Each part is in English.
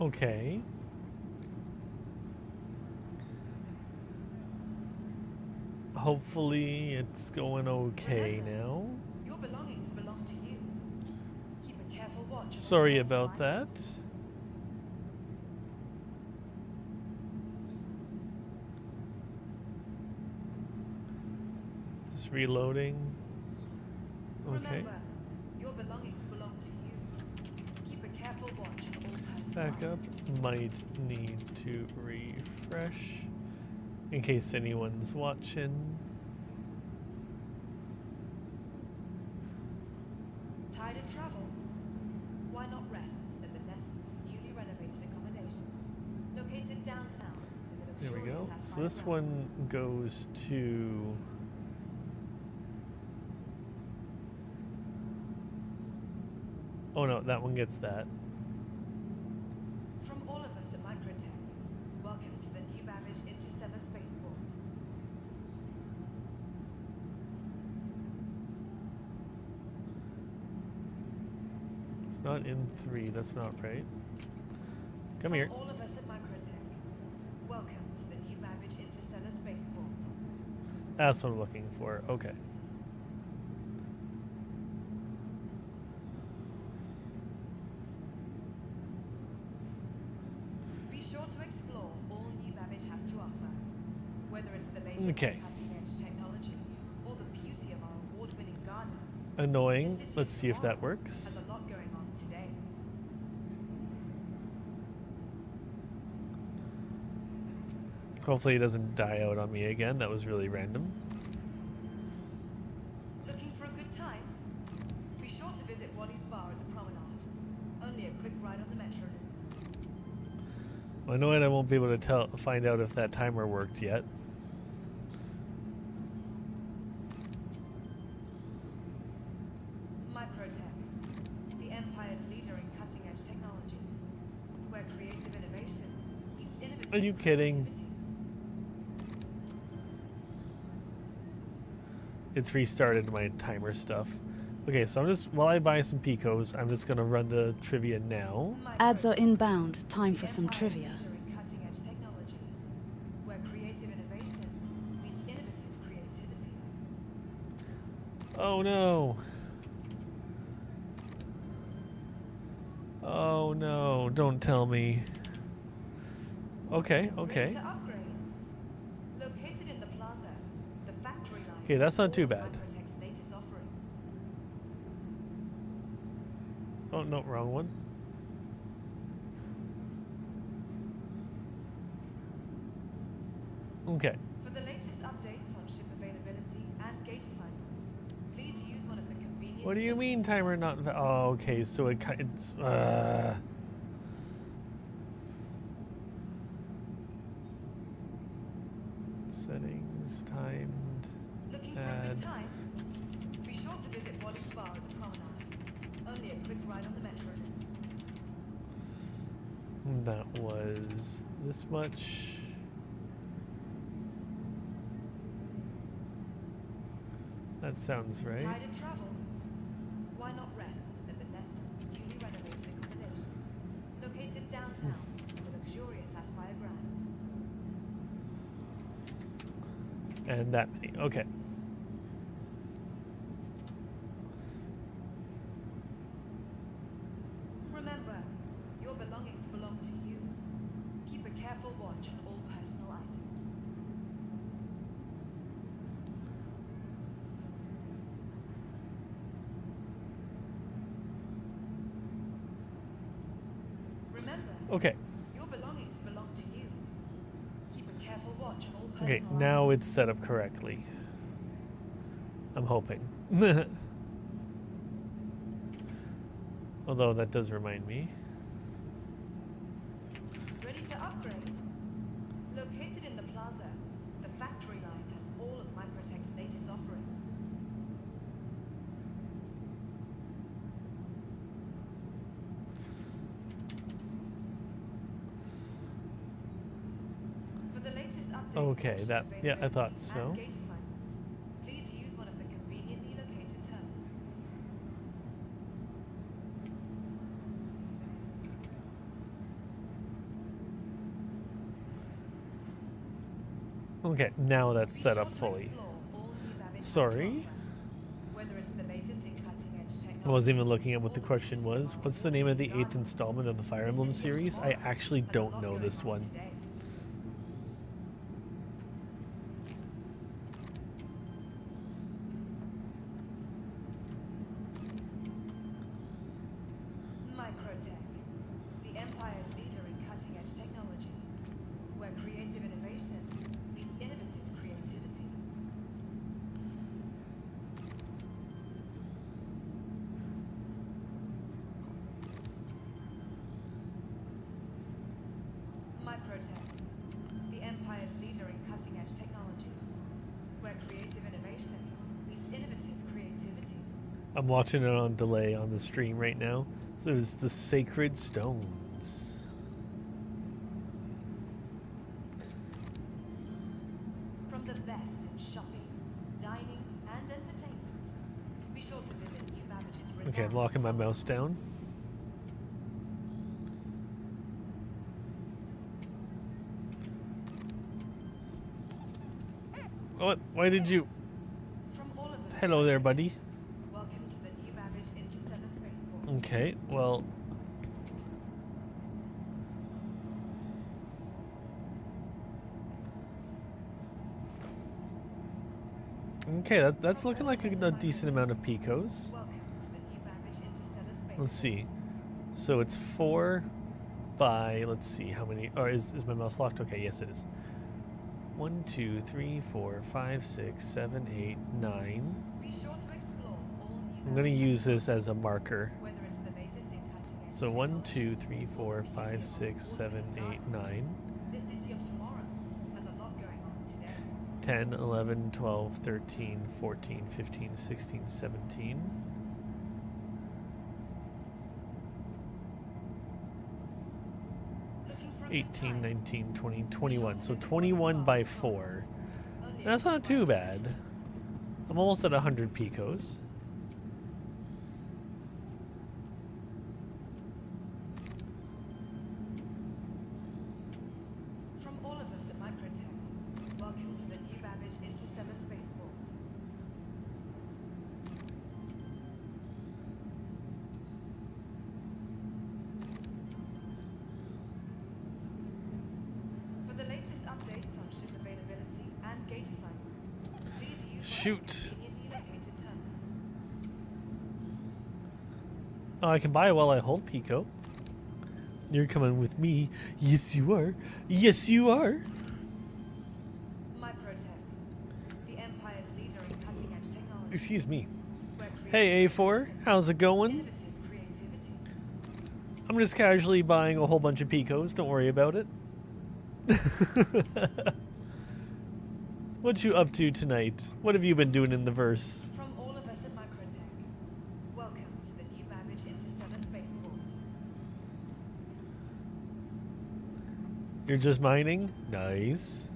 Okay. Hopefully it's going okay now. Your belongings belong to you. Keep a careful watch. Sorry about that. Just reloading. Okay. Remember, your belongings belong to you. Keep a careful watch on all personal Backup items. might need to refresh in case anyone's watching. Tired of travel? Why not rest in the Nest's newly renovated accommodations, located downtown in the There we luxurious go. So Sapphire this Ground. one goes to... Oh no, that one gets that. From all of us at Microtech, welcome to the new Babbage Interstellar Spaceport. It's not in 3, that's not right. Come here. From all of us at Microtech, welcome to the new Babbage Interstellar Spaceport. That's what I'm looking for. Okay. Be sure to explore all new Babbage has to offer, whether it's the latest Okay. cutting-edge technology or the beauty of our award-winning gardens. Annoying. Visit Let's see if that tomorrow works. has a lot going on today. Hopefully it doesn't die out on me again. That was really random. Looking for a good time? Be sure to visit Waddy's Bar at the Promenade. Only a quick ride on the metro. I know I won't be able to find out if that timer worked yet. Microtech, the Empire's leader in cutting-edge technology, where creative innovation meets innovative Are you kidding? creativity. It's restarted my timer stuff. Okay, so I'm just, while I buy some Picos, I'm just gonna run the trivia now. Ads are Microtech, inbound. Time the for some Empire's trivia. leader in cutting-edge technology, where creative innovation meets innovative creativity. Oh no. Oh no, don't tell me. Okay, okay. Ready to upgrade? Located in the plaza, the factory line. Okay, that's not has too all of bad. Microtech's latest offerings. Oh no, wrong one. Okay. For the latest updates on ship availability and gate assignments, please use one of the convenient. What do you mean timer not oh, okay, so it's settings timed Looking for a add. good time? Be sure to visit Waddy's Bar at the Promenade. Only a quick ride on the metro. That was this much. That sounds right. Tired of travel? Why not rest in the Nest's newly renovated accommodations, located downtown in the luxurious Sapphire Ground. And that many. Okay. Remember, your belongings belong to you. Keep a careful watch on all personal items. Remember, Okay. your belongings belong to you. Keep a careful watch on all personal Okay, items. now it's set up correctly. I'm hoping. Although that does remind me. Ready to upgrade? Located in the plaza, the factory line has all of Microtech's latest offerings. For the latest updates Okay, on that- ship yeah, I thought availability so. and gate assignments, please use one of the conveniently located terminals. Okay, now that's Be set sure up to fully. explore all new Babbage Sorry. software. Whether it's the latest in cutting-edge technology, I wasn't even looking at what the or question was. What's the name of the 8th installment of the Fire Emblem Visit your series? I tomorrow actually has a don't lot know going this on one. today. Microtech, the Empire's leader in cutting-edge technology, where creative innovation meets innovative creativity. Microtech, the Empire's leader in cutting-edge technology, where creative innovation meets innovative creativity. I'm watching it on delay on the stream right now. So it's the Sacred Stones. From the best in shopping, dining, and entertainment, be sure to visit New Babbage's Okay, I'm renowned locking my shop. mouse down. What? Why did you... From all of us, Hello there, buddy. welcome to the New Babbage Interstellar Spaceport. Okay, well... Okay, that's looking like a decent amount of Picos. Welcome to the New Babbage Interstellar Spaceport. Let's see. So it's 4 by... Let's see, how many... Oh, is my mouse locked? Okay, yes it is. 1, 2, 3, 4, 5, 6, 7, 8, 9. Be sure to explore all New I'm going to Babbage use this as a marker. whether it's the latest in cutting-edge So 1, technology 2, 3, 4, 5, 6, 7, 8, 9. The city of tomorrow has a lot going on today. 10, 11, 12, 13, 14, 15, 16, 17. Looking for a good 18, time? 19, 20, 21. So 21 by 4. That's not too bad. I'm almost at 100 Picos. From all of us at Microtech, welcome to the New Babbage Interstellar Spaceport. For the latest updates on ship availability and gate assignments, please use Shoot. conveniently located terminals. Oh, I can buy while I hold Pico. You're coming with me. Yes, you are. Yes, you are. Microtech, the Empire's leader in cutting-edge technology. Excuse me. where Hey, creative A4. innovation How's it going? innovative creativity. I'm just casually buying a whole bunch of Picos. Don't worry about it. What you up to tonight? What have you been doing in the verse? From all of us at Microtech, welcome to the New Babbage Interstellar Spaceport. You're just mining? Nice.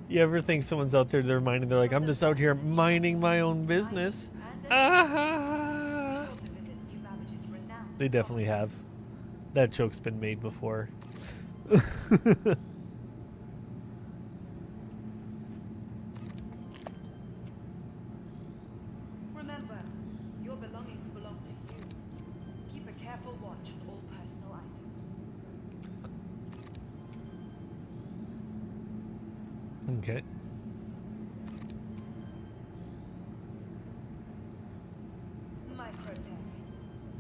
You ever think someone's out there, they're mining, they're like, I'm just out here minding my own business. Ah! Be sure to visit New Babbage's renowned They definitely have. That joke's been made before. Remember, your belongings belong to you. Keep a careful watch on all personal items. Okay. Microtech,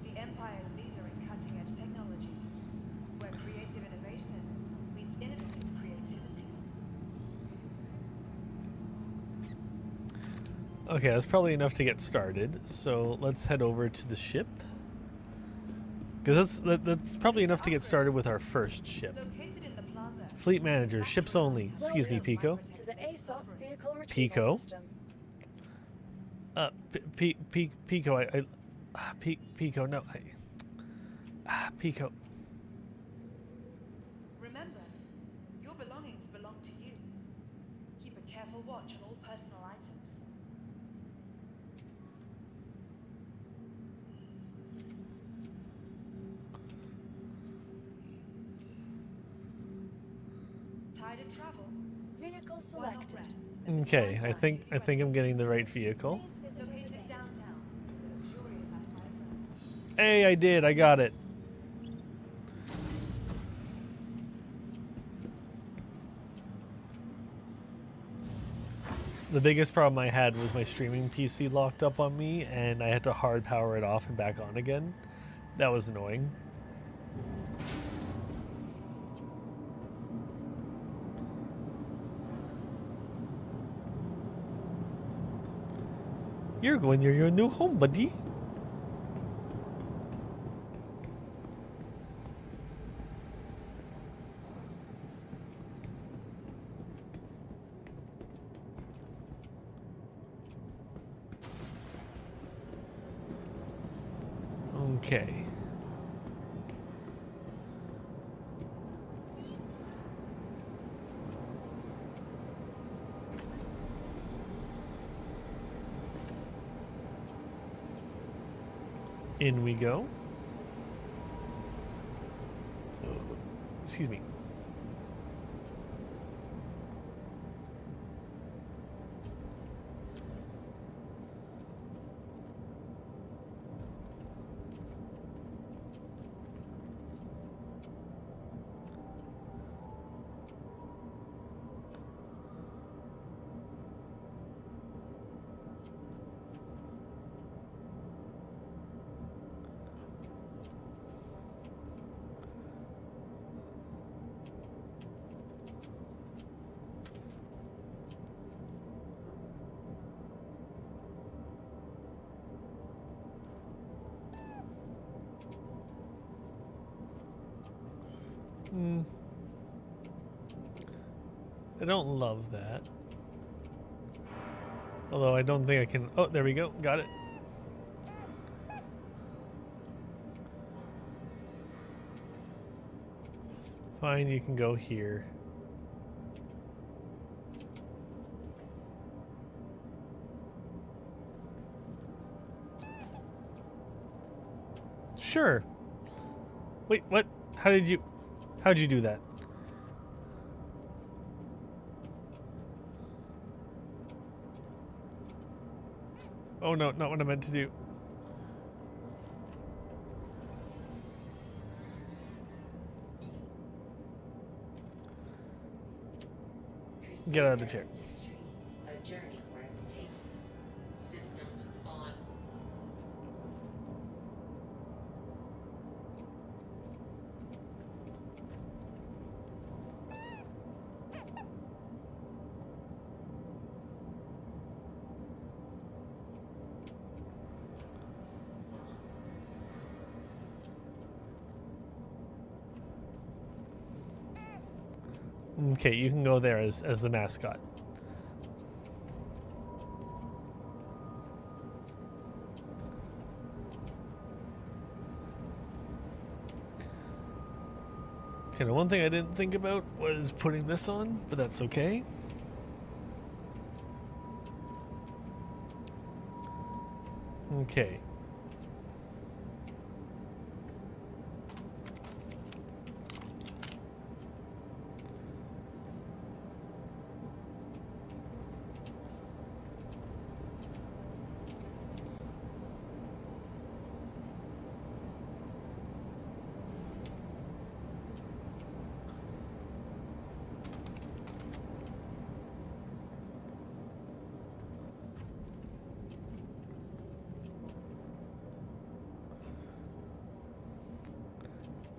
the Empire's leader in cutting-edge technology, where creative innovation meets innovative creativity. Okay, that's probably enough to get started. So let's head over to the ship. Because that's probably enough to get started with our first ship. Located in the plaza. Fleet manager, ships only. Excuse me, Pico. To the ASOP vehicle retrieval Pico? system. Pico, Pico, no, Pico. Remember, your belongings belong to you. Keep a careful watch on all personal items. Guided travel. Vehicle Why not selected. rest? Okay, I think I'm getting the right vehicle. Please visit us Located available. downtown with a luxurious aspire brand. Hey, I did. I got it. The biggest problem I had was my streaming PC locked up on me, and I had to hard power it off and back on again. That was annoying. You're going near your new home, buddy. Okay. In we go. Excuse me. I don't love that. Although I don't think I can... Oh, there we go. Got it. Fine, you can go here. Sure. Wait, what? How'd you do that? Oh no, not what I meant to do. Get out of the chair. A journey worth taking. Systems on. Okay, you can go there as the mascot. Okay, the one thing I didn't think about was putting this on, but that's okay. Okay.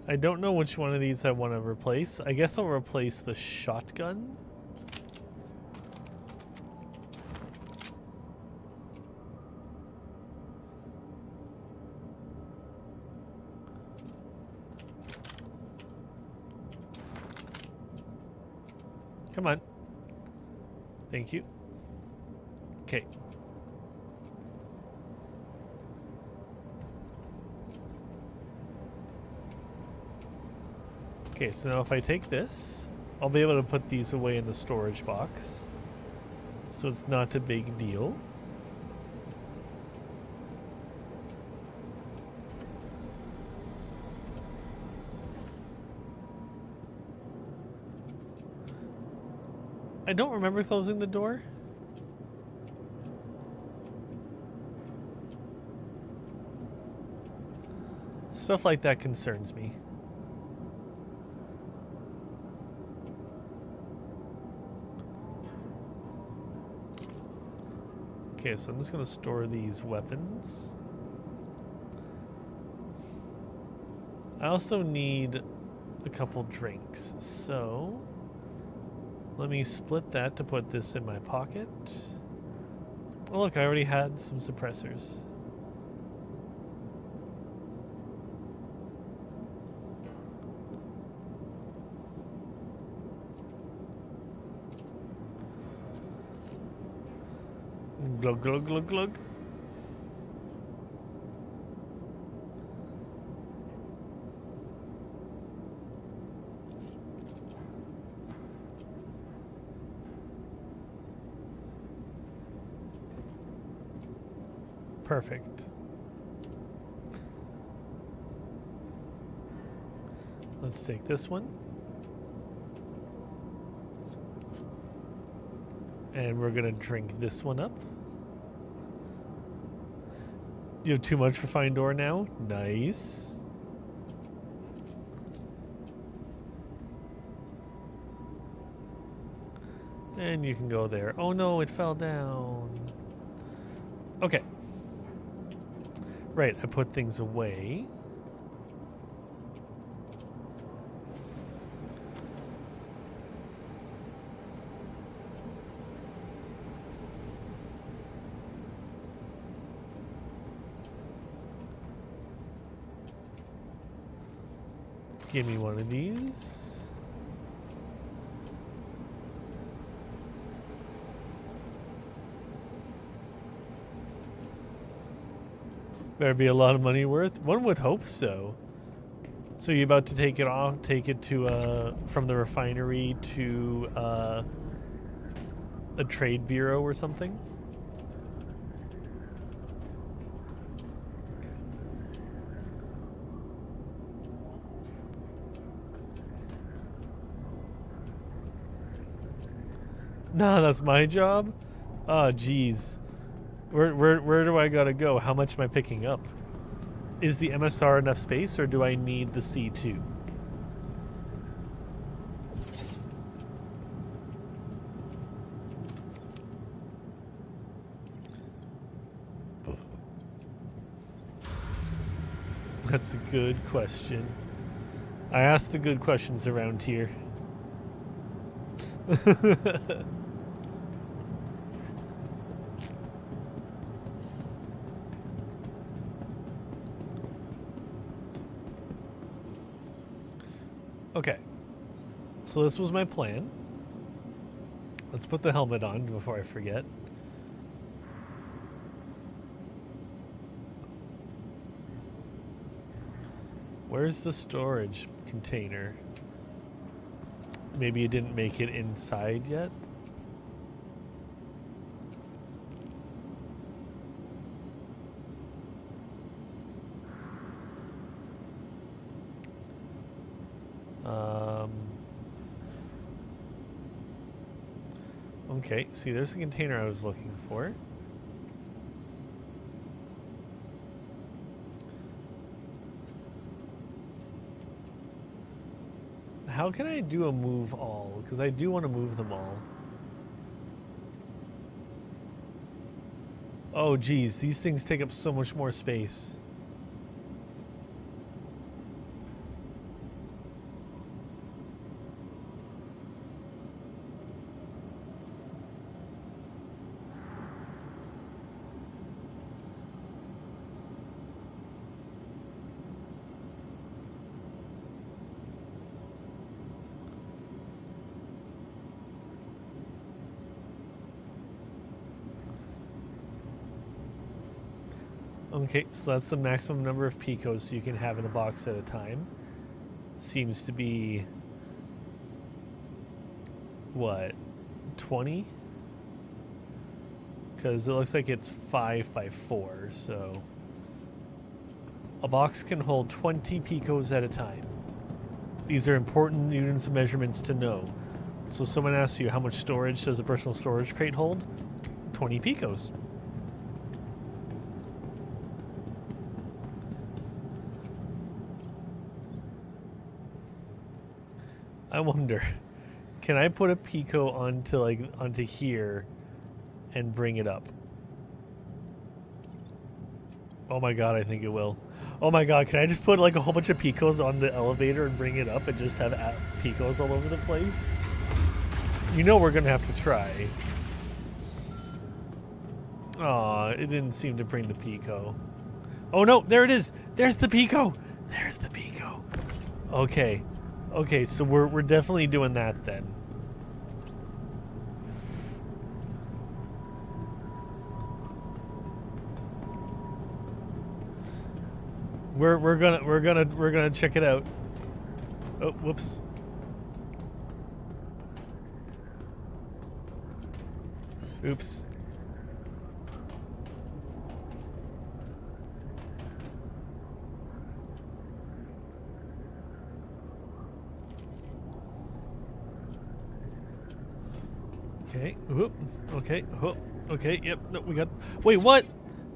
I don't know which one of these I want to replace. I guess I'll replace the shotgun. Come on. Thank you. Okay. Okay, so now if I take this, I'll be able to put these away in the storage box. So it's not a big deal. don't remember closing the door. Stuff like that concerns me. Okay, so I'm just gonna store these weapons. I also need a couple drinks, so let me split that to put this in my pocket. Oh look, I already had some suppressors. Glug, glug, glug, glug. Perfect. Let's take this one. And we're gonna drink this one up. You have too much for Find Door now? Nice. And you can go there. Oh no, it fell down. Okay. Right, I put things away. Give me one of these. Better be a lot of money worth. One would hope so. So you about to take it off? Take it to from the refinery to a trade bureau or something? Nah, that's my job? Oh, geez. Where do I gotta go? How much am I picking up? Is the MSR enough space, or do I need the C2? That's a good question. I ask the good questions around here. Okay, so this was my plan. Let's put the helmet on before I forget. Where's the storage container? Maybe you didn't make it inside yet? Okay, see, there's a container I was looking for. How can I do a move all? Because I do want to move them all. Oh, geez, these things take up so much more space. Okay, so that's the maximum number of Picos you can have in a box at a time. Seems to be, what, 20? Because it looks like it's 5 by 4, so a box can hold 20 Picos at a time. These are important units of measurements to know. So someone asks you, how much storage does a personal storage crate hold? 20 Picos. I wonder, can I put a Pico onto here and bring it up? Oh my god, I think it will. Oh my god, can I just put like a whole bunch of Picos on the elevator and bring it up and just have Picos all over the place? You know we're gonna have to try. Aw, it didn't seem to bring the Pico. Oh no, there it is! There's the Pico! There's the Pico. Okay. Okay, so we're definitely doing that then. We're gonna check it out. Oh, whoops. Oops. Okay. Whoop. Okay. Whoop. Okay. Yep. No, we got. Wait. What?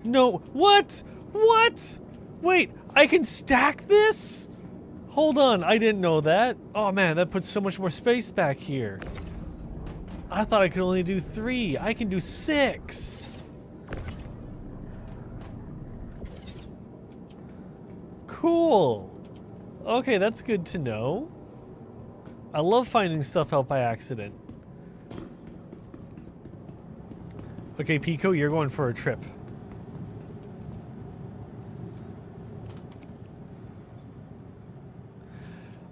No. What? What? Wait. I can stack this? Hold on. I didn't know that. Oh man, that puts so much more space back here. I thought I could only do 3. I can do 6. Cool. Okay, that's good to know. I love finding stuff out by accident. Okay, Pico, you're going for a trip.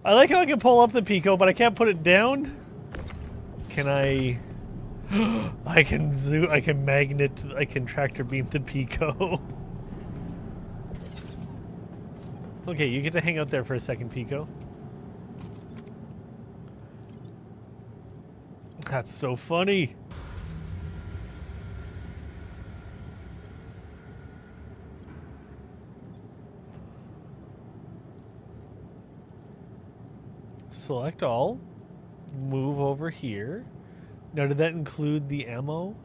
I like how I can pull up the Pico, but I can't put it down. Can I? I can zoom. I can magnet. I can tractor beam the Pico. Okay, you get to hang out there for a second, Pico. That's so funny. Select all. Move over here. Now, did that include the ammo?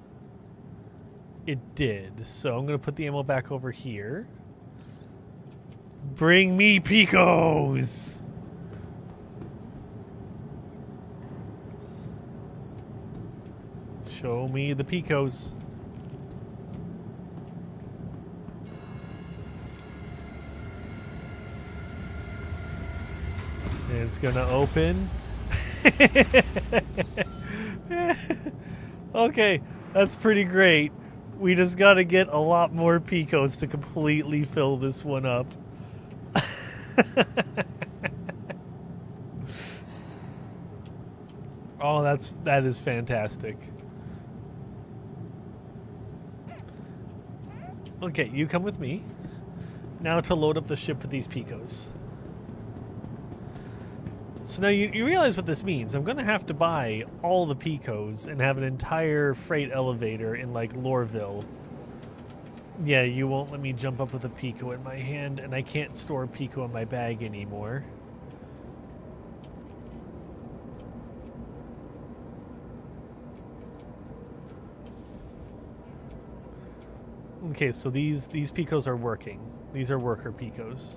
It did. So I'm going to put the ammo back over here. Bring me Picos! Show me the Picos. And it's gonna open. Okay, that's pretty great. We just gotta get a lot more Picos to completely fill this one up. Oh, that is fantastic. Okay, you come with me. Now to load up the ship with these Picos. So now you realize what this means. I'm going to have to buy all the Picos and have an entire freight elevator in, like, Loreville. Yeah, you won't let me jump up with a Pico in my hand, and I can't store a Pico in my bag anymore. Okay, so these Picos are working. These are worker Picos.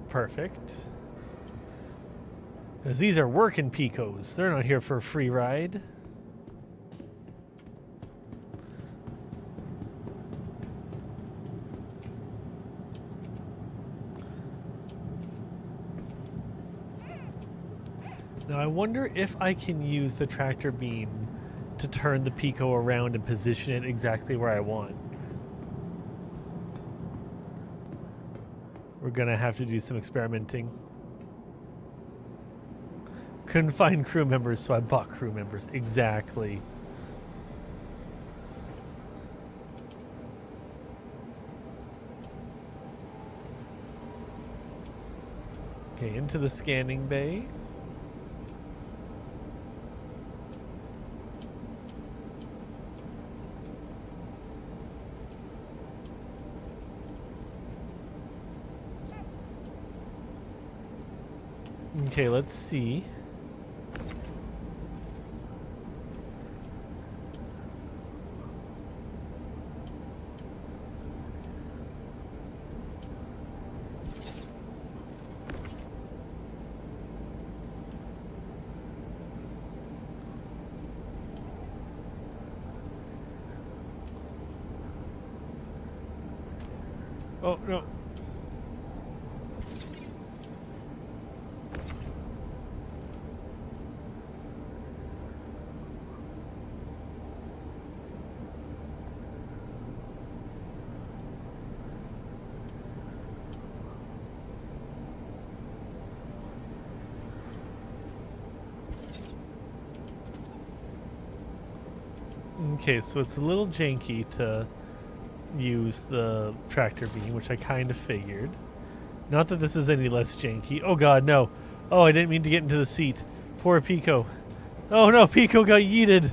Perfect. Because these are working Picos. They're not here for a free ride. Now I wonder if I can use the tractor beam to turn the Pico around and position it exactly where I want. We're gonna have to do some experimenting. Couldn't find crew members, so I bought crew members. Exactly. Okay, into the scanning bay. Okay, let's see. Oh, no. Okay, so it's a little janky to use the tractor beam, which I kind of figured. Not that this is any less janky. Oh god, no. Oh, I didn't mean to get into the seat. Poor Pico. Oh no, Pico got yeeted.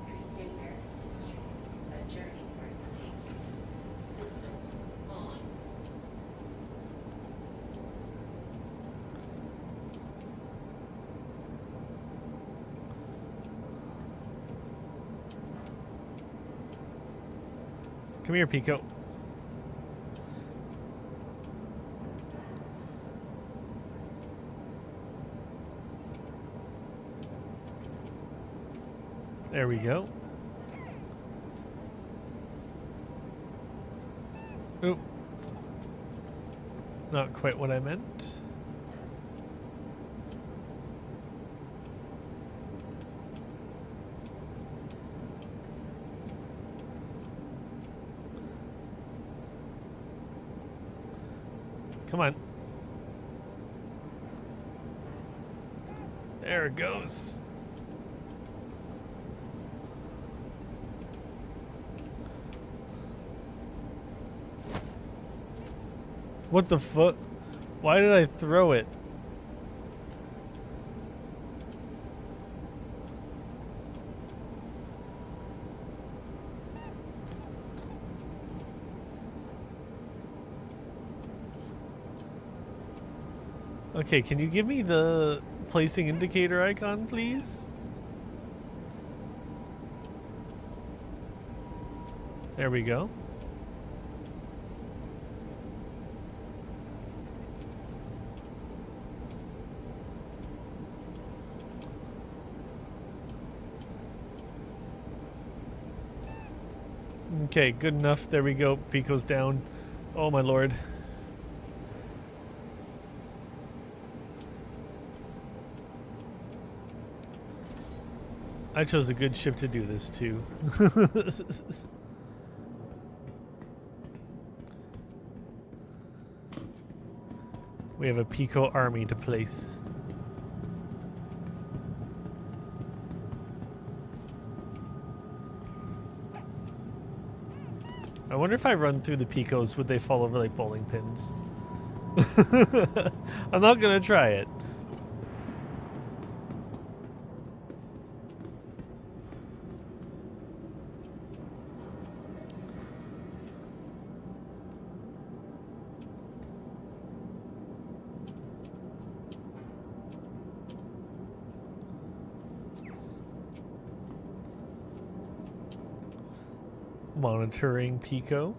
Crusader Industries, a journey worth taking. Systems on. Come here, Pico. There we go. Oop. Not quite what I meant. Come on. There it goes. What the fuck? Why did I throw it? Okay, can you give me the placing indicator icon, please? There we go. Okay, good enough. There we go. Pico's down. Oh my lord. I chose a good ship to do this too. We have a Pico army to place. I wonder if I run through the Picos, would they fall over like bowling pins? I'm not gonna try it. Monitoring Pico.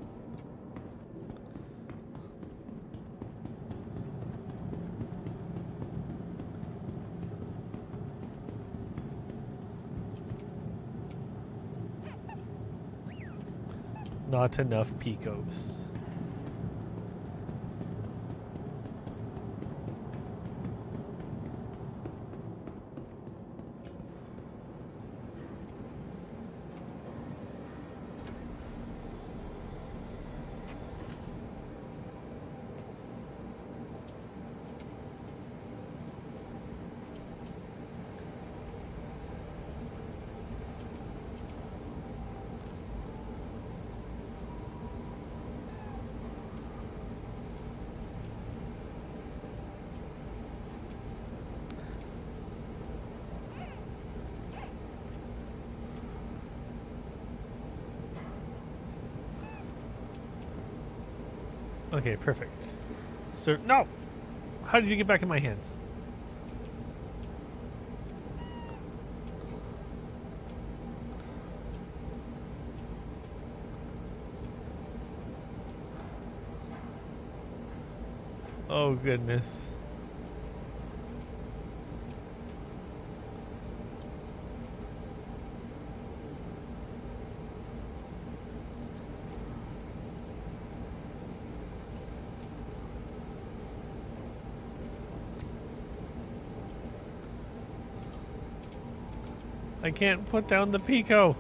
Not enough Picos. Okay, perfect. So, no! How did you get back in my hands? Oh, goodness. I can't put down the Pico.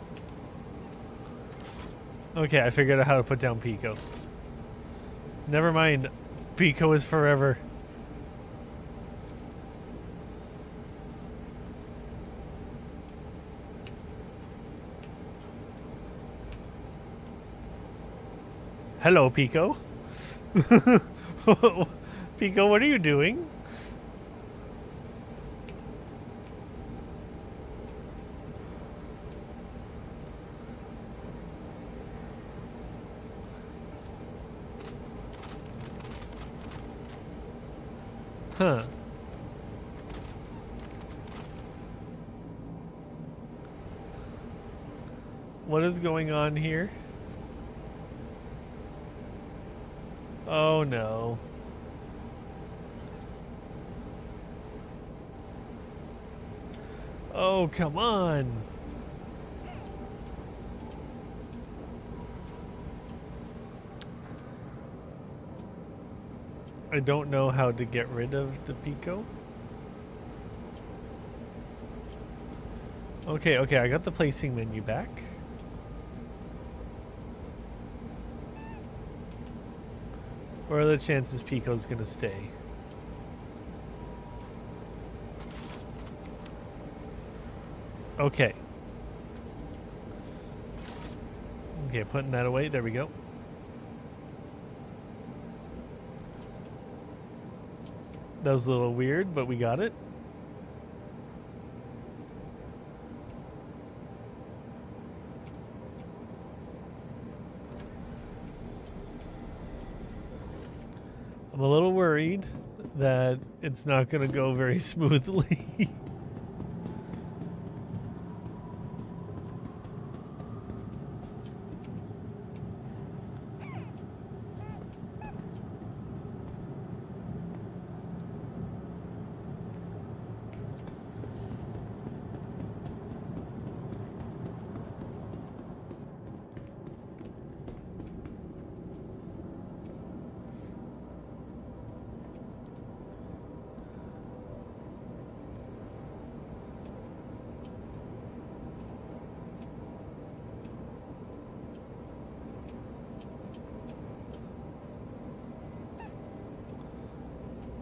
Okay, I figured out how to put down Pico. Never mind. Pico is forever. Hello, Pico. Pico, what are you doing? Huh. What is going on here? Oh no. Oh, come on. I don't know how to get rid of the Pico. Okay, okay, I got the placing menu back. What are the chances Pico's gonna stay? Okay. Okay, putting that away. There we go. That was a little weird, but we got it. I'm a little worried that it's not going to go very smoothly.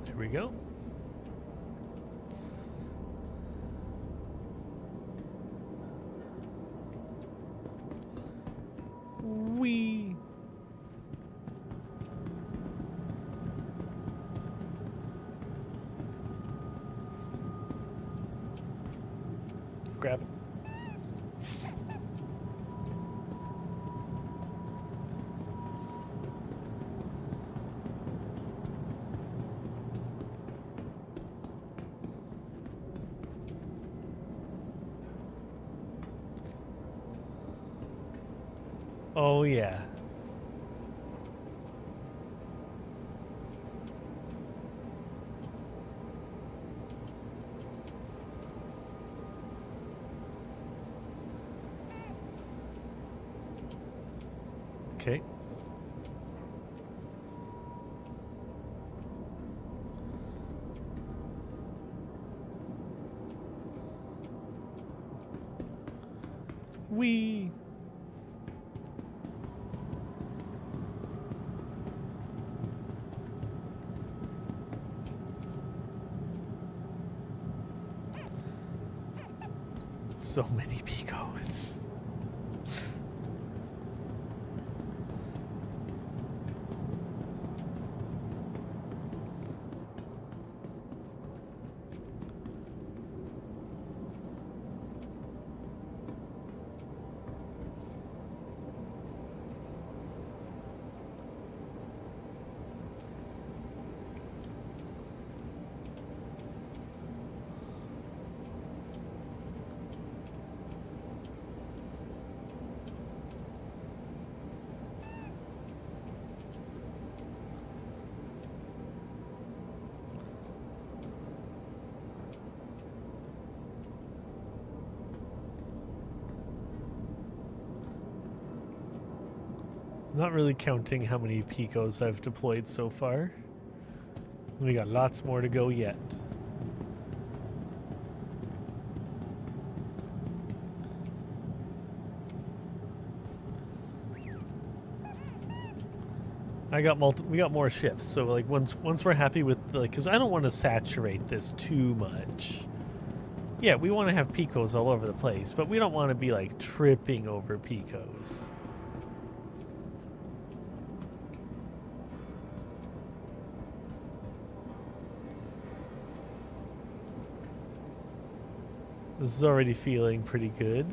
There we go. Wee. Grab it. Oh, yeah. Okay. Wee. So many Picos. Not really counting how many Picos I've deployed so far. We got lots more to go yet. We got more ships, so like once we're happy with because I don't want to saturate this too much. Yeah, we want to have Picos all over the place, but we don't want to be like tripping over Picos. This is already feeling pretty good.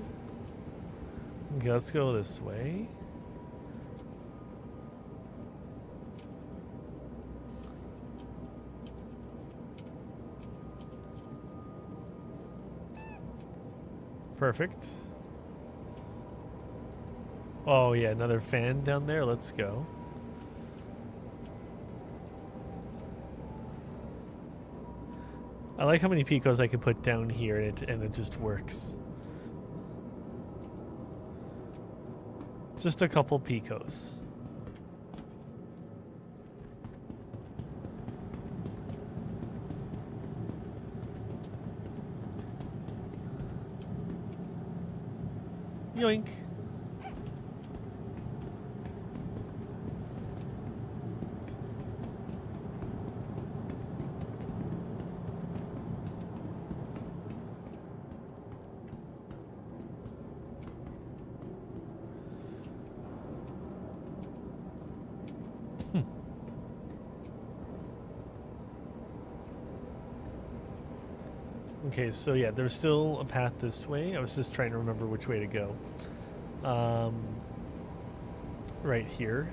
Okay, let's go this way. Perfect. Oh yeah, another fan down there. Let's go. I like how many Picos I can put down here and it just works. Just a couple Picos. Yoink. Okay, so yeah, there's still a path this way. I was just trying to remember which way to go. Right here.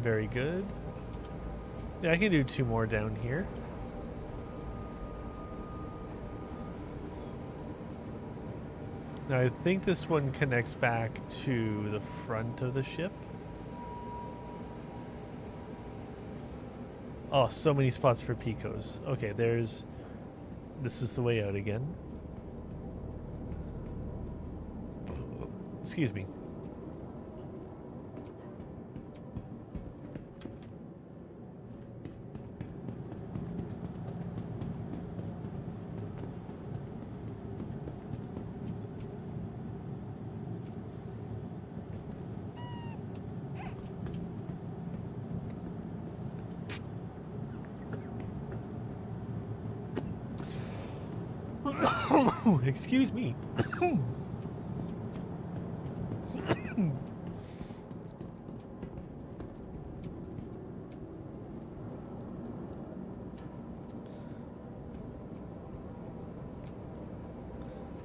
Very good. Yeah, I can do 2 more down here. Now I think this one connects back to the front of the ship. Oh, so many spots for Picos. Okay, this is the way out again. Excuse me. Excuse me.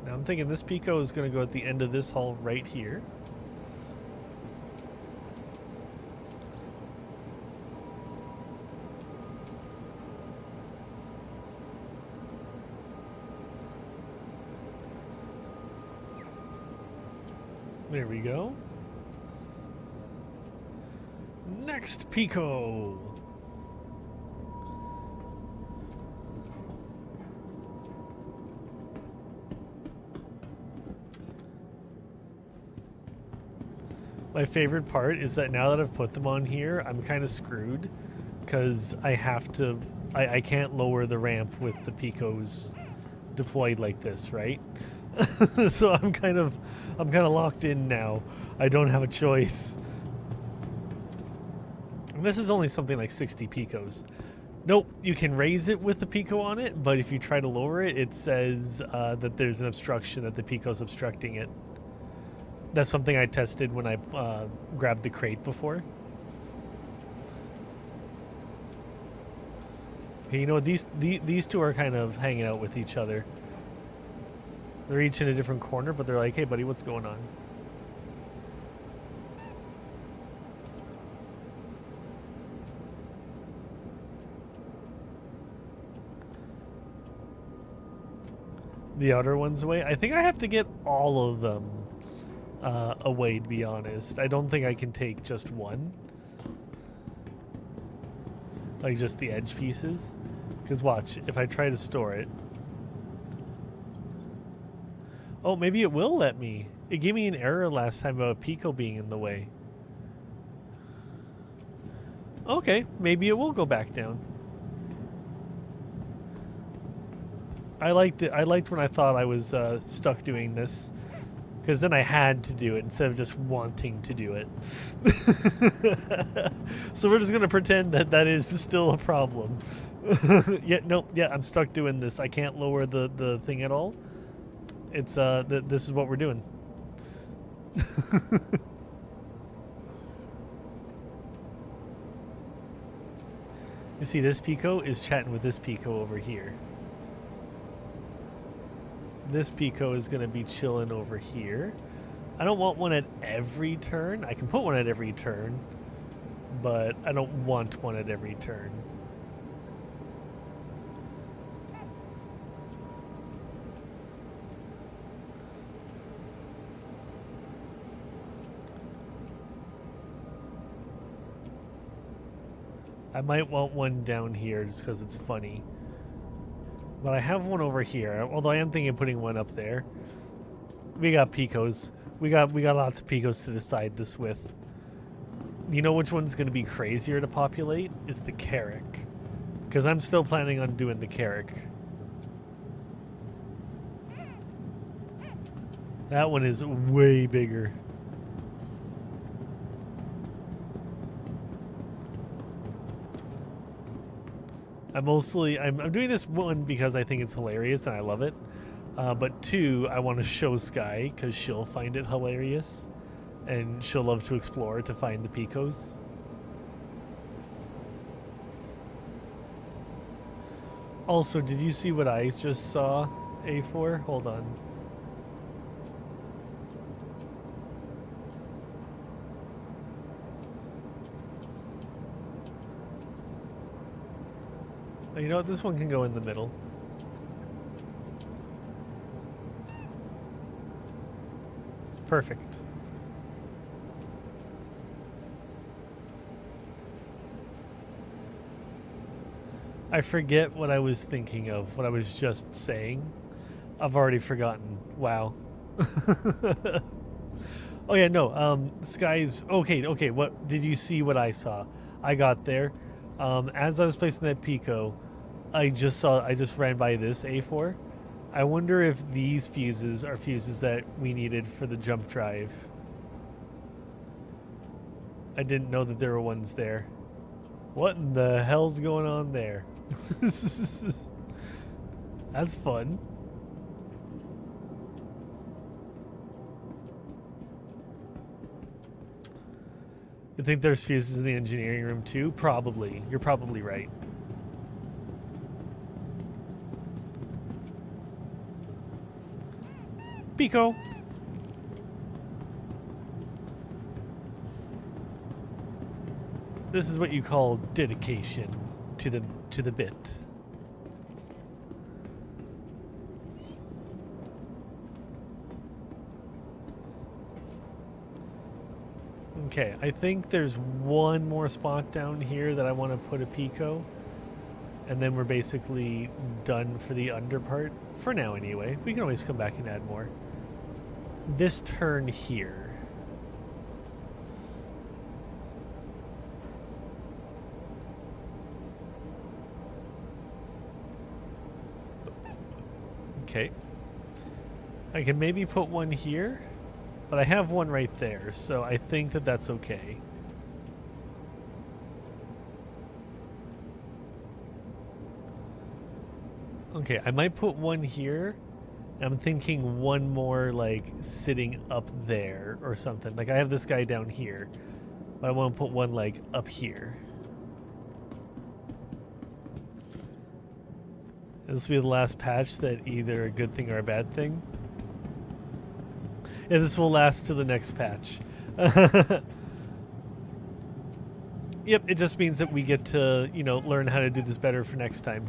Now I'm thinking this Pico is going to go at the end of this hall right here. There we go. Next Pico. My favorite part is that now that I've put them on here, I'm kind of screwed because I have to, I can't lower the ramp with the Picos deployed like this, right? So I'm kind of locked in now. I don't have a choice. And this is only something like 60 Picos. Nope, you can raise it with the Pico on it, but if you try to lower it, it says that there's an obstruction, that the Pico's obstructing it. That's something I tested when I grabbed the crate before. Okay, you know what? These two are kind of hanging out with each other. They're each in a different corner, but they're like, hey, buddy, what's going on? The outer one's away. I think I have to get all of them away, to be honest. I don't think I can take just one. Like just the edge pieces. Because watch, if I try to store it. Oh, maybe it will let me. It gave me an error last time about a Pico being in the way. Okay, maybe it will go back down. I liked it. I liked when I thought I was stuck doing this, because then I had to do it instead of just wanting to do it. So we're just gonna pretend that that is still a problem. Yeah, no, yeah, I'm stuck doing this. I can't lower the thing at all. It's this is what we're doing. You see, this Pico is chatting with this Pico over here. This Pico is going to be chilling over here. I don't want one at every turn. I can put one at every turn, but I don't want one at every turn. I might want one down here just because it's funny. But I have one over here, although I am thinking of putting one up there. We got Picos. We got lots of Picos to decide this with. You know which one's going to be crazier to populate? Is the Carrack. Because I'm still planning on doing the Carrack. That one is way bigger. I'm doing this one because I think it's hilarious and I love it. But two, I want to show Sky because she'll find it hilarious. And she'll love to explore to find the Picos. Also, did you see what I just saw, A4? Hold on. You know what? This one can go in the middle. Perfect. I forget what I was thinking of, what I was just saying. I've already forgotten. Wow. Oh yeah, no. Sky's okay. What did you see? What I saw? I got there. As I was placing that Pico, I just ran by this A4. I wonder if these fuses are fuses that we needed for the jump drive. I didn't know that there were ones there. What in the hell's going on there? That's fun. You think there's fuses in the engineering room too? Probably. You're probably right. Pico. This is what you call dedication to the bit. Okay, I think there's one more spot down here that I want to put a Pico. And then we're basically done for the under part. For now, anyway. We can always come back and add more. This turn here. Okay. I can maybe put one here. But I have one right there, so I think that that's okay. Okay, I might put one here. I'm thinking one more, like, sitting up there or something. Like, I have this guy down here. But I want to put one, like, up here. This will be the last patch that either a good thing or a bad thing. Yeah, this will last to the next patch. Yep, it just means that we get to, you know, learn how to do this better for next time.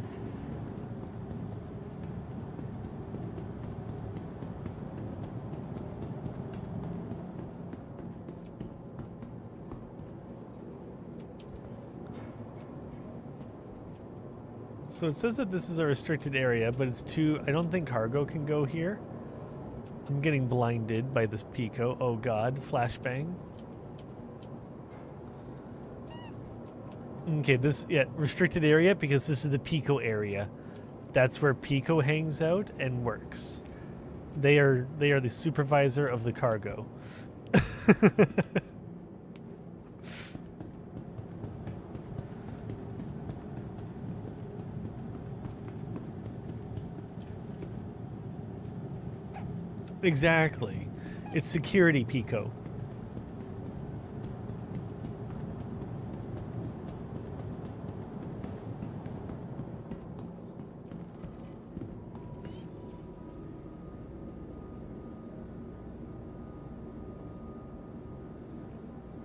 So it says that this is a restricted area, but it's too... I don't think cargo can go here. I'm getting blinded by this Pico. Oh god, flashbang. Okay, this, yeah, restricted area because this is the Pico area. That's where Pico hangs out and works. They are the supervisor of the cargo. Exactly. It's security Pico.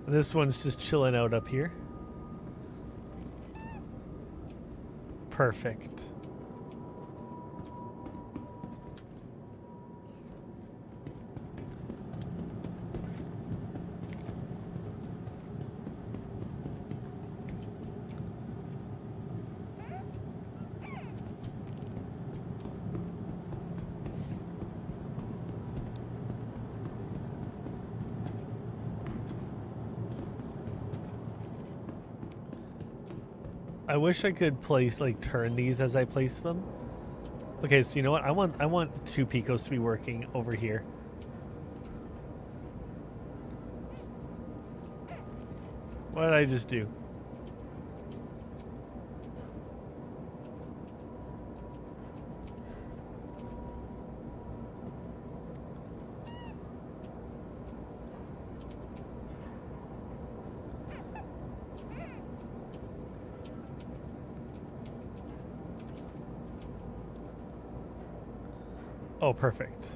This one's just chilling out up here. Perfect. I wish I could place, like, turn these as I place them. Okay, so you know what? I want 2 Picos to be working over here. What did I just do? Oh, perfect.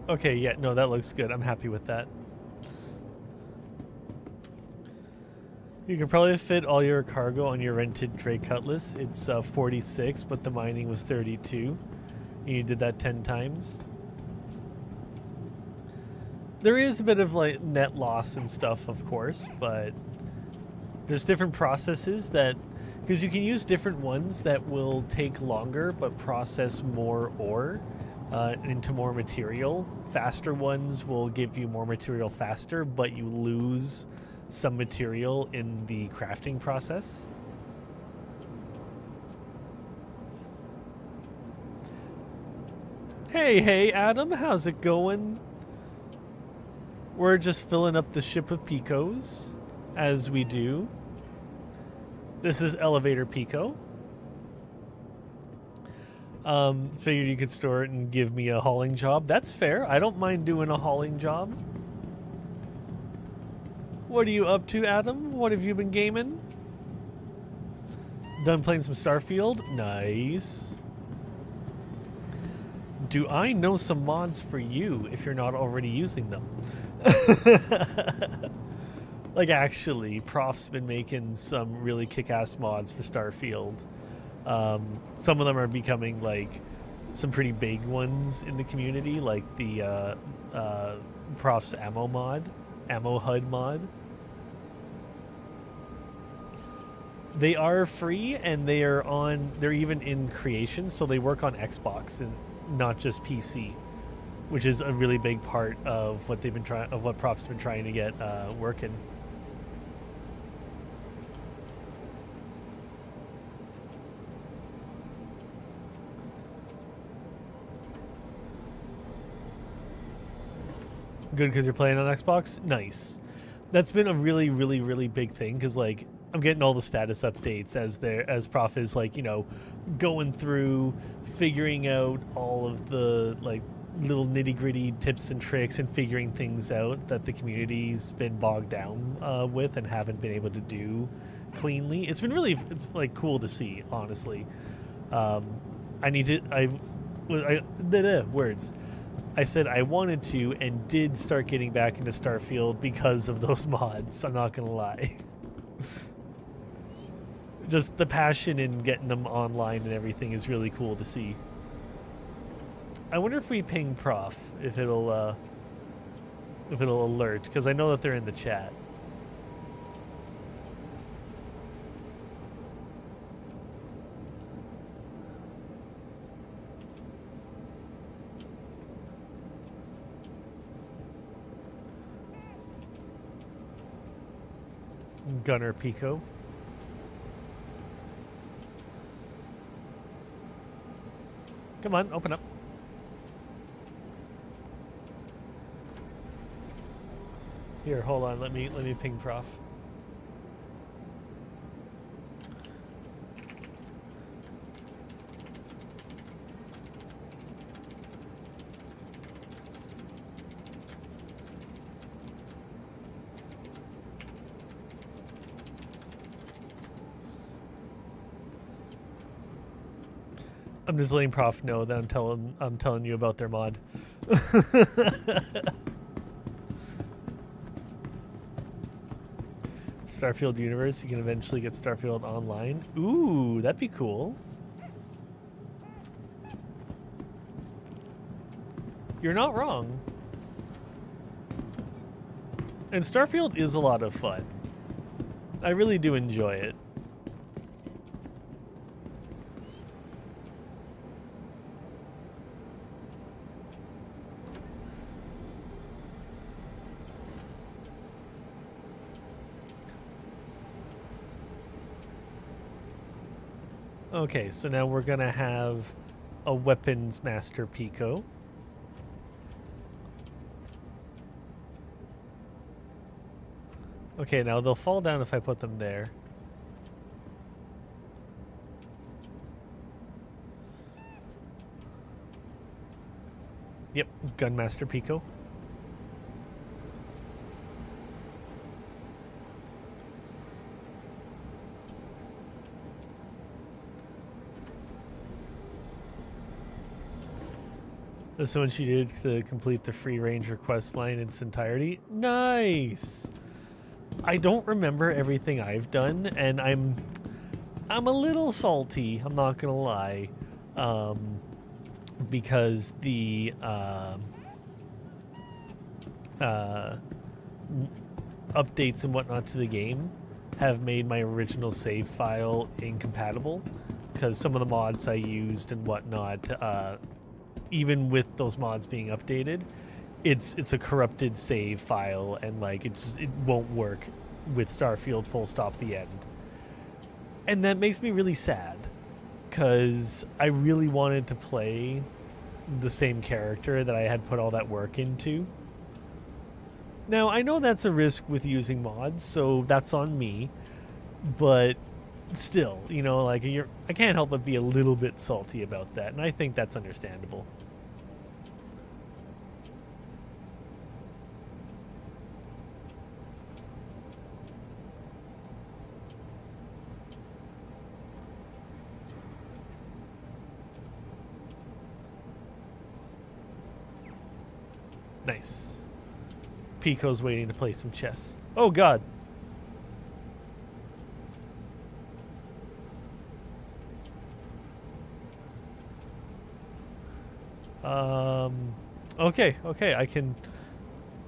Okay, yeah, no, that looks good. I'm happy with that. You can probably fit all your cargo on your rented Drake Cutlass. It's 46, but the mining was 32. And you did that 10 times. There is a bit of, like, net loss and stuff, of course, but there's different processes that, because you can use different ones that will take longer but process more ore into more material. Faster ones will give you more material faster, but you lose some material in the crafting process. Hey, Adam, how's it going? We're just filling up the ship with Picos, as we do. This is Elevator Pico. Figured you could store it and give me a hauling job. That's fair. I don't mind doing a hauling job. What are you up to, Adam? What have you been gaming? Done playing some Starfield? Nice. Do I know some mods for you if you're not already using them? Like, actually, Prof's been making some really kick-ass mods for Starfield. Some of them are becoming, like, some pretty big ones in the community, like the Prof's ammo mod, ammo HUD mod. They are free, and they're even in creation, so they work on Xbox and not just PC, which is a really big part of what what Prof's been trying to get working. Good, because you're playing on Xbox? Nice. That's been a really, really, really big thing, because, like, I'm getting all the status updates as Prof is, like, you know, going through, figuring out all of the, like, little nitty-gritty tips and tricks and figuring things out that the community's been bogged down with and haven't been able to do cleanly. It's like cool to see, honestly. Words. I said I wanted to and did start getting back into Starfield because of those mods. I'm not gonna lie. Just the passion in getting them online and everything is really cool to see. I wonder if we ping Prof, if it'll alert, because I know that they're in the chat. Gunner Pico. Come on, open up. Here, hold on. Let me ping Prof. I'm just letting Prof know that I'm telling you about their mod. Starfield Universe, you can eventually get Starfield Online. Ooh, that'd be cool. You're not wrong. And Starfield is a lot of fun. I really do enjoy it. Okay, so now we're gonna have a weapons master Pico. Okay, now they'll fall down if I put them there. Yep, Gunmaster Pico. This one she did to complete the free range request line in its entirety. Nice! I don't remember everything I've done, and I'm a little salty, I'm not gonna lie. Because the updates and whatnot to the game have made my original save file incompatible, because some of the mods I used and whatnot, even with those mods being updated, it's a corrupted save file, and like it won't work with Starfield full stop the end. And that makes me really sad, because I really wanted to play the same character that I had put all that work into. Now, I know that's a risk with using mods, so that's on me, but still, you know, like I can't help but be a little bit salty about that, and I think that's understandable. Nice. Pico's waiting to play some chess. Oh god. Okay, I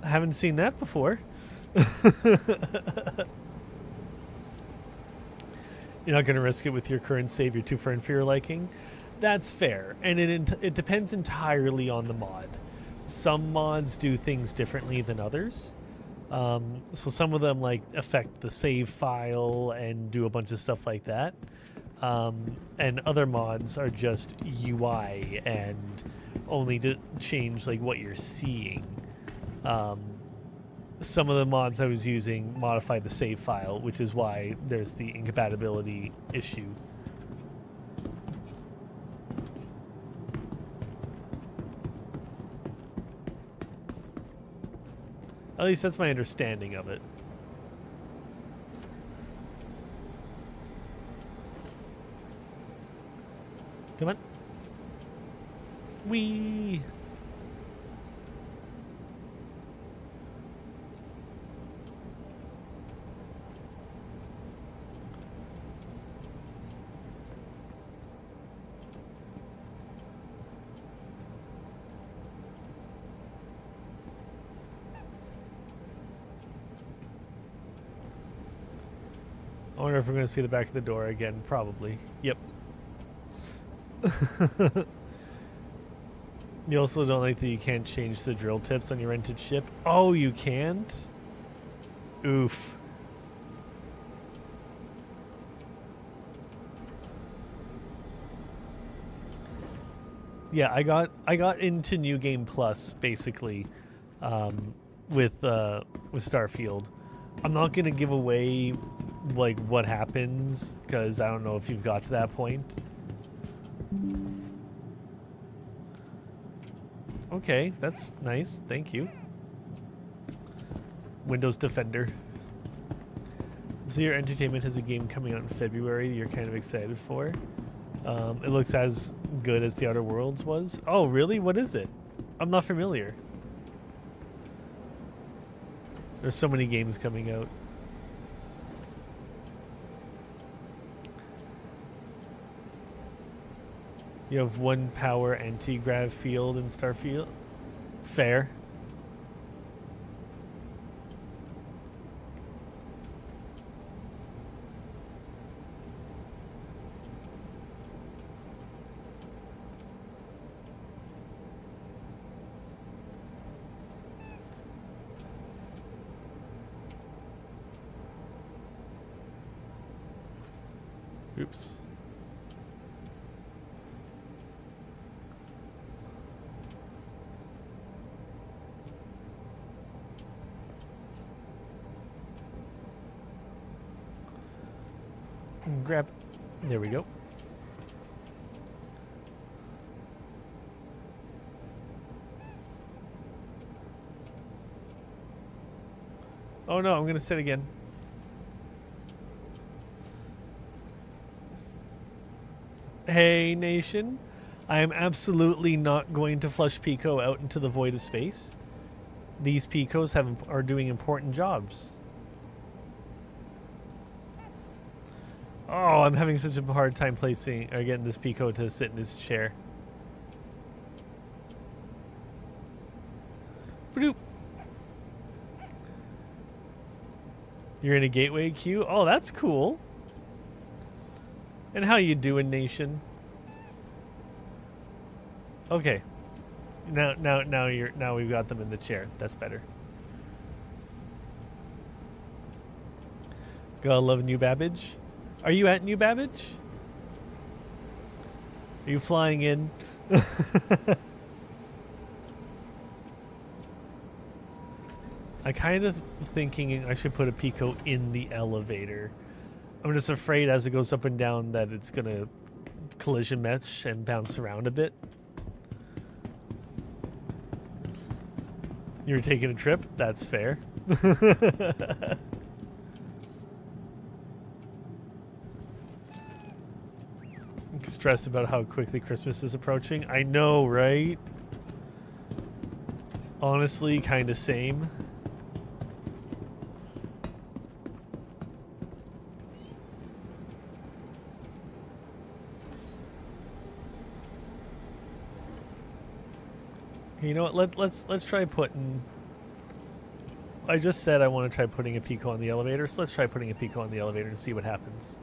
haven't seen that before. You're not going to risk it with your current save, you're too far for your liking. That's fair, and it depends entirely on the mod. Some mods do things differently than others. So some of them like affect the save file and do a bunch of stuff like that. And other mods are just UI and only to change like what you're seeing. Some of the mods I was using modify the save file, which is why there's the incompatibility issue. At least that's my understanding of it. Come on. Whee! I wonder if we're going to see the back of the door again. Probably. Yep. You also don't like that you can't change the drill tips on your rented ship? Oh, you can't? Oof. Yeah, I got into New Game Plus basically, with Starfield. I'm not gonna give away like what happens because I don't know if you've got to that point. Okay, that's nice. Thank you. Windows Defender. Zero Entertainment has a game coming out in February you're kind of excited for. It looks as good as The Outer Worlds was. Oh, really? What is it? I'm not familiar. There's so many games coming out. You have 1 power anti-grav field in Starfield. Fair. Oops. Grab. There we go. Oh no, I'm gonna sit again. Hey nation, I am absolutely not going to flush Pico out into the void of space. These Picos are doing important jobs. Oh, I'm having such a hard time placing or getting this Pico to sit in his chair. Bloop. You're in a gateway queue? Oh, that's cool. And how you doing, nation? Okay. Now we've got them in the chair. That's better. Gotta love New Babbage. Are you at New Babbage? Are you flying in? I kind of thinking I should put a Pico in the elevator. I'm just afraid as it goes up and down that it's gonna collision mesh and bounce around a bit. You're taking a trip? That's fair. Stressed about how quickly Christmas is approaching. I know, right? Honestly, kind of same. You know what? Let's try putting. I just said I want to try putting a Pico on the elevator, so let's try putting a Pico on the elevator and see what happens.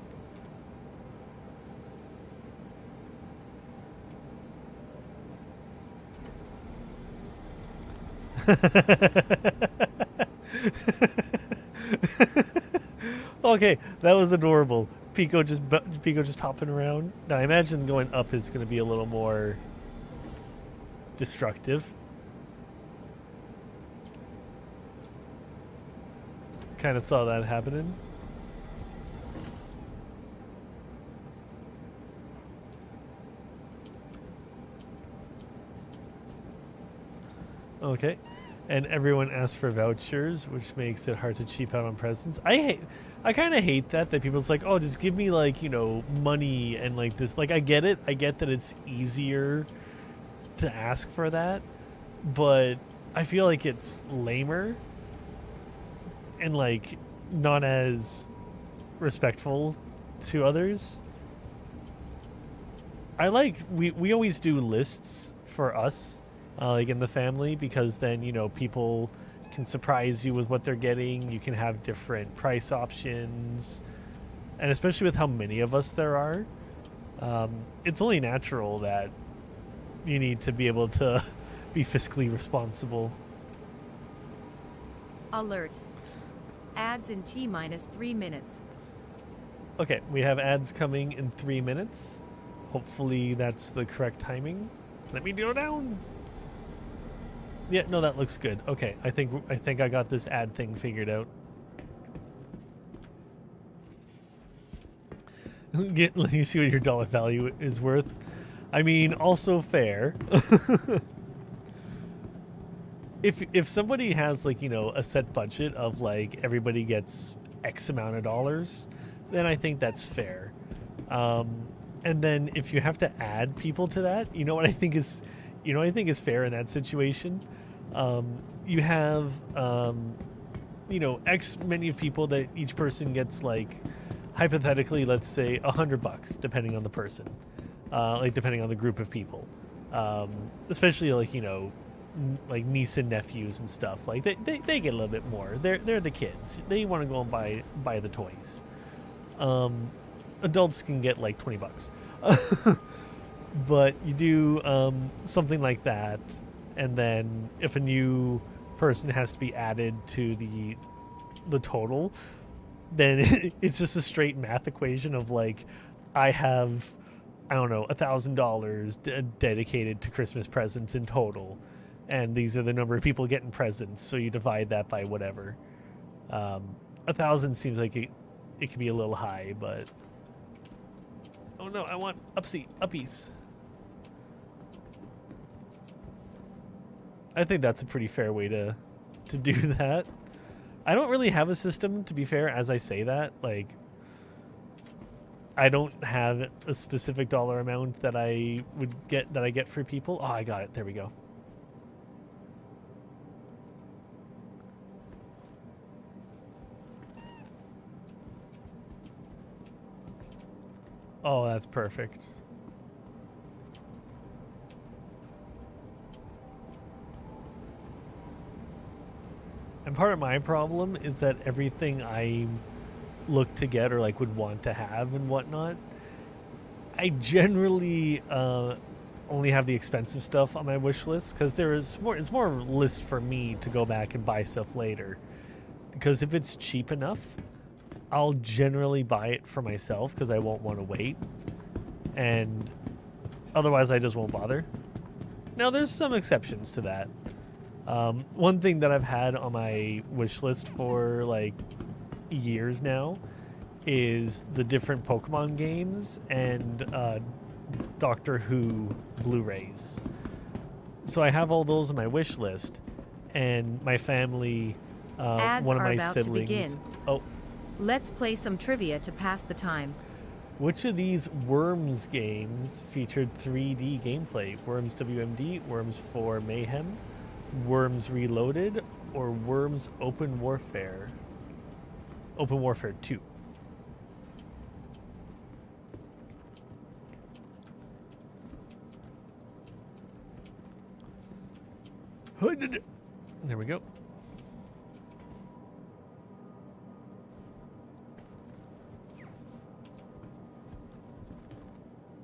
Okay, that was adorable. Pico just hopping around. Now I imagine going up is going to be a little more destructive. Kind of saw that happening. Okay. And everyone asks for vouchers, which makes it hard to cheap out on presents. I kind of hate that people's like, oh, just give me like, you know, money and like this. Like, I get it. I get that it's easier to ask for that, but I feel like it's lamer and like not as respectful to others. I like, we always do lists for us. Like in the family, because then, you know, people can surprise you with what they're getting. You can have different price options, and especially with how many of us there are, it's only natural that you need to be able to be fiscally responsible. Alert. Ads in T-minus 3 minutes. Okay, we have ads coming in 3 minutes. Hopefully that's the correct timing. Let me go down. Yeah, no, that looks good. Okay, I think I got this ad thing figured out. Let you see what your dollar value is worth. I mean, also fair. If somebody has, like, you know, a set budget of like everybody gets X amount of dollars, then I think that's fair. And then if you have to add people to that, you know what I think is fair in that situation. You have you know, X many of people that each person gets, like, hypothetically, let's say $100, depending on the person, like depending on the group of people, especially, like, you know, like niece and nephews and stuff. Like they get a little bit more. They're the kids. They want to go and buy the toys. Adults can get like $20. But you do something like that, and then if a new person has to be added to the total, then it's just a straight math equation of like, I have, I don't know, $1,000 dedicated to Christmas presents in total, and these are the number of people getting presents, so you divide that by whatever. 1,000 seems like it can be a little high, but oh no, I want uppies. I think that's a pretty fair way to do that. I don't really have a system, to be fair, as I say that. Like, I don't have a specific dollar amount that I get for people. Oh, I got it. There we go. Oh, that's perfect. And part of my problem is that everything I look to get or like would want to have and whatnot, I generally only have the expensive stuff on my wish list, because it's more of a list for me to go back and buy stuff later. Because if it's cheap enough, I'll generally buy it for myself because I won't want to wait, and otherwise I just won't bother. Now there's some exceptions to that. One thing that I've had on my wish list for like years now is the different Pokemon games and Doctor Who Blu-rays. So I have all those on my wish list, and my family, Ads one of are my about siblings. to begin. Oh, Let's play some trivia to pass the time. which of these Worms games featured 3D gameplay? Worms WMD, Worms 4 Mayhem, Worms Reloaded, or Worms Open Warfare? Open Warfare 2. There we go.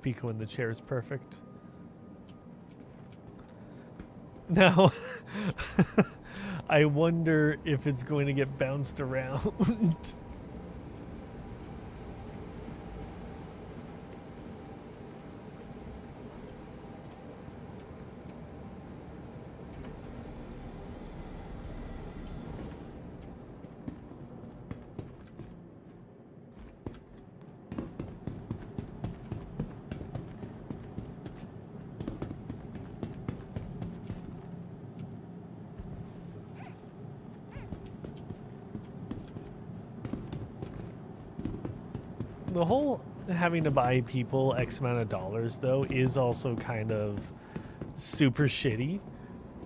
Pico in the chair is perfect. Now, I wonder if it's going to get bounced around. The whole having to buy people X amount of dollars, though, is also kind of super shitty.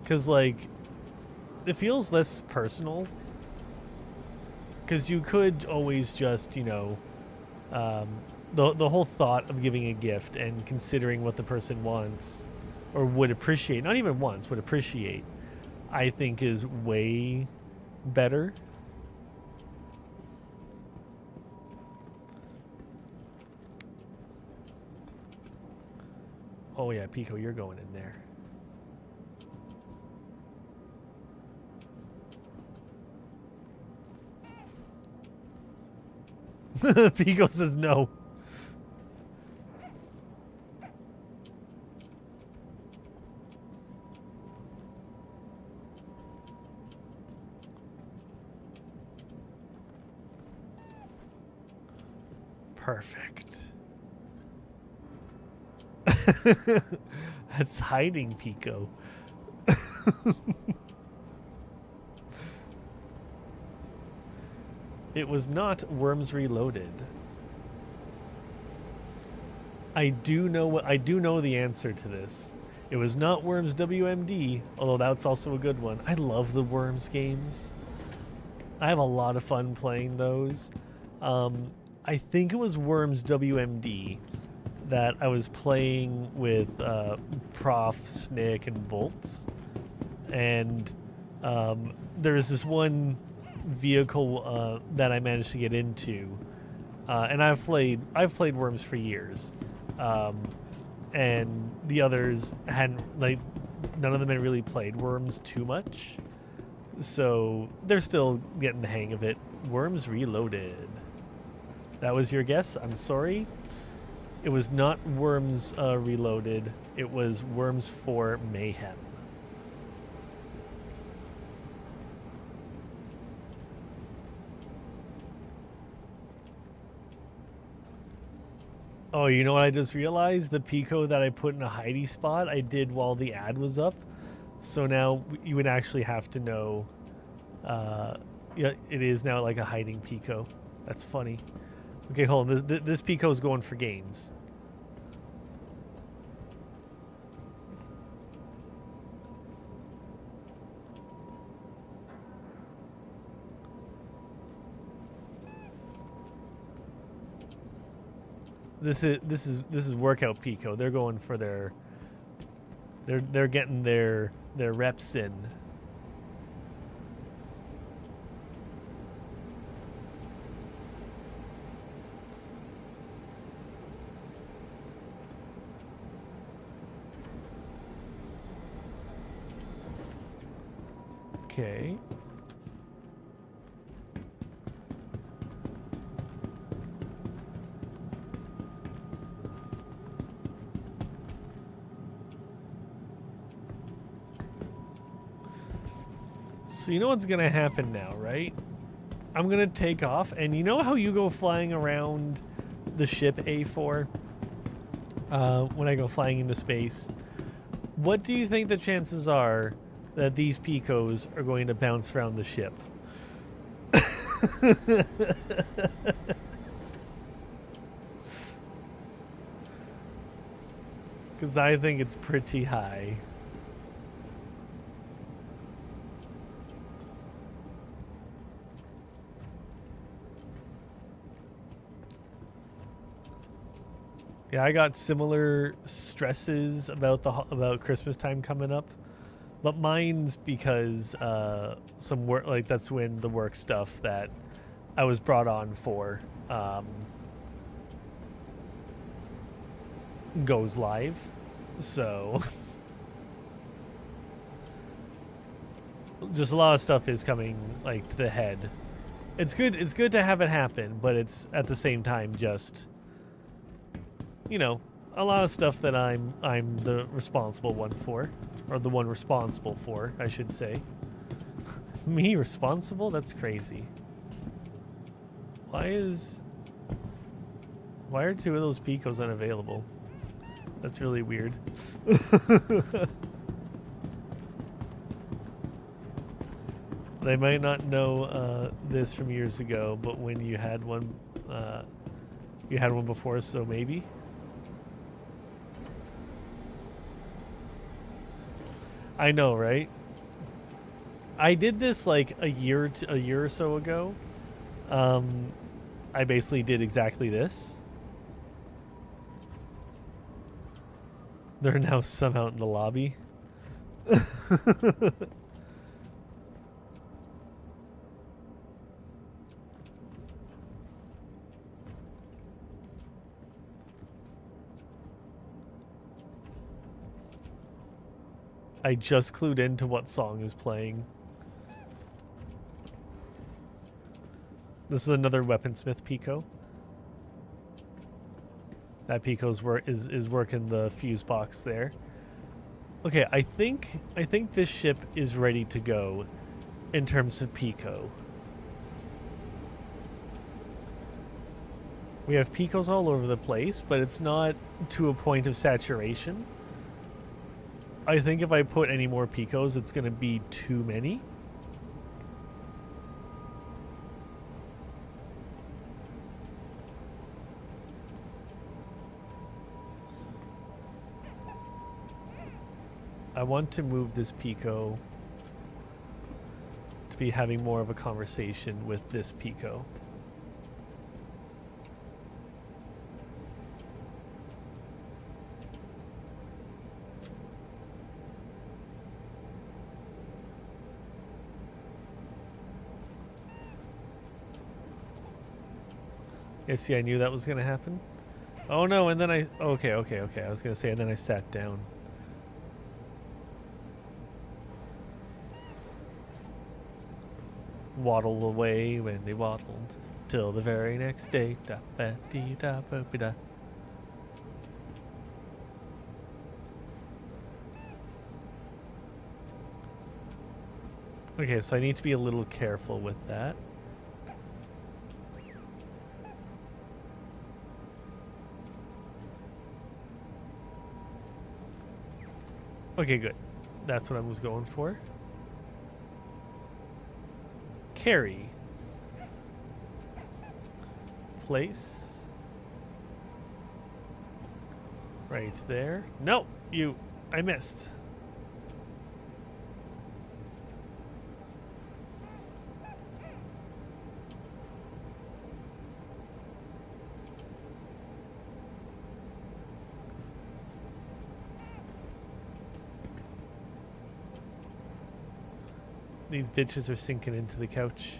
Because, like, it feels less personal. Because you could always just, you know, the whole thought of giving a gift and considering what the person wants or would appreciate, not even wants, would appreciate, I think is way better. Oh yeah, Pico, you're going in there. Pico says no. Perfect. That's hiding Pico. It was not Worms Reloaded. I do know the answer to this. It was not Worms WMD, although that's also a good one. I love the Worms games. I have a lot of fun playing those. I think it was Worms WMD that I was playing with Prof, Snick, and Bolts. And there's this one vehicle that I managed to get into. And I've played Worms for years. And the others hadn't, like, none of them had really played Worms too much. So they're still getting the hang of it. Worms Reloaded. That was your guess? I'm sorry. It was not Worms Reloaded. It was Worms 4 Mayhem. Oh, you know what I just realized? The Pico that I put in a hidey spot, I did while the ad was up. So now you would actually have to know. Yeah, it is now like a hiding Pico. That's funny. Okay, hold on. This Pico is going for gains. This is workout Pico. They're going for their. They're getting their reps in. Okay. So you know what's gonna happen now, right? I'm gonna take off, and you know how you go flying around the ship A4 when I go flying into space? What do you think the chances are that these Picos are going to bounce around the ship? Because I think it's pretty high. Yeah, I got similar stresses about Christmas time coming up, but mine's because some work, like that's when the work stuff that I was brought on for goes live, so just a lot of stuff is coming like to the head. It's good to have it happen, but it's at the same time just, you know, a lot of stuff that I'm the responsible one for, or the one responsible for, I should say. Me responsible? That's crazy. Why are two of those Picos unavailable? That's really weird. They might not know this from years ago, but when you had one before, so maybe. I know, right? I did this like a year or so ago. I basically did exactly this. They're now some out in the lobby. I just clued into what song is playing. This is another Weaponsmith Pico. That Pico's is working the fuse box there. Okay, I think this ship is ready to go in terms of Pico. We have Picos all over the place, but it's not to a point of saturation. I think if I put any more Picos, it's going to be too many. I want to move this Pico to be having more of a conversation with this Pico. Yeah, see, I knew that was going to happen. Oh no, and then I... Okay. I was going to say, and then I sat down. Waddle away when they waddled till the very next day. Da ba dee da ba ba da. Okay, so I need to be a little careful with that. Okay, good. That's what I was going for. Carry. Place. Right there. No, I missed. These bitches are sinking into the couch.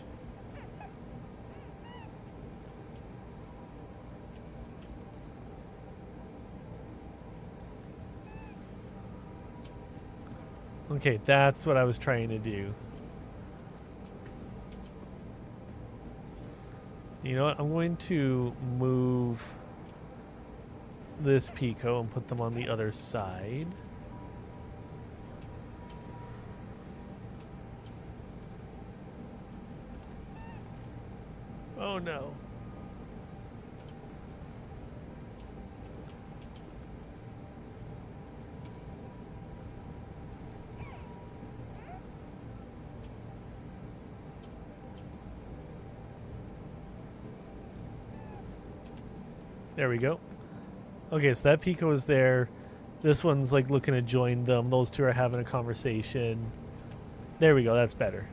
Okay, that's what I was trying to do. You know what? I'm going to move this Pico and put them on the other side. Oh no. There we go. Okay, so that Pico is there. This one's like looking to join them. Those two are having a conversation. There we go, that's better.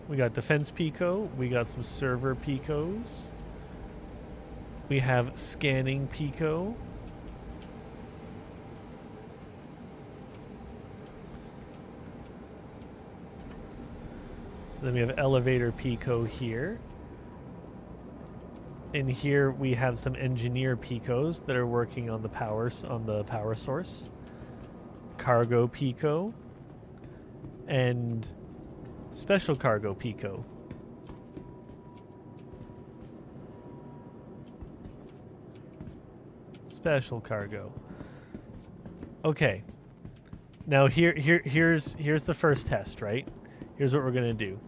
We got defense Pico. We got some server Picos. We have scanning Pico. Then we have elevator Pico here. In here we have some engineer Picos that are working on the power source. Cargo Pico. And special cargo Pico. Special cargo. Okay. Now here's the first test, right? Here's what we're gonna do.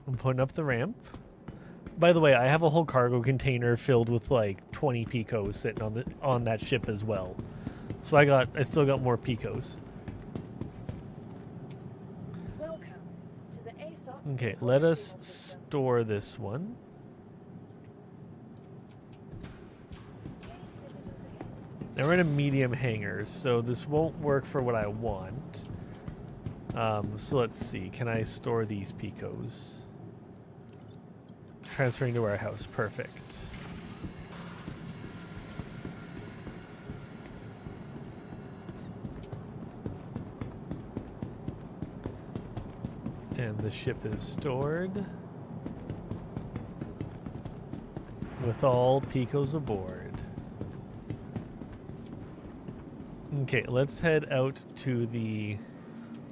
I'm putting up the ramp. By the way, I have a whole cargo container filled with like 20 Picos sitting on that ship as well. So I still got more Picos. Welcome to the Aesop. Okay, let us store this one. Now we're in a medium hangar, so this won't work for what I want. So let's see. Can I store these Picos? Transferring to warehouse. Perfect. And the ship is stored with all Picos aboard. Okay, let's head out to the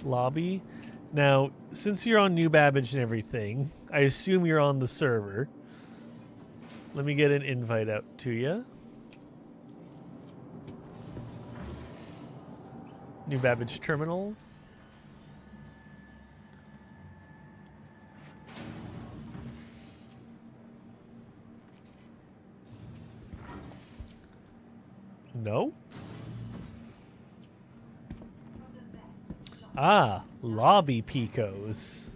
lobby. Now, since you're on New Babbage and everything, I assume you're on the server. Let me get an invite out to you. New Babbage Terminal. No? Ah, lobby Picos.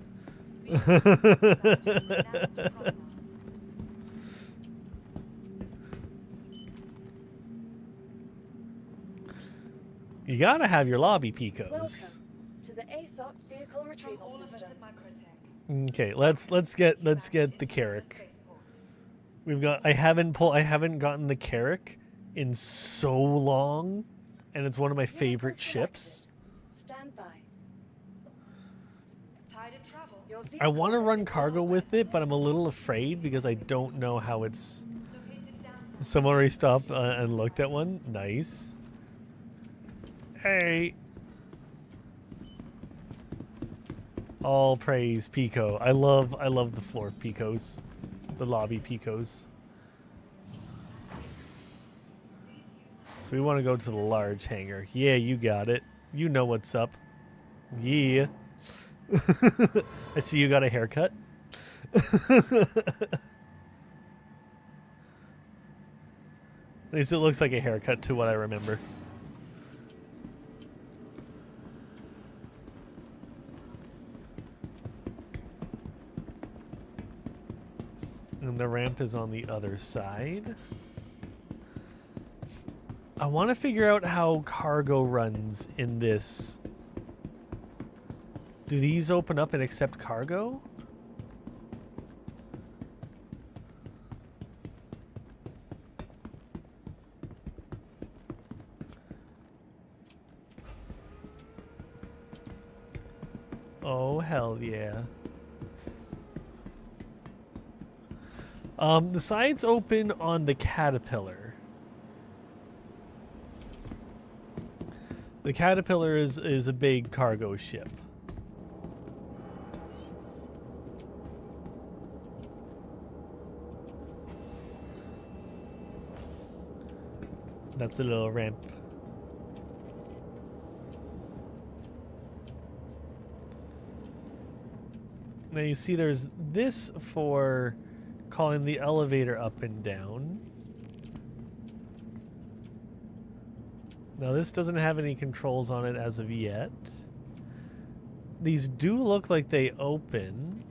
You gotta have your lobby Picos. Welcome to the ASOC vehicle retrieval system. Okay, let's get the Carrack. We've got I haven't gotten the Carrack in so long, and it's one of my favorite Vehicle ships. Stand by. Tired of travel? Your I vehicle want to has run been cargo ordered. with it, but I'm a little afraid because I don't know how it's. Located downtown. Someone already stopped and looked at one. Nice. Hey. All praise Pico. I love the floor Picos, the lobby Picos. So we want to go to the large hangar. Yeah, you got it. You know what's up. Yeah. I see you got a haircut. At least it looks like a haircut to what I remember. And the ramp is on the other side. I want to figure out how cargo runs in this. Do these open up and accept cargo? Oh, hell yeah. The sides open on the Caterpillar. The Caterpillar is a big cargo ship. That's a little ramp. Now you see there's this for calling the elevator up and down. Now this doesn't have any controls on it as of yet. These do look like they open.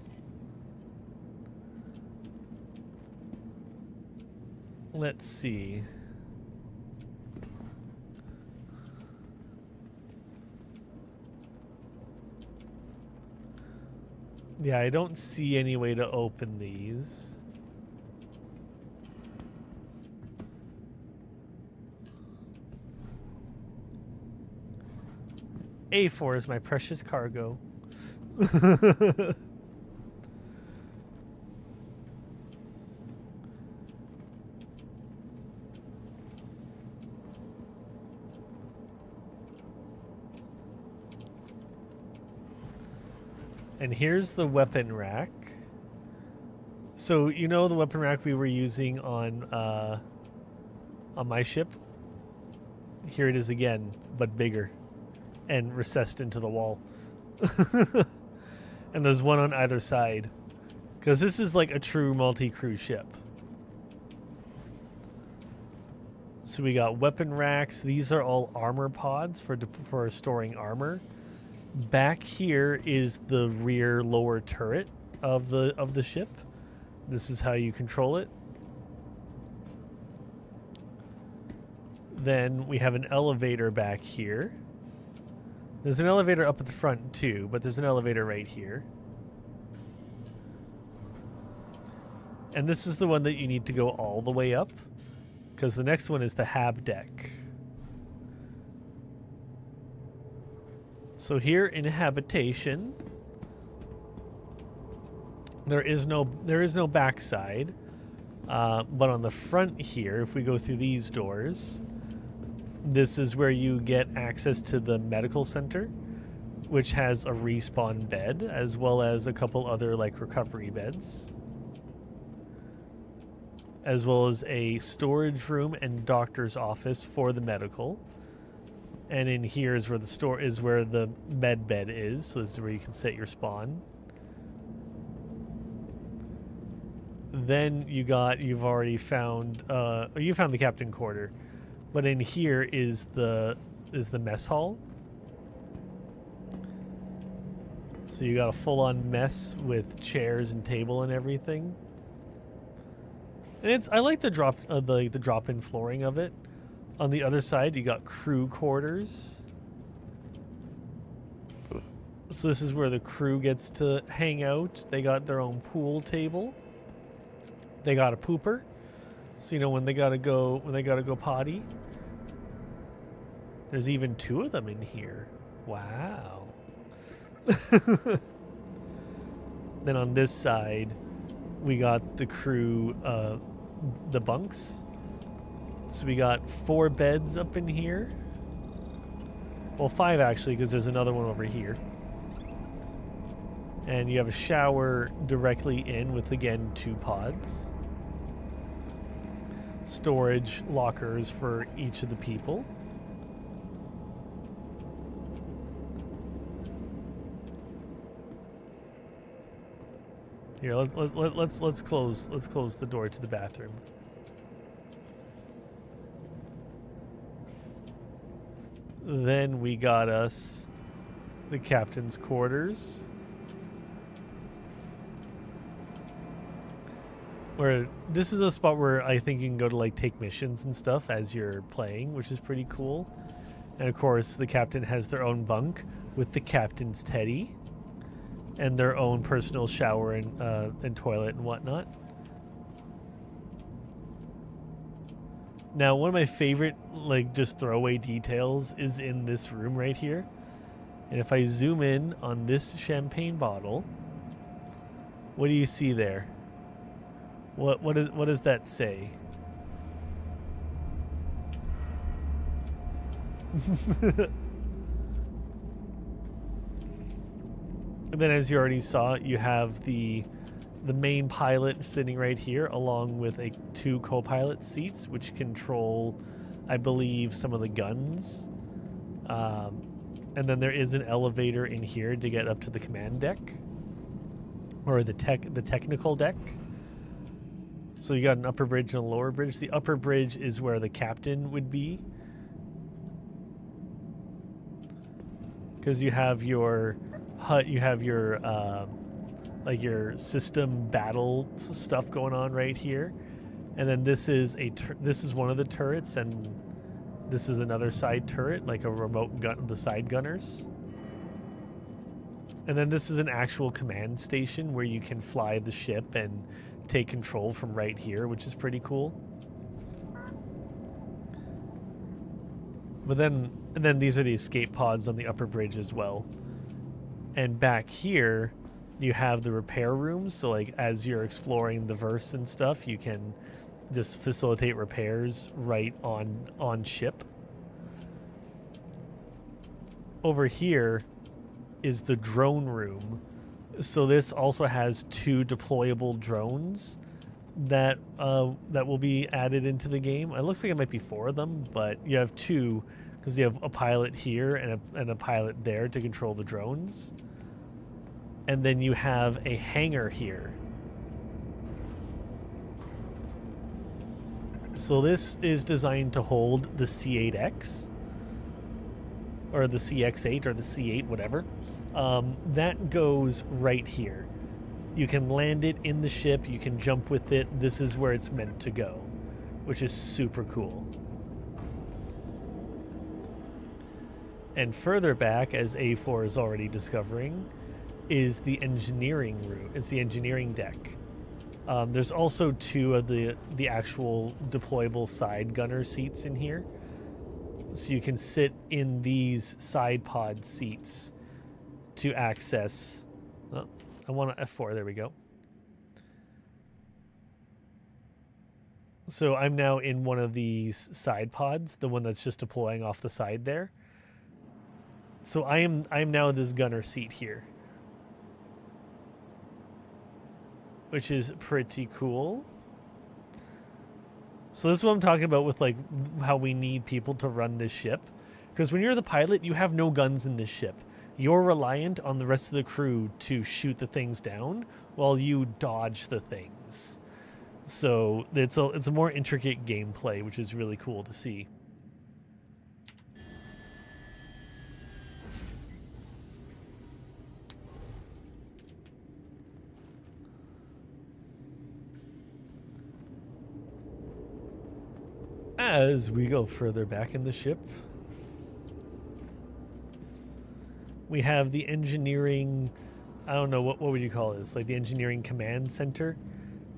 Let's see. Yeah, I don't see any way to open these. A4 is my precious cargo. And here's the weapon rack. So you know the weapon rack we were using on my ship? Here it is again, but bigger and recessed into the wall. And there's one on either side. Because this is like a true multi-crew ship. So we got weapon racks. These are all armor pods for storing armor. Back here is the rear lower turret of the ship. This is how you control it. Then we have an elevator back here. There's an elevator up at the front too, but there's an elevator right here. And this is the one that you need to go all the way up, because the next one is the hab deck. So here in habitation, there is no backside, but on the front here, if we go through these doors, this is where you get access to the medical center, which has a respawn bed as well as a couple other like recovery beds, as well as a storage room and doctor's office for the medical. And in here is where the med bed is. So this is where you can set your spawn. Then you found the captain quarter. But in here is the mess hall. So you got a full-on mess with chairs and table and everything. And I like the drop-in flooring of it. On the other side, you got crew quarters. So this is where the crew gets to hang out. They got their own pool table. They got a pooper. So you know when they gotta go potty. There's even 2 of them in here. Wow. Then on this side, we got the crew, the bunks. So we got 4 beds up in here. Well, 5 actually, because there's another one over here. And you have a shower directly in with, again, 2 pods. Storage lockers for each of the people. Here, let's close the door to the bathroom. Then we got us the captain's quarters, where this is a spot where I think you can go to like take missions and stuff as you're playing, which is pretty cool. And of course, the captain has their own bunk with the captain's teddy and their own personal shower and toilet and whatnot. Now, one of my favorite, like, just throwaway details is in this room right here. And if I zoom in on this champagne bottle, what do you see there? What does that say? And then, as you already saw, you have the main pilot sitting right here, along with 2 co-pilot seats, which control, I believe, some of the guns. And then there is an elevator in here to get up to the command deck, or the technical deck. So you got an upper bridge and a lower bridge. The upper bridge is where the captain would be, because you have your hut, you have your like your system battle stuff going on right here, and then this is this is one of the turrets, and this is another side turret, like a remote gun, the side gunners. And then this is an actual command station where you can fly the ship and take control from right here, which is pretty cool. But then, and then these are the escape pods on the upper bridge as well. And back here, you have the repair rooms. So like as you're exploring the verse and stuff, you can just facilitate repairs right on ship. Over here is the drone room. So this also has 2 deployable drones that will be added into the game. It looks like it might be 4 of them, but you have 2 because you have a pilot here and a pilot there to control the drones. And then you have a hangar here. So this is designed to hold the C8X, or the CX8, or the C8, whatever. That goes right here. You can land it in the ship, you can jump with it. This is where it's meant to go, which is super cool. And further back, as A4 is already discovering, is the engineering room, is the engineering deck. There's also 2 of the actual deployable side gunner seats in here. So you can sit in these side pod seats to access... Oh, I want an F4, there we go. So I'm now in one of these side pods, the one that's just deploying off the side there. So I'm now this gunner seat here, which is pretty cool. So this is what I'm talking about with like how we need people to run this ship. Because when you're the pilot, you have no guns in this ship. You're reliant on the rest of the crew to shoot the things down while you dodge the things. So it's a more intricate gameplay, which is really cool to see. As we go further back in the ship, we have the engineering, I don't know, what would you call this? Like the engineering command center?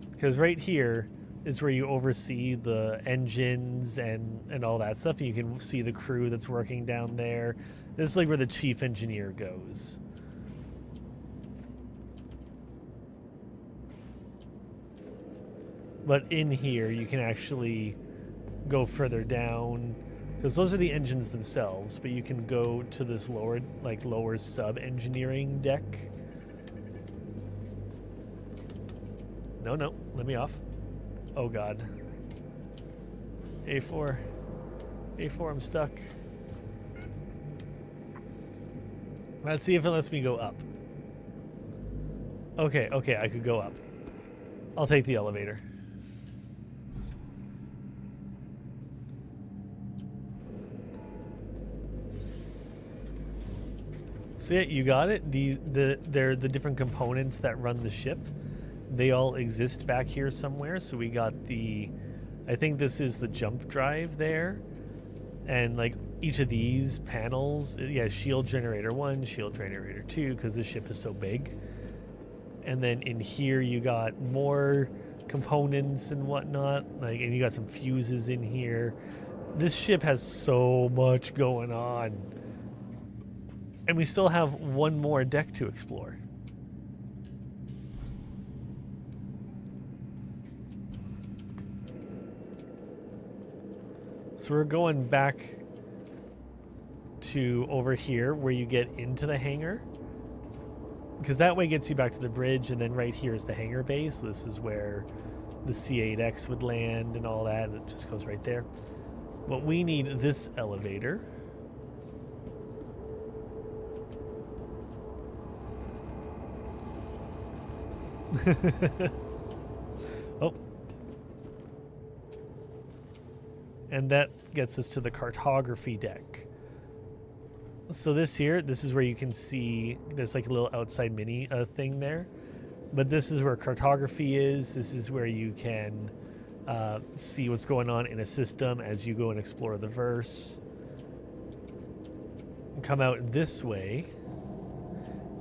Because right here is where you oversee the engines and all that stuff. You can see the crew that's working down there. This is like where the chief engineer goes. But in here, you can actually go further down, because those are the engines themselves, but you can go to this lower sub-engineering deck. No, let me off. Oh god. A4. A4, I'm stuck. Let's see if it lets me go up. Okay, I could go up. I'll take the elevator. So yeah, you got it. They're the different components that run the ship. They all exist back here somewhere. So we got I think this is the jump drive there. And like each of these panels, yeah, shield generator 1, shield generator 2, because this ship is so big. And then in here you got more components and whatnot. And you got some fuses in here. This ship has so much going on. And we still have one more deck to explore. So we're going back to over here where you get into the hangar. Because that way gets you back to the bridge, and then right here is the hangar base. So this is where the C8X would land and all that, and it just goes right there. But we need this elevator. Oh. And that gets us to the cartography deck. So this is where you can see, there's like a little outside mini thing there. But this is where cartography is. This is where you can see what's going on in a system as you go and explore the verse. Come out this way.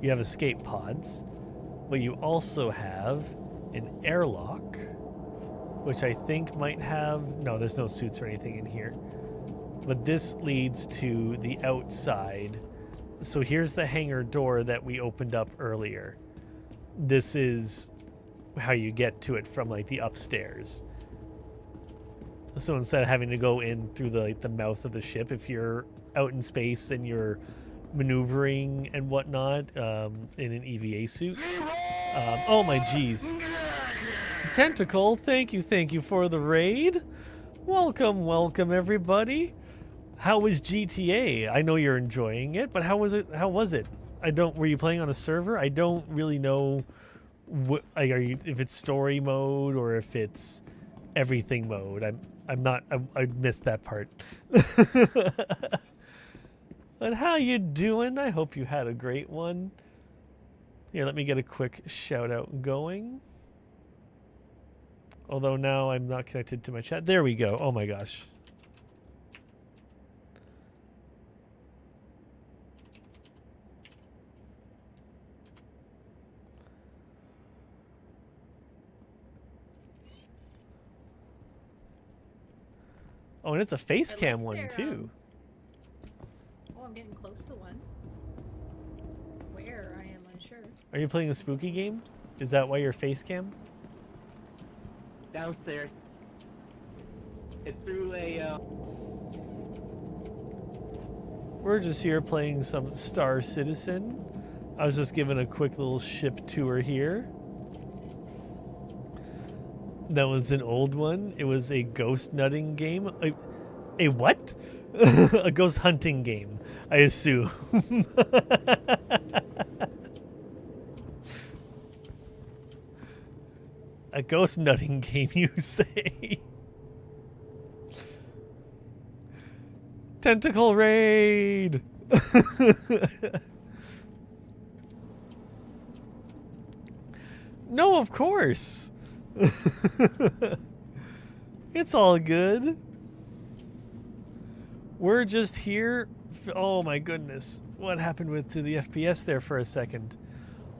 You have escape pods. But you also have an airlock, which I think might have... No, there's no suits or anything in here. But this leads to the outside. So here's the hangar door that we opened up earlier. This is how you get to it from like the upstairs. So instead of having to go in through the mouth of the ship, if you're out in space and you're maneuvering and whatnot in an EVA suit. Oh my geez. Tentacle, thank you for the raid. Welcome everybody. How was GTA? I know you're enjoying it, but how was it? Were you playing on a server? I don't really know if it's story mode or if it's everything mode. I missed that part. But how you doing? I hope you had a great one. Here, let me get a quick shout out going. Although now I'm not connected to my chat. There we go. Oh my gosh. Oh, and it's a face cam one too. Oh, I'm getting close to one. Where? I am unsure. Are you playing a spooky game? Is that why you're face cam? Downstairs. It's through a. We're just here playing some Star Citizen. I was just given a quick little ship tour here. That was an old one. It was a ghost nutting game. A what? A ghost hunting game, I assume. A ghost nutting game, you say? Tentacle raid! No, of course. It's all good. We're just here. Oh my goodness. What happened to the FPS there for a second?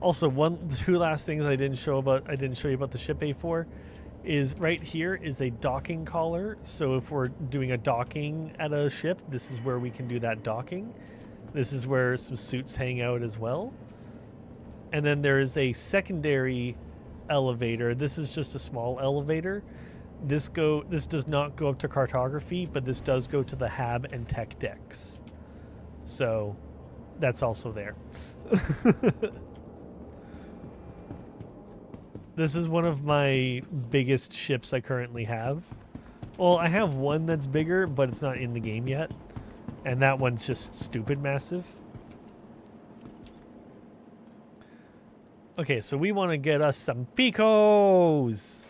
Also, two last things I didn't show you about the ship A4 is right here is a docking collar. So if we're doing a docking at a ship, this is where we can do that docking. This is where some suits hang out as well. And then there is a secondary elevator. This is just a small elevator. This does not go up to cartography, but this does go to the HAB and tech decks. So that's also there. This is one of my biggest ships I currently have. Well, I have one that's bigger, but it's not in the game yet. And that one's just stupid massive. Okay, so we want to get us some Picos.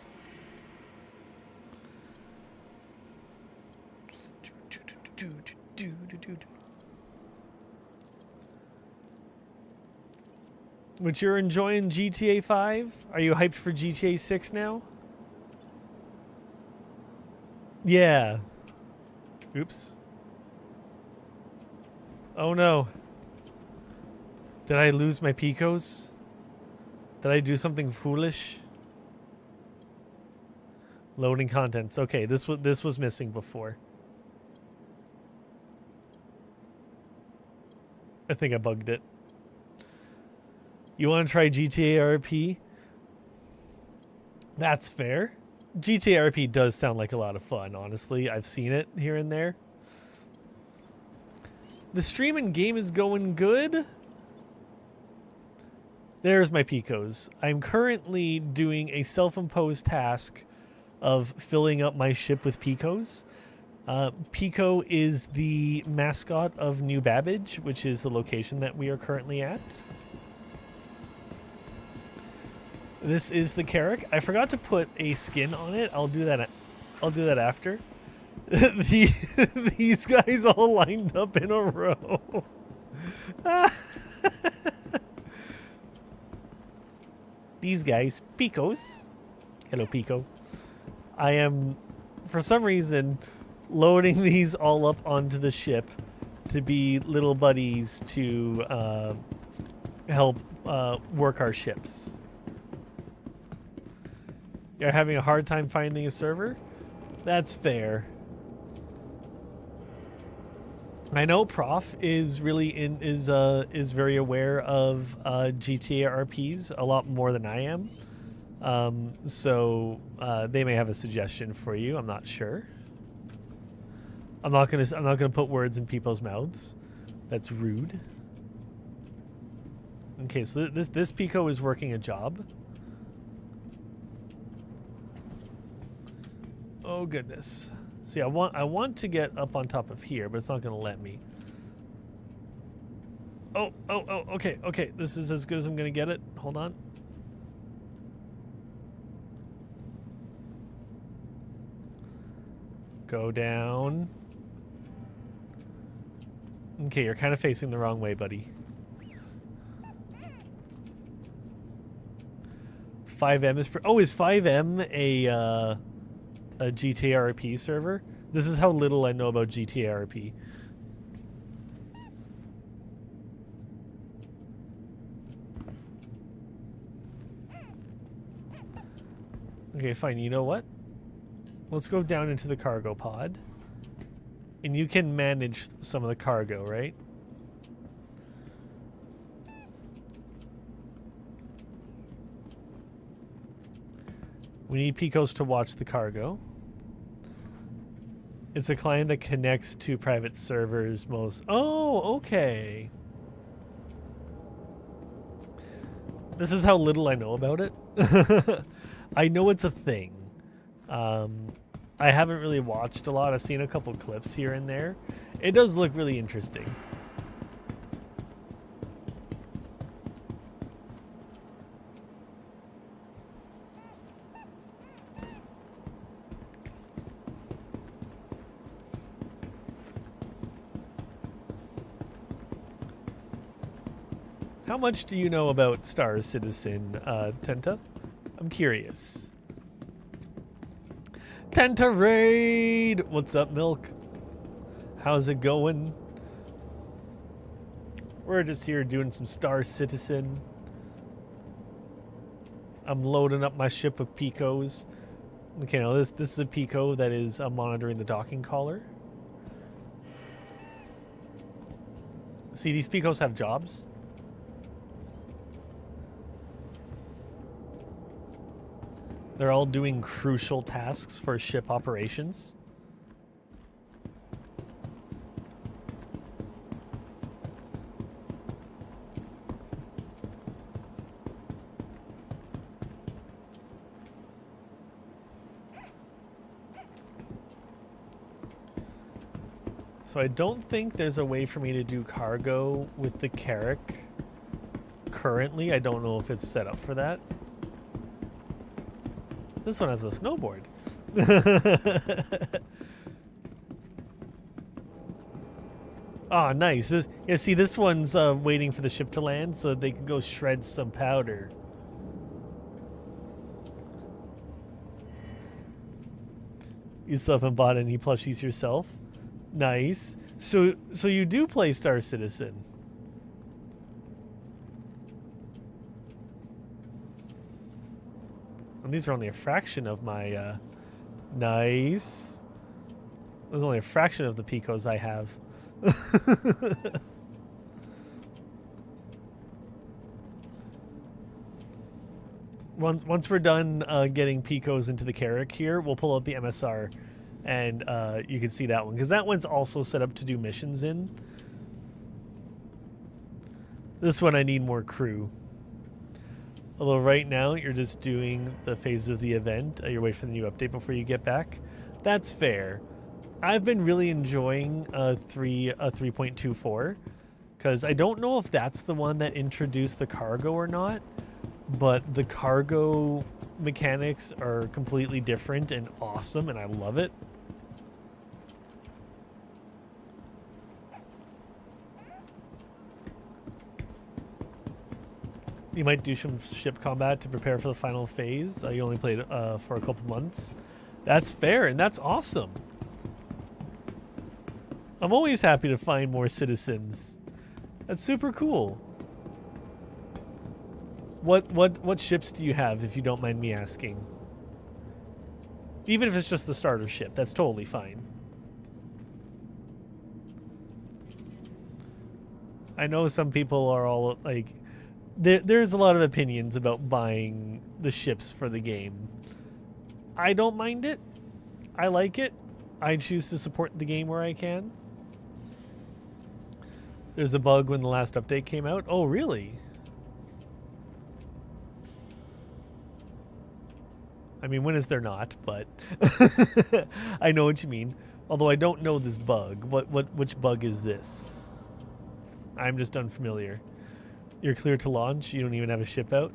But you're enjoying GTA 5? Are you hyped for GTA 6 now? Yeah. Oops. Oh no. Did I lose my Picos? Did I do something foolish? Loading contents. Okay, this was missing before. I think I bugged it. You want to try GTA RP? That's fair. GTA RP does sound like a lot of fun, honestly. I've seen it here and there. The stream and game is going good. There's my Picos. I'm currently doing a self-imposed task of filling up my ship with Picos. Pico is the mascot of New Babbage, which is the location that we are currently at. This is the Carrack. I forgot to put a skin on it. I'll do that after. These guys all lined up in a row. These guys, Picos. Hello, Pico. I am, for some reason, loading these all up onto the ship to be little buddies to help work our ships. You're having a hard time finding a server? That's fair. I know Prof is really is very aware of GTA RPs a lot more than I am. So they may have a suggestion for you. I'm not sure. I'm not gonna put words in people's mouths. That's rude. Okay, so this Pico is working a job. Oh goodness. See, I want to get up on top of here, but it's not going to let me. Oh, okay. This is as good as I'm going to get it. Hold on. Go down. Okay, you're kind of facing the wrong way, buddy. 5M is... is 5M a GTA RP server? This is how little I know about GTA RP. Okay, fine. You know what? Let's go down into the cargo pod. And you can manage some of the cargo, right? We need Picos to watch the cargo. It's a client that connects to private servers most... Oh, okay. This is how little I know about it. I know it's a thing. I haven't really watched a lot. I've seen a couple clips here and there. It does look really interesting. How much do you know about Star Citizen, Tenta? I'm curious. Tenta Raid! What's up, Milk? How's it going? We're just here doing some Star Citizen. I'm loading up my ship of Picos. Okay, now this is a Pico that is monitoring the docking collar. See, these Picos have jobs. They're all doing crucial tasks for ship operations. So I don't think there's a way for me to do cargo with the Carrack currently. I don't know if it's set up for that. This one has a snowboard. Oh, nice. Yeah, see, this one's waiting for the ship to land so that they can go shred some powder. You still haven't bought any plushies yourself? Nice. So you do play Star Citizen. And these are only a fraction of my nice. There's only a fraction of the Picos I have. Once we're done getting Picos into the Carrack here, we'll pull out the MSR. And you can see that one, because that one's also set up to do missions in. This one I need more crew. Although right now you're just doing the phases of the event. You're waiting for the new update before you get back. That's fair. I've been really enjoying 3.24, because I don't know if that's the one that introduced the cargo or not, but the cargo mechanics are completely different and awesome, and I love it. You might do some ship combat to prepare for the final phase. You only played for a couple months. That's fair, and that's awesome. I'm always happy to find more citizens. That's super cool. What ships do you have, if you don't mind me asking? Even if it's just the starter ship, that's totally fine. I know some people are all like, there's a lot of opinions about buying the ships for the game. I don't mind it. I like it. I choose to support the game where I can. There's a bug when the last update came out. Oh, really? I mean, when is there not? But I know what you mean. Although I don't know this bug. Which bug is this? I'm just unfamiliar. You're clear to launch? You don't even have a ship out?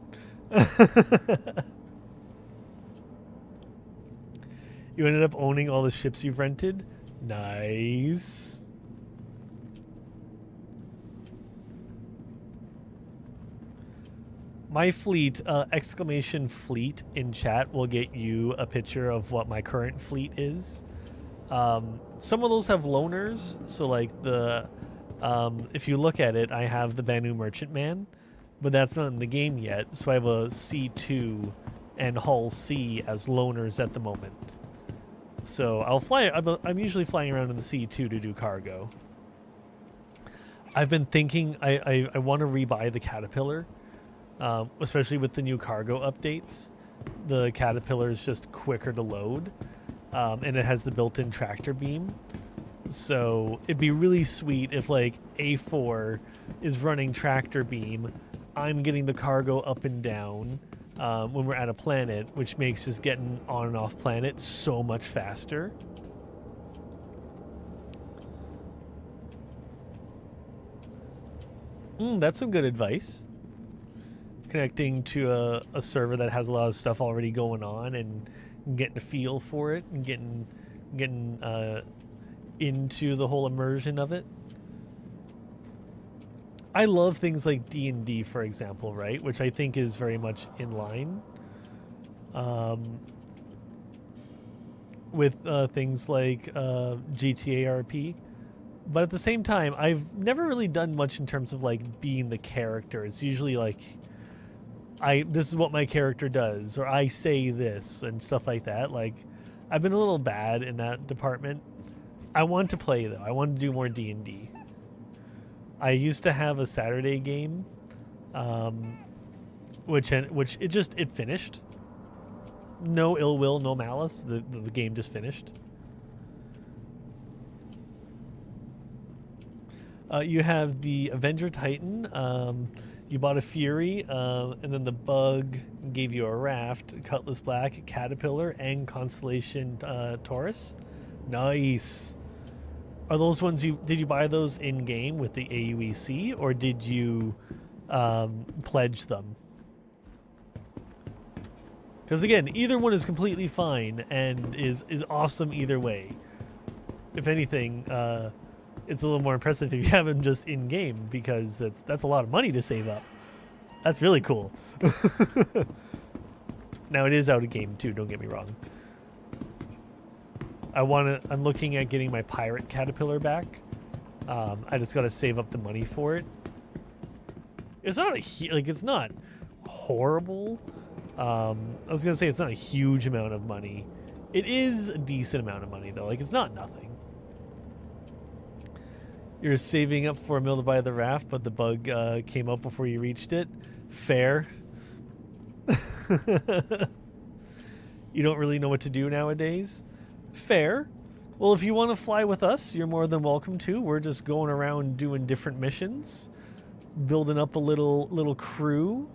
You ended up owning all the ships you've rented? Nice. My fleet, exclamation fleet in chat will get you a picture of what my current fleet is. Some of those have loaners, so like the, if you look at it, I have the Banu Merchantman, but that's not in the game yet, so I have a C2 and Hull C as loaners at the moment. So I'll fly, I'm usually flying around in the C2 to do cargo. I've been thinking, I want to rebuy the Caterpillar. Especially with the new cargo updates. The Caterpillar is just quicker to load, and it has the built-in tractor beam. So it'd be really sweet if like A4 is running tractor beam, I'm getting the cargo up and down when we're at a planet, which makes just getting on and off planet so much faster. That's some good advice. Connecting to a server that has a lot of stuff already going on and getting a feel for it and getting into the whole immersion of it. I love things like D&D, for example, right? Which I think is very much in line with things like GTA RP. But at the same time, I've never really done much in terms of like being the character. It's usually like this is what my character does, or I say this and stuff like that. Like I've been a little bad in that department. I want to play though. I want to do more D&D. I used to have a Saturday game, which it finished. No ill will, no malice. The game just finished. You have the Avenger Titan. You bought a Fury, and then the Bug gave you a Raft, Cutlass Black, Caterpillar, and Constellation Taurus. Nice. Are those ones did you buy those in game with the AUEC, or did you pledge them? Because again, either one is completely fine and is awesome either way. If anything, it's a little more impressive if you have them just in game, because that's a lot of money to save up. That's really cool. Now it is out of game too, don't get me wrong. I'm looking at getting my pirate Caterpillar back. I just gotta save up the money for it. It's not it's not horrible. I was gonna say it's not a huge amount of money. It is a decent amount of money though. Like it's not nothing. You're saving up for a meal to buy the Raft, but the Bug came up before you reached it. Fair. You don't really know what to do nowadays. Fair. Well, if you want to fly with us, you're more than welcome to. We're just going around doing different missions, building up a little crew.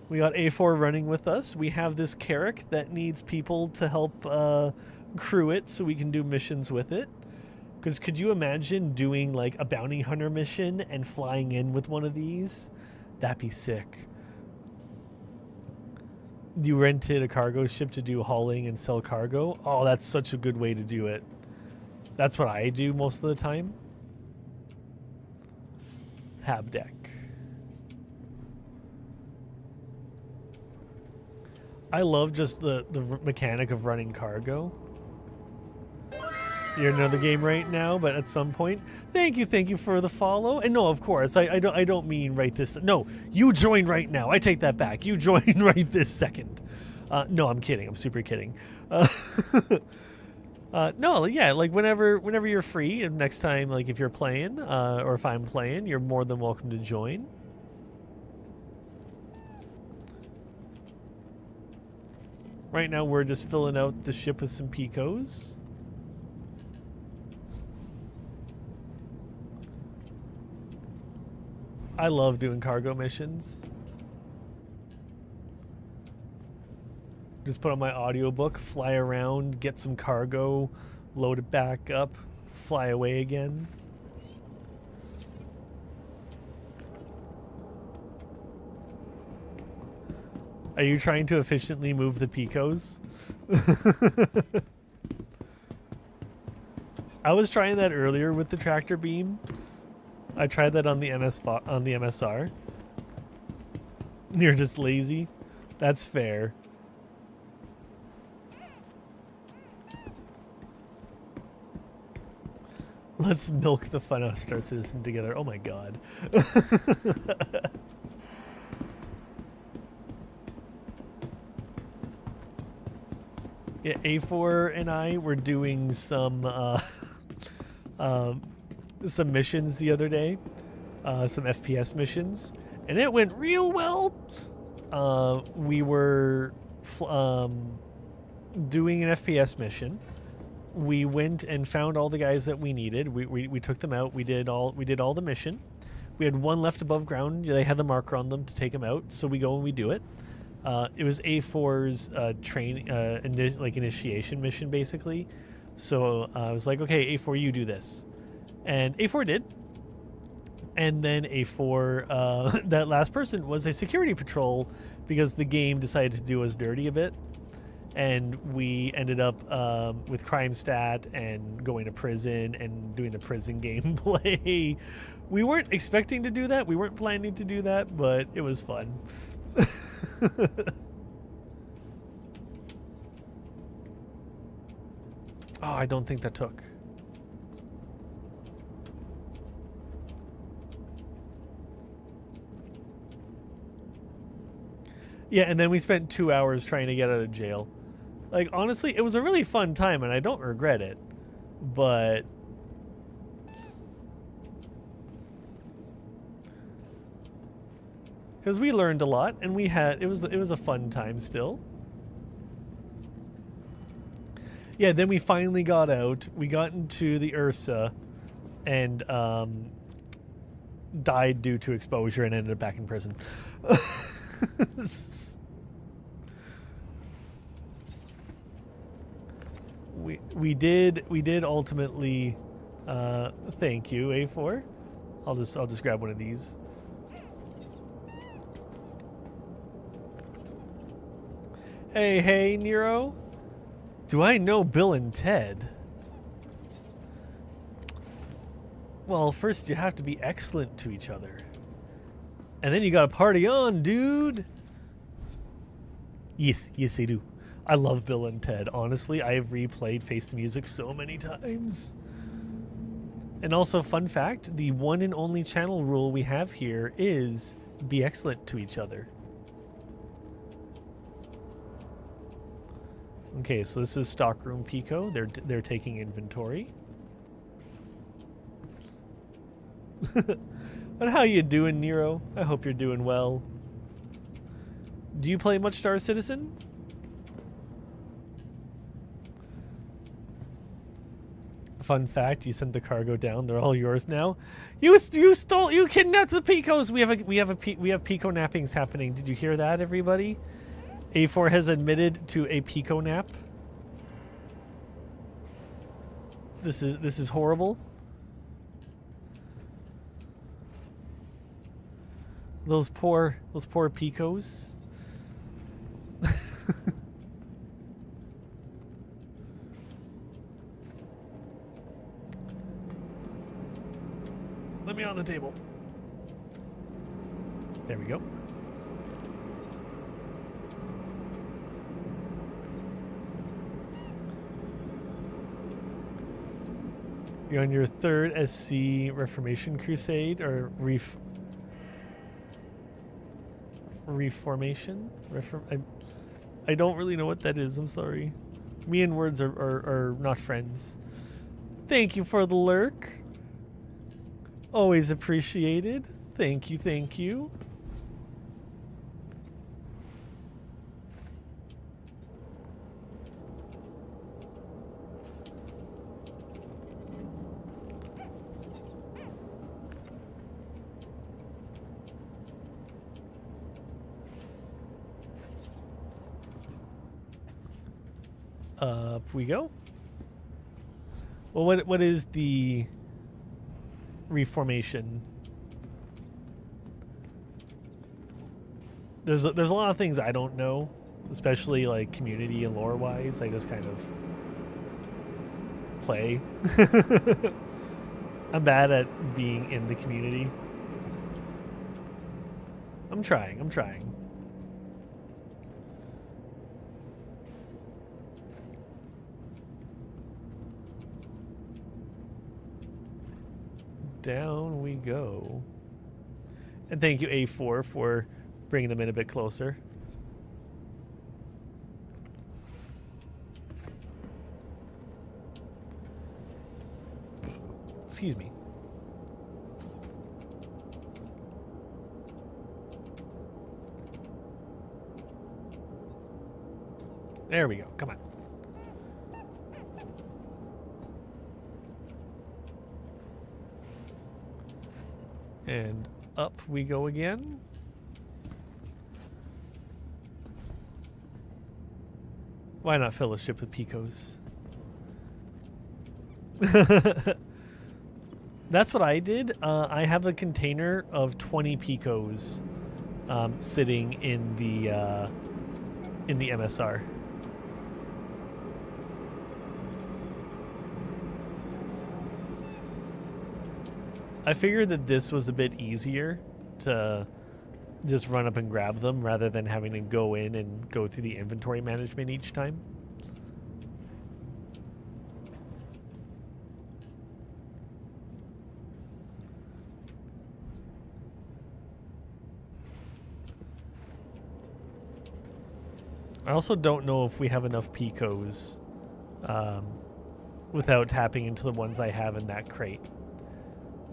We got A4 running with us. We have this Carrack that needs people to help crew it so we can do missions with it. Because could you imagine doing like a bounty hunter mission and flying in with one of these? That'd be sick. You rented a cargo ship to do hauling and sell cargo. Oh, that's such a good way to do it. That's what I do most of the time. Hab deck. I love just the mechanic of running cargo. You're in another game right now, but at some point, thank you for the follow. And no, of course, I don't mean right this. No, you join right now. I take that back. You join right this second. No, I'm kidding. I'm super kidding. No, yeah, like whenever you're free, and next time, like if you're playing, or if I'm playing, you're more than welcome to join. Right now, we're just filling out the ship with some Picos. I love doing cargo missions. Just put on my audiobook, fly around, get some cargo, load it back up, fly away again. Are you trying to efficiently move the Picos? I was trying that earlier with the tractor beam. I tried that on the MSR. You're just lazy. That's fair. Let's milk the fun out of Star Citizen together. Oh my god. Yeah, A4 and I were doing some missions the other day, some FPS missions, and it went real well. We were doing an FPS mission. We went and found all the guys that we needed. We took them out. We did all the mission. We had one left above ground. They had the marker on them to take them out, so we go and we do it. It was A4's initiation mission, basically. So I was like, okay, A4, you do this. And A4 did. And then A4, that last person was a security patrol because the game decided to do us dirty a bit. And we ended up with crime stat and going to prison and doing the prison gameplay. We weren't expecting to do that. We weren't planning to do that, but it was fun. Oh, I don't think that took. Yeah, and then we spent 2 hours trying to get out of jail. Like, honestly, it was a really fun time, and I don't regret it. But... because we learned a lot, and we had... it was a fun time still. Yeah, then we finally got out. We got into the Ursa, and died due to exposure and ended up back in prison. we did ultimately thank you, A4. I'll just grab one of these. Hey Nero. Do I know Bill and Ted? Well, first you have to be excellent to each other. And then you gotta party on, dude. Yes, I do. I love Bill and Ted. Honestly, I have replayed Face the Music so many times. And also, fun fact, the one and only channel rule we have here is be excellent to each other. Okay, so this is Stockroom Pico. They're taking inventory. But how you doing, Nero? I hope you're doing well. Do you play much Star Citizen? Fun fact: you sent the cargo down. They're all yours now. You kidnapped the Picos. We have Pico nappings happening. Did you hear that, everybody? A4 has admitted to a Pico nap. This is horrible. Those poor Picos. Let me on the table. There we go. You're on your third SC Reformation Crusade or Reformation? I don't really know what that is. I'm sorry. Me and words are not friends. Thank you for the lurk. Always appreciated. Thank you, thank you. Up we go. Well, what is the Reformation? There's a lot of things I don't know, especially like community and lore wise. I just kind of play. I'm bad at being in the community. I'm trying. Down we go. And thank you, A4, for bringing them in a bit closer. Excuse me. There we go. Come on. And up we go again. Why not fellowship with Picos? That's what I did. I have a container of 20 Picos sitting in the MSR. I figured that this was a bit easier to just run up and grab them rather than having to go in and go through the inventory management each time. I also don't know if we have enough Picos without tapping into the ones I have in that crate.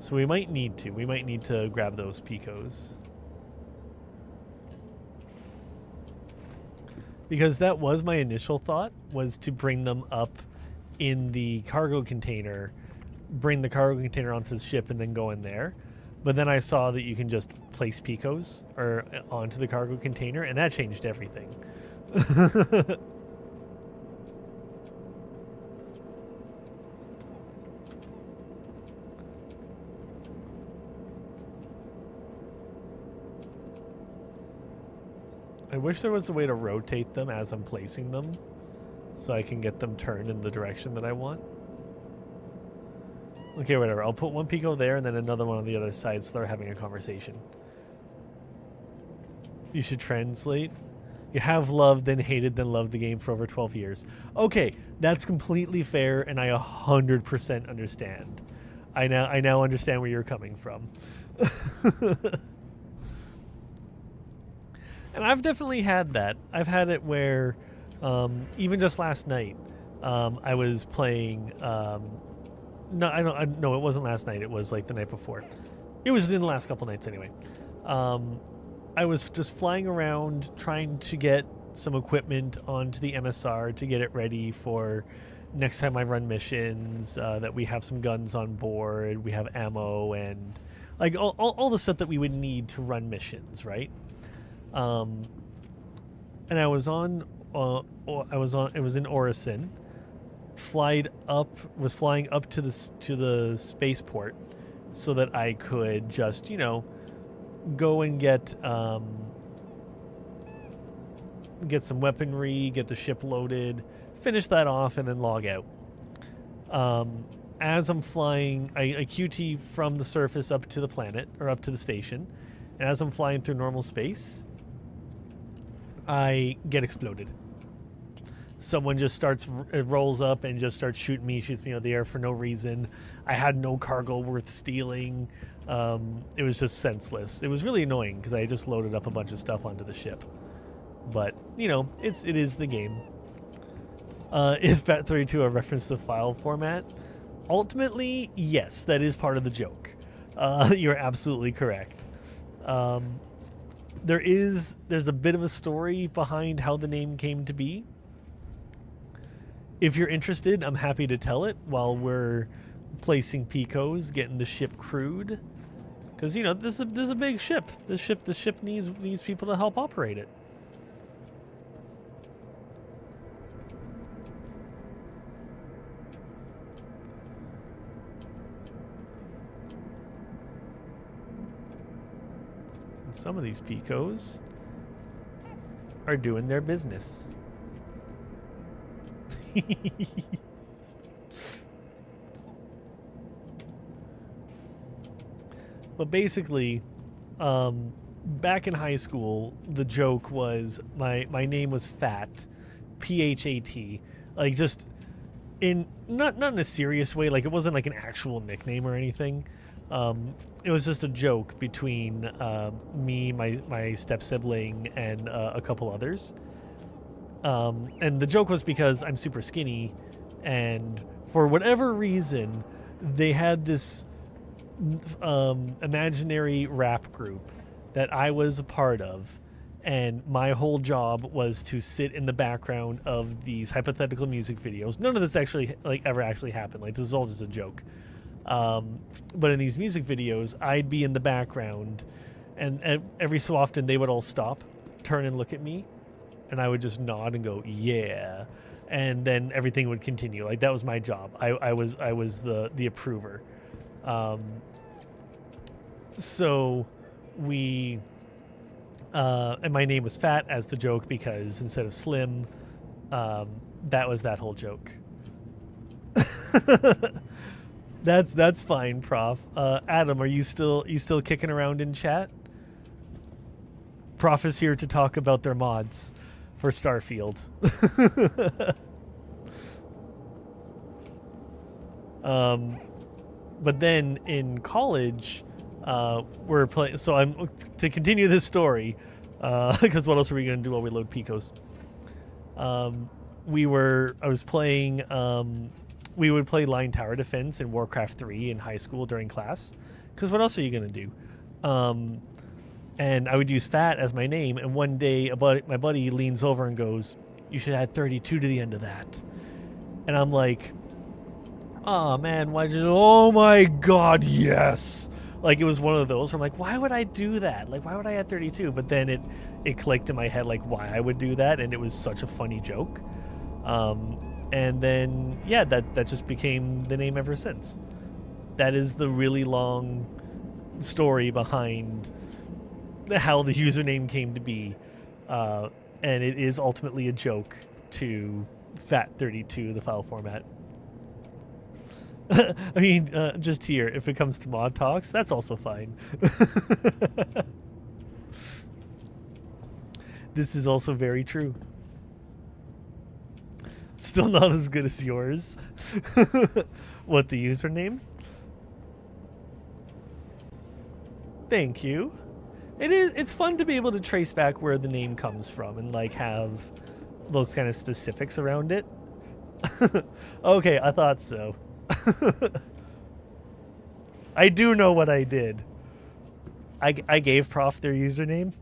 So we might need to. We might need to grab those Picos. Because that was my initial thought, was to bring them up in the cargo container, bring the cargo container onto the ship, and then go in there. But then I saw that you can just place Picos or onto the cargo container, and that changed everything. I wish there was a way to rotate them as I'm placing them so I can get them turned in the direction that I want. Okay, whatever. I'll put one Pico there and then another one on the other side so they're having a conversation. You should translate. You have loved, then hated, then loved the game for over 12 years. Okay, that's completely fair, and I 100% understand. I now understand where you're coming from. And I've definitely had that. I've had it where, even just last night, I was playing. No, it wasn't last night. It was like the night before. It was in the last couple nights anyway. I was just flying around trying to get some equipment onto the MSR to get it ready for next time I run missions. That we have some guns on board, we have ammo, and like all the stuff that we would need to run missions, right? And I was on. It was in Orison. Was flying up to the spaceport so that I could just, go and get some weaponry, get the ship loaded, finish that off, and then log out. As I'm flying, I QT from the surface up to the planet, or up to the station, and as I'm flying through normal space, I get exploded. Someone just rolls up and just starts shoots me out of the air for no reason. I had no cargo worth stealing. It was just senseless. It was really annoying because I just loaded up a bunch of stuff onto the ship. But, it is the game. Is FAT32 a reference to the file format? Ultimately, yes, that is part of the joke. You're absolutely correct. There's a bit of a story behind how the name came to be. If you're interested, I'm happy to tell it while we're placing Picos, getting the ship crewed. Because, this is a big ship. The ship needs people to help operate it. And some of these Picos are doing their business. But basically, back in high school, the joke was my name was Fat, P-H-A-T, like just in not in a serious way, like it wasn't like an actual nickname or anything. It was just a joke between me, my step sibling, and a couple others. And the joke was because I'm super skinny, and for whatever reason, they had this imaginary rap group that I was a part of, and my whole job was to sit in the background of these hypothetical music videos. None of this actually ever actually happened. Like, this is all just a joke. But in these music videos, I'd be in the background, and every so often they would all stop, turn and look at me, and I would just nod and go, yeah, and then everything would continue. Like, that was my job. I was the approver. So we and my name was Fat as the joke because instead of Slim, that was that whole joke. That's fine, Prof. Adam, are you still kicking around in chat? Prof is here to talk about their mods for Starfield. But then in college, we're playing. So I'm to continue this story, because what else are we going to do while we load Picos? I was playing, we would play Line Tower Defense in Warcraft 3 in high school during class. Because what else are you going to do? And I would use Fat as my name. And one day, my buddy leans over and goes, "You should add 32 to the end of that." And I'm like, "Oh, man, why did you... Oh, my God, yes." Like, it was one of those where I'm like, why would I do that? Like, why would I add 32? But then it clicked in my head, like, why I would do that. And it was such a funny joke. And then, yeah, that just became the name ever since. That is the really long story behind how the username came to be. And it is ultimately a joke to FAT32, the file format. I mean, just here, if it comes to mod talks, that's also fine. This is also very true. Still not as good as yours. What, the username? Thank you. It's fun to be able to trace back where the name comes from and like have those kind of specifics around it. Okay, I thought so. I do know what I did. I gave Prof their username.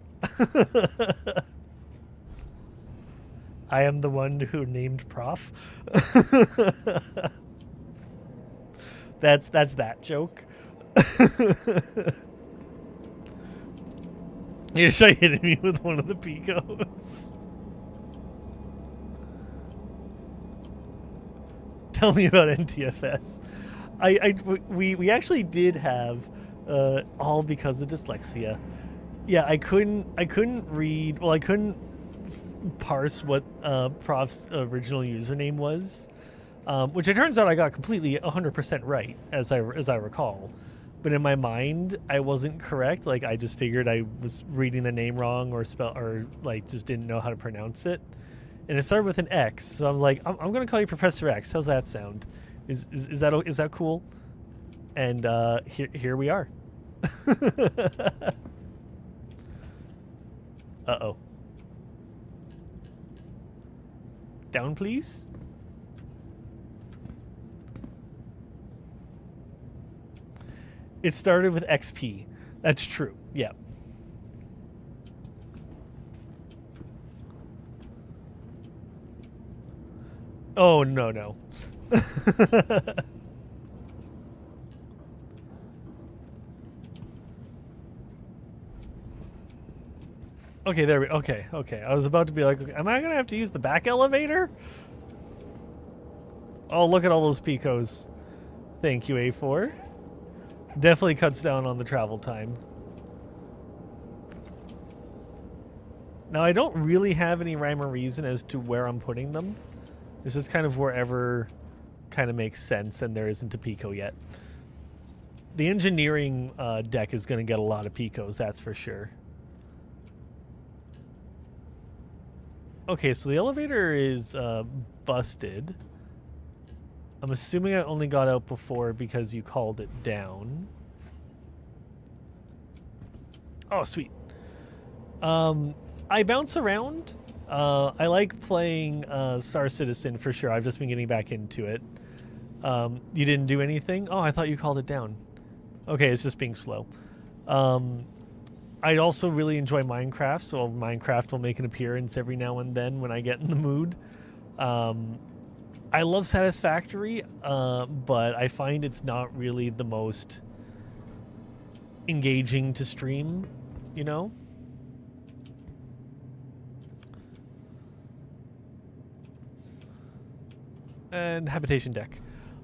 I am the one who named Prof. That's that joke. You're just hitting me with one of the Picos. Tell me about NTFS. We actually did have all because of dyslexia. Yeah, I couldn't read. Well, I couldn't parse what Prof's original username was, which it turns out I got completely 100% right as I recall. But in my mind, I wasn't correct. Like I just figured I was reading the name wrong or like just didn't know how to pronounce it. And it started with an X, so I'm like, I'm gonna call you Professor X. How's that sound? Is that cool? And here we are. Uh-oh. Down, please. It started with XP. That's true. Yeah. Oh, no. Okay, there we... Okay. I was about to be like, okay, am I going to have to use the back elevator? Oh, look at all those Picos. Thank you, A4. Definitely cuts down on the travel time. Now, I don't really have any rhyme or reason as to where I'm putting them. It's just kind of wherever kind of makes sense, and there isn't a Pico yet. The engineering deck is going to get a lot of Picos, that's for sure. Okay, so the elevator is busted. I'm assuming I only got out before because you called it down. Oh, sweet. I bounce around. I like playing Star Citizen for sure. I've just been getting back into it. You didn't do anything? Oh, I thought you called it down. Okay, it's just being slow. I also really enjoy Minecraft, so Minecraft will make an appearance every now and then when I get in the mood. I love Satisfactory, but I find it's not really the most engaging to stream, you know? And Habitation Deck.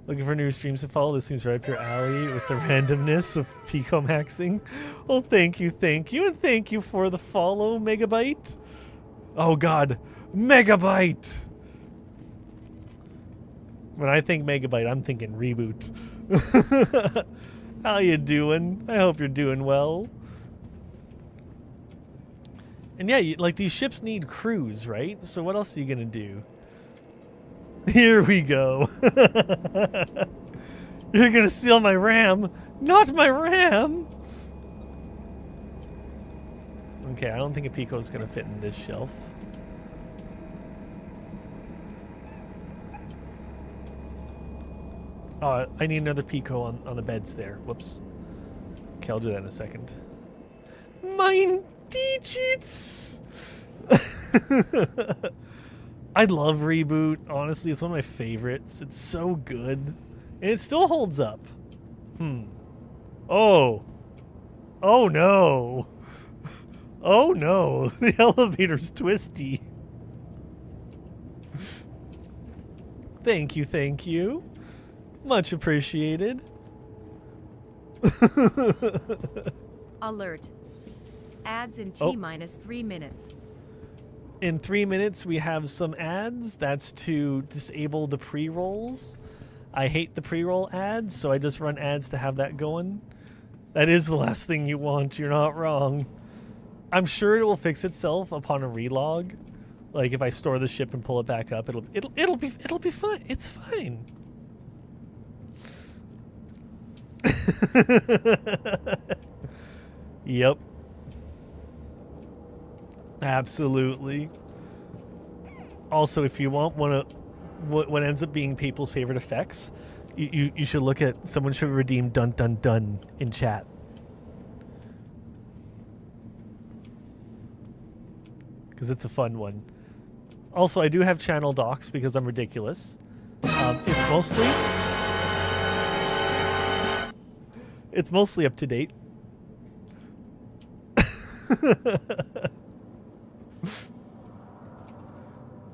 Looking for new streams to follow? This seems right up your alley with the randomness of Pico maxing. Well, thank you, and thank you for the follow, Megabyte. Oh God, Megabyte! When I think Megabyte, I'm thinking reboot. How you doing? I hope you're doing well. And yeah, like these ships need crews, right? So what else are you gonna do? Here we go. You're gonna steal my RAM. Not my RAM! Okay, I don't think a Pico is gonna fit in this shelf. Oh, I need another Pico on the beds there. Whoops. Okay, I'll do that in a second. Mine digits! I love Reboot. Honestly, it's one of my favorites. It's so good. And it still holds up. Oh. Oh no. Oh no. The elevator's twisty. Thank you, thank you. Much appreciated. Alert. Ads in T minus 3 minutes. In 3 minutes, we have some ads. That's to disable the pre-rolls. I hate the pre-roll ads, so I just run ads to have that going. That is the last thing you want. You're not wrong. I'm sure it will fix itself upon a relog. Like if I store the ship and pull it back up, it'll be fine. It's fine. Yep. Absolutely. Also, if you want one of what ends up being people's favorite effects, you should look at someone should redeem dun dun dun in chat. Because it's a fun one. Also, I do have channel docs because I'm ridiculous. It's mostly up to date.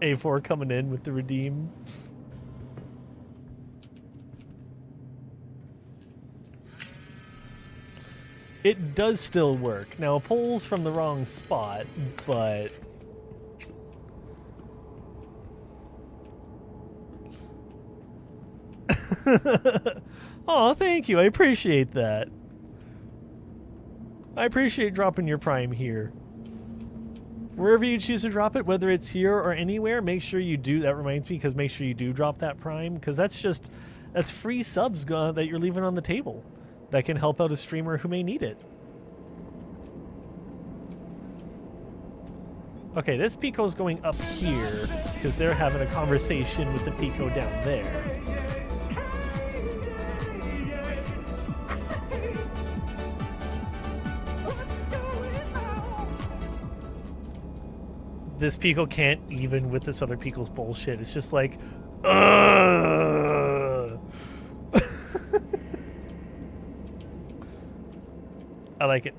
A4 coming in with the redeem. It does still work. Now, it pulls from the wrong spot, but... Oh, thank you. I appreciate that. I appreciate dropping your Prime here. Wherever you choose to drop it, whether it's here or anywhere, make sure you do. That reminds me, because make sure you do drop that Prime, because that's free subs that you're leaving on the table that can help out a streamer who may need it. Okay, this Pico's going up here because they're having a conversation with the Pico down there. This Pico can't even with this other Pico's bullshit. It's just like, ugh. I like it.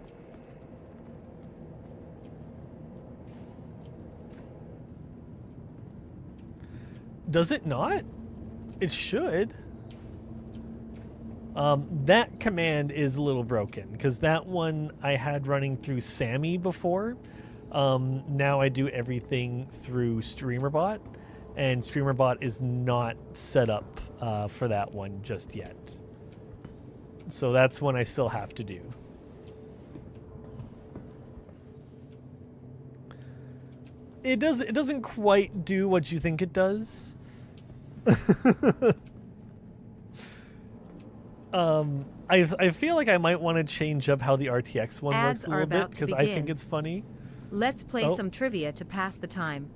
Does it not? It should. That command is a little broken because that one I had running through Sammy before. Now I do everything through StreamerBot, and StreamerBot is not set up for that one just yet. So that's one I still have to do. It doesn't quite do what you think it does. I feel like I might want to change up how the RTX one works a little bit because I think it's funny. Let's play some trivia to pass the time.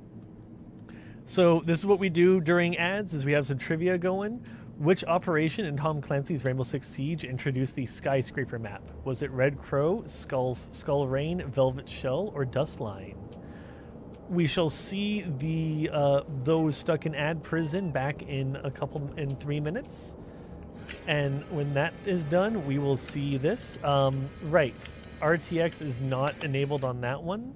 So this is what we do during ads: is we have some trivia going. Which operation in Tom Clancy's Rainbow Six Siege introduced the skyscraper map? Was it Red Crow, Skull Rain, Velvet Shell, or Dust Line? We shall see the those stuck in ad prison back in 3 minutes, and when that is done, we will see this. Right, RTX is not enabled on that one.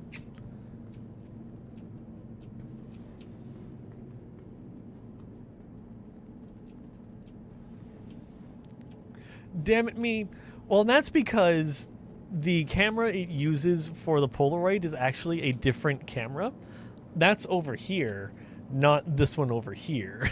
Damn it me. Well, that's because the camera it uses for the Polaroid is actually a different camera. That's over here, not this one over here.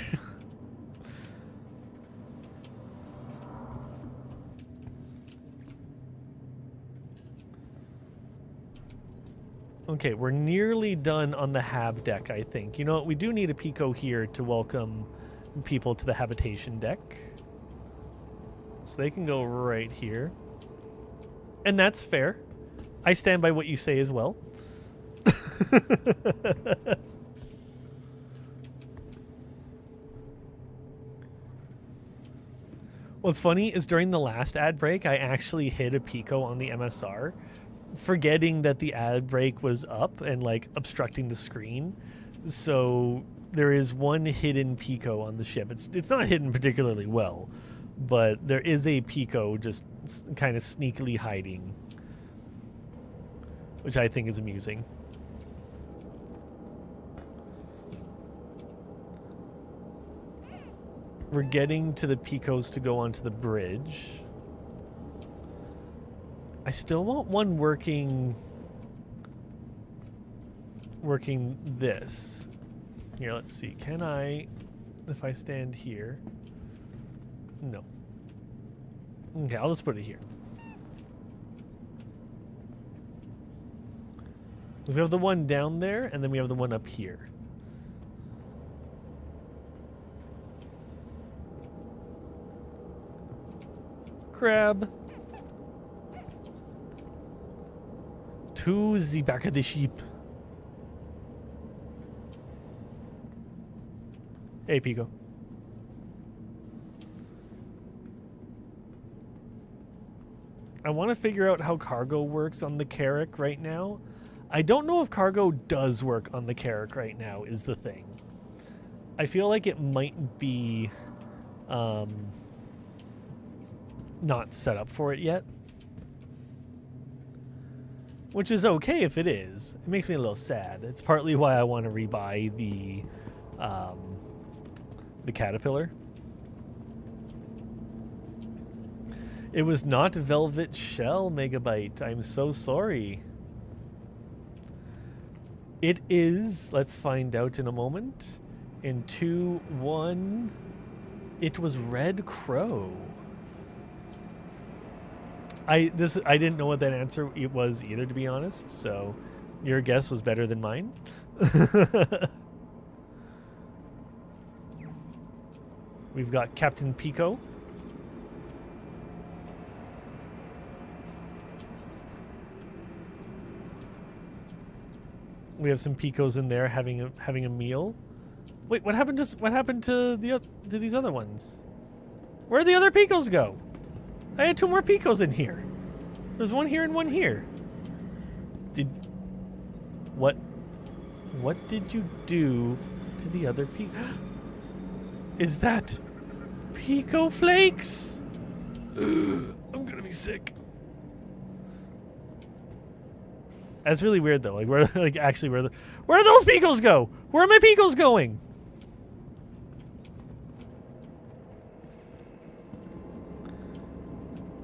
Okay, we're nearly done on the Hab deck, I think. You know what? We do need a Pico here to welcome people to the habitation deck. So they can go right here. And that's fair. I stand by what you say as well. What's funny is during the last ad break, I actually hit a Pico on the MSR, forgetting that the ad break was up and like obstructing the screen. So there is one hidden Pico on the ship. It's not hidden particularly well, but there is a Pico just kind of sneakily hiding, which I think is amusing. We're getting to the Picos to go onto the bridge. I still want one working this. Here, let's see. Can I, if I stand here? No. Okay, I'll just put it here. We have the one down there, and then we have the one up here. Crab. To the back of the sheep. Hey, Pico. I want to figure out how cargo works on the Carrack right now. I don't know if cargo does work on the Carrack right now, is the thing. I feel like it might be not set up for it yet. Which is okay if it is. It makes me a little sad. It's partly why I want to rebuy the Caterpillar. It was not Velvet Shell, Megabyte. I'm so sorry. It is, let's find out in a moment. In 2, 1, it was Red Crow. I didn't know what that answer it was either, to be honest, so your guess was better than mine. We've got Captain Pico. We have some Picos in there having a meal. Wait, what happened to these other ones? Where'd the other Picos go? I had 2 more Picos in here. There's one here and one here. What did you do to the other Pico? Is that Pico Flakes? I'm gonna be sick. That's really weird though. Like where do those Picos go? Where are my Picos going?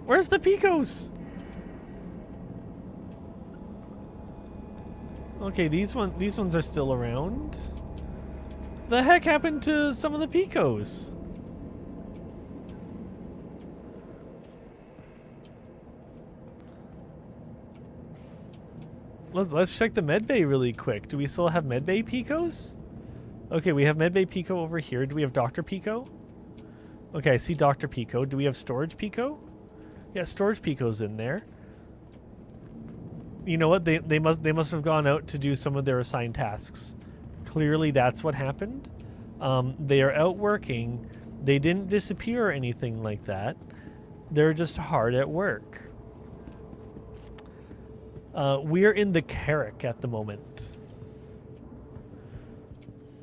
Where's the Picos? Okay, these ones are still around. The heck happened to some of the Picos? Let's check the medbay really quick. Do we still have medbay Picos? Okay, we have medbay Pico over here. Do we have Dr. Pico? Okay, I see Dr. Pico. Do we have storage Pico? Yeah, storage Pico's in there. You know what? They must have gone out to do some of their assigned tasks. Clearly that's what happened. They are out working. They didn't disappear or anything like that. They're just hard at work. We're in the Carrack at the moment.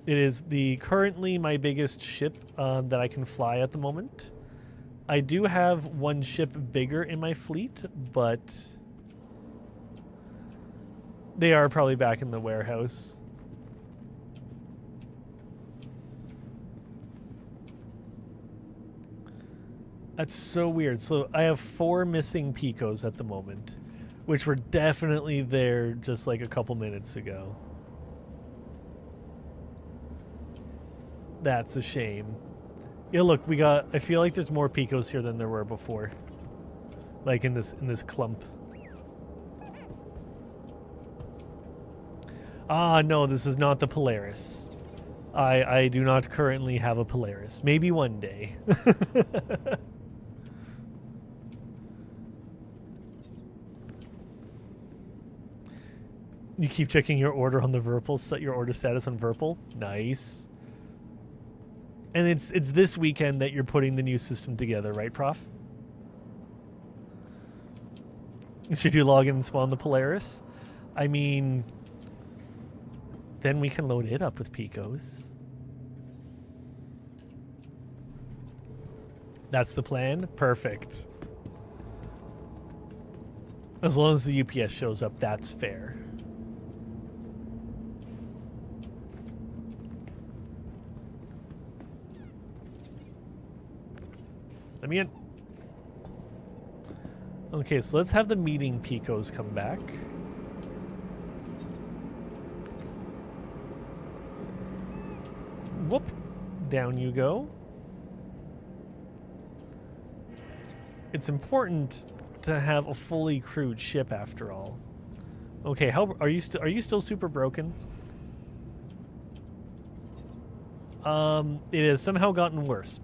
It is currently my biggest ship that I can fly at the moment. I do have one ship bigger in my fleet, but they are probably back in the warehouse. That's so weird. So I have 4 missing Picos at the moment, which were definitely there just like a couple minutes ago. That's a shame. Yeah, look, I feel like there's more Picos here than there were before. Like in this clump. Ah, no, this is not the Polaris. I do not currently have a Polaris. Maybe one day. You keep checking your order on the Virpal, set your order status on Virpal. Nice. And it's this weekend that you're putting the new system together, right, Prof? Should you log in and spawn the Polaris? I mean, then we can load it up with Picos. That's the plan? Perfect. As long as the UPS shows up, that's fair. Let me in. Okay, so let's have the meeting Picos come back. Whoop. Down you go. It's important to have a fully crewed ship after all. Okay, how are you still super broken? It has somehow gotten worse.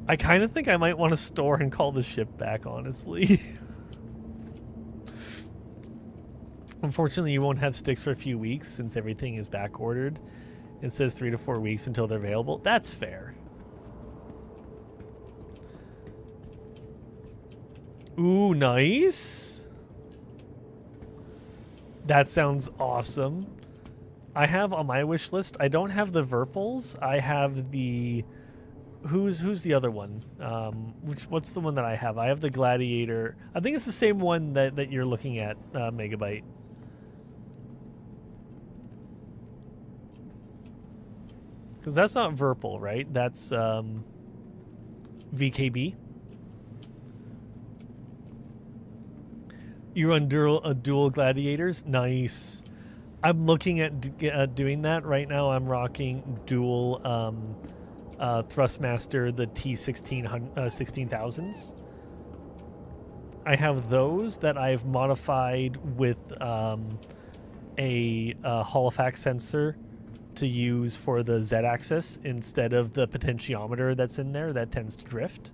I kind of think I might want to store and call the ship back, honestly. Unfortunately, you won't have sticks for a few weeks since everything is back ordered. It says 3 to 4 weeks until they're available. That's fair. Ooh, nice. That sounds awesome. I have on my wish list, I don't have the Verpals. I have the... Who's the other one? What's the one that I have? I have the Gladiator. I think it's the same one that you're looking at, Megabyte. Because that's not Verpal, right? That's VKB. You run dual Gladiators? Nice. I'm looking at doing that. Right now I'm rocking dual Thrustmaster, the T16,000s. I have those that I've modified with a holofax sensor to use for the Z-axis instead of the potentiometer that's in there that tends to drift.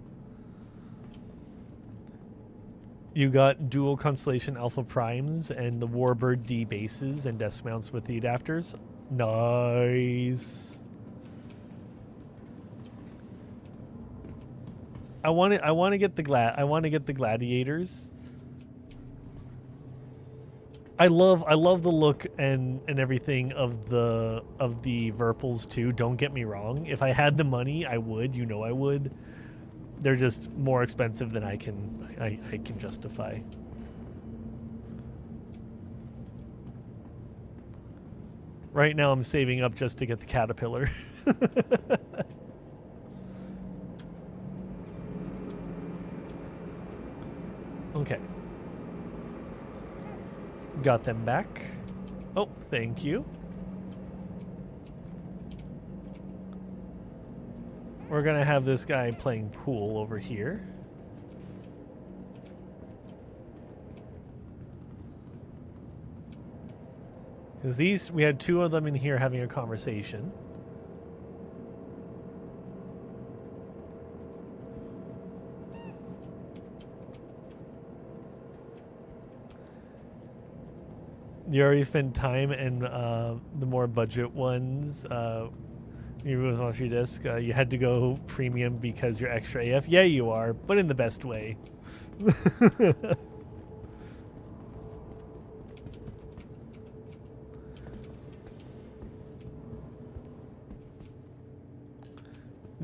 You got dual Constellation Alpha Primes and the Warbird D bases and desk mounts with the adapters. Nice. I want to get the Gladiators. I love the look and everything of the Verpals too. Don't get me wrong. If I had the money, I would. You know I would. They're just more expensive than I can justify. Right now I'm saving up just to get the Caterpillar. Okay. Got them back. Oh, thank you. We're gonna have this guy playing pool over here. Because we had 2 of them in here having a conversation. You already spent time in the more budget ones. You move off your disc. You had to go premium because you're extra AF. Yeah, you are, but in the best way.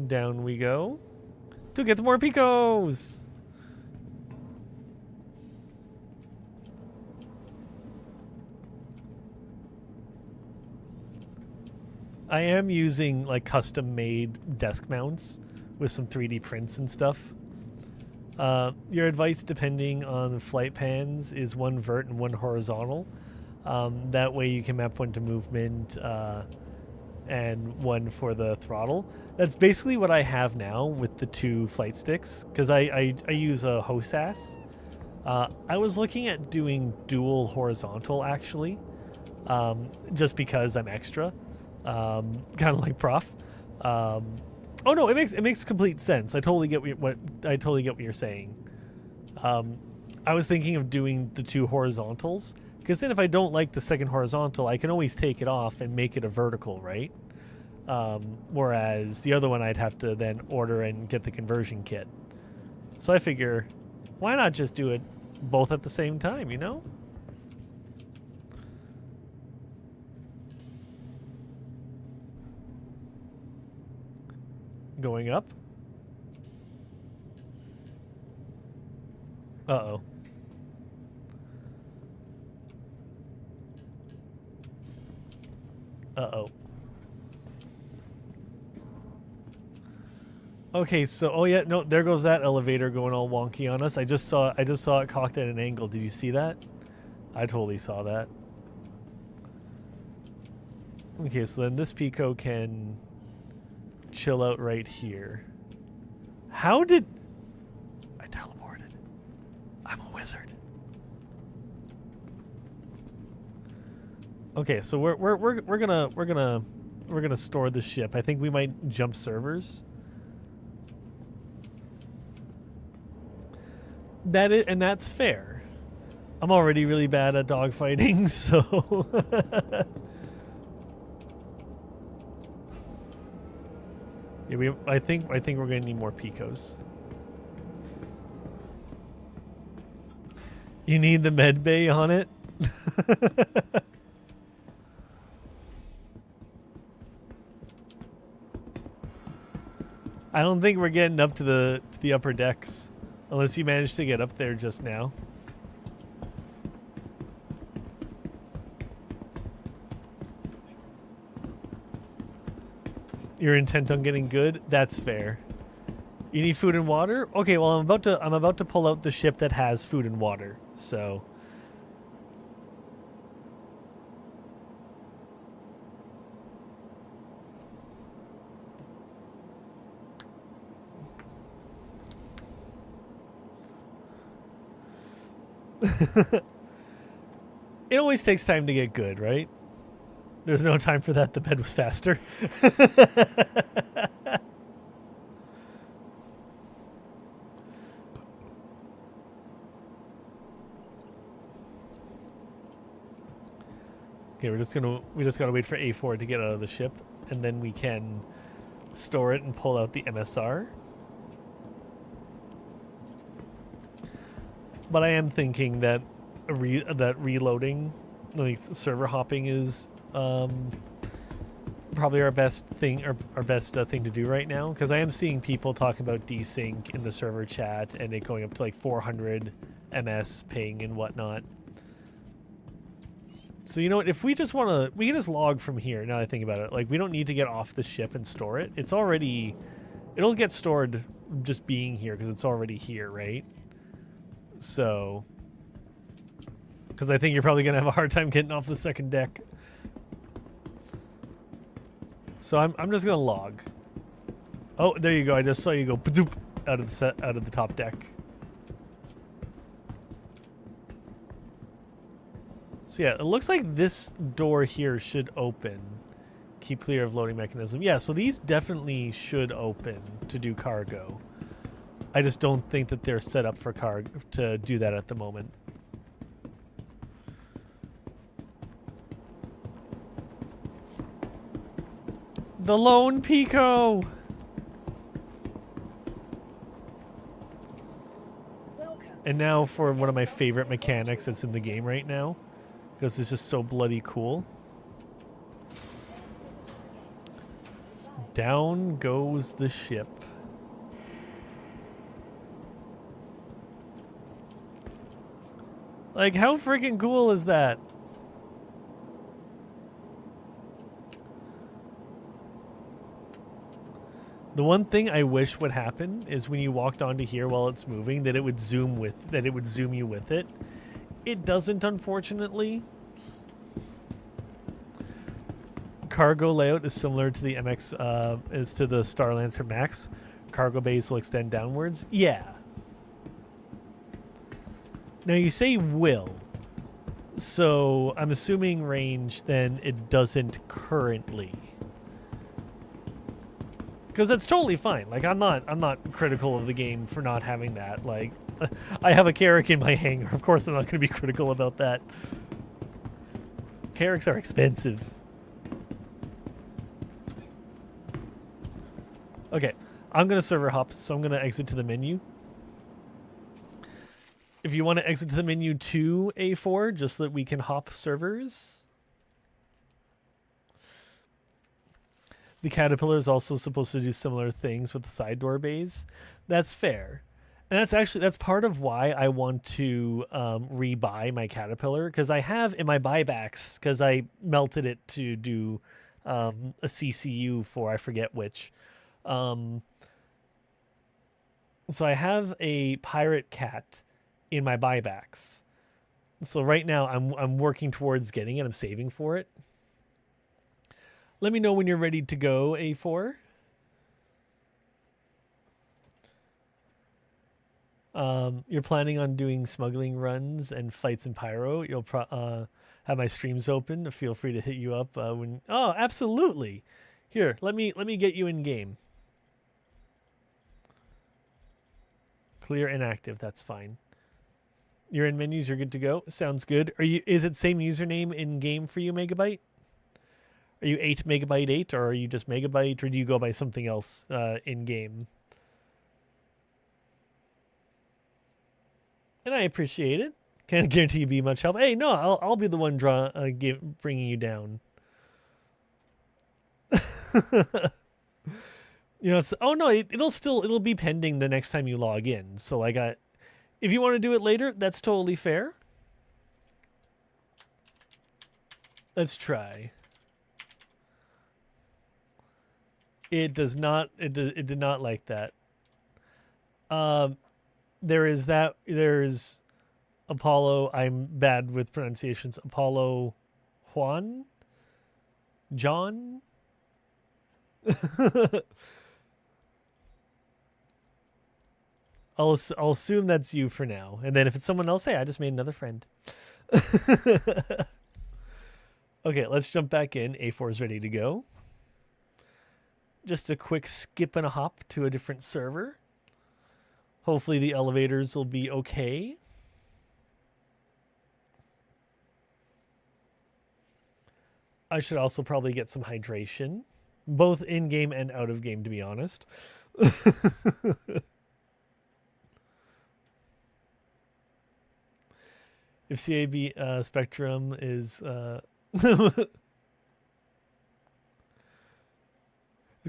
Down we go to get more Picos. I am using like custom made desk mounts with some 3D prints and stuff. Your advice, depending on the flight pans, is 1 vert and 1 horizontal. That way you can map 1 to movement and 1 for the throttle. That's basically what I have now with the 2 flight sticks, because I use a HOSAS. I was looking at doing dual horizontal actually, just because I'm extra. Kind of like Prof. Oh no, it makes complete sense. I totally get what you're saying. I was thinking of doing the 2 horizontals, because then if I don't like the second horizontal, I can always take it off and make it a vertical, right? Whereas the other one I'd have to then order and get the conversion kit. So I figure, why not just do it both at the same time, you know? Going up. Uh-oh. Uh-oh. Okay, so oh yeah, no, there goes that elevator going all wonky on us. I just saw it cocked at an angle. Did you see that? I totally saw that. Okay, so then this Pico can chill out right here. How did I teleported? I'm a wizard. Okay, so we're gonna store the ship. I think we might jump servers. And that's fair. I'm already really bad at dogfighting, so yeah, I think we're gonna need more Picos. You need the med bay on it. I don't think we're getting up to the upper decks. Unless you managed to get up there just now. You're intent on getting good? That's fair. You need food and water? Okay, well I'm about to pull out the ship that has food and water. So it always takes time to get good, right? There's no time for that. The bed was faster. Okay, we just gotta wait for A4 to get out of the ship, and then we can store it and pull out the MSR. But I am thinking that that reloading, like server hopping, is probably our best thing thing to do right now, because I am seeing people talk about desync in the server chat and it going up to like 400 ms ping and whatnot. So you know what? If we just want to, we can just log from here. Now that I think about it, like we don't need to get off the ship and store it. It's already, it'll get stored just being here because it's already here, right? So, because I think you're probably going to have a hard time getting off the second deck. So I'm just going to log. Oh, there you go. I just saw you go out of the top deck. So yeah, it looks like this door here should open. Keep clear of loading mechanism. Yeah, so these definitely should open to do cargo. I just don't think that they're set up for to do that at the moment. The lone Pico! Welcome. And now for one of my favorite mechanics that's in the game right now, because it's just so bloody cool. Down goes the ship. Like, how freaking cool is that? The one thing I wish would happen is when you walked onto here while it's moving, that it would zoom you with it. It doesn't, unfortunately. Cargo layout is similar to the MX, is to the Starlancer Max. Cargo bays will extend downwards. Yeah. Now you say will, so I'm assuming range. Then it doesn't currently, because that's totally fine. Like I'm not critical of the game for not having that. Like I have a Carrack in my hangar. Of course, I'm not going to be critical about that. Carracks are expensive. Okay, I'm going to server hop, so I'm going to exit to the menu. If you want to exit to the menu to A4, just so that we can hop servers. The Caterpillar is also supposed to do similar things with the side door bays. That's fair. And that's part of why I want to rebuy my Caterpillar, because I have in my buybacks, because I melted it to do a CCU for I forget which. So I have a pirate cat in my buybacks. So right now I'm working towards getting it. I'm saving for it. Let me know when you're ready to go, A4. You're planning on doing smuggling runs and fights in Pyro. You'll have my streams open. Feel free to hit you up when. Oh, absolutely. Here, let me get you in game. Clear inactive. That's fine. You're in menus. You're good to go. Sounds good. Is it same username in game for you, Megabyte? Are you 8 Megabyte 8, or are you just Megabyte, or do you go by something else in game? And I appreciate it. Can't guarantee you be much help. Hey, no, I'll be the one bringing you down. You know, it's oh no, it'll be pending the next time you log in. So like, if you want to do it later, that's totally fair. Let's try. It does not. It did not like that. There's Apollo. I'm bad with pronunciations. Apollo Juan? John? I'll assume that's you for now. And then if it's someone else, hey, I just made another friend. Okay, let's jump back in. A4 is ready to go. Just a quick skip and a hop to a different server. Hopefully the elevators will be okay. I should also probably get some hydration, both in-game and out-of-game, to be honest. If CAB Spectrum is... the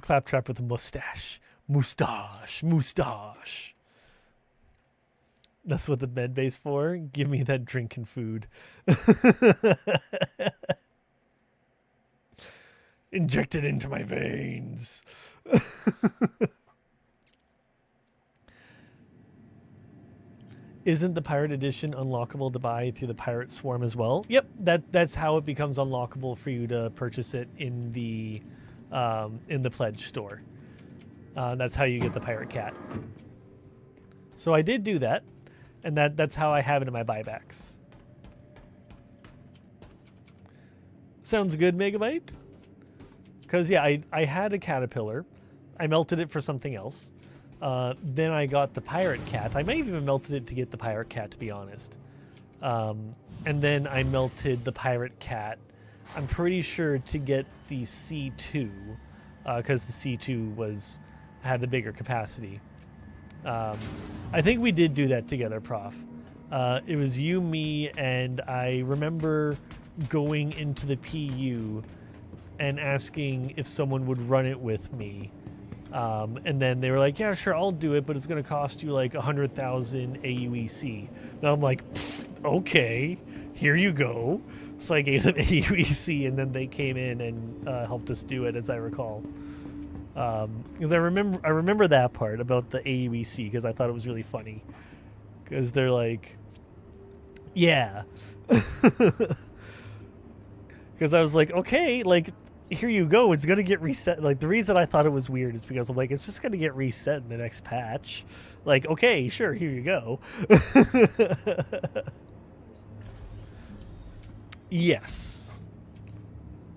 claptrap with a mustache. Mustache. That's what the med bay's for. Give me that drink and food. Inject it into my veins. Isn't the Pirate Edition unlockable to buy through the Pirate Swarm as well? Yep, that's how it becomes unlockable for you to purchase it in the pledge store. That's how you get the Pirate Cat. So I did do that, and that's how I have it in my buybacks. Sounds good, Megabyte? Because, yeah, I had a Caterpillar. I melted it for something else. Then I got the Pirate Cat. I may have even melted it to get the Pirate Cat, to be honest. And then I melted the Pirate Cat, I'm pretty sure, to get the C2, because the C2 had the bigger capacity. I think we did do that together, Prof. It was you, me, and I remember going into the PU and asking if someone would run it with me. And then they were like, yeah, sure, I'll do it, but it's going to cost you like 100,000 AUEC. And I'm like, okay, here you go. So I gave them AUEC, and then they came in and helped us do it, as I recall. Because I remember that part about the AUEC, because I thought it was really funny. Because they're like, yeah. Because I was like, okay, like, here you go. It's going to get reset. Like, the reason I thought it was weird is because I'm like, it's just going to get reset in the next patch. Like, okay, sure, here you go. Yes.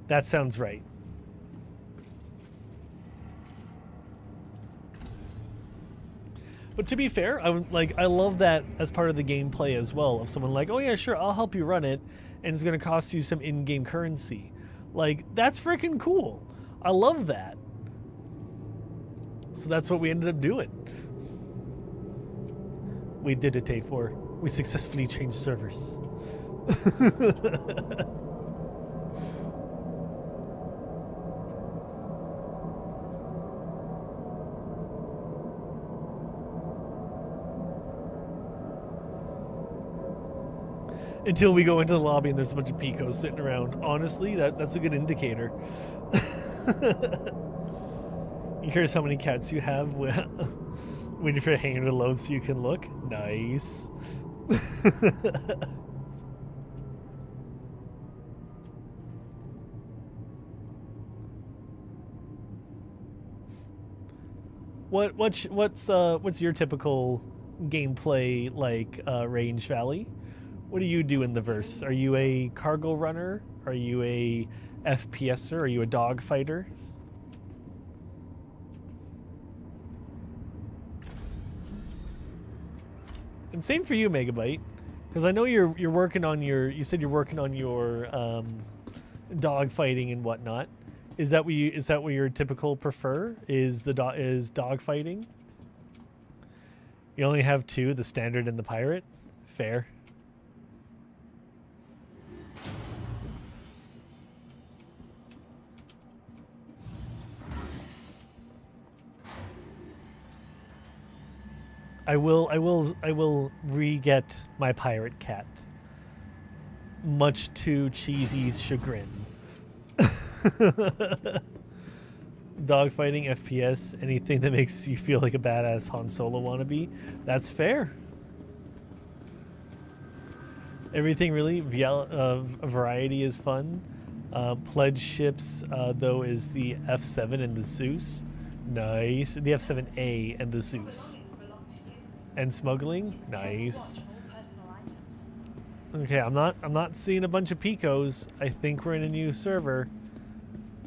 That sounds right. But to be fair, I love that as part of the gameplay as well, of someone like, oh yeah, sure, I'll help you run it, and it's going to cost you some in-game currency. Like, that's freaking cool. I love that. So that's what we ended up doing. We did it, A4. We successfully changed servers. Until we go into the lobby and there's a bunch of Picos sitting around. Honestly, that's a good indicator. Here's how many cats you have waiting for a hanger to load so you can look. Nice. What's your typical gameplay like, Range Valley? What do you do in the verse? Are you a cargo runner? Are you a FPSer? Are you a dog fighter? And same for you, Megabyte, because I know you're working on your. You said you're working on your dog fighting and whatnot. Is that what your typical prefer? Is dog fighting? You only have two, the standard and the pirate. Fair. I will re-get my pirate cat. Much to Cheesy's chagrin. Dogfighting, FPS, anything that makes you feel like a badass Han Solo wannabe. That's fair. Everything really. Variety is fun. Pledge ships, though, is the F7 and the Zeus. Nice. The F7A and the Zeus. And smuggling, nice. Okay, I'm not seeing a bunch of Picos. I think we're in a new server.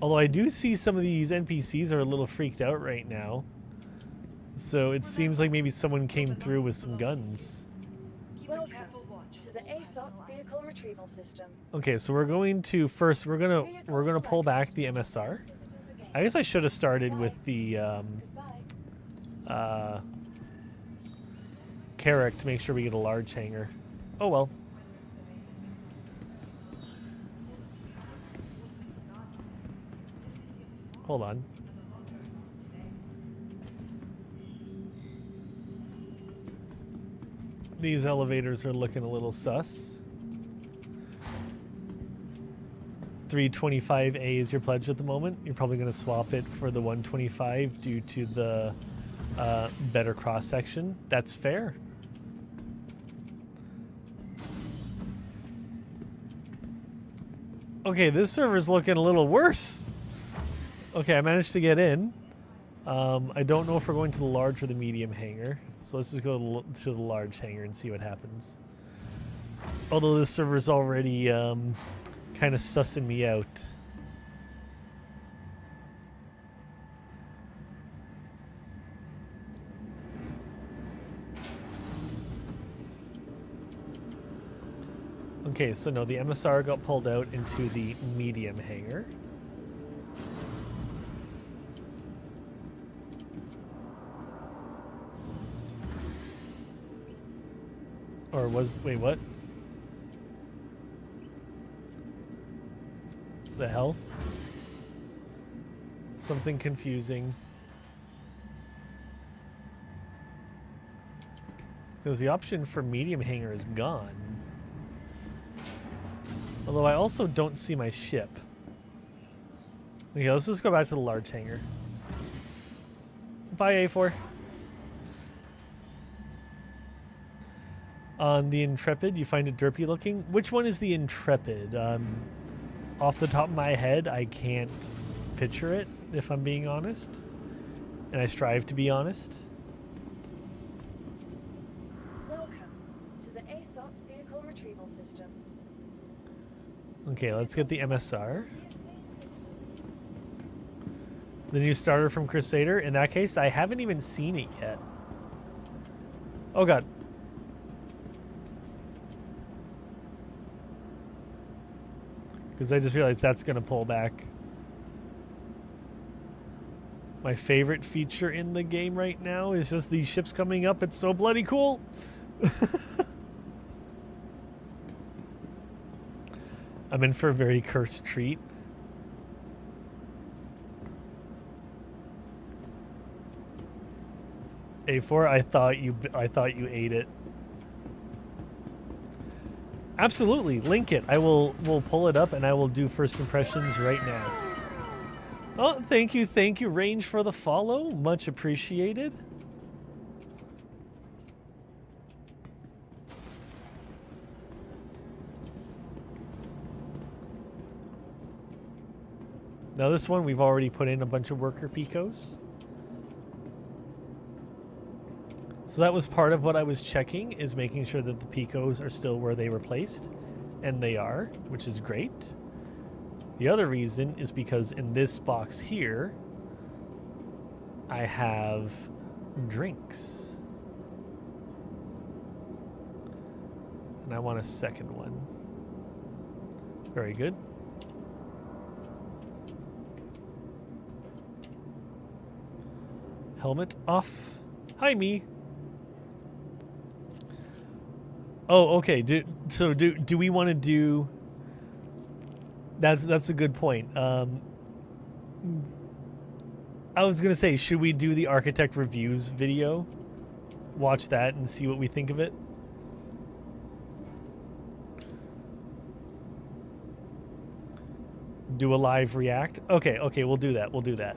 Although I do see some of these NPCs are a little freaked out right now. So it seems like maybe someone came through with some guns. Welcome to the ASOC vehicle retrieval system. Okay, so we're going to first we're gonna pull back the MSR. I guess I should have started with the Carrack to make sure we get a large hangar. Oh well. Hold on. These elevators are looking a little sus. 325A is your pledge at the moment. You're probably going to swap it for the 125 due to the better cross section. That's fair. Okay, this server's looking a little worse. Okay, I managed to get in. I don't know if we're going to the large or the medium hangar. So let's just go to the large hangar and see what happens. Although this server's already kind of sussing me out. Okay, so no, the MSR got pulled out into the medium hangar. Or wait, what? The hell? Something confusing. Because the option for medium hangar is gone. Although I also don't see my ship. Okay, let's just go back to the large hangar. Bye, A4. On the Intrepid, you find it derpy looking. Which one is the Intrepid? Off the top of my head, I can't picture it, if I'm being honest. And I strive to be honest. Welcome to the ASOC vehicle retrieval system. Okay, let's get the MSR. The new starter from Crusader. In that case, I haven't even seen it yet. Oh god. Because I just realized that's going to pull back. My favorite feature in the game right now is just these ships coming up. It's so bloody cool. I'm in for a very cursed treat. A4, I thought you ate it. Absolutely, link it. We'll pull it up and I will do first impressions right now. Oh, thank you, Range, for the follow. Much appreciated. Now this one, we've already put in a bunch of worker Picos. So that was part of what I was checking, is making sure that the Picos are still where they were placed. And they are, which is great. The other reason is because in this box here, I have drinks. And I want a second one. Very good. Helmet off. Hi, me. Oh, okay. Do we want to do? That's a good point. I was gonna say, should we do the architect reviews video? Watch that and see what we think of it. Do a live react. Okay, we'll do that. We'll do that.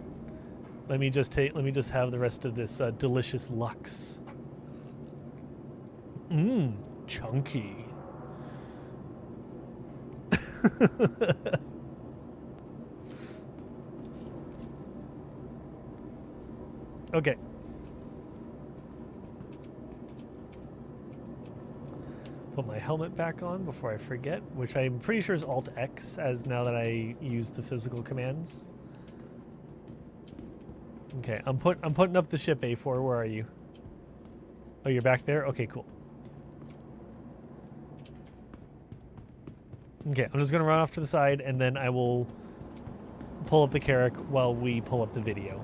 Let me just have the rest of this delicious Lux. Mmm, chunky. Okay. Put my helmet back on before I forget, which I'm pretty sure is Alt X, as now that I use the physical commands. Okay, I'm putting up the ship, A4. Where are you? Oh, you're back there? Okay, cool. Okay, I'm just gonna run off to the side and then I will pull up the Carrack while we pull up the video.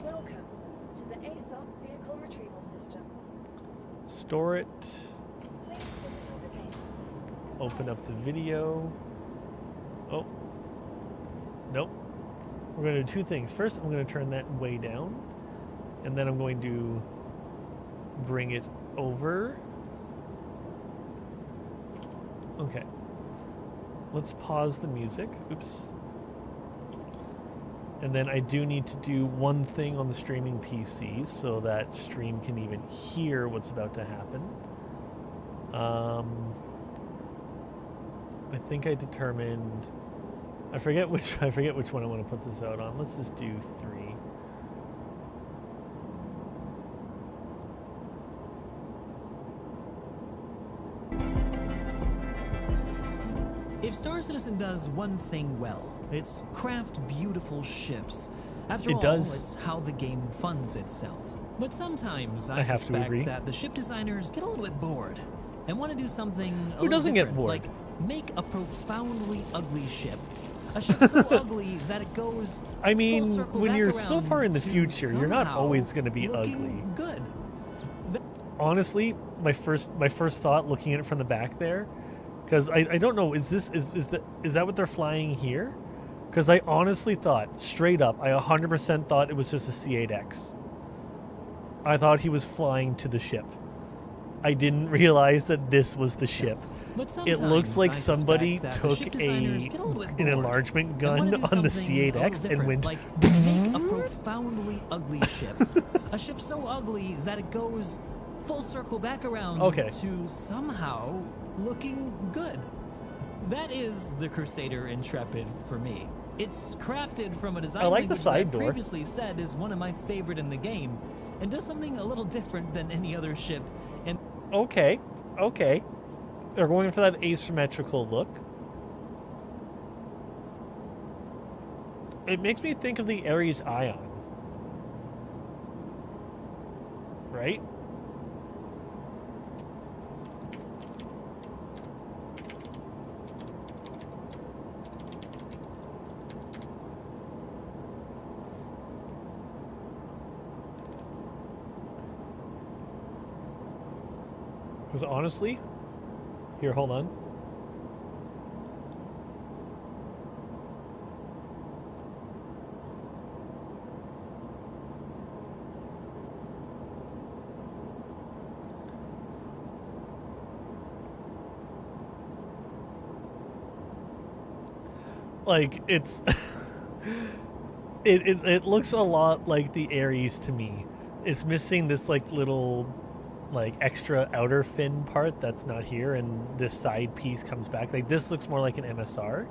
Welcome to the ASOP Vehicle Retrieval System. Store it. Please visit us again. Open up the video. Oh. Nope. We're going to do two things. First, I'm going to turn that way down. And then I'm going to bring it over. Okay. Let's pause the music. Oops. And then I do need to do one thing on the streaming PC so that stream can even hear what's about to happen. I think I determined... I forget which one I want to put this out on. Let's just do 3. If Star Citizen does one thing well, it's craft beautiful ships. After all, it's how the game funds itself. But sometimes I suspect that the ship designers get a little bit bored and want to do something a little different, like make a profoundly ugly ship. A ship so ugly that it goes. I mean, when you're so far in the future, you're not always going to be ugly. Good. Honestly, my first thought looking at it from the back there, because I don't know, is that what they're flying here? Because I honestly thought, straight up, I 100% thought it was just a C8X. I thought he was flying to the ship. I didn't realize that this was the ship. It looks like somebody took an enlargement gun on the C8X and went, like make a profoundly ugly ship. A ship so ugly that it goes full circle back around to somehow looking good. That is the Crusader Intrepid for me. It's crafted from a design language that I previously said is one of my favorite in the game, and does something a little different than any other ship. And okay. They're going for that asymmetrical look. It makes me think of the Ares Ion. Right? Because honestly, here, hold on. Like, it's it looks a lot like the Ares to me. It's missing this like little like extra outer fin part that's not here, and this side piece comes back. Like, this looks more like an MSR.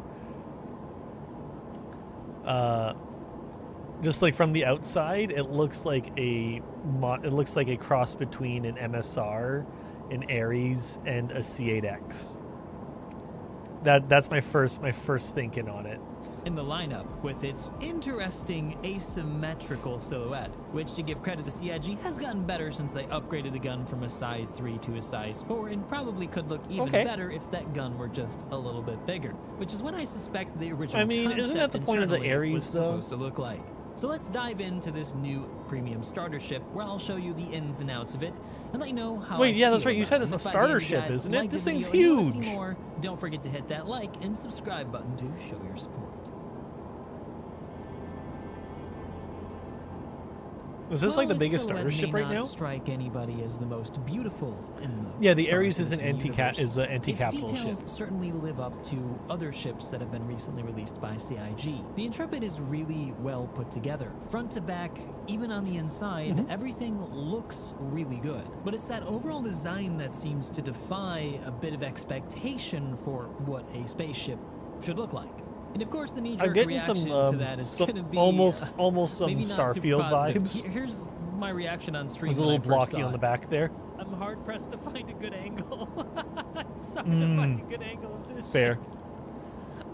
Just like from the outside, it looks like a cross between an MSR, an Ares, and a C8X. That's my first thinking on it. In the lineup with its interesting asymmetrical silhouette, which, to give credit to CIG, has gotten better since they upgraded the gun from a size 3 to a size 4, and probably could look even better if that gun were just a little bit bigger, which is what I suspect the original concept isn't that the point of the internally Ares, was though? supposed to look like. So let's dive into this new premium starter ship, where I'll show you the ins and outs of it and let you know how Wait, I yeah, that's feel right. You about said it. it's a And if by the starter end you ship, guys isn't it? like This the thing's video and you wanna see huge. more, don't forget to hit that like and subscribe button to show your support. Is this like the biggest silhouette starter ship may right not now? strike anybody as the most beautiful in the Yeah, the Star Ares is an Citizen universe. is an anti-capital Its details ship. certainly live up to other ships that have been recently released by CIG. The Intrepid is really well put together. Front to back, even on the inside, Mm-hmm. everything looks really good. But it's that overall design that seems to defy a bit of expectation for what a spaceship should look like. And of course, the I'm knee-jerk getting reaction some, to that is some going to be almost some maybe not super Starfield positive. vibes. Here's my reaction on It stream. was a when I little first blocky saw on the it. back there. I'm hard pressed to find a good angle. It's hard to find a good angle of this. Fair. ship.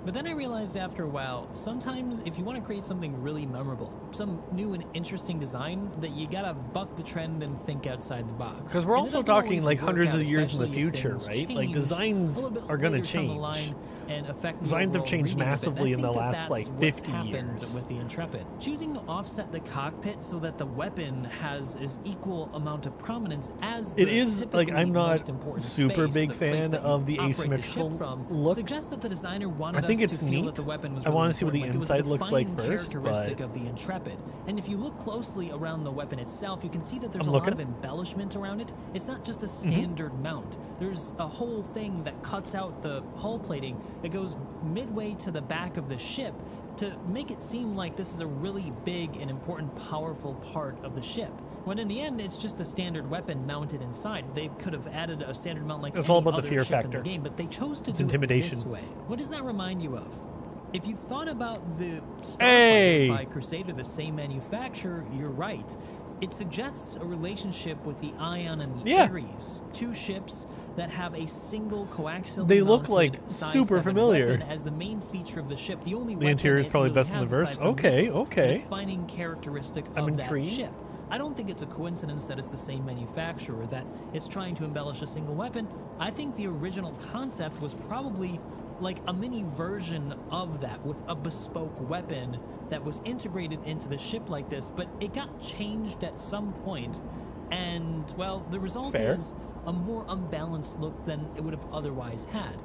But then I realized after a while, sometimes if you want to create something really memorable, some new and interesting design, that you gotta buck the trend and think outside the box. Because we're And it also doesn't talking always like work hundreds out, of years in the especially if future, things right? Like, change designs a little bit are gonna later down the change. line and affect the Designs have overall changed reading of it. And I massively in the think that last, that's like, what's 50 happened years. with the Intrepid. Choosing to offset the cockpit so that the weapon has as equal amount of prominence as the It is, like, typically I'm not most important super space, big the place fan that you of the operate the asymmetrical ship from, look. suggests that the designer wanted I think us it's to feel neat. that the weapon was I really wanna see what the important, like it was inside a looks like defining first, characteristic but- of the Intrepid. And if you look closely around the weapon itself, you can see that there's I'm a lot looking. of embellishment around it. It's not just a standard mount. There's a whole thing that cuts out the hull plating that goes midway to the back of the ship to make it seem like this is a really big and important, powerful part of the ship. When in the end, it's just a standard weapon mounted inside. They could have added a standard mount like It's any all about the other fear ship factor. in the game, but they chose to It's do intimidation. it this way. What does that remind you of? If you thought about the Starfighter Hey! by Crusader, the same manufacturer, you're right. It suggests a relationship with the Ion and the Yeah. Ares, two ships that have a single coaxially They look mounted like size super 7 familiar. weapon as the main feature of the ship. The only The weapon interior is it probably really best in the has verse. aside from Okay, missiles, okay. a defining characteristic I'm of that intrigued. ship. I don't think it's a coincidence that it's the same manufacturer, that it's trying to embellish a single weapon. I think the original concept was probably like a mini version of that, with a bespoke weapon that was integrated into the ship like this, but it got changed at some point, and, well, the result Fair. is a more unbalanced look than it would have otherwise had.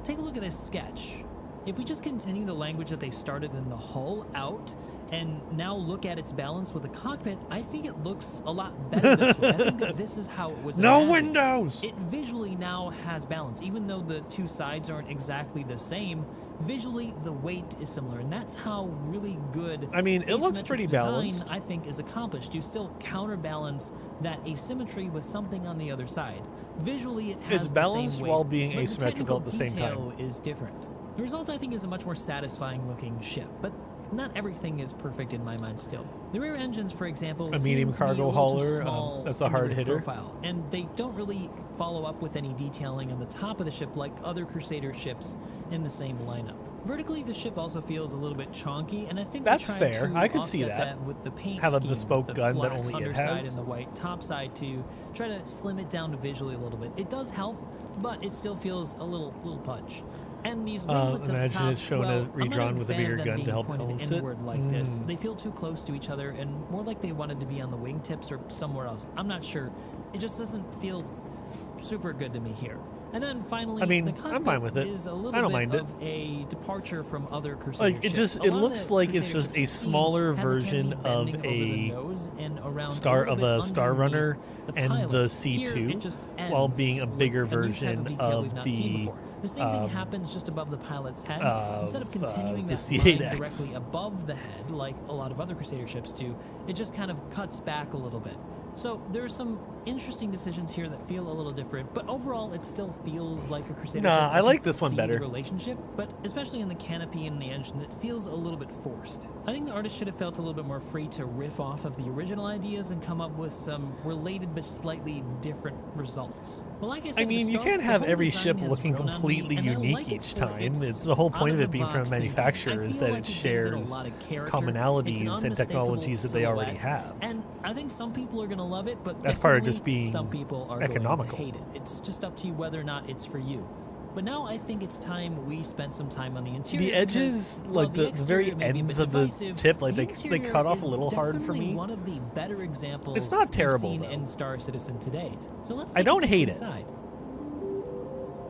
Take a look at this sketch. If we just continue the language that they started in the hull out, and now look at its balance with the cockpit, I think it looks a lot better this way. I think that this is how it was No imagined. windows! It visually now has balance. Even though the two sides aren't exactly the same, visually the weight is similar, and that's how really good I mean, it looks asymmetric pretty design, balanced. I think, is accomplished. You still counterbalance that asymmetry with something on the other side. Visually, it has It's the balanced same weight, while being but asymmetrical the at the same time. technical detail is different. The result, I think, is a much more satisfying looking ship, but not everything is perfect in my mind still. The rear engines, for example, A seem medium to be cargo a little too hauler, small that's a in the hard rear hitter. profile, and they don't really follow up with any detailing on the top of the ship like other Crusader ships in the same lineup. Vertically, the ship also feels a little bit chonky, and I think That's they tried fair. to I could see offset that. with the paint Have a scheme, bespoke the gun that black only it underside has. and the white topside to try to slim it down visually a little bit. It does help, but it still feels a little pudge. And these winglets at the imagine top, it showing well, a I'm not redrawn a with a fan bigger of them gun to being help pointed balance it. inward like this. Mm. They feel too close to each other and more like they wanted to be on the wingtips or somewhere else. I'm not sure. It just doesn't feel super good to me here. And then finally, I mean, the I'm cockpit fine with it. is a little I don't bit mind it. of a departure from other Crusader Like, it ships. just, A it lot of looks the like it's Crusader just ships a we've seen smaller have the version canopy of bending over the a nose and around Star a of little a bit Star Runner underneath and pilot. the Here, C2, it just while ends being a with bigger a new type version detail of we've not seen the, before. The same thing happens just above the pilot's head. Instead of the continuing that line C8X. directly above the head, like a lot of other Crusader ships do, it just kind of cuts back a little bit. So there are some interesting decisions here that feel a little different, but overall it still feels like a Crusader ship. Nah, I can like this one see better. The relationship, but especially in the canopy and the engine, it feels a little bit forced. I think the artist should have felt a little bit more free to riff off of the original ideas and come up with some related but slightly different results. But like I said, I mean, you can't have every ship looking completely unique each time. It's the whole point of it being from a manufacturer is that it shares commonalities and technologies that they already have. And I think some people are going to love it, but That's part of definitely just being some people are economical. going to hate it. It's just up to you whether or not it's for you. But now I think it's time we spend some time on the interior. The edges, because, while like the very exterior may be a ends bit of the divisive, tip, like the they interior cut off a is little hard for definitely me. one of the better examples It's not terrible, we've seen though. in Star Citizen to date. So let's I take a don't peek hate it. inside.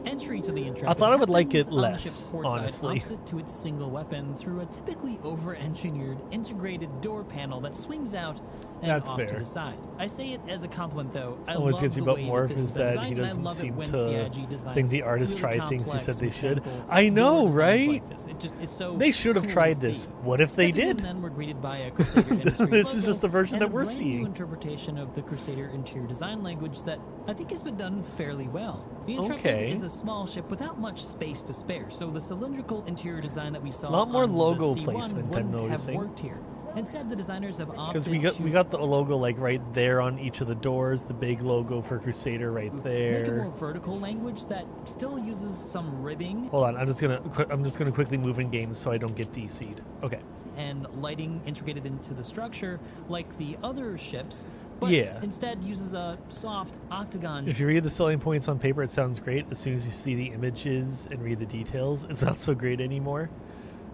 Entry to the Intrepid I thought I would like happens it on the less, ship's port side, honestly. opposite to its single weapon through a typically over-engineered integrated door panel that swings out and That's off fair. to the side. I say it as a compliment, though. I Always love gets you the about way Morph that this is that designed, he and I doesn't love it seem when to CIG designs think the artist really tried things he complex said they should. mechanical I know, door designs right? like this. It's so They should have cool tried to this. see. What if they Stepping in, did? then we're greeted by a Crusader Industries This is logo just the version and that we're a brand seeing. new interpretation of the Crusader interior design language that I think has been done fairly well. The Intrepid Okay. is a small ship without much space to spare, so the cylindrical interior design that we saw A lot more on logo the C1 placement, I'm wouldn't have noticing. worked here. Instead, the designers have opted Because we to got the logo like right there on each of the doors, the big logo for Crusader right make a there. more vertical language that still uses some ribbing Hold on, I'm just gonna quickly move in game so I don't get DC'd. Okay. and lighting integrated into the structure like the other ships, but Yeah. instead uses a soft octagon If you read the selling points on paper, it sounds great. As soon as you see the images and read the details, it's not so great anymore.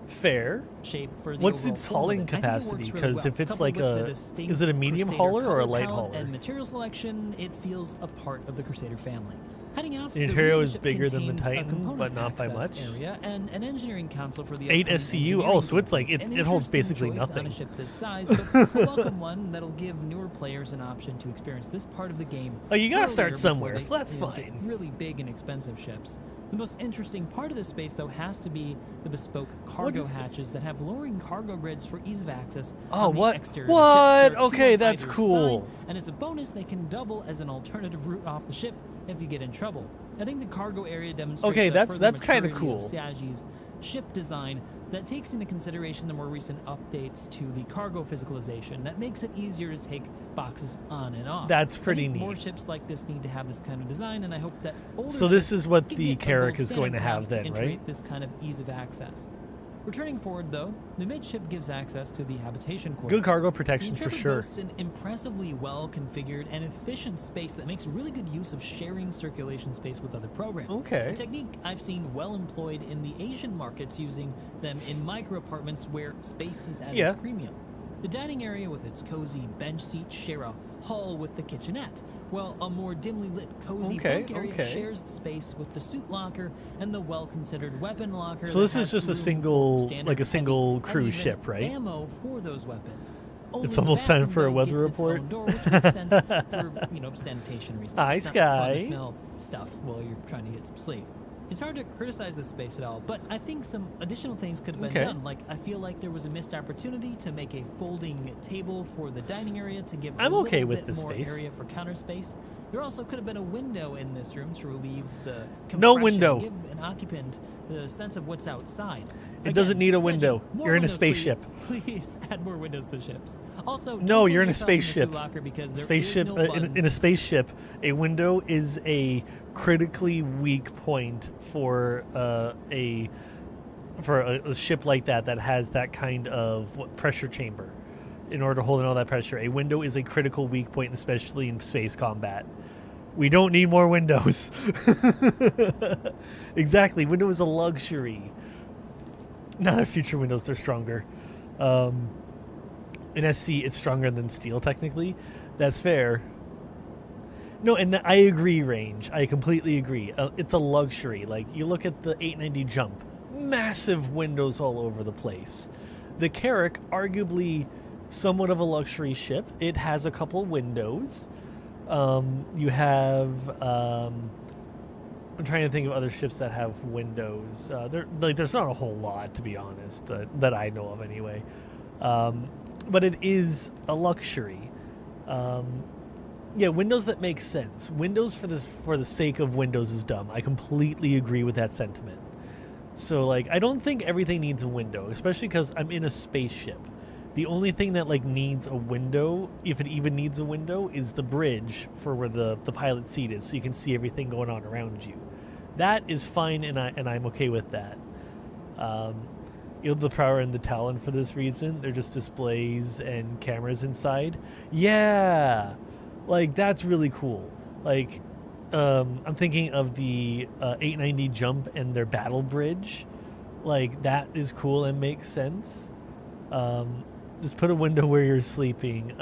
Fair. shape for the What's overall its form of hauling it. I think it capacity? works really Because well. if it's Coupled like with the a, distinct is it a medium Crusader hauler or a color light palette hauler? and material selection, it feels a part of the Crusader family. Heading out, The interior rear is ship bigger than the contains a Titan, component but not by access much. Area and an engineering console for the 8 upcoming SCU. engineering Oh, so it's like group. it An holds interesting basically choice nothing. on a ship this size, but a welcome one that'll give newer players an option to experience this part of the game. Oh, you gotta earlier start before somewhere, they, so that's get fine. really big and expensive ships. The most interesting part of this space, though, has to be the bespoke cargo is hatches this? that have lowering cargo grids for ease of access. Oh, on the what? exterior of the What? ship. There are two Okay, on that's either cool. side, and as a bonus, they can double as an alternative route off the ship if you get in trouble. I think the cargo area demonstrates Okay, a that's further kinda maturity of cool. CIG's ship design that takes into consideration the more recent updates to the cargo physicalization that makes it easier to take boxes on and off. That's I pretty think neat. More ships like this need to have this kind of design, and I hope that older So this ships is what can the get a Carrack gold is going to standard have pass then, integrate right? this kind of ease of access. Returning forward, though, the midship gives access to the habitation quarters. Good cargo The protection for Intrepid sure. boasts an impressively well-configured and efficient space that makes really good use of sharing circulation space with other programs. Okay. A technique I've seen well employed in the Asian markets, using them in micro apartments where space is at Yeah. a premium. The dining area with its cozy bench seats share a hall with the kitchenette, while a more dimly lit cozy Okay, bunk area okay. shares space with the suit locker and the well-considered weapon locker. So that this is has just a room for single- standard like a single heavy and cruise even ship, right? Ammo for those weapons. Only It's the almost time bathroom, for a though, weather gets its report. own door, which makes sense for, sanitation reasons. Hi, It's not fun to Sky. smell stuff while you're trying to get some sleep. It's hard to criticize this space at all, but I think some additional things could have been Okay. done. Like, I feel like there was a missed opportunity to make a folding table for the dining area to give I'm a okay little with bit this more space. area for counter space. There also could have been a window in this room to relieve the No compression window. and give an occupant the sense of what's outside. It doesn't need a CIG, window. more You're in a windows, spaceship. Please add more windows to ships. Also, No, don't you're put in a yourself the spaceship. suit locker because there is Spaceship no in button. a spaceship, a window is a critically weak point for a ship like that has that kind of pressure chamber. In order to hold in all that pressure, a window is a critical weak point, especially in space combat. We don't need more windows. Exactly, window is a luxury. Now that future windows, they're stronger. In SC, it's stronger than steel, technically. That's fair. No, and I agree, Range. I completely agree. It's a luxury. Like, you look at the 890 Jump, massive windows all over the place. The Carrack, arguably somewhat of a luxury ship. It has a couple windows. You have... I'm trying to think of other ships that have windows. There's not a whole lot, to be honest, that I know of anyway. But it is a luxury. Yeah, windows that make sense. Windows for the sake of windows is dumb. I completely agree with that sentiment. So, like, I don't think everything needs a window, especially because I'm in a spaceship. The only thing that, like, needs a window, if it even needs a window, is the bridge for where the pilot seat is, so you can see everything going on around you. That is fine, and I'm okay with that. You know, the Prower and the Talon, for this reason, they're just displays and cameras inside. Yeah! Like, that's really cool. Like, I'm thinking of the 890 Jump and their battle bridge. Like, that is cool and makes sense. Just put a window where you're sleeping.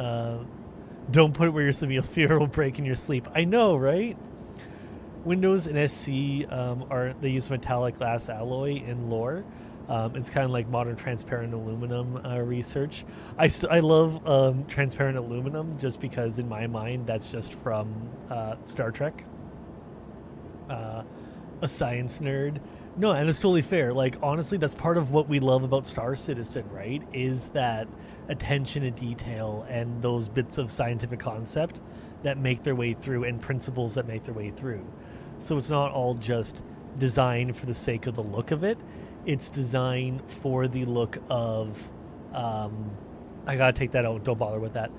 Don't put it where you're sleeping. You'll fear it will break in your sleep. I know, right? Windows in SC they use metallic glass alloy in lore. It's kind of like modern transparent aluminum research. I love transparent aluminum just because in my mind that's just from Star Trek. A science nerd. No, and it's totally fair. Like, honestly, that's part of what we love about Star Citizen, right? Is that attention to detail and those bits of scientific concept that make their way through and principles that make their way through. So it's not all just design for the sake of the look of it. It's design for the look of, I gotta take that out. Don't bother with that.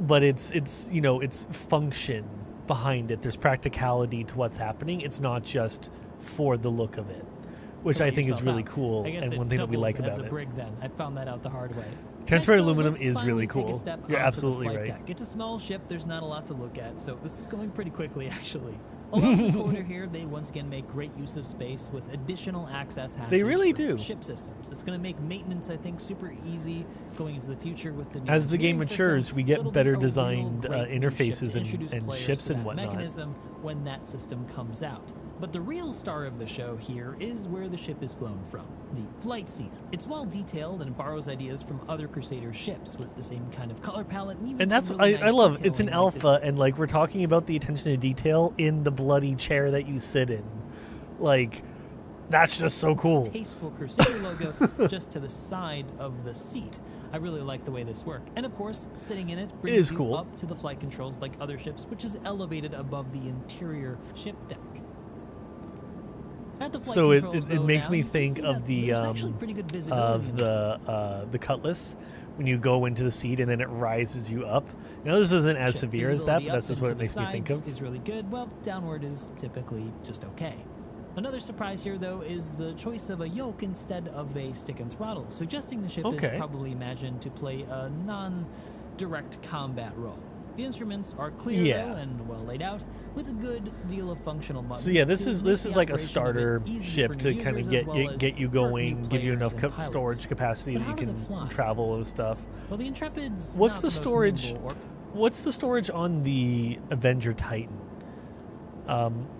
But it's you know, it's function behind it. There's practicality to what's happening. It's not just for the look of it, which I think is really cool and one thing that we like about it. Brig, then. I found that out the hard way. Transparent aluminum is really cool. You're absolutely right. Deck. It's a small ship. There's not a lot to look at, so this is going pretty quickly, actually. Along the corridor here, they once again make great use of space with additional access hatches. They really for do. Ship systems. It's going to make maintenance, I think, super easy going into the future with the new As the game engineering matures, system. we So get it'll be better a real designed great new interfaces ship to introduce and players ships to and that whatnot. mechanism when that system comes out. But the real star of the show here is where the ship is flown from, the flight seat. It's well detailed and borrows ideas from other Crusader ships with the same kind of color palette. And that's some really I nice love it's an detailing alpha, and like we're talking about the attention to detail in the bloody chair that you sit in. Like, that's just so cool. This tasteful Crusader logo just to the side of the seat. I really like the way this works. And of course, sitting in it brings is you cool. up to the flight controls like other ships, which is elevated above the interior ship deck. At the flight So controls, it though, makes now, me you can think see of that the there's actually pretty good visibility in the Cutlass when you go into the seat and then it rises you up. Now this isn't as ship. severe as that, Visibility but that's up just what it into makes the me think sides of. is really good. Well, downward is typically just okay. Another surprise here, though, is the choice of a yoke instead of a stick and throttle, suggesting the ship is probably imagined to play a non-direct combat role. The instruments are clear though, and well laid out, with a good deal of functional buttons. So yeah, this to is make the like a operation of it starter easy ship for to new kind of users as well as get you for going, new give you enough players and pilots. storage capacity But that how you does it fly? can travel and stuff. Well, the Intrepid's What's not the most storage? nimble or- What's the storage on the Avenger Titan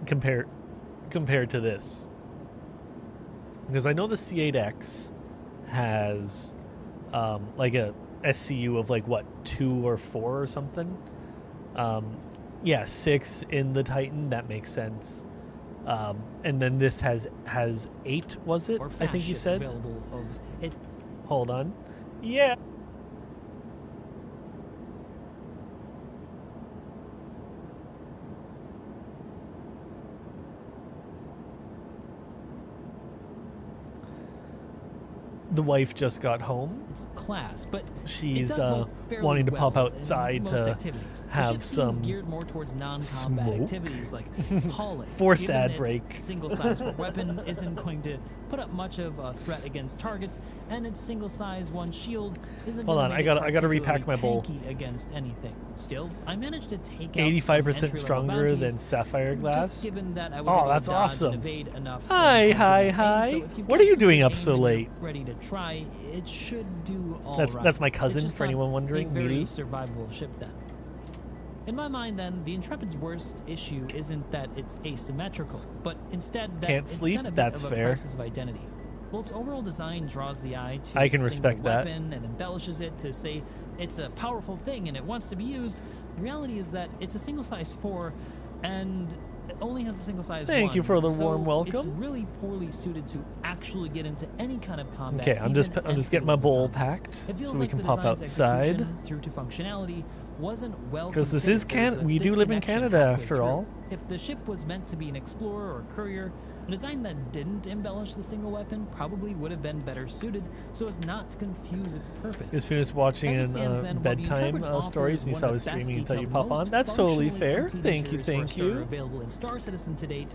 compared to this? Because I know the C8X has like a SCU of like what 2 or 4 or something. Yeah, 6 in the Titan. That makes sense. And then this has 8. Was it? or I fast think you ship said. available of it. Hold on. Yeah. The wife just got home. It's class, but She's it does both fairly wanting to well pop in outside most to activities. The have ship seems some geared more towards non-combat smoke. activities like hauling. Forced Given ad its break. Single-size weapon isn't going to put up much of a threat against targets, and its single-size one shield isn't. Hold gonna on, make I it gotta particularly repack my bowl. tanky against anything. Still, I managed to take out 85% some entry-level stronger bounties, than sapphire just glass. given that I was Oh, able that's to dodge awesome. and evade enough. Hi, from hi, the hi. so if you've What got are you doing some up so aim and late? you're ready to try, it should do all That's right. my It's cousin, just for not anyone wondering, a very Milu. survivable ship then. In my mind, then, the Intrepid's worst issue isn't that it's asymmetrical, but instead that Can't it's sleep? got a bit That's of a fair. crisis of identity. Well, its overall design draws the eye to I can a respect single that. weapon and embellishes it to say it's a powerful thing and it wants to be used. The reality is that it's a single size 4 and it only has a single size 1. Thank you for the so warm It's welcome. really poorly suited to actually get into any kind of combat. Okay, I'm just getting my bowl packed It so feels we like can the pop design's outside. execution through to functionality wasn't well Because this is considered. There's a we do live in disconnection Canada halfway after through. all. If the ship was meant to be an explorer or courier, a design that didn't embellish the single weapon probably would have been better suited so as not to confuse its purpose. Just finished watching As it in stands then, while the bedtime Intrepid stories and you offers saw one I of was the best streaming until you detailed, pop on. most That's totally functionally fair. complete Thank you, interiors for a thank starter you. available in Star Citizen to date.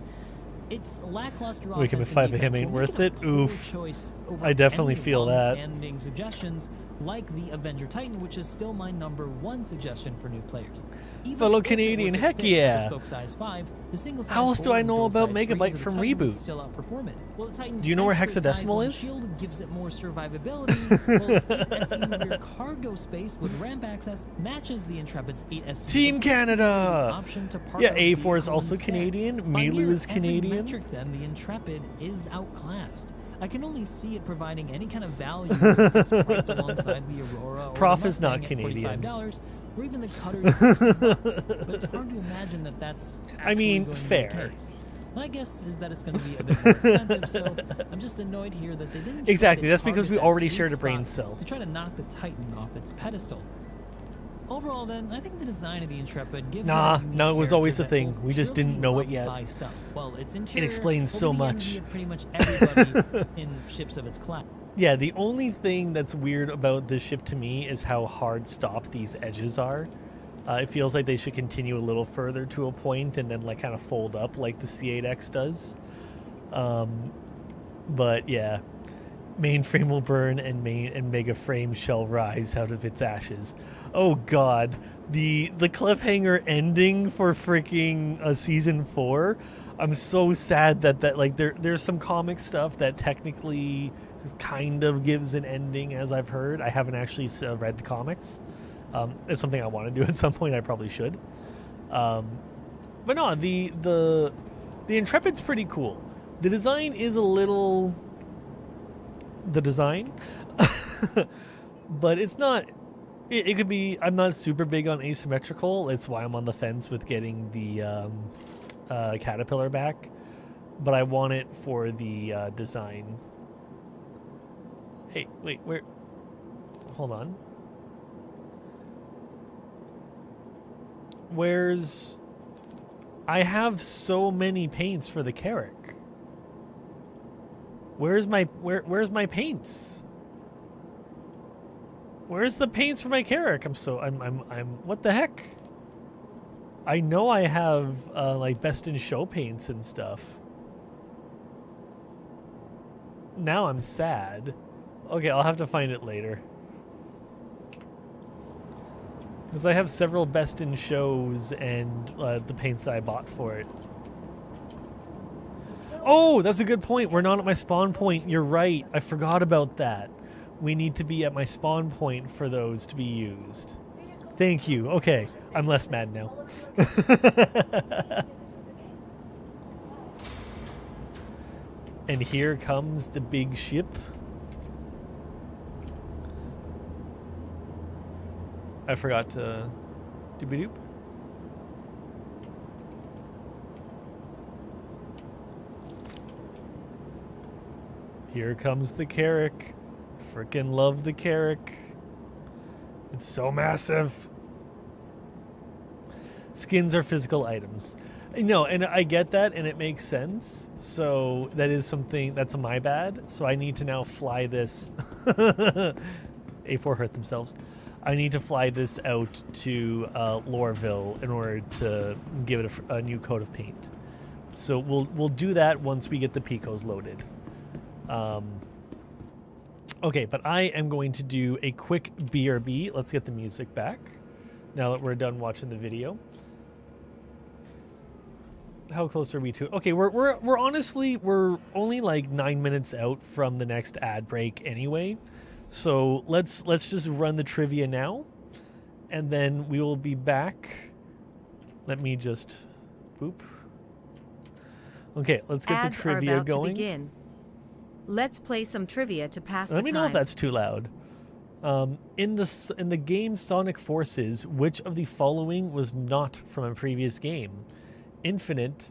Its lackluster Waking offense with 5 and of him defense ain't will worth make it. a poor Oof. choice over I definitely any feel that. long-standing suggestions like the Avenger Titan, which is still my #1 suggestion for new players. Even Fellow if it Canadian, were to heck fit yeah. the bespoke size 5, the single size How else do 4 I and know dual about size 3s Megabyte of the from Titan Reboot? still outperform it. While the Titan's Do you know where extra size hexadecimal 1 is? shield gives it more survivability, while its 8 SU rear cargo space with ramp access matches the Intrepid's 8 SU. Team but gives the Canada! option to park Yeah, out the A4 is vehicle also instead. Canadian. By Milu near is every Canadian. metric, then, the Intrepid is outclassed. I can only see it providing any kind of value if it's priced alongside the Aurora or Prof the is not Mustang at Canadian. $45, or even the Cutter's $60. But it's hard to imagine that that's actually mean, going to be fair. the case. My guess is that it's going to be a bit more expensive, so I'm just annoyed here that they didn't try Exactly, to that's because target we that already sweet shared a brain spot cell. to try to knock the Titan off its pedestal. Overall, then, I think the design of the Intrepid gives Nah, it a unique no, it was character always a that thing. will We just surely didn't be know it loved yet. by some. Well, its interior explains will so be the much. envy of pretty much everybody in ships of its class. Yeah, the only thing that's weird about this ship to me is how hard stopped these edges are. It feels like they should continue a little further to a point and then like kind of fold up like the C8X does. But yeah, mainframe will burn and mega frame shall rise out of its ashes. Oh god, the cliffhanger ending for freaking season 4. I'm so sad that like there's some comic stuff that technically kind of gives an ending, as I've heard. I haven't actually read the comics. It's something I want to do at some point. I probably should. But no, the Intrepid's pretty cool. The design is a little the design, but it's not. It could be. I'm not super big on asymmetrical. It's why I'm on the fence with getting the Caterpillar back. But I want it for the design. Hey, wait, where? Hold on. Where's... I have so many paints for the Carrack. Where's my paints? Where's the paints for my Carrack? I'm what the heck? I know I have like best in show paints and stuff. Now I'm sad. Okay, I'll have to find it later. Because I have several best in shows and the paints that I bought for it. Oh, that's a good point. We're not at my spawn point. You're right. I forgot about that. We need to be at my spawn point for those to be used. Thank you. Okay, I'm less mad now. And here comes the big ship. I forgot to doop-a-doop. Here comes the Carrack. Frickin' love the Carrack. It's so massive. Skins are physical items. No, and I get that, and it makes sense. So that is something that's my bad. So I need to now fly this. A4 hurt themselves. I need to fly this out to Loreville in order to give it a new coat of paint. So we'll do that once we get the Picos loaded. Okay, but I am going to do a quick BRB. Let's get the music back now that we're done watching the video. How close are we to? Okay, we're honestly only like 9 minutes out from the next ad break anyway. So let's just run the trivia now, and then we will be back Let me just boop. Okay, let's get Ads the trivia are about going. to begin. Let's play some trivia to pass the Let time. me know if that's too loud. In the game Sonic Forces, which of the following was not from a previous game? Infinite,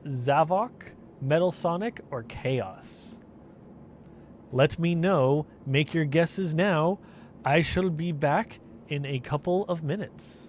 Zavok, Metal Sonic, or Chaos? Let me know. Make your guesses now. I shall be back in a couple of minutes.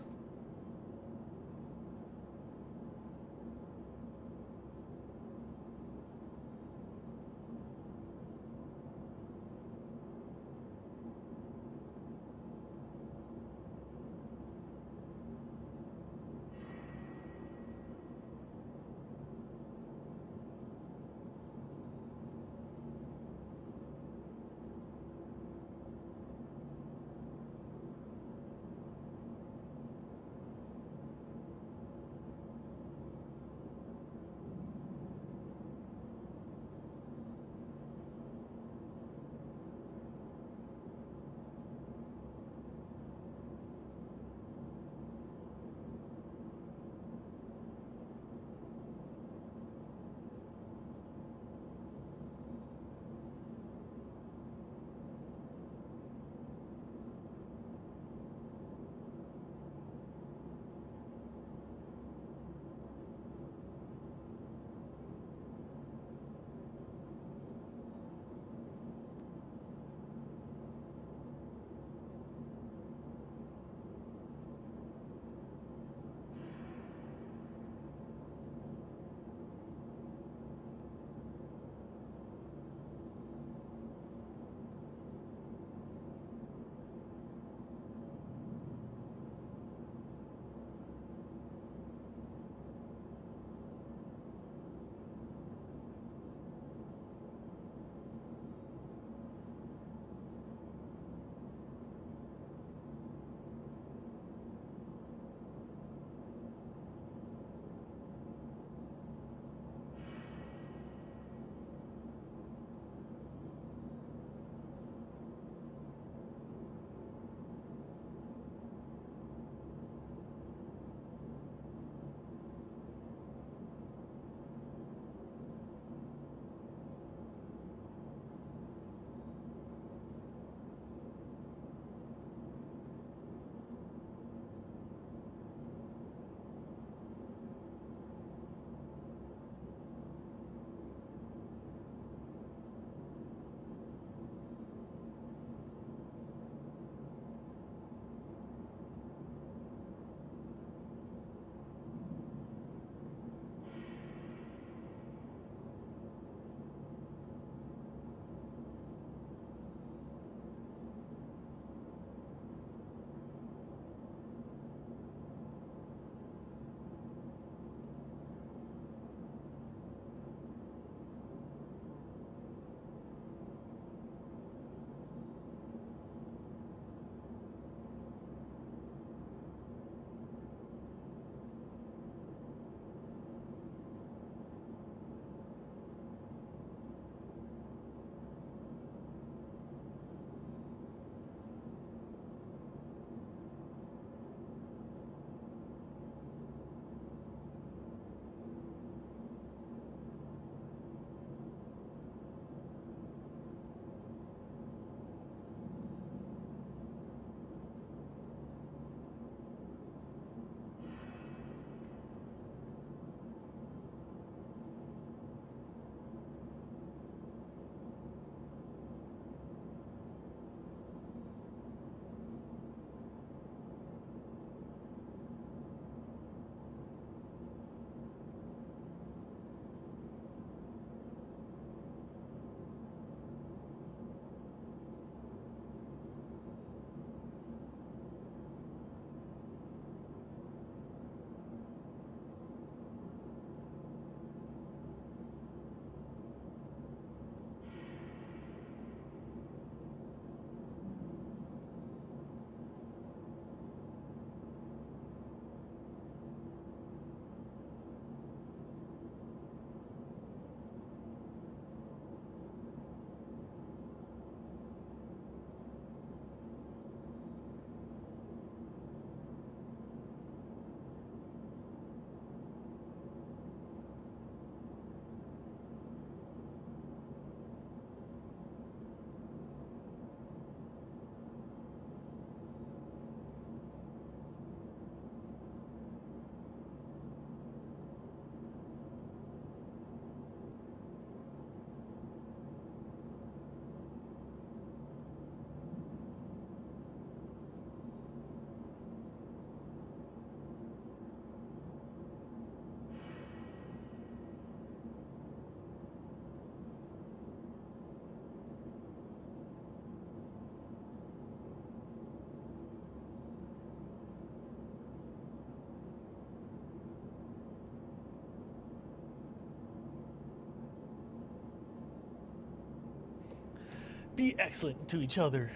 Be excellent to each other.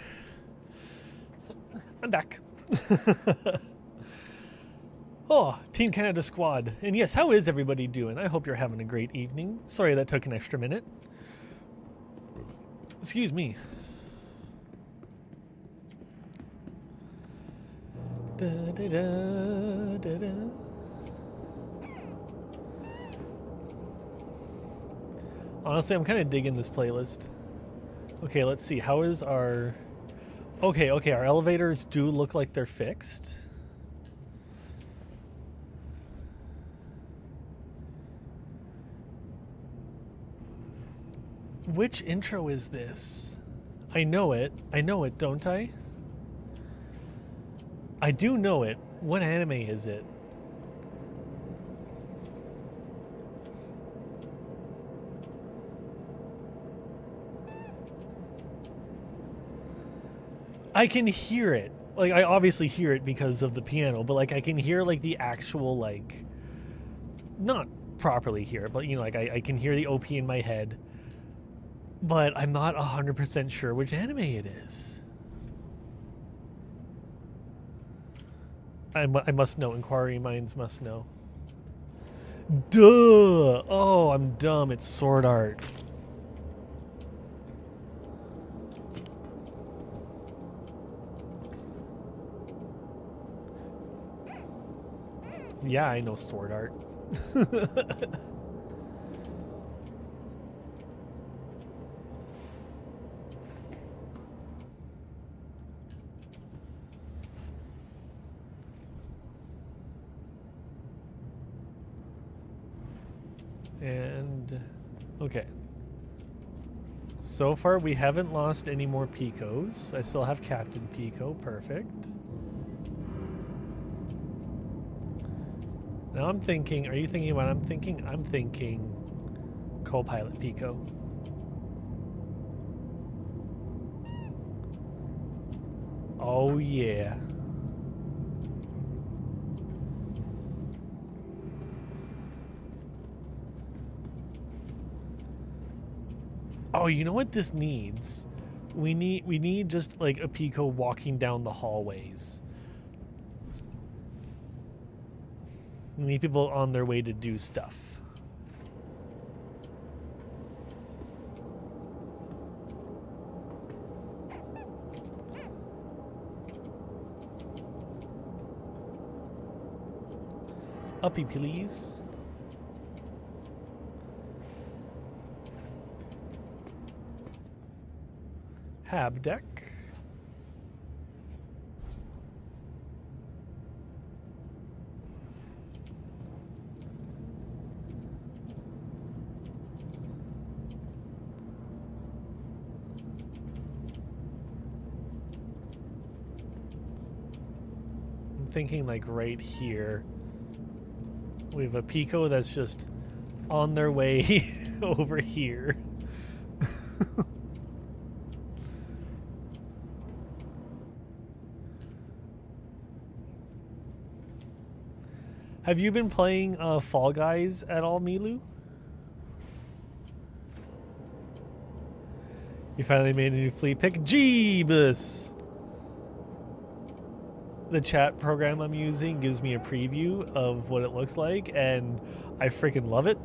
I'm back. Oh, Team Canada Squad. And yes, how is everybody doing? I hope you're having a great evening. Sorry that took an extra minute. Excuse me. Da, da, da, da, da. Honestly, I'm kind of digging this playlist. Okay, let's see. How is our... Okay, our elevators do look like they're fixed. Which intro is this? I know it, don't I? I do know it. What anime is it? I can hear it. Like, I obviously hear it because of the piano, but like I can hear like the actual, like, not properly hear it, but you know, like I can hear the OP in my head, but I'm not 100% sure which anime it is. I must know. Inquiry minds must know. Duh! Oh, I'm dumb. It's Sword Art. Yeah, I know Sword Art. And okay. So far we haven't lost any more Picos. I still have Captain Pico, perfect. Now I'm thinking, are you thinking what I'm thinking? I'm thinking co-pilot Pico. Oh yeah. Oh, you know what this needs? We need just like a Pico walking down the hallways. We need people on their way to do stuff. Uppy, please. Hab deck. I'm thinking like right here. We have a Pico that's just on their way over here. Have you been playing Fall Guys at all, Milu? You finally made a new fleet pick? Jeebus! The chat program I'm using gives me a preview of what it looks like, and I freaking love it.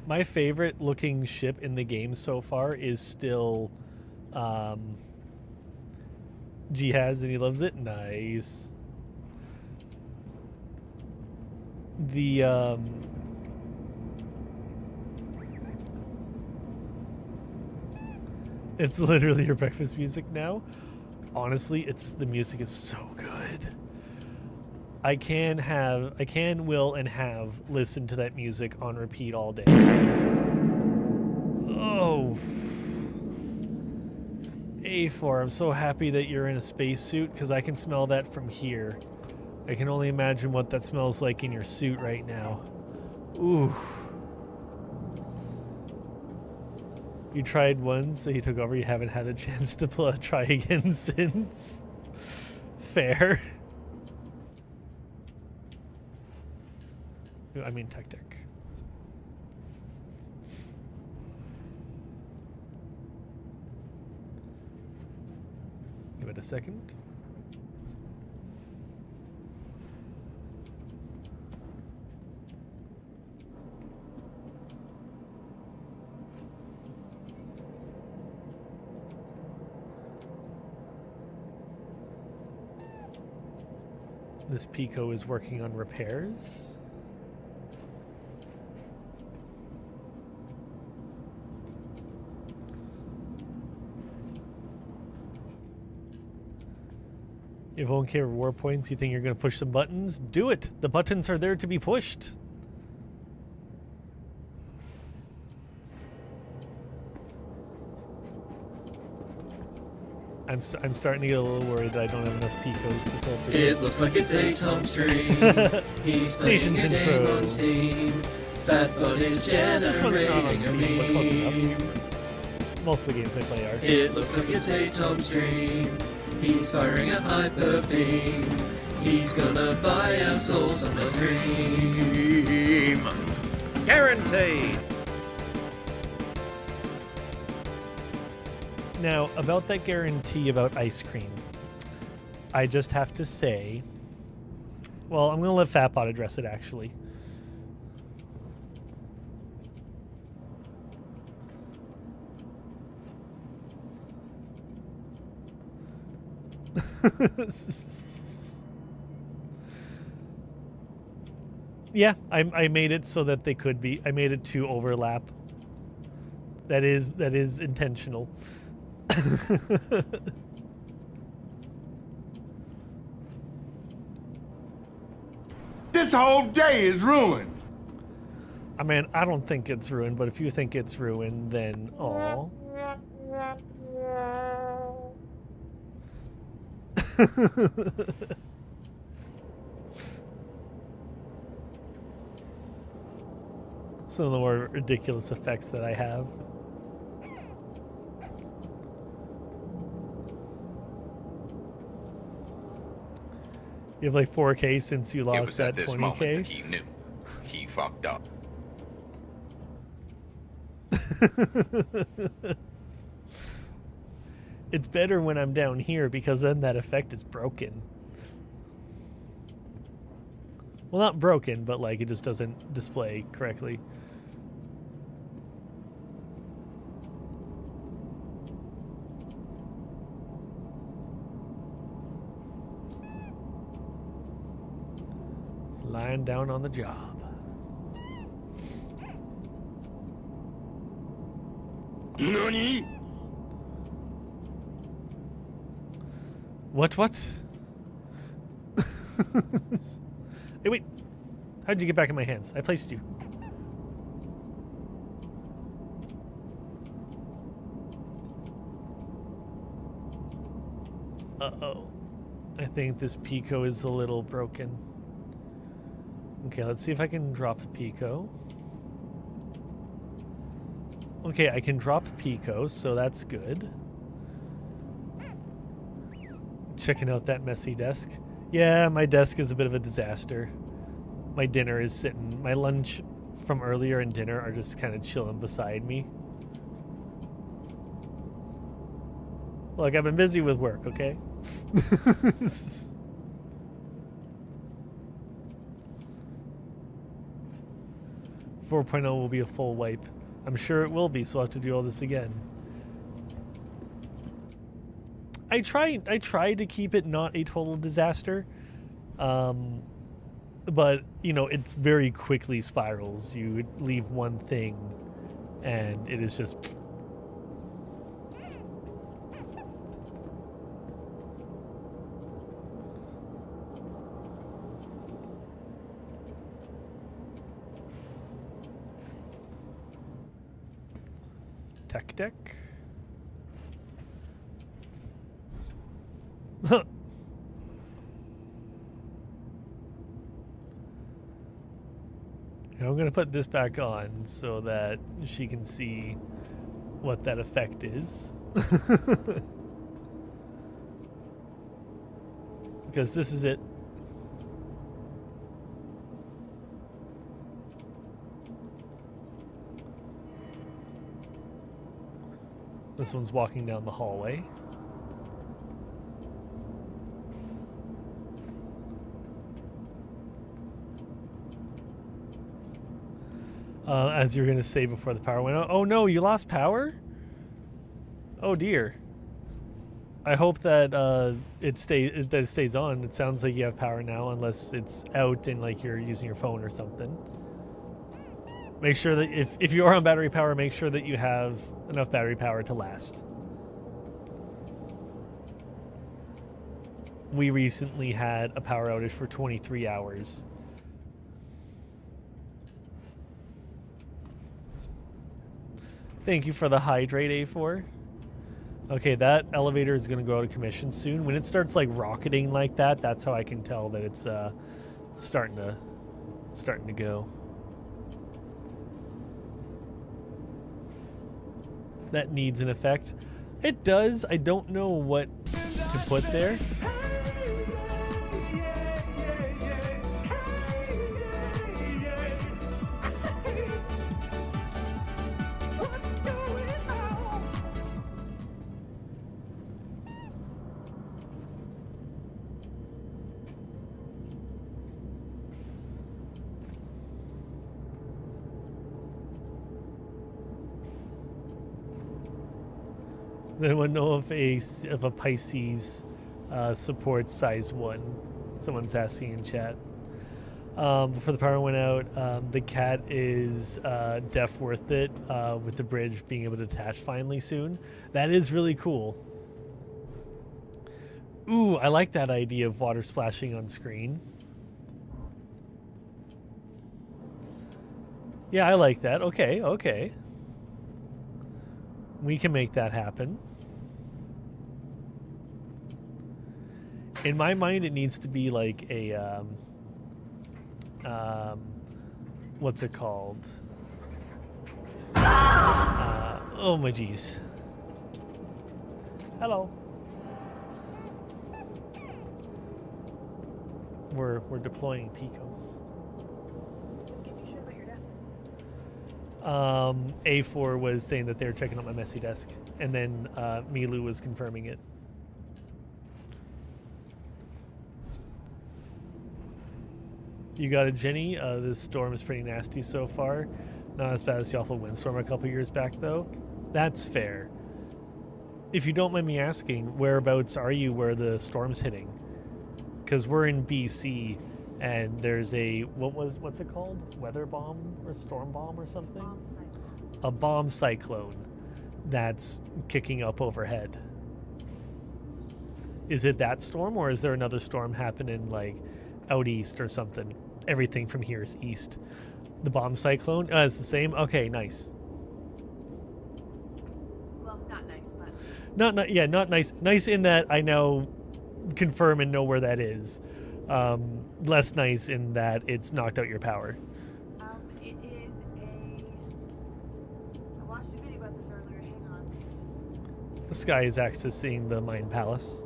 My favorite looking ship in the game so far is still Jihaz, and he loves it. Nice. The it's literally your breakfast music now. Honestly, the music is so good. I can, will, and have listened to that music on repeat all day. Oh. A4, I'm so happy that you're in a spacesuit, because I can smell that from here. I can only imagine what that smells like in your suit right now. Ooh. You tried once, so he took over. You haven't had a chance to try again since. Fair. I mean, tactic. Give it a second. This Pico is working on repairs. You won't care reward points. You think you're going to push some buttons? Do it. The buttons are there to be pushed. I'm starting to get a little worried that I don't have enough Picos to fill up the It looks like it's a Tom stream. He's playing a game on Steam. Fat Bud is This one's not on generating a Steam, but close meme. enough. Most of the games I play are. It looks like it's a Tom stream. He's firing a hyper beam. He's gonna buy a soul summer stream. Guaranteed. Now, about that guarantee about ice cream, I just have to say, well, I'm going to let Fatbot address it, actually. Yeah, I made it so that they could be. I made it to overlap. That is intentional. This whole day is ruined. I mean, I don't think it's ruined, but if you think it's ruined, then aw. Some of the more ridiculous effects that I have. You have like 4K since you It lost was that at this 20K. moment that he knew. He fucked up. It's better when I'm down here because then that effect is broken. Well, not broken, but like it just doesn't display correctly. It's lying down on the job. Nani? What? Hey, wait. How did you get back in my hands? I placed you. Uh-oh. I think this Pico is a little broken. Okay, let's see if I can drop Pico. Okay, I can drop Pico, so that's good. Checking out that messy desk. Yeah, my desk is a bit of a disaster. My dinner is sitting... My lunch from earlier and dinner are just kind of chilling beside me. Look, I've been busy with work, okay? 4.0 will be a full wipe. I'm sure it will be, so I'll have to do all this again. I try to keep it not a total disaster. But, you know, it very quickly spirals. You leave one thing, and it is just... Tech deck. I'm going to put this back on so that she can see what that effect is. Because this is it. This one's walking down the hallway. As you're gonna say before the power went out. Oh no, you lost power? Oh dear. I hope that it stays on. It sounds like you have power now, unless it's out and like you're using your phone or something. Make sure that if you are on battery power, make sure that you have enough battery power to last. We recently had a power outage for 23 hours. Thank you for the hydrate, A4. Okay, that elevator is going to go out of commission soon. When it starts like rocketing like that, that's how I can tell that it's starting to go. That needs an effect. It does. I don't know what to put there. Does anyone know if a Pisces supports size 1? Someone's asking in chat. Before the power went out, the cat is def worth it with the bridge being able to attach finally soon. That is really cool. Ooh, I like that idea of water splashing on screen. Yeah, I like that. Okay, okay. We can make that happen. In my mind, it needs to be like a, what's it called? Oh my geez. Hello. We're deploying Picos. Just get you sure about your desk. A4 was saying that they were checking out my messy desk, and then Milu was confirming it. You got it, Jenny. This storm is pretty nasty so far. Not as bad as the awful windstorm a couple years back, though. That's fair. If you don't mind me asking, whereabouts are you where the storm's hitting? Because we're in BC, and there's a what's it called? Weather bomb or storm bomb or something? Bomb cyclone. A bomb cyclone that's kicking up overhead. Is it that storm, or is there another storm happening like out east or something? Everything from here is east. The bomb cyclone it's the same. Okay, nice. Well, not nice, but Not nice. Nice in that I now confirm and know where that is. Less nice in that it's knocked out your power. it is a. I watched a video about this earlier. Hang on. The sky is accessing the Mayan Palace.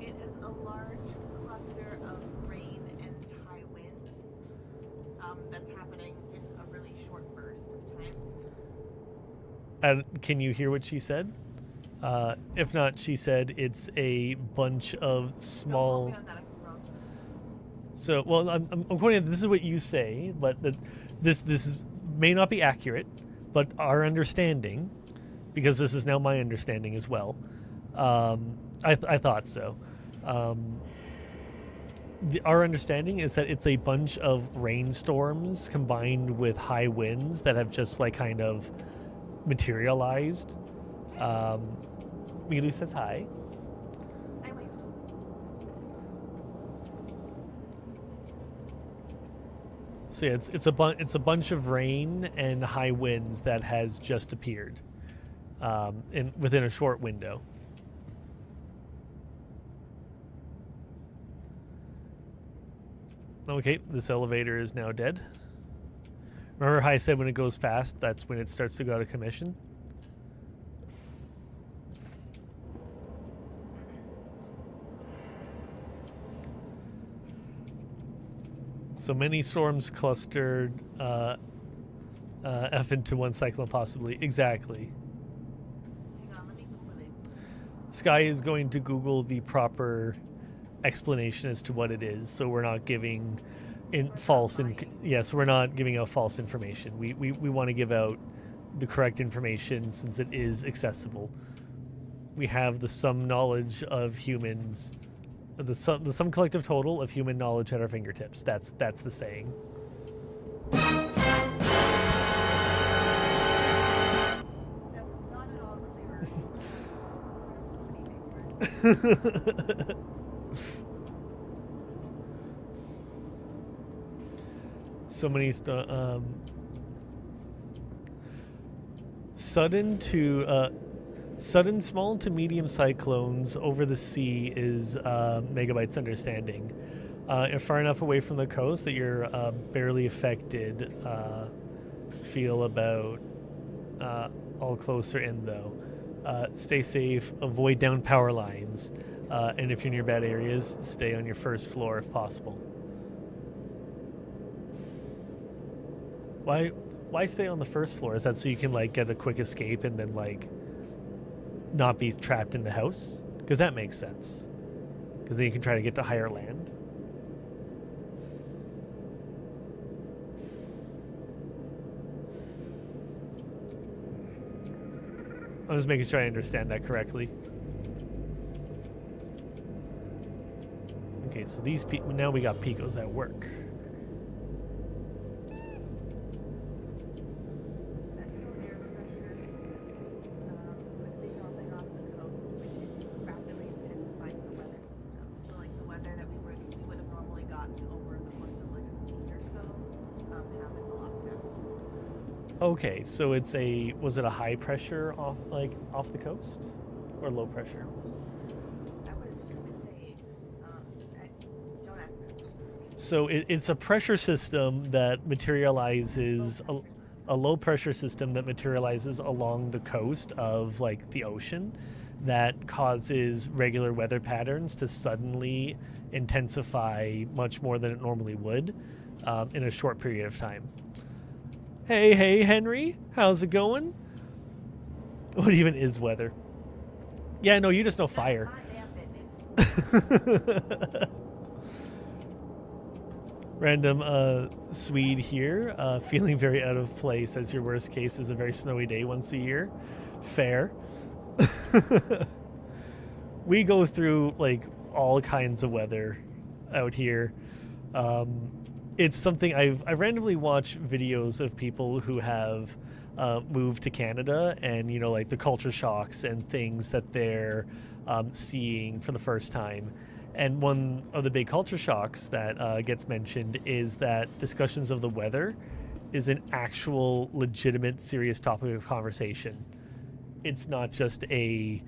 It is a large cluster of rain and high winds. That's happening in a really short burst of time. And can you hear what she said? If not, she said it's a bunch of small. So, well, I'm quoting. This is what you say, but this may not be accurate, but our understanding, because this is now my understanding as well. I thought so. Our understanding is that it's a bunch of rainstorms combined with high winds that have just like kind of materialized. Milu says hi. I waved. So yeah, it's a bunch of rain and high winds that has just appeared within a short window. Okay, this elevator is now dead. Remember how I said when it goes fast, that's when it starts to go out of commission? So many storms clustered F into one cyclone possibly. Exactly. Hang on, let me Google it. Sky is going to Google the proper explanation as to what it is, so we're not giving yes, we're not giving out false information. We want to give out the correct information since it is accessible. We have the sum knowledge of humans, the sum collective total of human knowledge at our fingertips. That's the saying. That was not at all clear. Those are so many big words. So many sudden small to medium cyclones over the sea is Megabyte's understanding. If far enough away from the coast that you're barely affected, feel about all closer in though. Stay safe, avoid down power lines, and if you're near bad areas, stay on your first floor if possible. Why stay on the first floor? Is that so you can like get a quick escape and then like not be trapped in the house? Because that makes sense. Because then you can try to get to higher land. I'm just making sure I understand that correctly. Okay, so these now we got Picos at work. Central air pressure quickly dropping off the coast, which rapidly intensifies the weather system. So like the weather that we would have normally gotten over the course of like a week or so happens a lot faster. Okay, so it's was it a high pressure off the coast, or low pressure? I would assume it's don't ask me questions. So it's a pressure system that materializes a low pressure system that materializes along the coast of like the ocean, that causes regular weather patterns to suddenly intensify much more than it normally would in a short period of time. Hey, Henry, how's it going? What even is weather? Yeah, no, you just know fire. Random Swede here, feeling very out of place as your worst case is a very snowy day once a year. Fair. We go through like all kinds of weather out here. It's something I've randomly watched videos of people who have moved to Canada, and you know, like the culture shocks and things that they're seeing for the first time. And one of the big culture shocks that gets mentioned is that discussions of the weather is an actual legitimate serious topic of conversation. It's not just a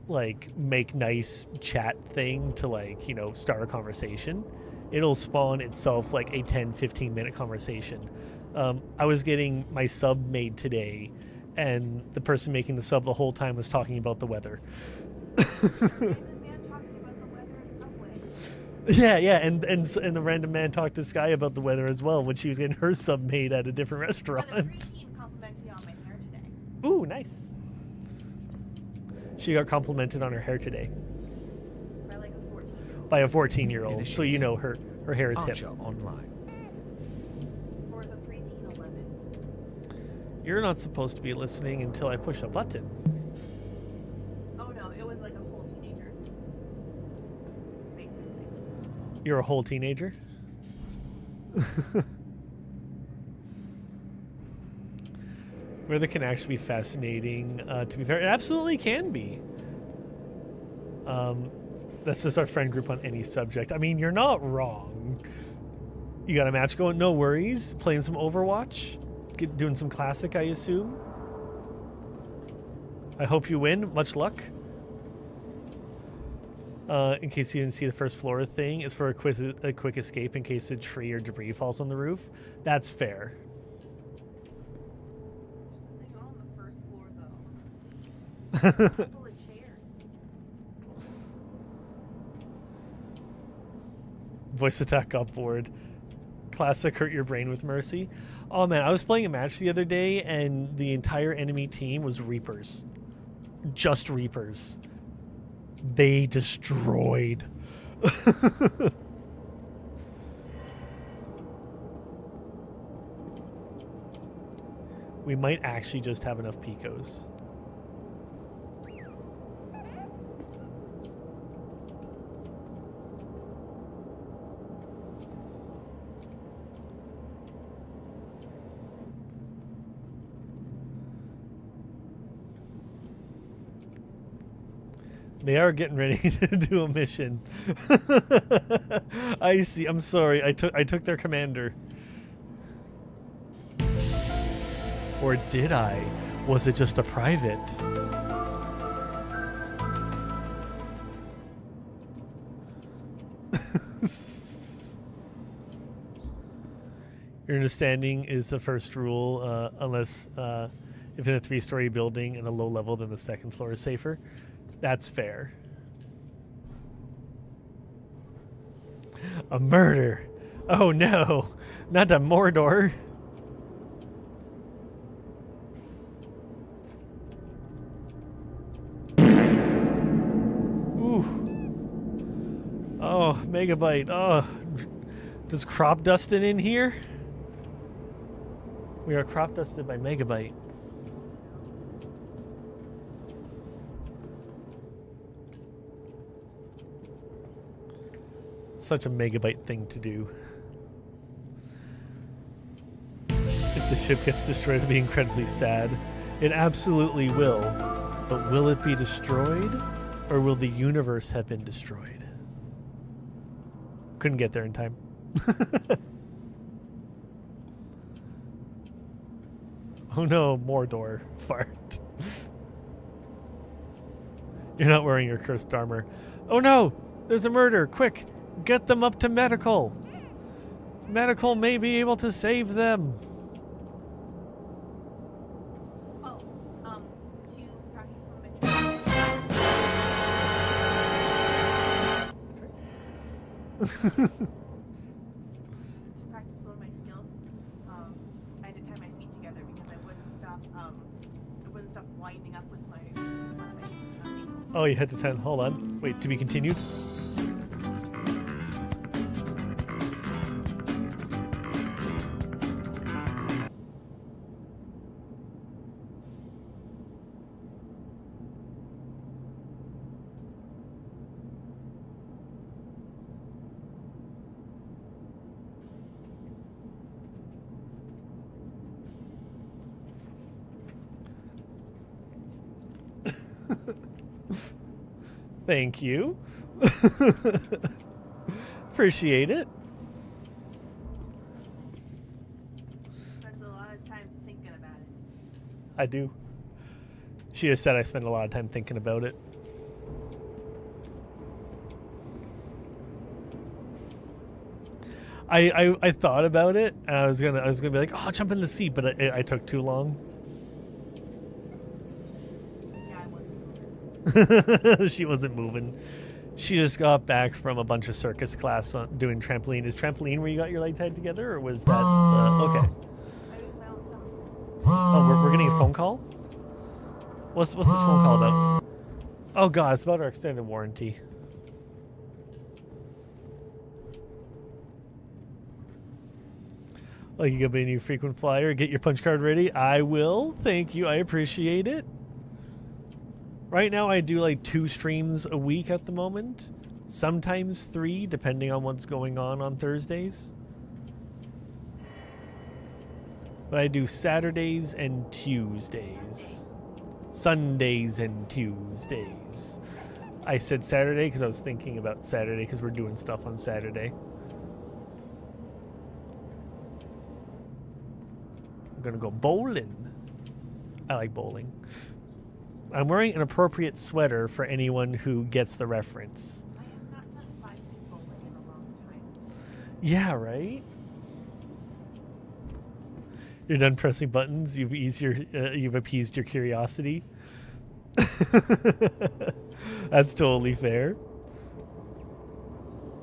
like make nice chat thing to like, you know, start a conversation. It'll spawn itself like a 10-15 minute conversation. I was getting my sub made today, and the person making the sub the whole time was talking about the weather. Yeah, and the random man talked to Sky about the weather as well when she was getting her sub made at a different restaurant. But a preteen complimented me on my hair today. Ooh, nice. She got complimented on her hair today. By like a 14-year-old. By a 14-year-old, so you know her hair is hip. Online. Or is a preteen 11? You're not supposed to be listening until I push a button. Oh no, it was like a whole teenager. Basically. You're a whole teenager? Weather can actually be fascinating, to be fair. It absolutely can be. That's just our friend group on any subject. I mean, you're not wrong. You got a match going? No worries. Playing some Overwatch? Doing some classic, I assume? I hope you win. Much luck. In case you didn't see the first floor thing, is for a quick escape in case a tree or debris falls on the roof. That's fair. Couple of chairs. Voice attack got bored. Classic hurt your brain with mercy. Oh man, I was playing a match the other day and the entire enemy team was Reapers. Just Reapers. They destroyed. We might actually just have enough Picos. They are getting ready to do a mission. I see. I'm sorry. I took their commander. Or did I? Was it just a private? Your understanding is the first rule, unless if in a 3-story building and a low level, then the second floor is safer. That's fair. A murder. Oh no, not a Mordor. Ooh. Oh, Megabyte. Oh, does crop dusting in here? We are crop dusted by Megabyte. Such a Megabyte thing to do. If the ship gets destroyed, it'll be incredibly sad. It absolutely will. But will it be destroyed? Or will the universe have been destroyed? Couldn't get there in time. Oh no, Mordor. Fart. You're not wearing your cursed armor. Oh no! There's a murder! Quick! Get them up to medical! Medical may be able to save them! Oh, to practice one of my to practice one of my skills, I had to tie my feet together because I wouldn't stop winding up with my ankles. Oh, you had to tie. Hold on. Wait, to be continued? Thank you. Appreciate it. Spends a lot of time thinking about it. I do. She just said I spend a lot of time thinking about it. I thought about it and I was gonna be like, oh, jump in the seat, but I took too long. She wasn't moving. She just got back from a bunch of circus class doing trampoline. Is trampoline where you got your leg tied together, or was that okay? Oh, we're getting a phone call. What's this phone call about? Oh god, it's about our extended warranty. Like, you gonna be a new frequent flyer? Get your punch card ready. I will. Thank you. I appreciate it. Right now I do like 2 streams a week at the moment. Sometimes 3, depending on what's going on Thursdays. But I do Saturdays and Tuesdays. Sundays and Tuesdays. I said Saturday because I was thinking about Saturday because we're doing stuff on Saturday. I'm gonna go bowling. I like bowling. I'm wearing an appropriate sweater for anyone who gets the reference. I have not done 5-pin bowling in a long time. Yeah, right? You're done pressing buttons. You've appeased your curiosity. That's totally fair.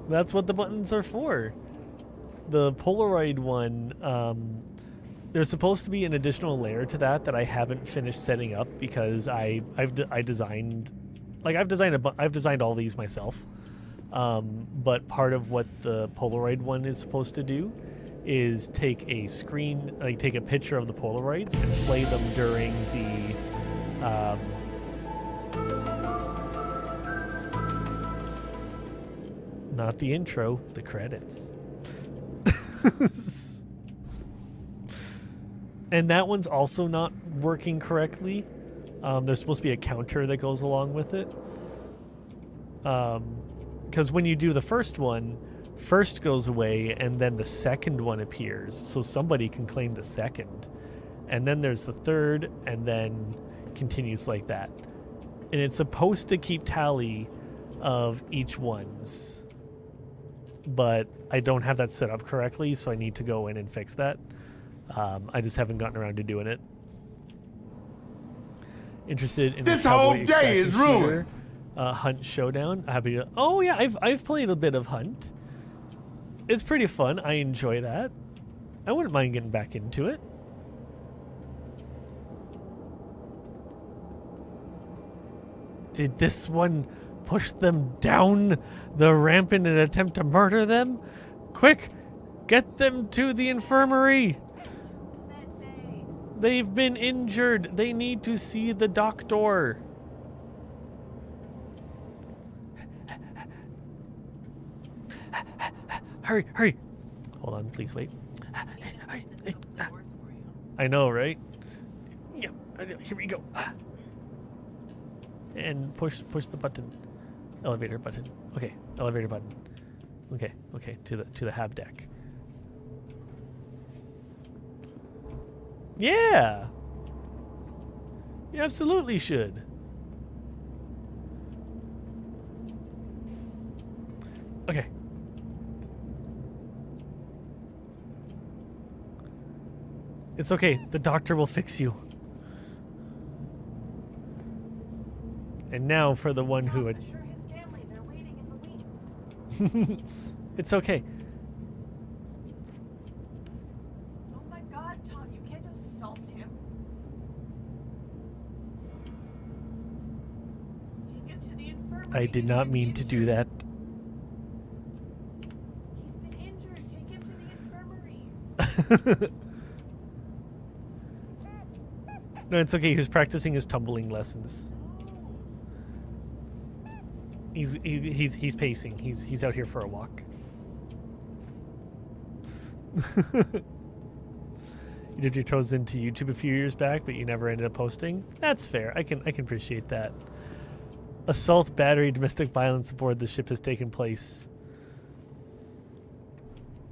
That's what the buttons are for. The Polaroid one, there's supposed to be an additional layer to that I haven't finished setting up because I've designed all these myself. But part of what the Polaroid one is supposed to do is take a picture of the Polaroids and play them during the not the intro, the credits. And that one's also not working correctly. There's supposed to be a counter that goes along with it. Because when you do the first one, first goes away and then the second one appears. So somebody can claim the second. And then there's the third and then continues like that. And it's supposed to keep tally of each one's. But I don't have that set up correctly, so I need to go in and fix that. I just haven't gotten around to doing it. Interested in this the whole Cowboy day is Extraction ruined. Shooter, Hunt Showdown. Happy to. Oh yeah, I've played a bit of Hunt. It's pretty fun. I enjoy that. I wouldn't mind getting back into it. Did this one push them down the ramp in an attempt to murder them? Quick, get them to the infirmary. They've been injured. They need to see the doctor. Hurry, hurry. Hold on, please wait. I know, right? Yeah, here we go. And push the button. Elevator button. Okay, elevator button. Okay, to the hab deck. Yeah. You absolutely should. Okay. It's okay. The doctor will fix you. And now for the one who had... Assure his family they're waiting in the wings. It's okay. Oh my God, Tom, you can't assault him. Take him to the infirmary. I did not mean to do that. He's been injured. Take him to the infirmary. No, it's okay. He's practicing his tumbling lessons. He's pacing. He's out here for a walk. You dipped your toes into YouTube a few years back, but you never ended up posting. That's fair. I can appreciate that. Assault, battery, domestic violence aboard the ship has taken place.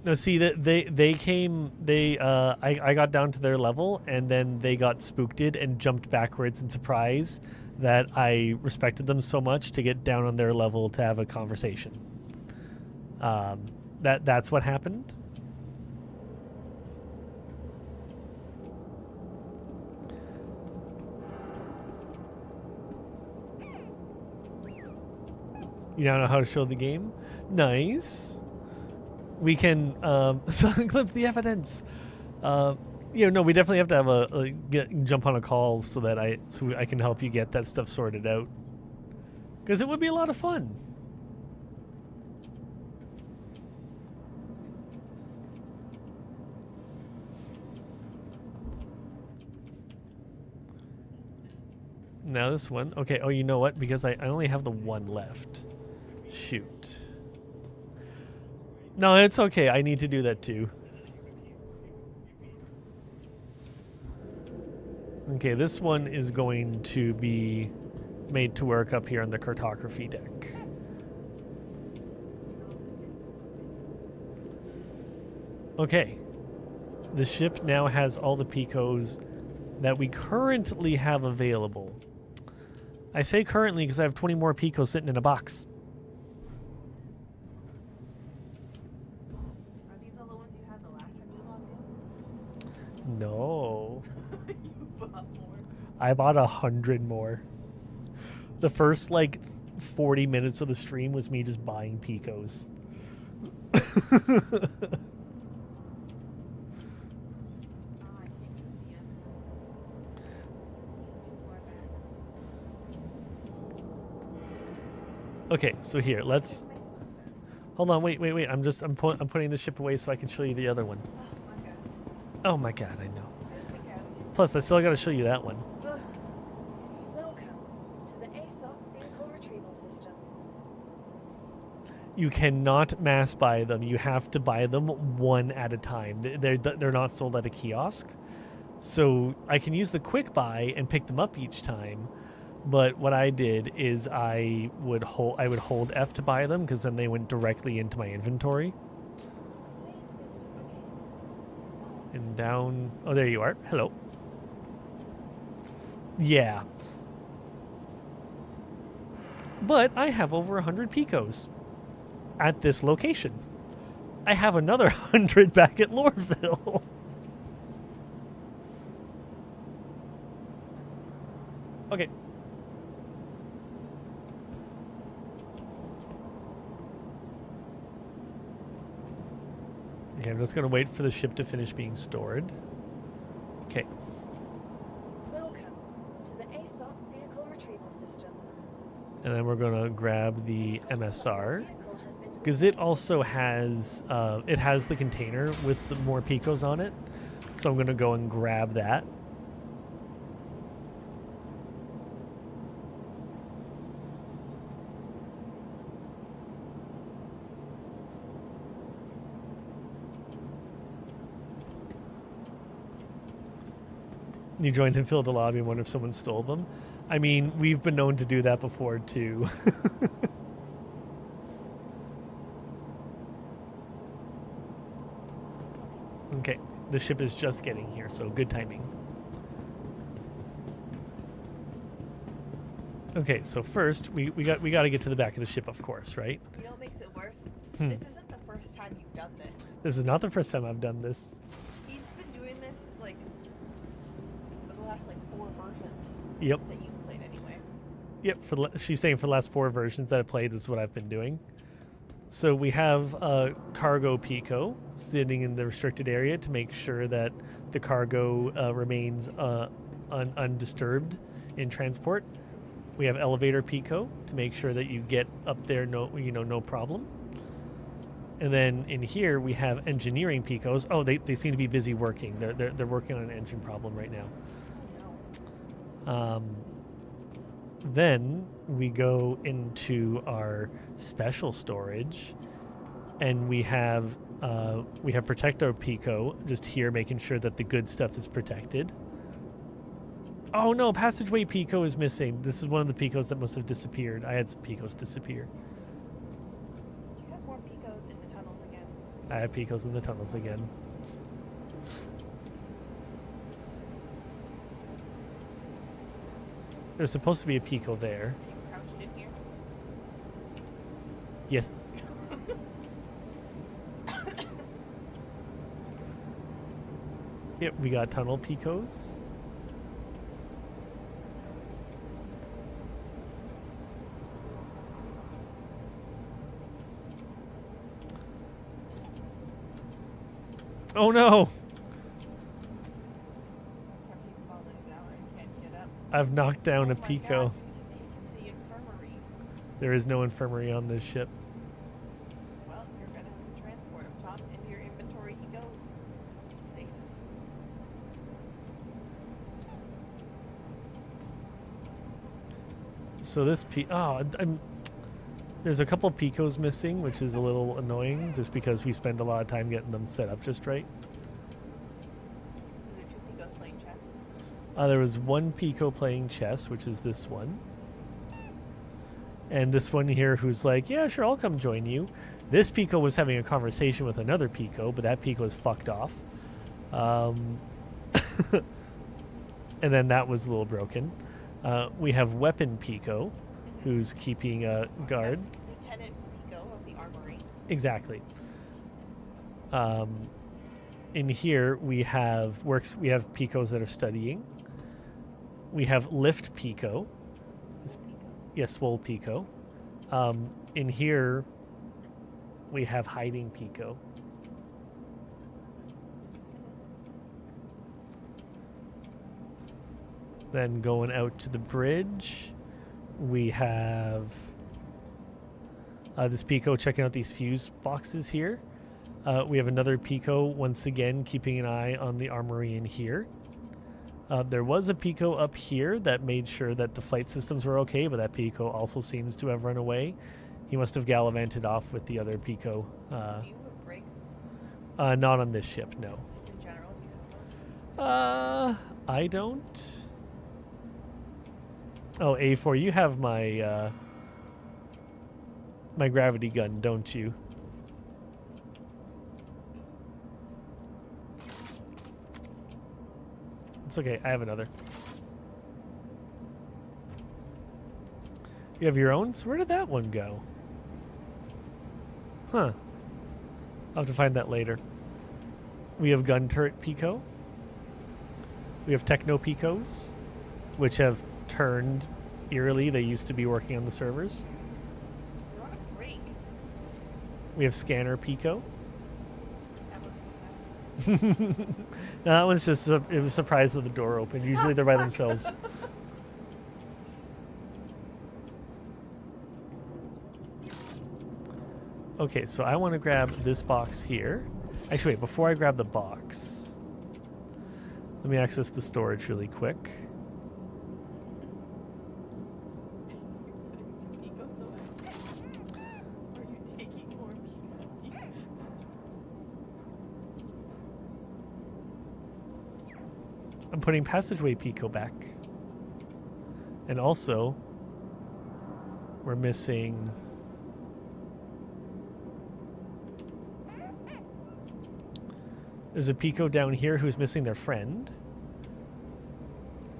No, see that they came. I got down to their level, and then they got spooked and jumped backwards in surprise that I respected them so much to get down on their level to have a conversation. That's what happened. You now know how to show the game? Nice. We can clip the evidence. No, we definitely have to have jump on a call so that I can help you get that stuff sorted out. Because it would be a lot of fun. Now this one. Okay, oh, you know what? Because I only have the one left. Shoot. No, it's okay. I need to do that too. Okay, this one is going to be made to work up here on the cartography deck. Okay. The ship now has all the Picos that we currently have available. I say currently because I have 20 more Picos sitting in a box. Are these all the ones you had the last time you logged in? No. You bought more. I bought 100 more. The first like 40 minutes of the stream was me just buying Picos. Oh, I can't get the evidence. It's too far back. Okay, so here, let's. My sister. Hold on, wait. I'm putting the ship away so I can show you the other one. Oh my gosh. Oh my god, I know. I pick out. Plus, I still got to show you that one. Ugh. Welcome to the ASOC vehicle retrieval system. You cannot mass buy them. You have to buy them one at a time. They're not sold at a kiosk. So I can use the quick buy and pick them up each time. But what I did is I would hold F to buy them because then they went directly into my inventory. And down. Oh, there you are. Hello. Yeah. But I have over 100 Picos at this location. I have another 100 back at Loreville. Okay. Okay, I'm just going to wait for the ship to finish being stored. Okay. Welcome to the ASOC vehicle retrieval system. And then we're going to grab the MSR. Because it also has, it has the container with the more Picos on it. So I'm going to go and grab that. You joined and filled a lobby and wonder if someone stole them. I mean, we've been known to do that before too. Okay, the ship is just getting here, so good timing. Okay, so first we got to get to the back of the ship, of course, right? You know what makes it worse? Hmm. This isn't the first time you've done this. This is not the first time I've done this. He's been doing this like for the last like 4 versions. Yep. That you've played anyway. Yep. She's saying for the last 4 versions that I played, this is what I've been doing. So we have a cargo Pico sitting in the restricted area to make sure that the cargo remains undisturbed in transport. We have elevator Pico to make sure that you get up there no problem. And then in here we have engineering Picos. Oh, they seem to be busy working. They're working on an engine problem right now. Then we go into our special storage, and we have Protector Pico just here, making sure that the good stuff is protected. Oh no, Passageway Pico is missing. This is one of the Picos that must have disappeared. I had some Picos disappear. Do you have more Picos in the tunnels again? I have Picos in the tunnels again. There's supposed to be a Pico there. Are you crouched in here? Yes. Yep, we got tunnel Picos. Oh no! I've knocked down a Pico. God, we need to take him to the infirmary. There is no infirmary on this ship. Well, you're gonna have to transport him, Tom. Into your inventory he goes. Stasis. So this there's a couple Picos missing, which is a little annoying, just because we spend a lot of time getting them set up just right. Are there 2 Picos playing chess? There was 1 Pico playing chess, which is this one. And this one here who's like, yeah, sure, I'll come join you. This Pico was having a conversation with another Pico, but that Pico is fucked off. And then that was a little broken. We have Weapon Pico, who's keeping a guard. That's Lieutenant Pico of the Armory. Exactly. In here we have Picos that are studying. We have Lift Pico. Yes, Swole Pico. In here, we have Hiding Pico. Then going out to the bridge, we have this Pico checking out these fuse boxes here. We have another Pico, once again, keeping an eye on the armory in here. There was a Pico up here that made sure that the flight systems were okay, but that Pico also seems to have run away. He must have gallivanted off with the other Pico. Do you have a break? Not on this ship, no. Just in general, do you have one? I don't. Oh, A4, you have my my gravity gun, don't you? It's okay, I have another. You have your own? So where did that one go? Huh. I'll have to find that later. We have gun turret Pico. We have techno Picos, which have turned eerily. They used to be working on the servers. You're on a break. We have scanner Pico. That one's possessed. No, that one's just it was surprised that the door opened. Usually they're by themselves. Okay, so I want to grab this box here. Actually, wait, before I grab the box, let me access the storage really quick. Putting some Picos away. Are you taking more Picos? I'm putting passageway Pico back. And also, we're missing... There's a Pico down here who's missing their friend.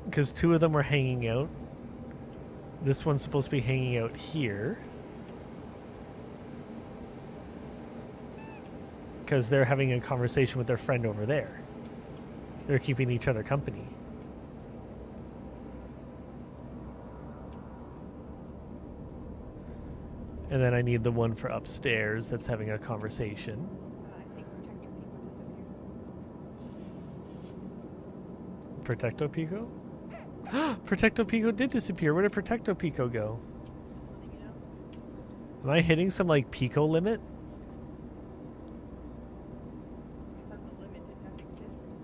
Because two of them were hanging out. This one's supposed to be hanging out here. Because they're having a conversation with their friend over there. They're keeping each other company. And then I need the one for upstairs that's having a conversation. I think Protector Pico disappeared. Protecto Pico? Protecto Pico did disappear. Where did Protecto Pico go? Just letting you know. Am I hitting some like Pico limit? I thought the limit did not exist.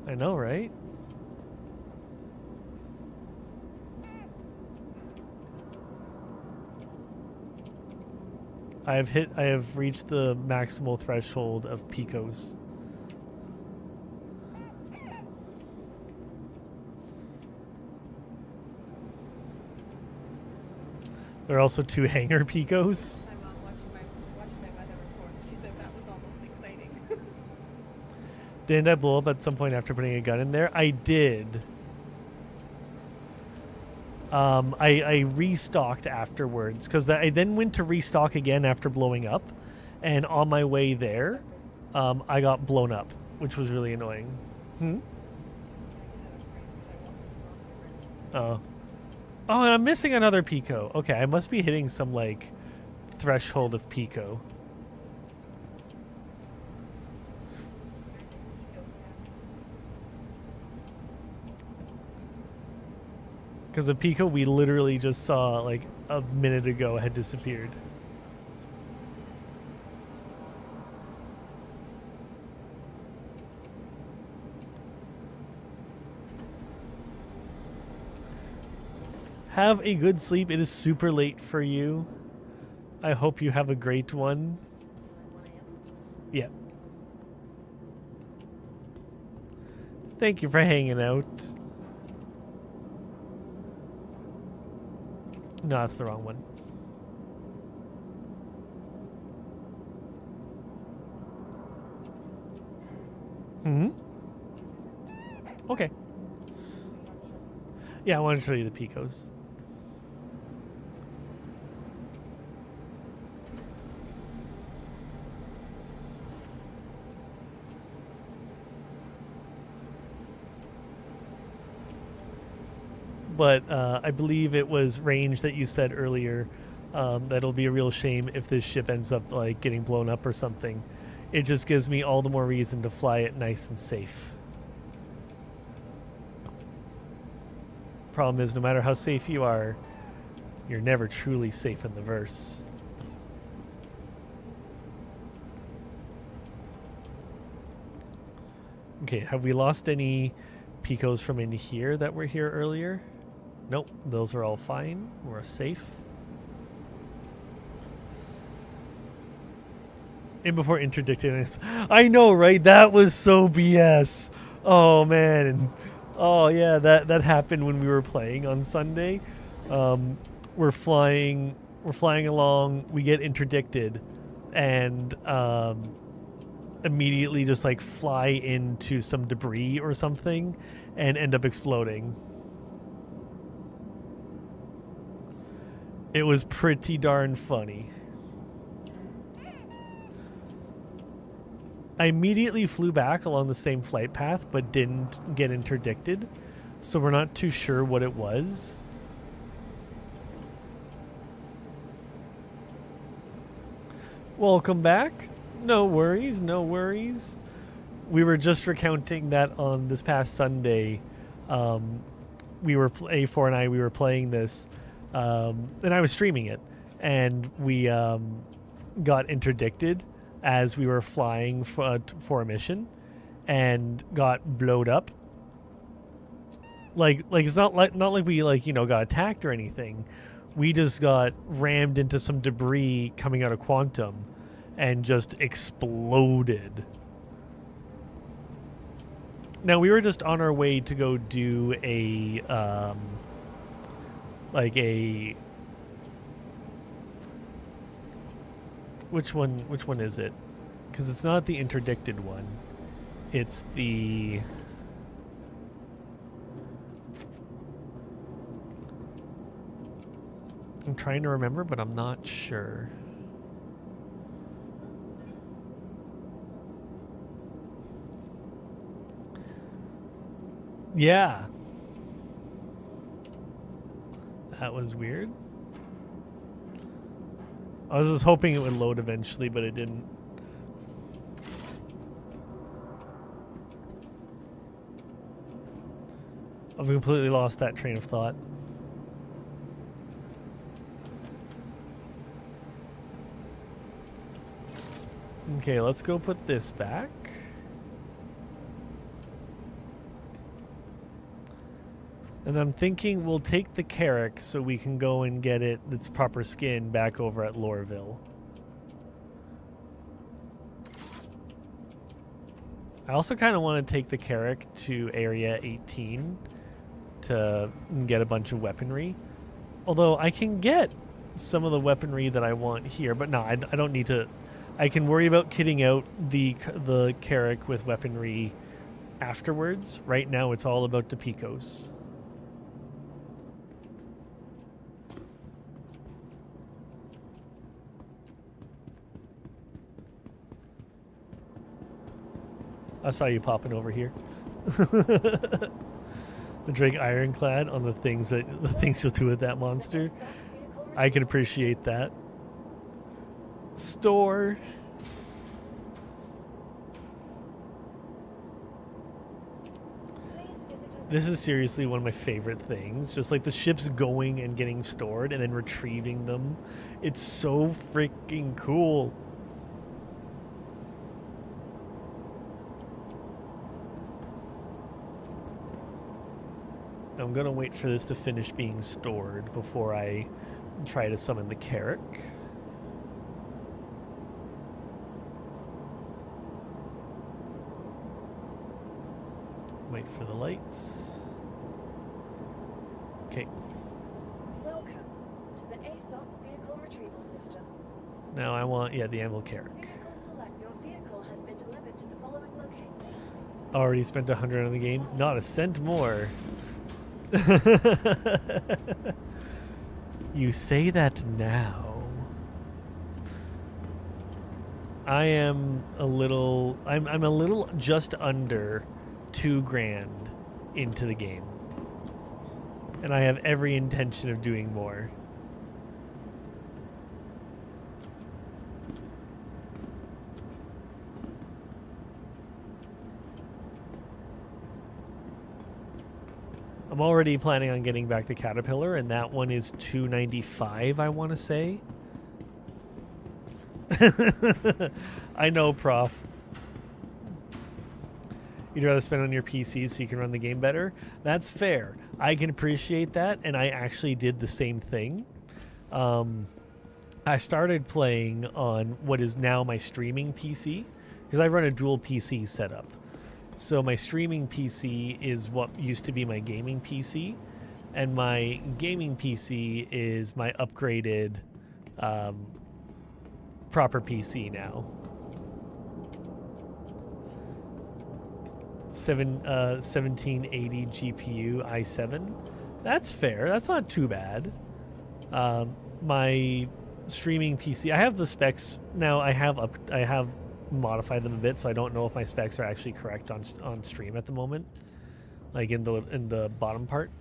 I know, right? I have reached the maximal threshold of Picos. There are also two hangar Picos. My mom watched my weather report. She said that was almost exciting. Didn't I blow up at some point after putting a gun in there? I did. I restocked afterwards because I then went to restock again after blowing up, and on my way there, I got blown up, which was really annoying. Oh. Oh, and I'm missing another Pico. Okay, I must be hitting some like threshold of Pico. Because the Pico we literally just saw like a minute ago had disappeared. Have a good sleep. It is super late for you. I hope you have a great one. Yeah. Thank you for hanging out. No, that's the wrong one. Okay. Yeah, I want to show you the Picos. but I believe it was range that you said earlier. That'll be a real shame if this ship ends up like getting blown up or something. It just gives me all the more reason to fly it nice and safe. Problem is, no matter how safe you are, you're never truly safe in the verse. Okay, have we lost any Picos from in here that were here earlier? Nope, those are all fine. We're safe. And before interdicting us, I know, right? That was so BS. Oh man. Oh yeah, that happened when we were playing on Sunday. We're flying along, we get interdicted, and immediately just like fly into some debris or something and end up exploding. It was pretty darn funny. I immediately flew back along the same flight path but didn't get interdicted, so we're not too sure what it was. Welcome back. No worries, no worries. We were just recounting that on this past Sunday. We were A4 and I. We were playing this, and I was streaming it, and we got interdicted as we were flying for a mission, and got blowed up. Like it's not like we got attacked or anything. We just got rammed into some debris coming out of Quantum and just exploded. Now, we were just on our way to go do a which one is it? Because it's not the interdicted one. It's the... I'm trying to remember, but I'm not sure. Yeah. That was weird. I was just hoping it would load eventually, but it didn't. I've completely lost that train of thought. Okay, let's go put this back. And I'm thinking we'll take the Carrack so we can go and get its proper skin back over at Loreville. I also kind of want to take the Carrack to Area 18 to get a bunch of weaponry. Although I can get some of the weaponry that I want here, but no, I don't need to. I can worry about kitting out the Carrack with weaponry afterwards. Right now it's all about the Picos. I saw you popping over here. The Drake Ironclad on the things you'll do with that monster. I can appreciate that. Store. This is seriously one of my favorite things. Just like the ships going and getting stored and then retrieving them. It's so freaking cool. I'm gonna wait for this to finish being stored before I try to summon the Carrack. Wait for the lights. Okay. Welcome to the ASOP vehicle retrieval system. Now I want, the Anvil Carrack. Vehicle select. Your vehicle has been delivered to the following location. Already spent 100 on the game. Not a cent more. You say that now. I'm a little just under $2,000 into the game. And And I have every intention of doing more. I'm already planning on getting back the Caterpillar, and that one is $295, I want to say. I know, Prof. You'd rather spend on your PC so you can run the game better. That's fair. I can appreciate that, and I actually did the same thing. I started playing on what is now my streaming PC, because I run a dual PC setup. So my streaming PC is what used to be my gaming PC, and my gaming PC is my upgraded proper PC now. 1780 GPU i7. That's fair. That's not too bad. My streaming PC, I have the specs now. I have modified them a bit, so I don't know if my specs are actually correct on stream at the moment, like in the bottom part.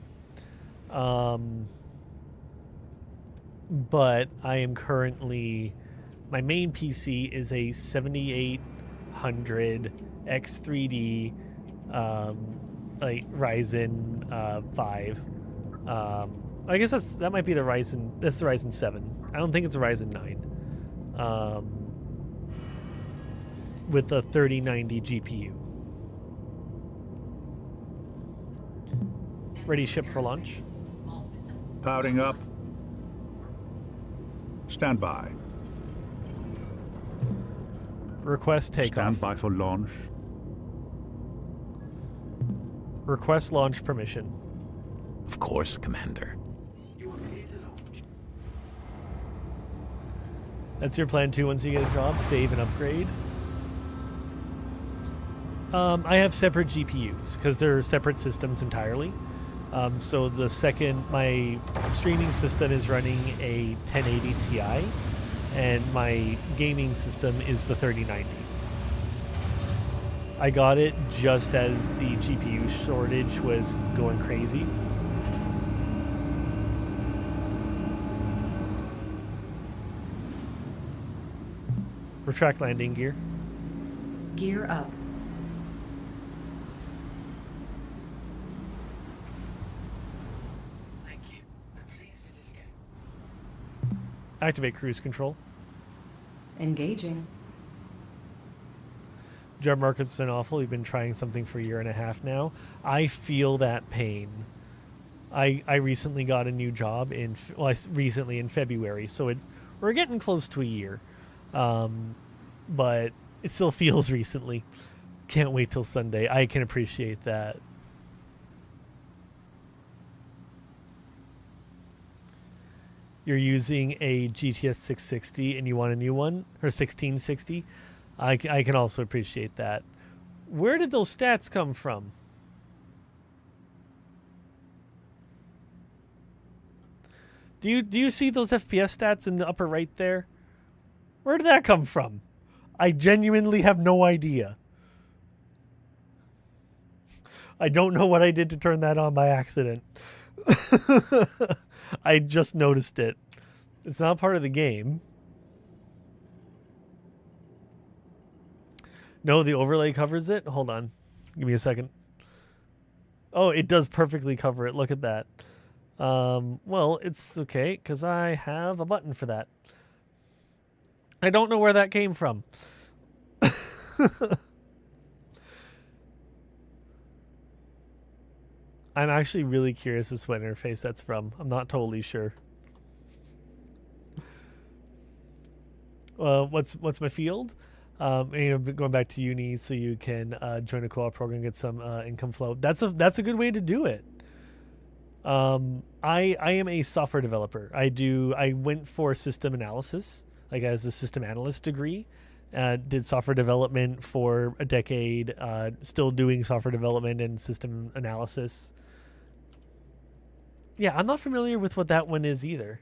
But I am currently, my main PC is a 7800 X3D like Ryzen 5. I guess that might be the Ryzen. That's the Ryzen 7. I don't think it's a Ryzen 9. With a 3090 GPU. Ready ship for launch. Powering up. Stand by. Request takeoff. Stand by for launch. Request launch permission. Of course, Commander. That's your plan too once you get a job? Save and upgrade? I have separate GPUs because they're separate systems entirely. So the second my streaming system is running a 1080 Ti, and my gaming system is the 3090. I got it just as the GPU shortage was going crazy. Retract landing gear. Gear up. Thank you. Please visit again. Activate cruise control. Engaging. Job market's been awful. We've been trying something for a year and a half now. I feel that pain. I recently got a new job recently in February, so we're getting close to a year. But it still feels recently. Can't wait till Sunday. I can appreciate that. You're using a GTX 660 and you want a new one, or 1660. I can also appreciate that. Where did those stats come from? Do you see those FPS stats in the upper right there? Where did that come from? I genuinely have no idea. I don't know what I did to turn that on by accident. I just noticed it. It's not part of the game. No, the overlay covers it? Hold on. Give me a second. Oh, it does perfectly cover it. Look at that. Well, it's okay, because I have a button for that. I don't know where that came from. I'm actually really curious as to what interface that's from. I'm not totally sure. What's my field? Going back to uni so you can join a co-op program, get some income flow. That's a good way to do it. I am a software developer. I went for system analysis, like as a system analyst degree. Did software development for a decade. Still doing software development and system analysis. Yeah, I'm not familiar with what that one is either.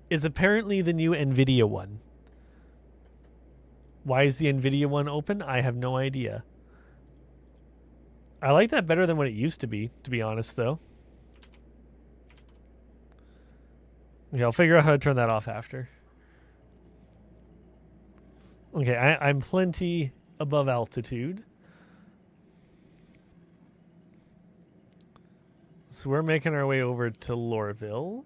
It's apparently the new NVIDIA one. Why is the NVIDIA one open? I have no idea. I like that better than what it used to be honest, though. Okay, I'll figure out how to turn that off after. Okay, I'm plenty above altitude. So we're making our way over to Lorville.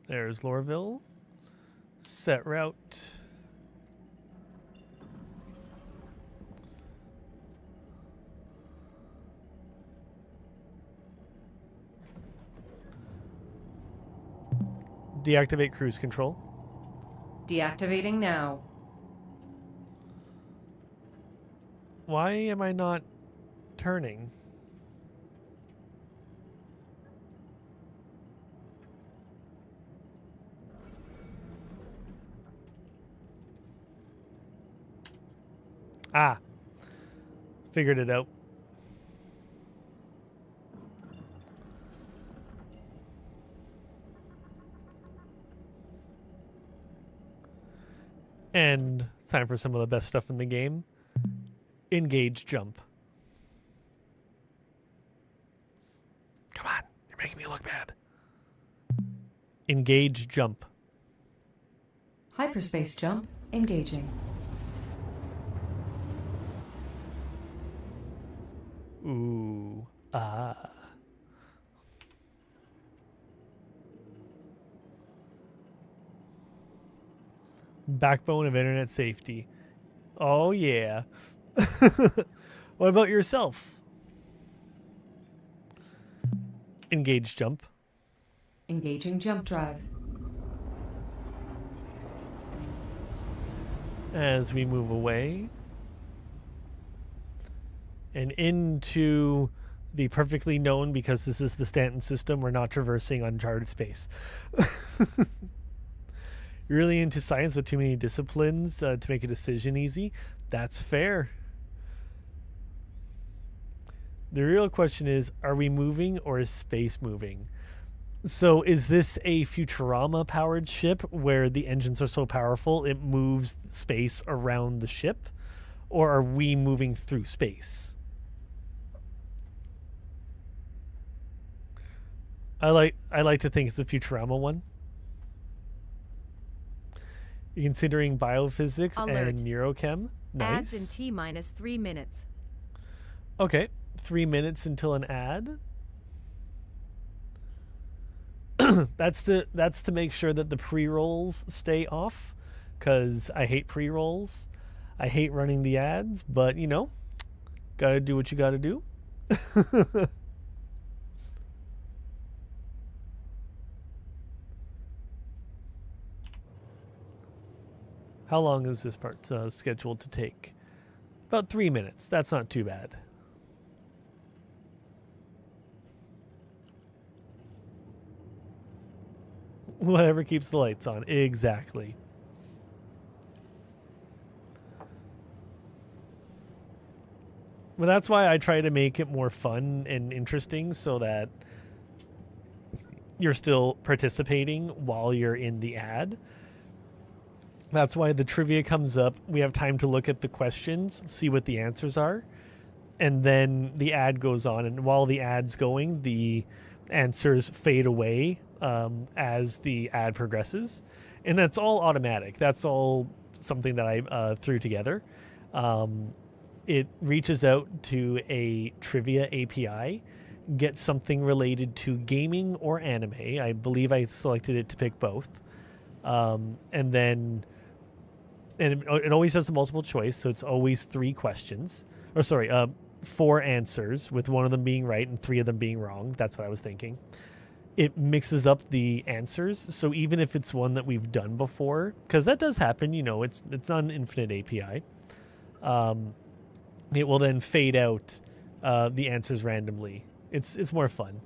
There's Lorville. Set route. Deactivate cruise control. Deactivating now. Why am I not turning? Ah. Figured it out. And it's time for some of the best stuff in the game. Engage jump. Come on, you're making me look bad. Engage jump. Hyperspace jump engaging. Ooh. Ah. Backbone of internet safety. Oh, yeah. What about yourself? Engage jump. Engaging jump drive. As we move away and into the perfectly known, because this is the Stanton system, we're not traversing uncharted space. You're really into science with too many disciplines to make a decision easy. That's fair. The real question is, are we moving or is space moving? So is this a Futurama-powered ship where the engines are so powerful it moves space around the ship? Or are we moving through space? I like to think it's the Futurama one. Considering biophysics Alert. and neurochem. Nice. Ads in T-minus 3 minutes. Okay. 3 minutes until an ad. That's to make sure that the pre-rolls stay off, because I hate pre-rolls. I hate running the ads, but you know, gotta do what you gotta do. How long is this part scheduled to take? About 3 minutes. That's not too bad. Whatever keeps the lights on. Exactly. Well, that's why I try to make it more fun and interesting so that you're still participating while you're in the ad. That's why the trivia comes up. We have time to look at the questions, see what the answers are, and then the ad goes on. And while the ad's going, the answers fade away as the ad progresses. And that's all automatic. That's all something that I threw together. It reaches out to a trivia API, gets something related to gaming or anime. I believe I selected it to pick both. And then... And it always has a multiple choice, so it's always 3 questions. Or sorry, 4 answers, with one of them being right and 3 of them being wrong. That's what I was thinking. It mixes up the answers, so even if it's one that we've done before, because that does happen, you know, it's not an infinite API. It will then fade out the answers randomly. It's more fun.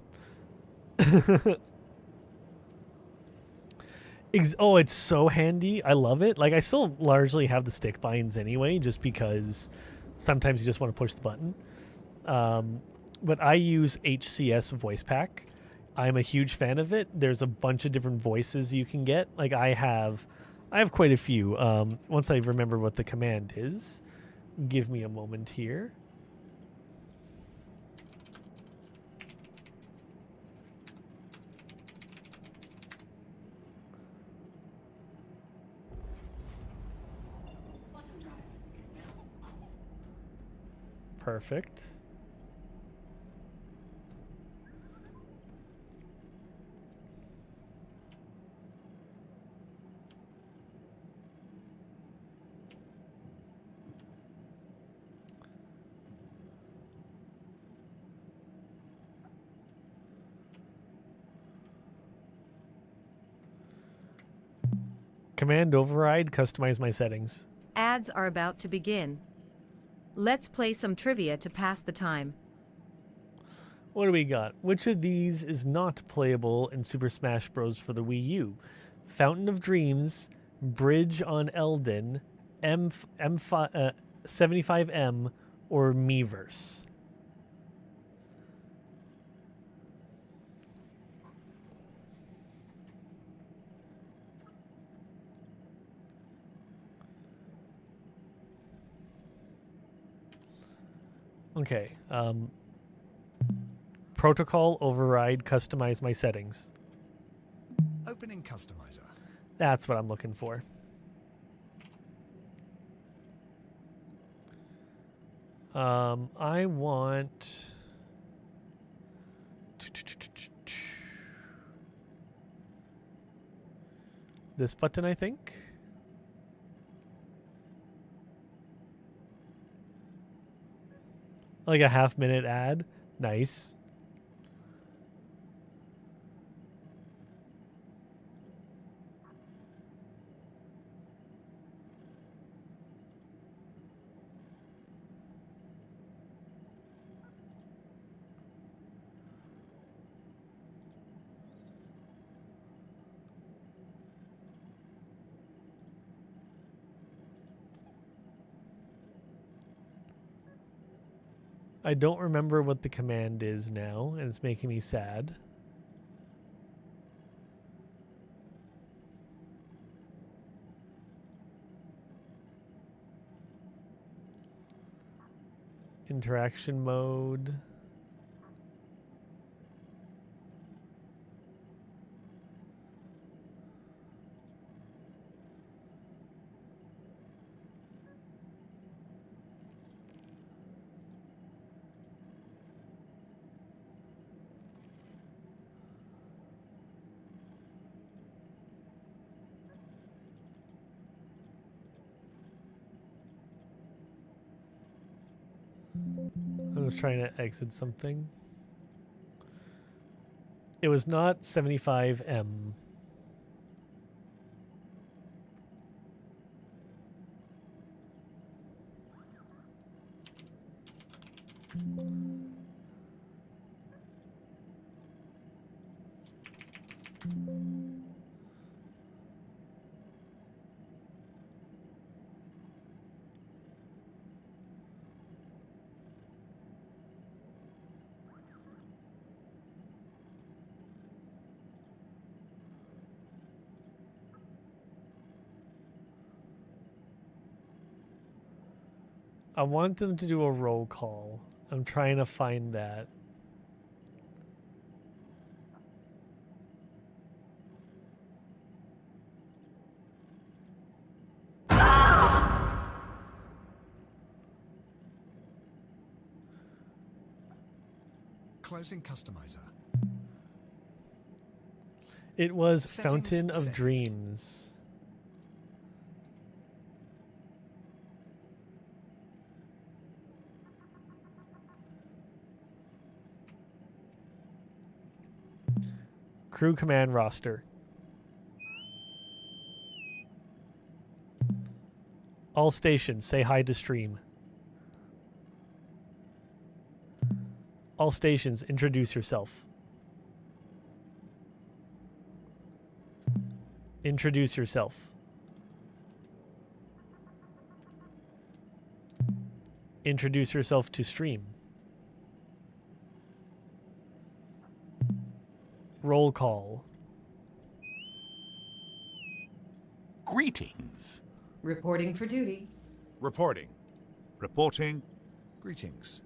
Oh, it's so handy. I love it. Like, I still largely have the stick binds anyway, just because sometimes you just want to push the button. But I use HCS Voice Pack. I'm a huge fan of it. There's a bunch of different voices you can get. Like, I have I have quite a few. Once I remember what the command is, give me a moment here. Quantum drive is now off. Perfect. Command override, customize my settings. Ads are about to begin. Let's play some trivia to pass the time. What do we got? Which of these is not playable in Super Smash Bros. For the Wii U? Fountain of Dreams, Bridge on Elden, 75M, or Miiverse? Okay. Protocol override, customize my settings. Opening customizer. That's what I'm looking for. I want this button, I think. Like a half-minute ad. Nice. I don't remember what the command is now, and it's making me sad. Interaction mode. I was trying to exit something. It was not 75M. I want them to do a roll call. I'm trying to find that. Closing customizer. It was Settings Fountain of saved. Dreams. Crew command roster. All stations, say hi to stream. All stations, introduce yourself. Introduce yourself. Introduce yourself to stream. Roll call. Greetings. Reporting for duty. Reporting. Reporting. Greetings.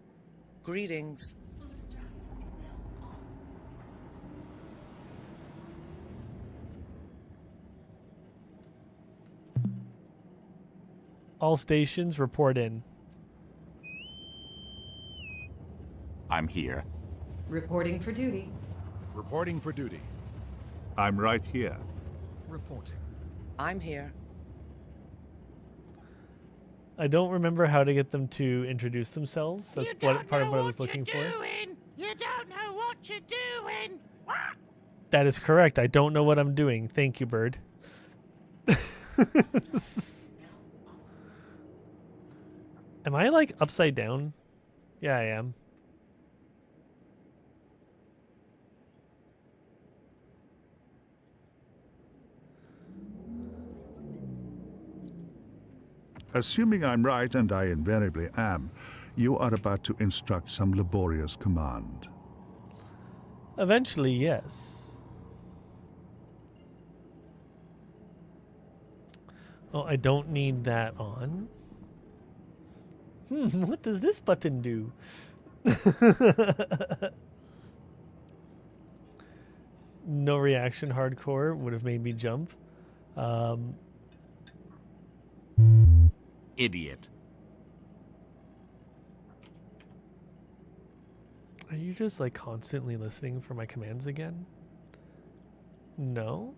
Greetings. All stations report in. I'm here. Reporting for duty. Reporting for duty. I'm right here. Reporting. I'm here. I don't remember how to get them to introduce themselves. That's part of what I was looking for. You don't know what you're doing. That is correct. I don't know what I'm doing. Thank you, Bird. Am I like upside down? Yeah, I am. Assuming I'm right, and I invariably am, you are about to instruct some laborious command. Eventually, yes. Oh, I don't need that on. What does this button do? No reaction hardcore would have made me jump. Idiot. Are you just like constantly listening for my commands again? No?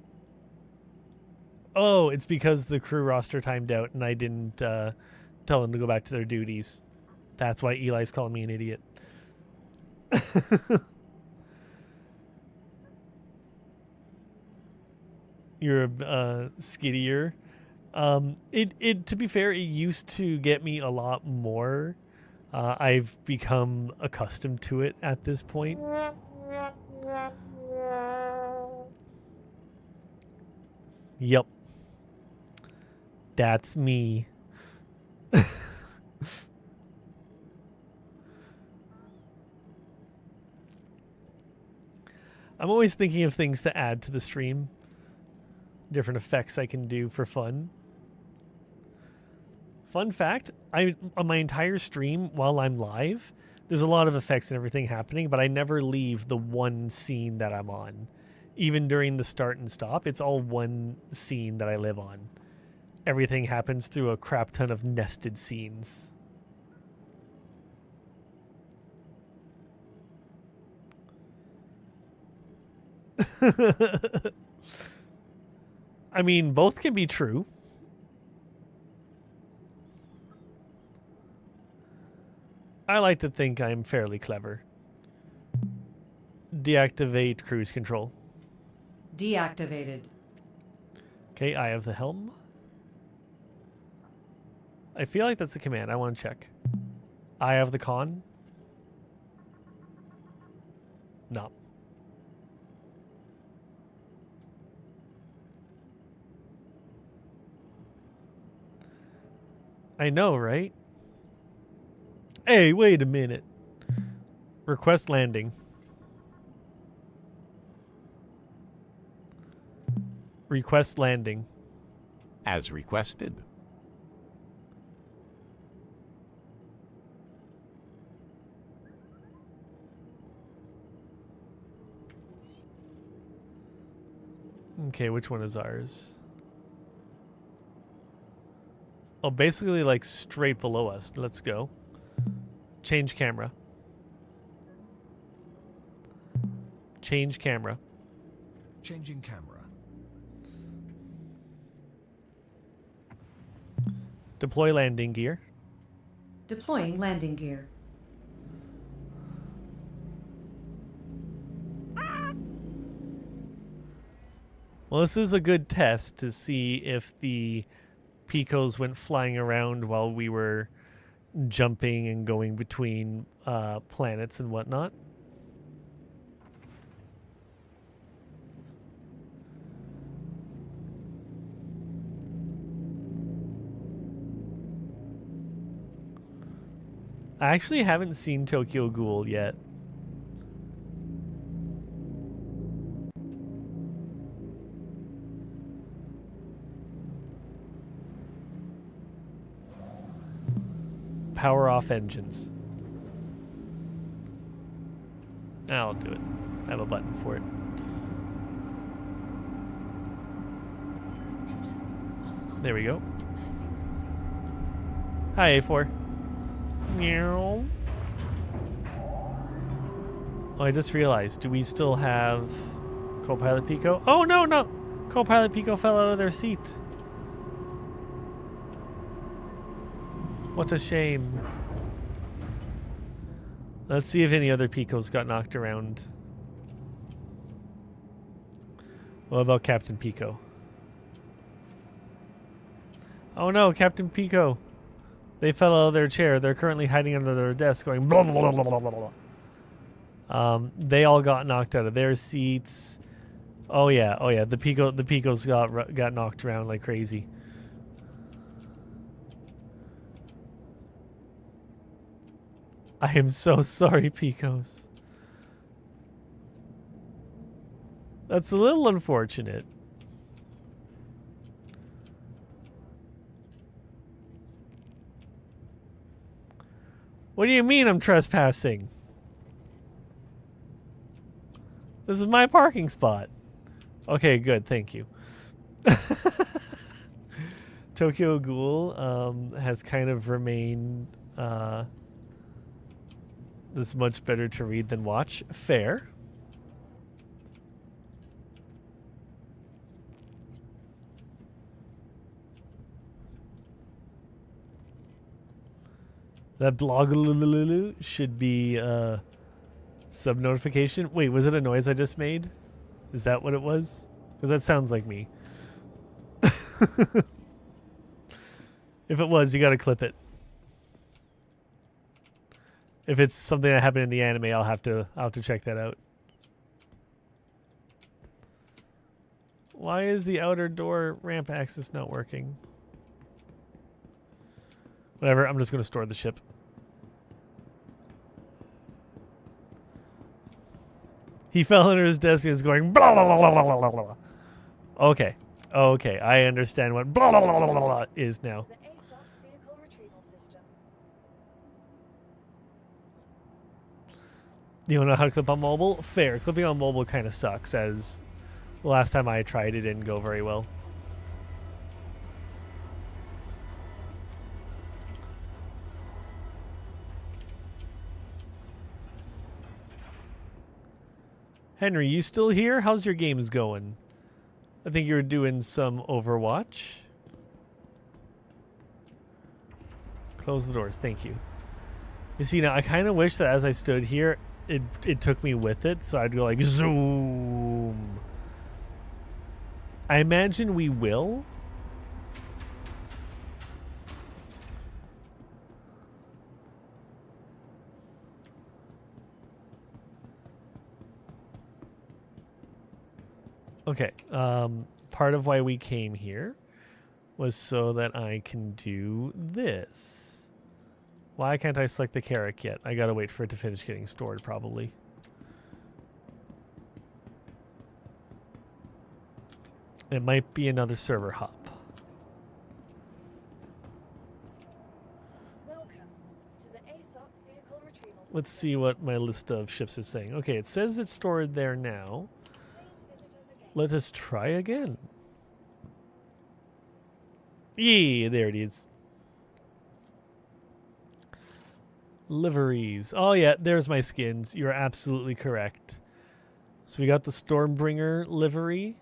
Oh, it's because the crew roster timed out and I didn't tell them to go back to their duties. That's why Eli's calling me an idiot. You're skiddier. It to be fair, it used to get me a lot more. I've become accustomed to it at this point. Yep. That's me. I'm always thinking of things to add to the stream. Different effects I can do for fun. Fun fact, on my entire stream while I'm live, there's a lot of effects and everything happening, but I never leave the one scene that I'm on. Even during the start and stop, it's all one scene that I live on. Everything happens through a crap ton of nested scenes. I mean, both can be true. I like to think I'm fairly clever. Deactivate cruise control. Deactivated. Okay, I have the helm. I feel like that's a command. I want to check. I have the con. No. I know, right? Hey, wait a minute. Request landing. Request landing. As requested. Okay, which one is ours? Oh, basically like straight below us. Let's go. Change camera. Change camera. Changing camera. Deploy landing gear. Deploying landing gear. Well, this is a good test to see if the Picos went flying around while we were jumping and going between planets and whatnot. I actually haven't seen Tokyo Ghoul yet. Power off engines. I'll do it. I have a button for it. There we go. Hi, A4. Meow. Oh, I just realized. Do we still have Copilot Pico? Oh, no, no! Copilot Pico fell out of their seat. What a shame. Let's see if any other Picos got knocked around. What about Captain Pico? Oh no, Captain Pico. They fell out of their chair. They're currently hiding under their desk going blah, blah, blah, blah, blah, blah. They all got knocked out of their seats. Oh yeah, the Picos got knocked around like crazy. I am so sorry, Picos. That's a little unfortunate. What do you mean I'm trespassing? This is my parking spot. Okay, good, thank you. Tokyo Ghoul has kind of remained this much better to read than watch. Fair. That blog should be sub notification. Wait, was it a noise I just made? Is that what it was? Because that sounds like me. If it was, you gotta clip it. If it's something that happened in the anime, I'll have to check that out. Why is the outer door ramp access not working? Whatever, I'm just gonna store the ship. He fell under his desk and is going blah blah blah blah blah blah blah. Okay. Okay, I understand what blah blah blah blah blah is now. The ASOP vehicle retrieval system. You don't know how to clip on mobile? Fair. Clipping on mobile kind of sucks, as the last time I tried it didn't go very well. Henry, you still here? How's your games going? I think you're doing some Overwatch. Close the doors, thank you. You see, now I kind of wish that as I stood here, it took me with it, so I'd go like zoom. I imagine we will. Okay, part of why we came here was so that I can do this. Why can't I select the Carrack yet? I gotta wait for it to finish getting stored, probably. It might be another server hop. Welcome to the ASOP vehicle retrieval system. Let's see what my list of ships is saying. Okay, it says it's stored there now. Let us try again. Yee, there it is. Liveries. Oh yeah, there's my skins. You're absolutely correct. So we got the Stormbringer livery,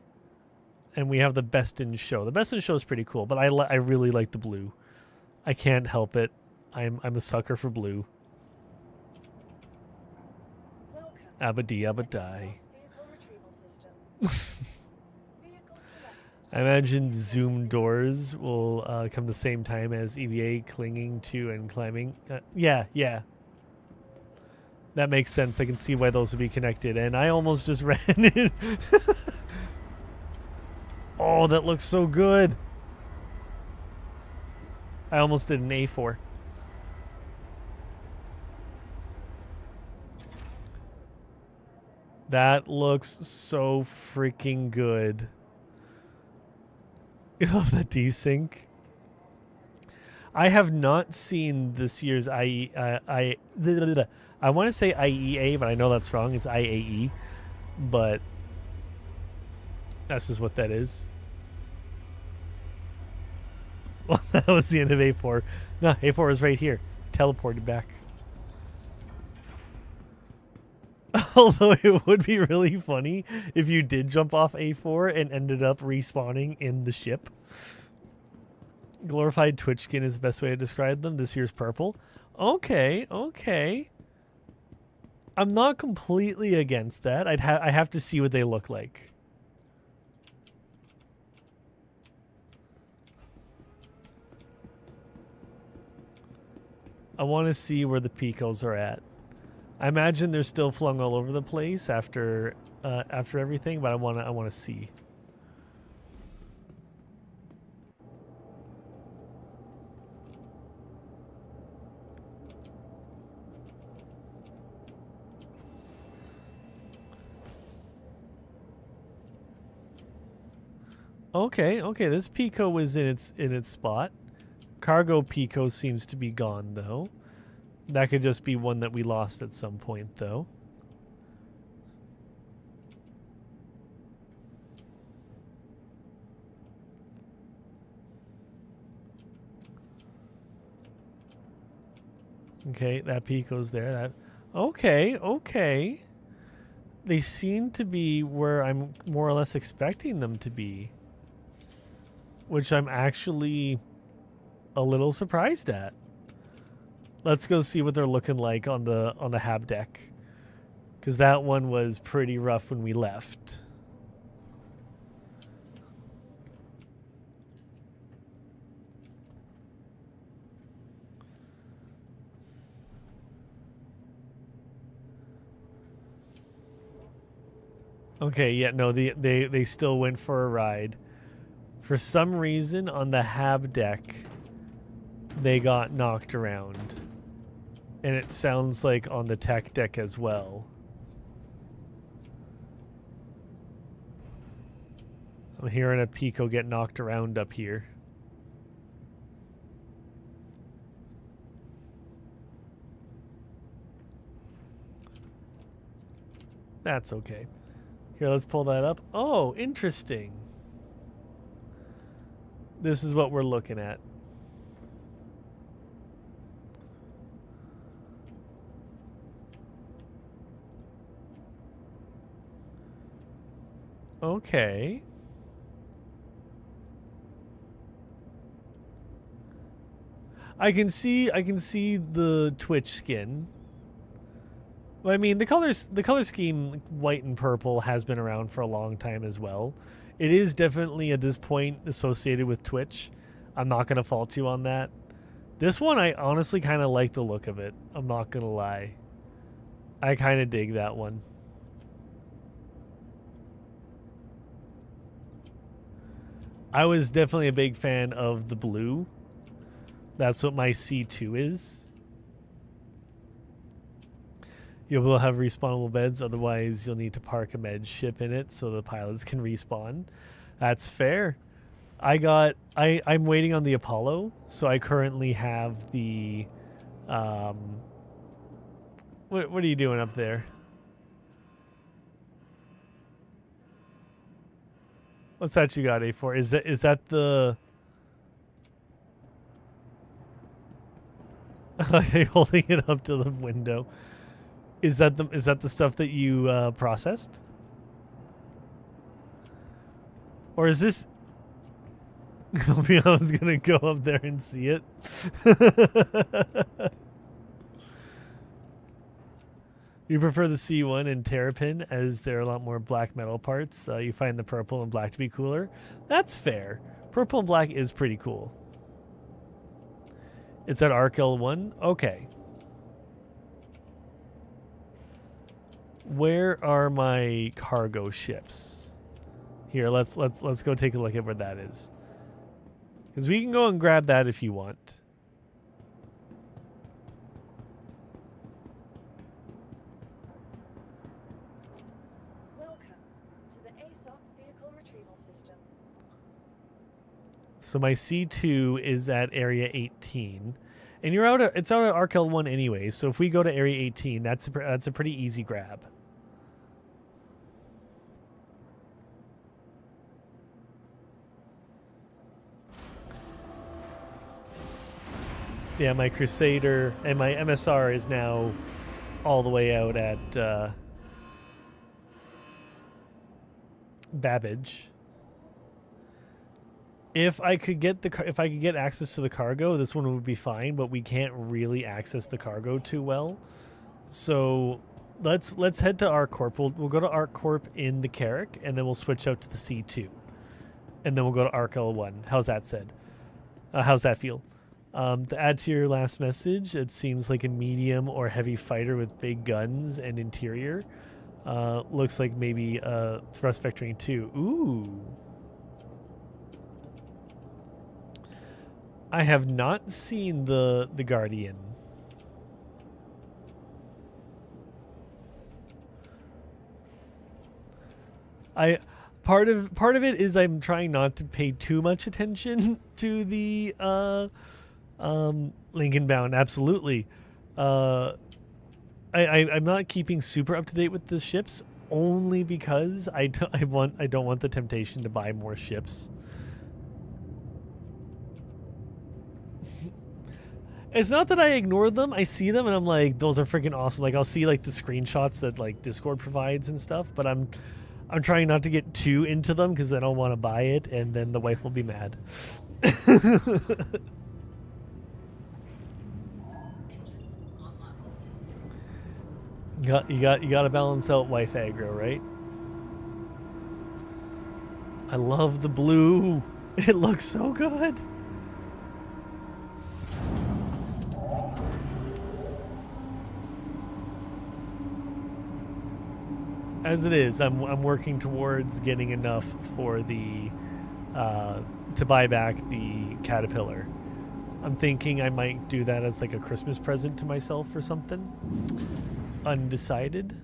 and we have the Best in Show. The Best in Show is pretty cool, but I really like the blue. I can't help it. I'm a sucker for blue. Abadi abadai. I imagine Zoom doors will come the same time as EVA clinging to and climbing. Yeah. That makes sense. I can see why those would be connected. And I almost just ran in. Oh, that looks so good. I almost did an A4. That looks so freaking good. I love that desync. I have not seen this year's I want to say IEA, but I know that's wrong. It's IAE, but that's just what that is. Well, that was the end of A4. No, A4 is right here. Teleported back. Although it would be really funny if you did jump off A4 and ended up respawning in the ship. Glorified Twitch skin is the best way to describe them. This year's purple. Okay, okay. I'm not completely against that. I have to see what they look like. I want to see where the Picos are at. I imagine they're still flung all over the place after everything, but I want to see. Okay, okay, this Pico is in its spot. Cargo Pico seems to be gone though. That could just be one that we lost at some point though. Okay, that Pico's there. That okay, okay. They seem to be where I'm more or less expecting them to be, which I'm actually a little surprised at. Let's go see what they're looking like on the hab deck, because that one was pretty rough when we left. Okay, yeah, no, they still went for a ride. For some reason, on the hab deck, they got knocked around. And it sounds like on the tech deck as well. I'm hearing a Pico get knocked around up here. That's okay. Here, let's pull that up. Oh, interesting. This is what we're looking at. Okay. I can see the Twitch skin. Well, I mean, the color scheme white and purple has been around for a long time as well. It is definitely at this point associated with Twitch. I'm not going to fault you on that. This one, I honestly kind of like the look of it. I'm not going to lie. I kind of dig that one. I was definitely a big fan of the blue. That's what my C2 is. You will have respawnable beds, otherwise you'll need to park a med ship in it so the pilots can respawn. That's fair. I'm waiting on the Apollo, so I currently have the what are you doing up there? What's that you got, A4? Is that the holding it up to the window? Is that the stuff that you processed? Or is this I was gonna go up there and see it. You prefer the C1 and Terrapin as there are a lot more black metal parts. You find the purple and black to be cooler. That's fair. Purple and black is pretty cool. It's that Arc L1? Okay. Where are my cargo ships? Here, let's go take a look at where that is. Because we can go and grab that if you want. So my C2 is at area 18. And you're out of, it's out of Arkel 1 anyway, so if we go to area 18, that's a pretty easy grab. Yeah, my Crusader and my MSR is now all the way out at Babbage. If I could get access to the cargo, this one would be fine, but we can't really access the cargo too well. So let's head to ArcCorp. We'll go to ArcCorp in the Carrack, and then we'll switch out to the C2. And then we'll go to ArcL1. How's that said? How's that feel? To add to your last message, it seems like a medium or heavy fighter with big guns and interior. Looks like maybe thrust vectoring 2. Ooh. I have not seen the Guardian. Part of it is I'm trying not to pay too much attention to the Lincoln Bound. Absolutely. I'm not keeping super up to date with the ships only because I don't want the temptation to buy more ships. It's not that I ignore them. I see them and I'm like, those are freaking awesome. Like I'll see like the screenshots that like Discord provides and stuff, but I'm trying not to get too into them because I don't want to buy it and then the wife will be mad. You got to balance out wife aggro, right? I love the blue. It looks so good. As it is, I'm working towards getting enough for the to buy back the Caterpillar. I'm thinking I might do that as like a Christmas present to myself or something. Undecided.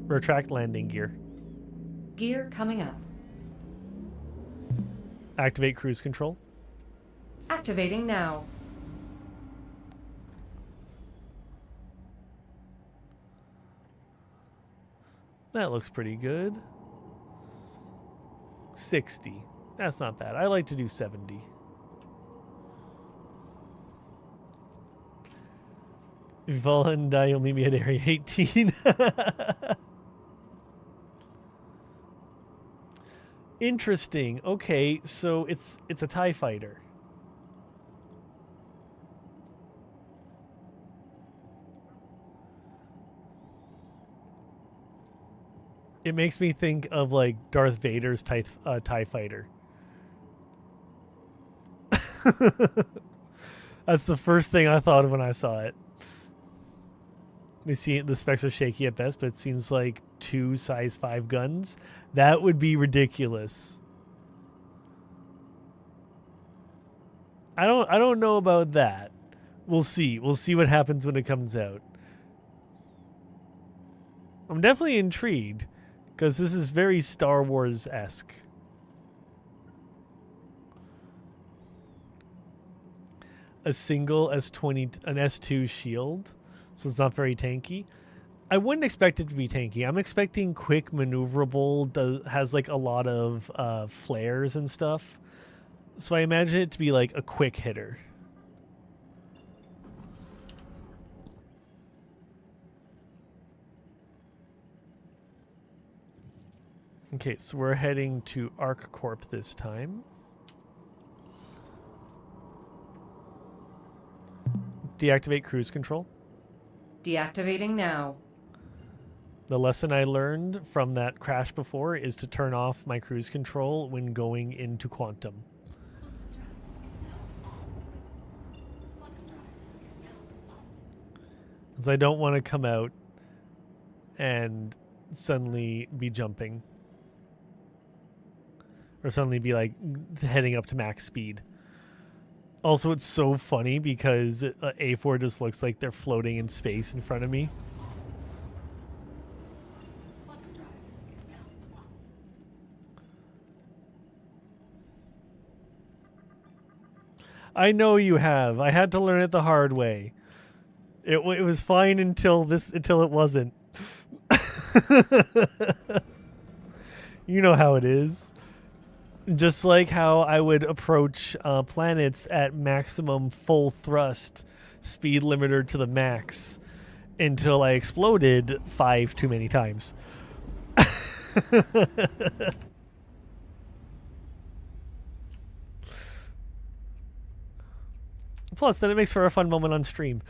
Retract landing gear. Gear coming up. Activate cruise control. Activating now. That looks pretty good. 60. That's not bad. I like to do 70. If you fall and die, you'll meet me at area 18. Interesting. Okay, so it's a TIE fighter. It makes me think of like Darth Vader's TIE fighter. That's the first thing I thought of when I saw it. You see the specs are shaky at best, but it seems like 2 size 5 guns. That would be ridiculous. I don't know about that. We'll see. We'll see what happens when it comes out. I'm definitely intrigued because this is very Star Wars-esque. A single S20, an S2 shield. So it's not very tanky. I wouldn't expect it to be tanky. I'm expecting quick, maneuverable, has like a lot of flares and stuff. So I imagine it to be like a quick hitter. Okay, so we're heading to ArcCorp this time. Deactivate cruise control. Deactivating now. The lesson I learned from that crash before is to turn off my cruise control when going into quantum. Because I don't want to come out and suddenly be jumping. Or suddenly be like heading up to max speed. Also, it's so funny because A4 just looks like they're floating in space in front of me. I know you have. I had to learn it the hard way. It was fine until it wasn't. You know how it is. Just like how I would approach planets at maximum full thrust, speed limiter to the max, until I exploded 5 too many times. Plus, then it makes for a fun moment on stream.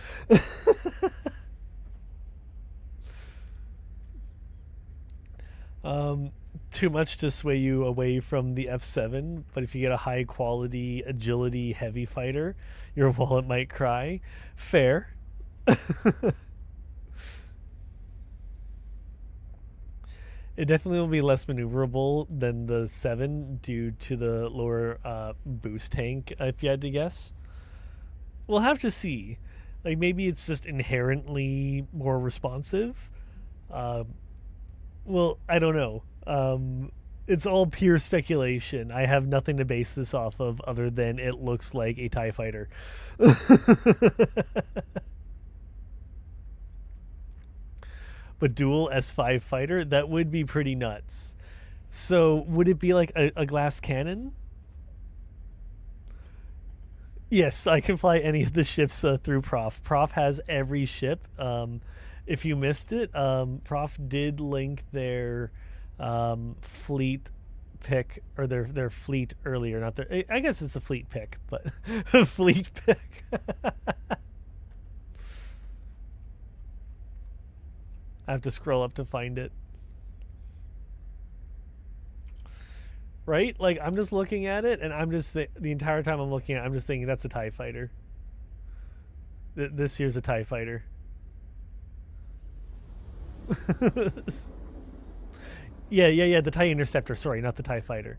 Too much to sway you away from the F7, but if you get a high quality agility heavy fighter, your wallet might cry. Fair. It definitely will be less maneuverable than the 7 due to the lower boost tank, if you had to guess. We'll have to see. Like, maybe it's just inherently more responsive. Well, I don't know. It's all pure speculation. I have nothing to base this off of other than it looks like a TIE fighter. But dual S5 fighter, that would be pretty nuts. So would it be like a glass cannon? Yes, I can fly any of the ships through Prof. Prof has every ship. If you missed it, Prof did link their fleet pick, or their fleet earlier. Not their, I guess it's a fleet pick, but fleet pick. I have to scroll up to find it. Right? Like, I'm just looking at it, and I'm just the entire time I'm looking at it, I'm just thinking that's a TIE fighter. This here's a TIE fighter. Yeah, the TIE Interceptor. Sorry, not the TIE fighter.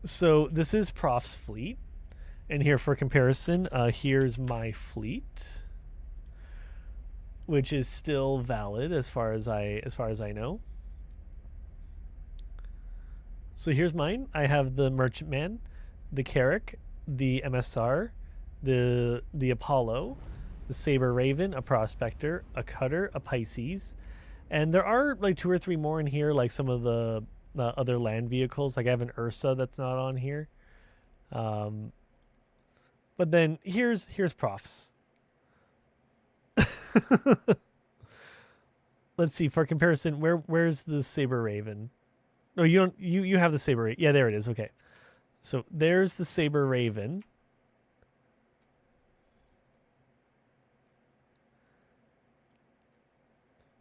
So this is Prof's fleet, and here for comparison, here's my fleet, which is still valid as far as I know. So here's mine. I have the Merchantman, the Carrack, the MSR, the Apollo, the Saber Raven, a Prospector, a Cutter, a Pisces, and there are like 2 or 3 more in here, like some of the other land vehicles. Like I have an Ursa that's not on here. But then here's Prof's. Let's see, for comparison, where's the Saber Raven? No, you don't. You have the Saber Raven. Yeah, there it is. Okay, so there's the Saber Raven.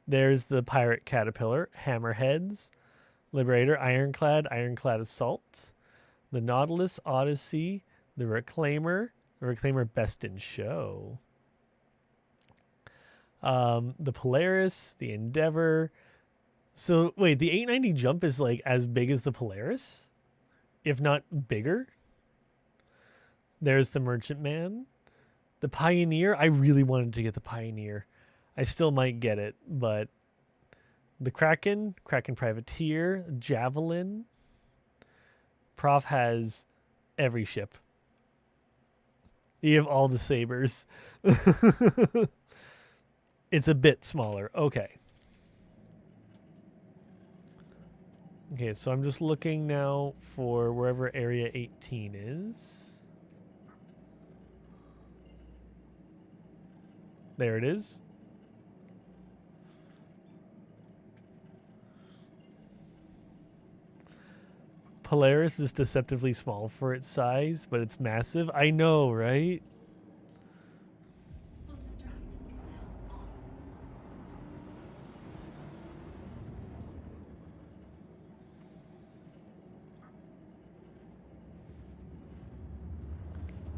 There's the Pirate Caterpillar, Hammerheads, Liberator, Ironclad, Ironclad Assault, the Nautilus, Odyssey, the Reclaimer Best in Show, the Polaris, the Endeavor. So wait, the 890 jump is like as big as the Polaris, if not bigger. There's the Merchantman, the Pioneer. I really wanted to get the Pioneer. I still might get it, but the Kraken Privateer, Javelin. Prof has every ship. You have all the sabers. It's a bit smaller. Okay, so I'm just looking now for wherever Area 18 is. There it is. Polaris is deceptively small for its size, but it's massive. I know, right?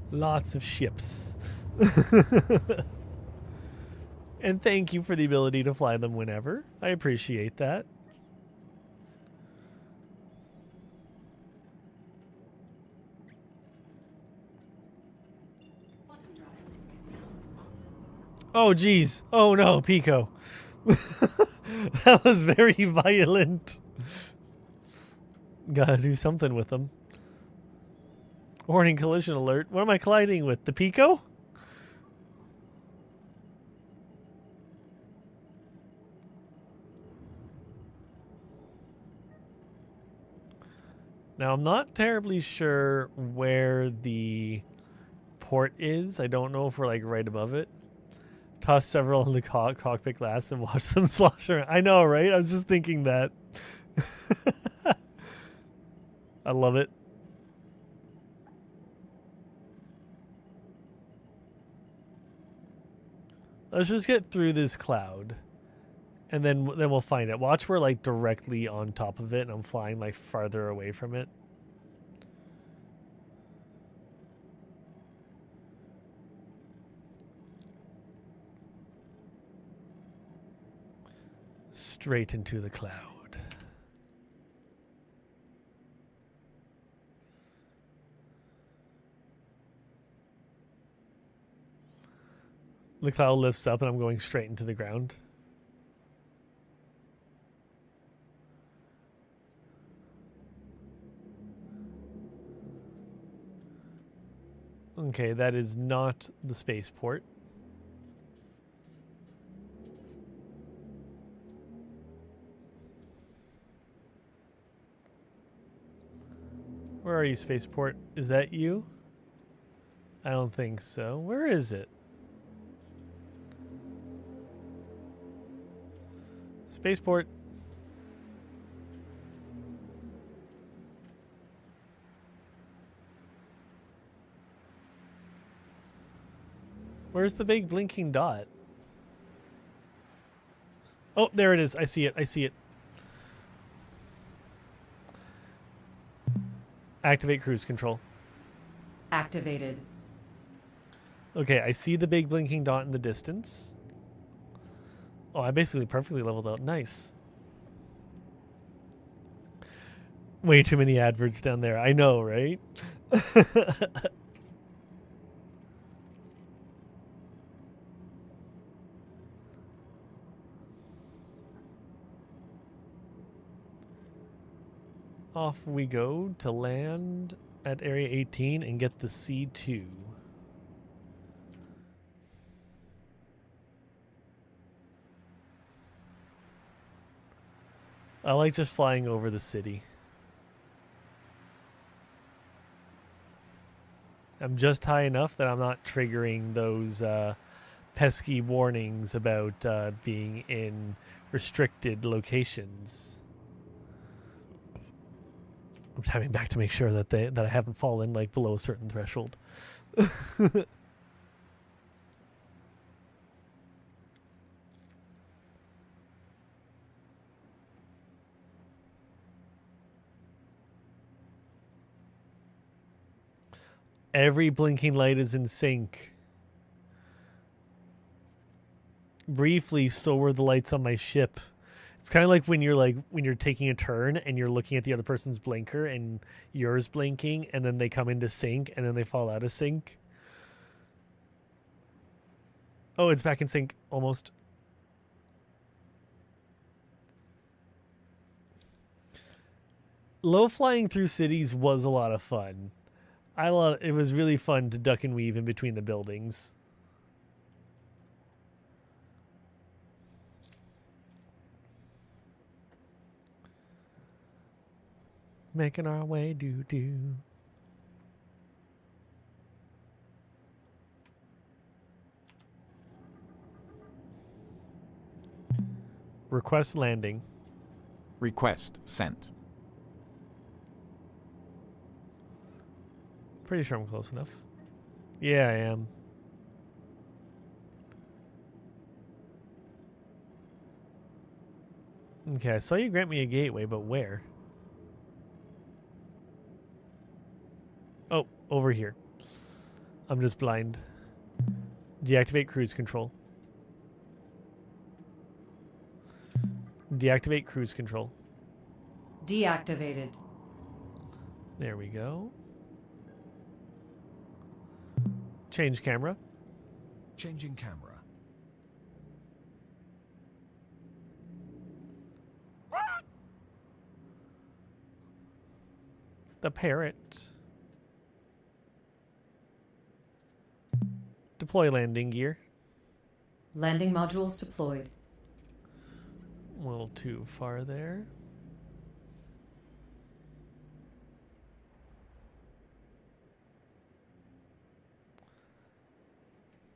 Lots of ships. And thank you for the ability to fly them whenever. I appreciate that. Oh, geez. Oh, no, Pico. That was very violent. Gotta do something with them. Warning collision alert. What am I colliding with? The Pico? Now, I'm not terribly sure where the port is. I don't know if we're like right above it. Toss several in the cockpit glass and watch them slosh around. I know, right? I was just thinking that. I love it. Let's just get through this cloud. And then we'll find it. Watch, we're like directly on top of it and I'm flying like farther away from it. Straight into the cloud. The cloud lifts up and I'm going straight into the ground. Okay, that is not the spaceport. Where are you, spaceport? Is that you? I don't think so. Where is it? Spaceport. Where's the big blinking dot? Oh, there it is. I see it. I see it. Activate cruise control. Activated. Okay, I see the big blinking dot in the distance. Oh, I basically perfectly leveled out. Nice. Way too many adverts down there. I know, right? Off we go to land at Area 18 and get the C2. I like just flying over the city. I'm just high enough that I'm not triggering those pesky warnings about being in restricted locations. I'm tapping back to make sure that that I haven't fallen like below a certain threshold. Every blinking light is in sync. Briefly, so were the lights on my ship. It's kind of like when you're taking a turn and you're looking at the other person's blinker and yours blinking and then they come into sync and then they fall out of sync. Oh, it's back in sync almost. Low flying through cities was a lot of fun. It was really fun to duck and weave in between the buildings. Making our way, doo-doo. Request landing. Request sent. Pretty sure I'm close enough. Yeah, I am. Okay, I saw you grant me a gateway, but where? Oh, over here. I'm just blind. Deactivate cruise control. Deactivate cruise control. Deactivated. There we go. Change camera. Changing camera. The parrot. Deploy landing gear. Landing modules deployed. A little too far there.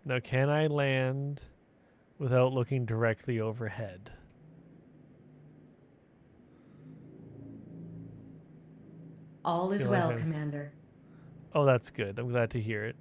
Now, can I land without looking directly overhead? All is Feel like well, there's- Commander. Oh, that's good. I'm glad to hear it.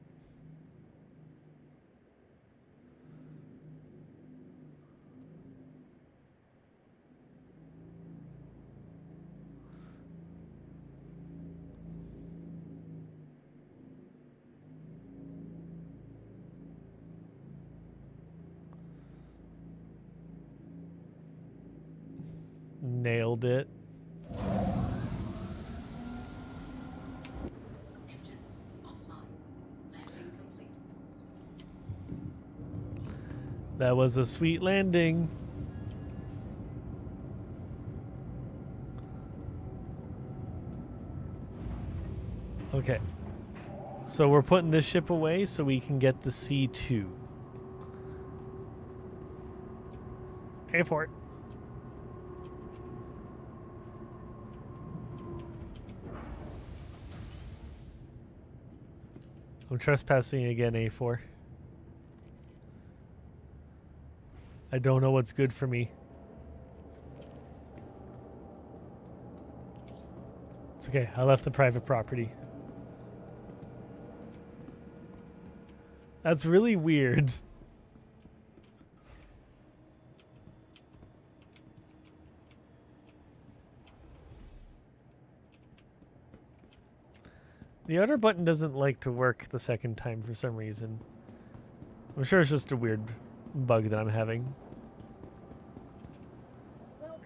Nailed it. Engines offline. Landing complete. That was a sweet landing. Okay. So we're putting this ship away so we can get the C2. Aim for it. I'm trespassing again, A4. I don't know what's good for me. It's okay. I left the private property. That's really weird. The other button doesn't like to work the second time for some reason. I'm sure it's just a weird bug that I'm having. Welcome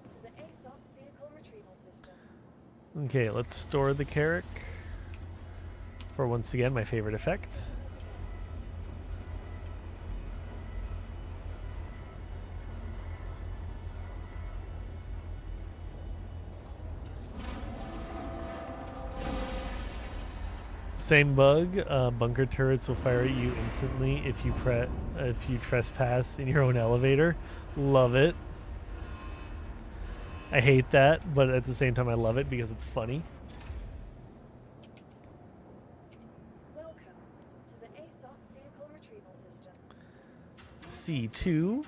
to the ASOP vehicle retrieval system. Okay, let's store the Carrack for once again my favorite effect. Same bug. Bunker turrets will fire at you instantly if you trespass in your own elevator. Love it. I hate that, but at the same time I love it because it's funny. Welcome to the ASOP vehicle retrieval system. C2.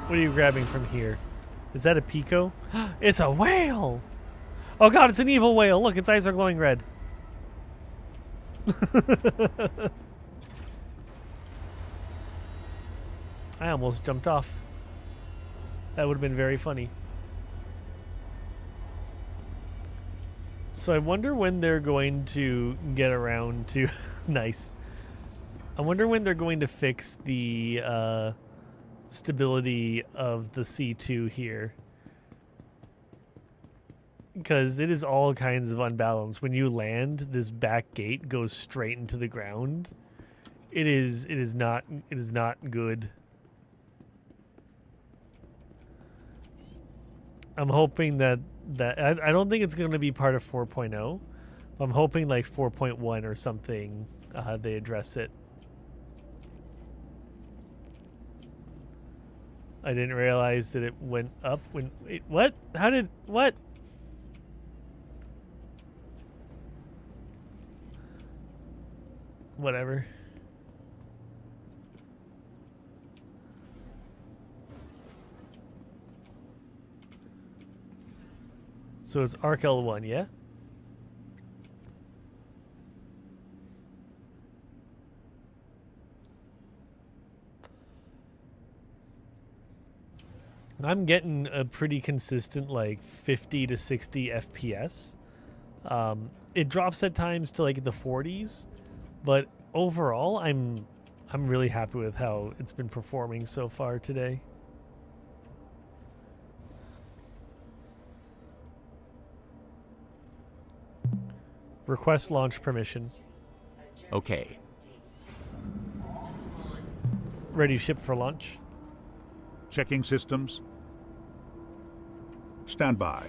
What are you grabbing from here? Is that a Pico? It's a whale! Oh god, it's an evil whale! Look, its eyes are glowing red. I almost jumped off. That would have been very funny. So I wonder when they're going to get around to... Nice. I wonder when they're going to fix the stability of the C2 here. Because it is all kinds of unbalanced. When you land, this back gate goes straight into the ground. It is not good. I'm hoping that I don't think it's going to be part of 4.0. I'm hoping like 4.1 or something they address it. I didn't realize that it went up when... Wait, what? How did... What? Whatever. So it's Arc L1, yeah? I'm getting a pretty consistent like 50 to 60 FPS. It drops at times to like the 40s, but overall I'm really happy with how it's been performing so far today. Request launch permission. Okay. Ready ship for launch. Checking systems. Stand by.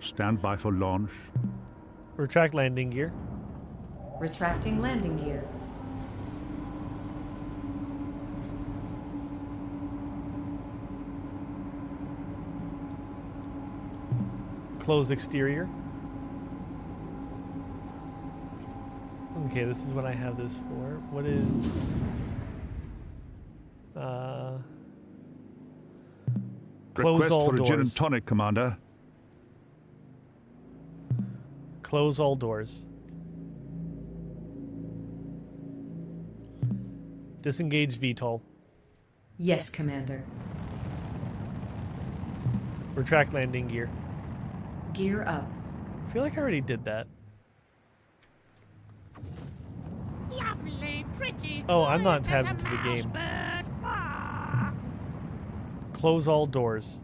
Stand by for launch. Retract landing gear. Retracting landing gear. Close exterior. Okay, this is what I have this for. What is... close Request all for a gin and doors. tonic, Commander. Close all doors. Disengage VTOL. Yes, Commander. Retract landing gear. Gear up. I feel like I already did that. Lovely, pretty. Oh, I'm not quiet as tabbed a into the game. mousebird. Ah. Close all doors.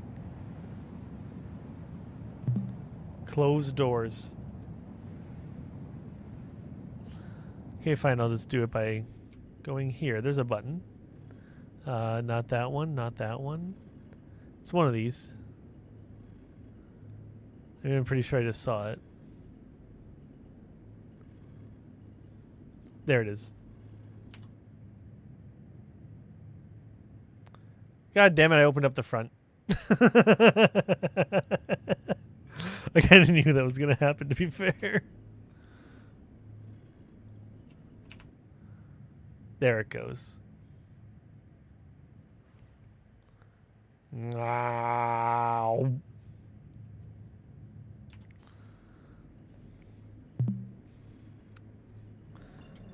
Close doors. Okay, fine. I'll just do it by going here. There's a button. Not that one. Not that one. It's one of these. I'm pretty sure I just saw it. There it is. God damn it, I opened up the front. I kind of knew that was going to happen, to be fair. There it goes. Wow.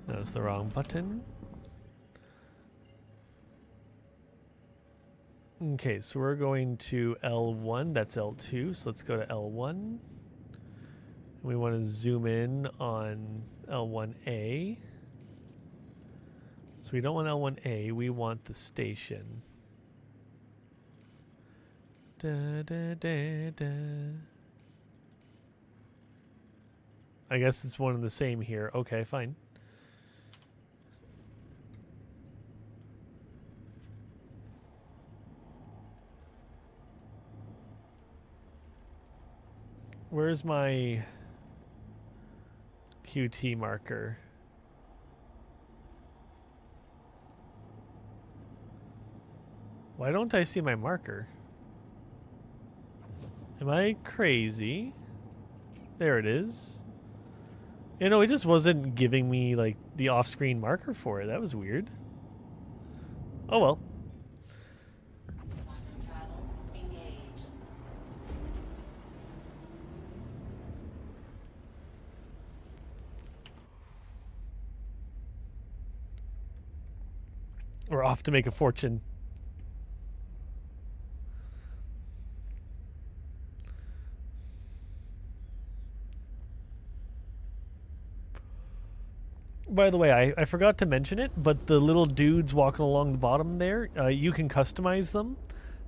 That was the wrong button. Okay, so we're going to L1. That's L2. So let's go to L1. We want to zoom in on L1A. So we don't want L1A. We want the station. Da, da, da, da. I guess it's one and the same here. Okay, fine. Where's my QT marker? Why don't I see my marker? Am I crazy? There it is. You know, it just wasn't giving me like the off-screen marker for it. That was weird. Oh well. We're off to make a fortune. By the way, I forgot to mention it, but the little dudes walking along the bottom there, you can customize them.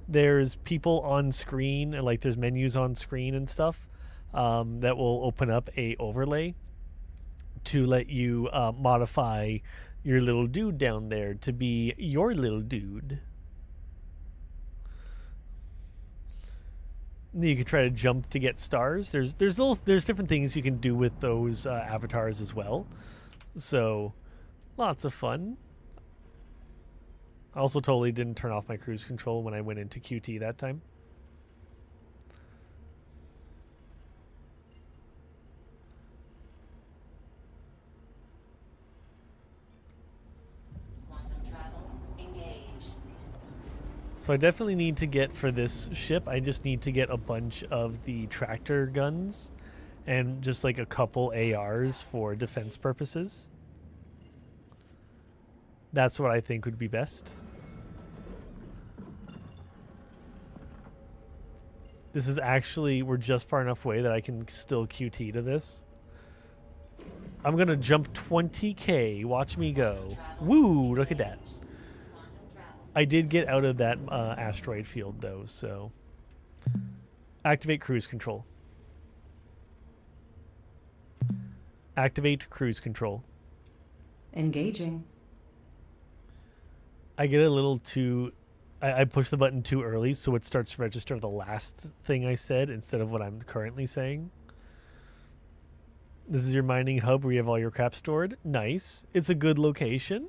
There's people on screen, and like there's menus on screen and stuff that will open up a overlay to let you modify your little dude down there to be your little dude. You can try to jump to get stars. There's different things you can do with those avatars as well. So, lots of fun. I also totally didn't turn off my cruise control when I went into QT that time. So I definitely need to get, for this ship, I just need to get a bunch of the tractor guns and just like a couple ARs for defense purposes. That's what I think would be best. This is actually, we're just far enough away that I can still QT to this. I'm gonna jump 20K, watch me go. Woo, look at that. I did get out of that asteroid field though, so. Activate cruise control. Activate cruise control. Engaging. I get a little too I pushed the button too early, so it starts to register the last thing I said instead of what I'm currently saying. This is your mining hub where you have all your crap stored. Nice. It's a good location.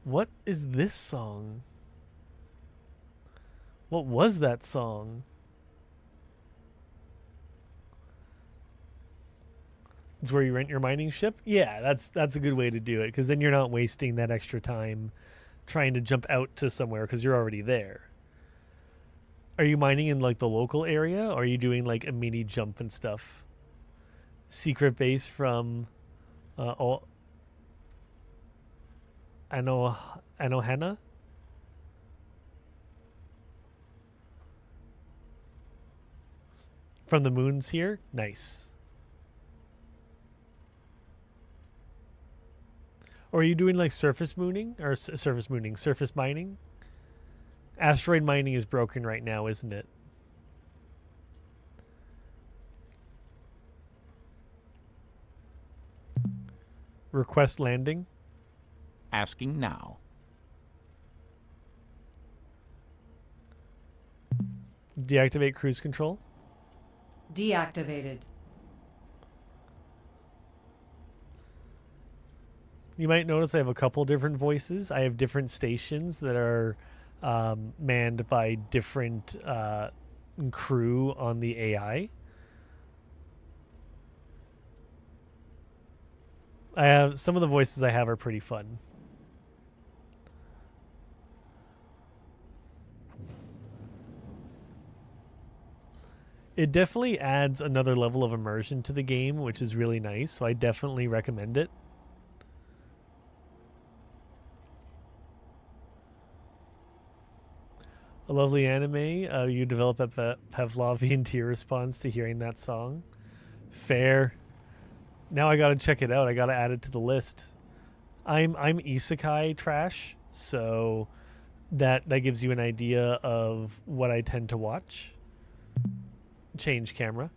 What is this song? What was that song? It's where you rent your mining ship? Yeah, that's a good way to do it, because then you're not wasting that extra time trying to jump out to somewhere because you're already there. Are you mining in like the local area, or are you doing like a mini jump and stuff? Secret base from Anohana? From the moons here? Nice. Or are you doing like surface mooning? Or surface mining? Asteroid mining is broken right now, isn't it? Request landing? Asking now. Deactivate cruise control? Deactivated. You might notice I have a couple different voices. I have different stations that are manned by different crew on the AI. I have some of the voices I have are pretty fun. It definitely adds another level of immersion to the game, which is really nice, so I definitely recommend it. A lovely anime. You develop a Pavlovian tear response to hearing that song. Fair. Now I gotta check it out. I gotta add it to the list. I'm isekai trash, so that gives you an idea of what I tend to watch. Change camera.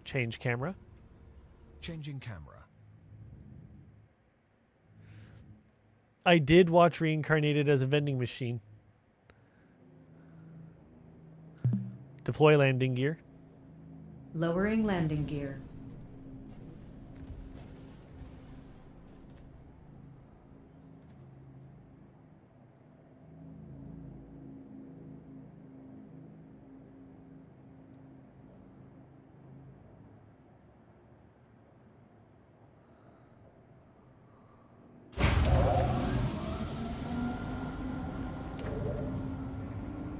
Change camera. Changing camera. I did watch Reincarnated as a vending machine. Deploy landing gear. Lowering landing gear.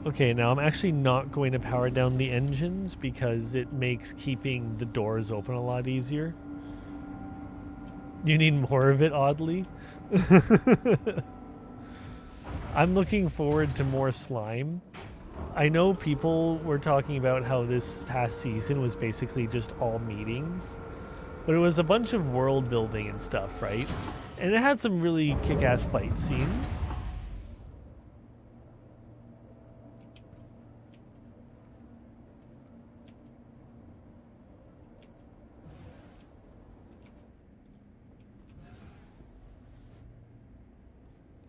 Okay, now I'm actually not going to power down the engines because it makes keeping the doors open a lot easier. You need more of it, oddly. I'm looking forward to more slime. I know people were talking about how this past season was basically just all meetings, but it was a bunch of world building and stuff, right? And it had some really kick-ass fight scenes.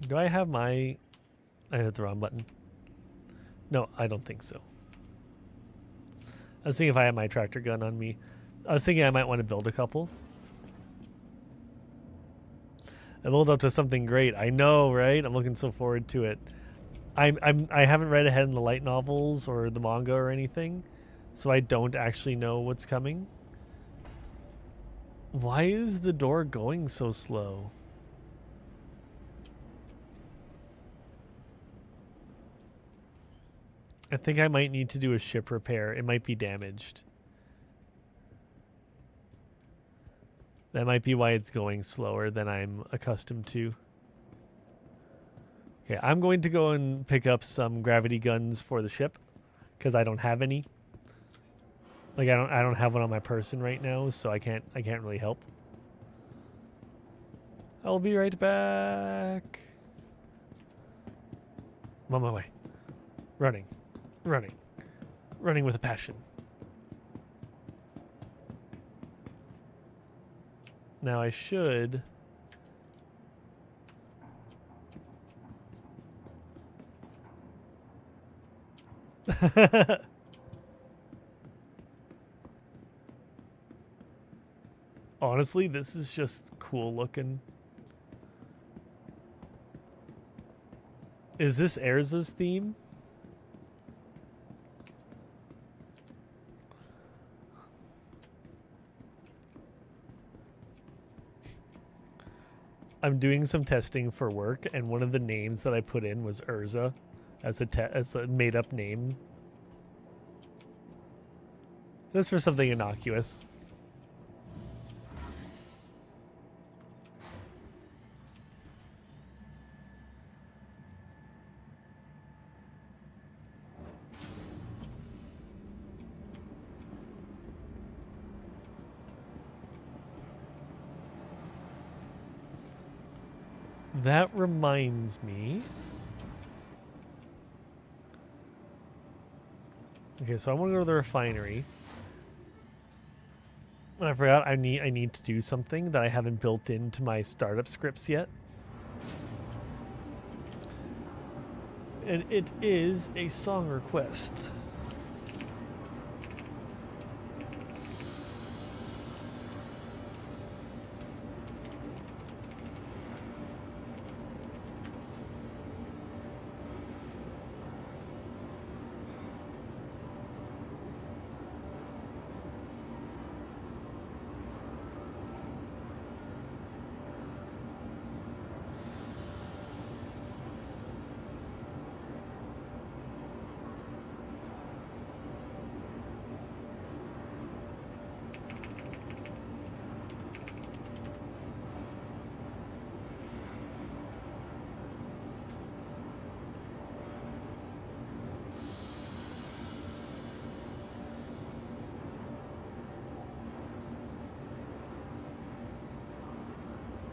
Do I have my... I hit the wrong button. No, I don't think so. I was thinking if I had my tractor gun on me. I was thinking I might want to build a couple. I build up to something great. I know, right? I'm looking so forward to it. I haven't read ahead in the light novels or the manga or anything, so I don't actually know what's coming. Why is the door going so slow? I think I might need to do a ship repair. It might be damaged. That might be why it's going slower than I'm accustomed to. Okay, I'm going to go and pick up some gravity guns for the ship because I don't have any. Like I don't have one on my person right now, so I can't really help. I'll be right back. I'm on my way. Running. Running. Running with a passion. Now I should... Honestly, this is just cool looking. Is this Erza's theme? I'm doing some testing for work, and one of the names that I put in was Urza as a made-up name. Just for something innocuous. That reminds me. Okay, so I want to go to the refinery. I forgot I need to do something that I haven't built into my startup scripts yet. And it is a song request.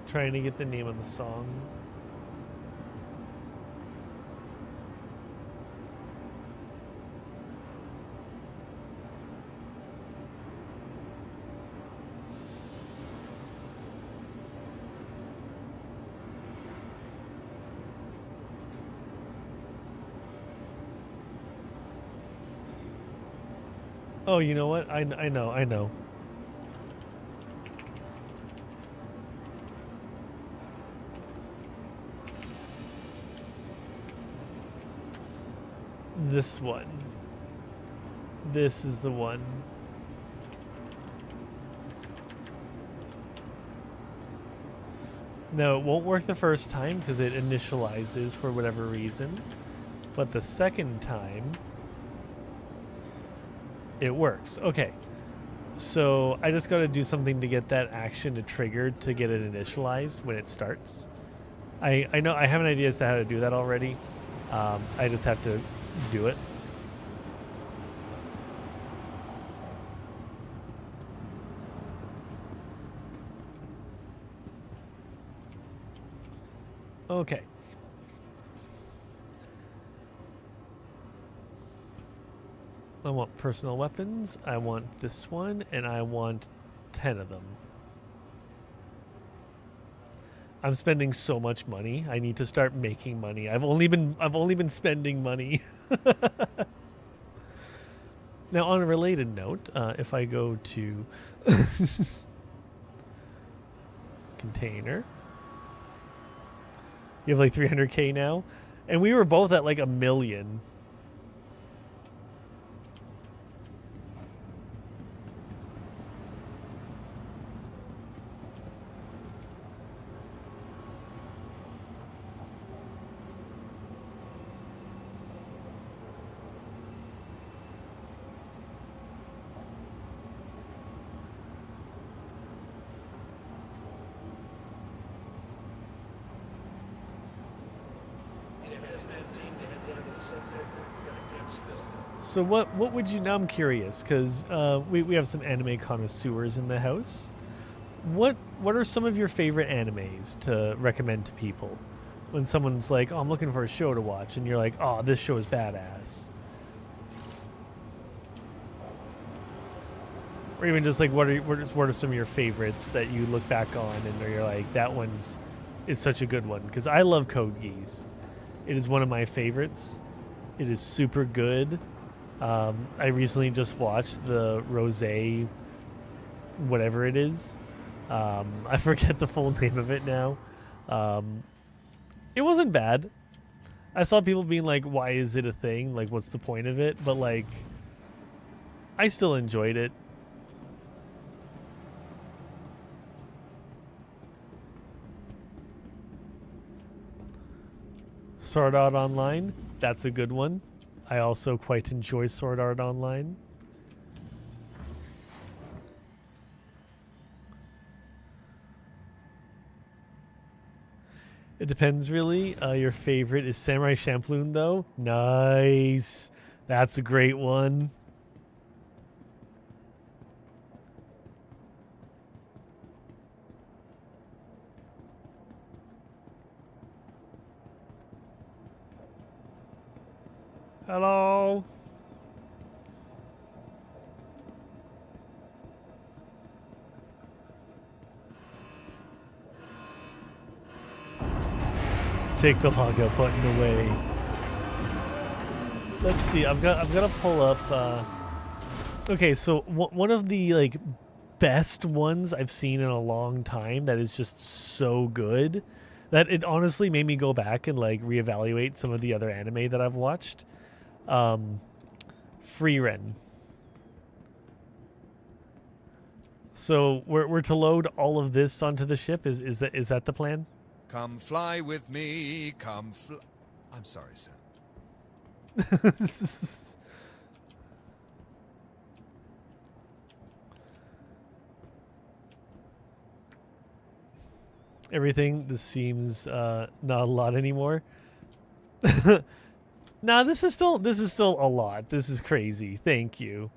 Trying to get the name of the song. Oh, you know what? I know. This one. This is the one. No, it won't work the first time because it initializes for whatever reason. But the second time, it works. Okay. So I just got to do something to get that action to trigger to get it initialized when it starts. I know I have an idea as to how to do that already. I just have to do it. Okay. I want personal weapons, I want this one, and I want 10 of them. I'm spending so much money. I need to start making money. I've only been spending money. Now, on a related note, if I go to container, you have like 300K now, and we were both at like 1 million. So what would you, now I'm curious, because we have some anime connoisseurs in the house. What what are some of your favorite animes to recommend to people when someone's like, "Oh, I'm looking for a show to watch," and you're like, "Oh, this show is badass." Or even just like, what are some of your favorites that you look back on and you're like, that one's is such a good one? Because I love Code Geass. It is one of my favorites. It is super good. I recently just watched the Rosé, whatever it is. I forget the full name of it now. It wasn't bad. I saw people being like, why is it a thing? Like, what's the point of it? But like, I still enjoyed it. Sword Art Online, that's a good one. I also quite enjoy Sword Art Online. It depends, really. Your favorite is Samurai Champloo, though. Nice. That's a great one. Hello. Take the logout button away. Let's see. I've got to pull up. Okay, so one of the like best ones I've seen in a long time that is just so good that it honestly made me go back and like reevaluate some of the other anime that I've watched. Frieren. So we're to load all of this onto the ship. Is that the plan? Come fly with me. I'm sorry, Sam. Everything. This seems not a lot anymore. Nah, this is still a lot. This is crazy. Thank you.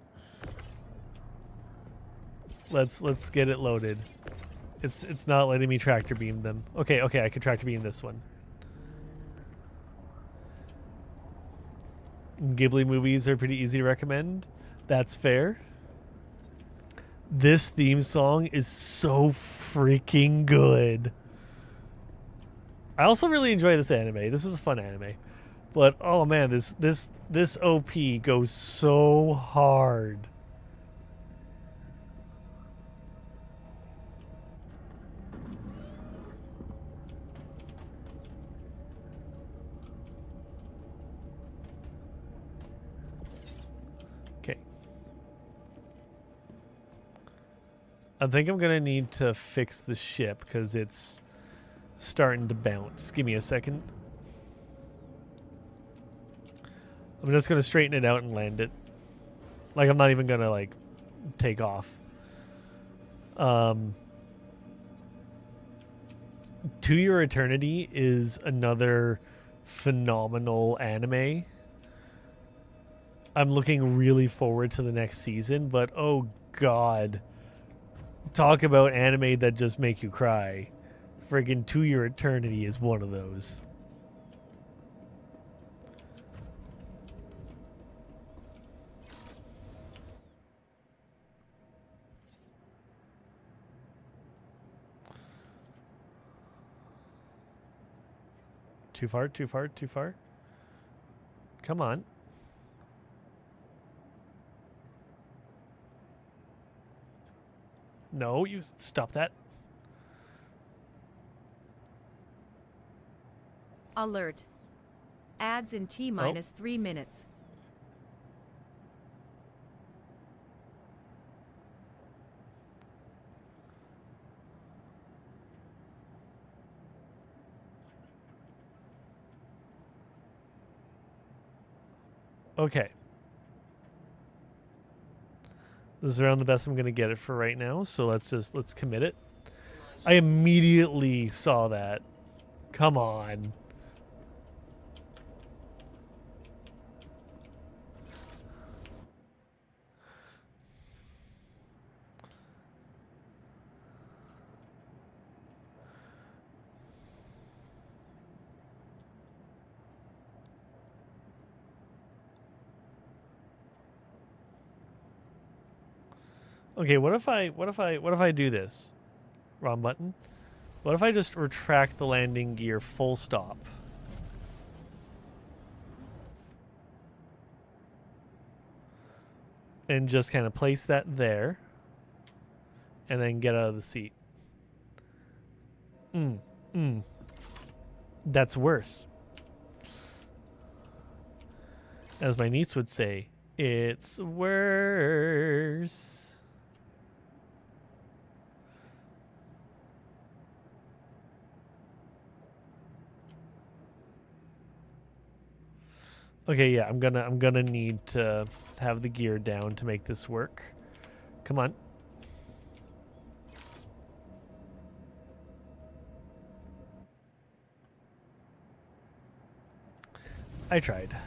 Let's get it loaded. It's not letting me tractor beam them. Okay, I can tractor beam this one. Ghibli movies are pretty easy to recommend. That's fair. This theme song is so freaking good. I also really enjoy this anime. This is a fun anime. But oh man, this OP goes so hard. Okay. I think I'm gonna need to fix the ship because it's starting to bounce. Give me a second. I'm just going to straighten it out and land it. Like, I'm not even going to, like, take off. To Your Eternity is another phenomenal anime. I'm looking really forward to the next season, but oh god. Talk about anime that just make you cry. Friggin' To Your Eternity is one of those. Too far, too far, too far. Come on. No, you stop that. Alert. Ads in T-minus 3 minutes. Okay. This is around the best I'm going to get it for right now, so let's commit it. I immediately saw that. Come on. Okay, what if I do this? Wrong button. What if I just retract the landing gear full stop? And just kind of place that there. And then get out of the seat. That's worse. As my niece would say, it's worse. Okay, yeah, I'm gonna need to have the gear down to make this work. Come on. I tried.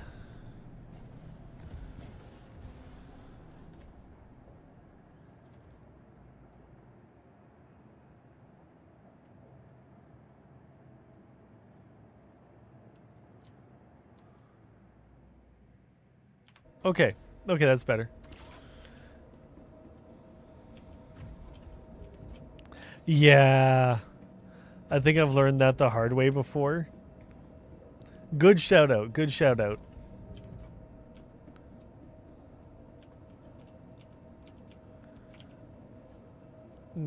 Okay. Okay, that's better. Yeah. I think I've learned that the hard way before. Good shout out. Good shout out.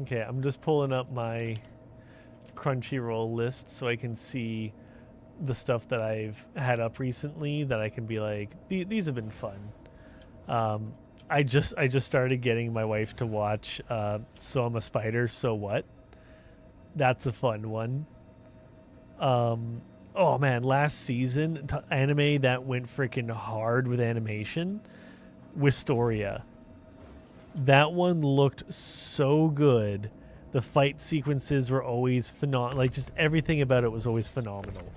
Okay, I'm just pulling up my Crunchyroll list so I can see the stuff that I've had up recently that I can be like, these have been fun. I just started getting my wife to watch So I'm a Spider, So What? That's a fun one. Oh man, last season, anime that went freaking hard with animation, Wistoria. That one looked so good. The fight sequences were always phenomenal. Like, just everything about it was always phenomenal.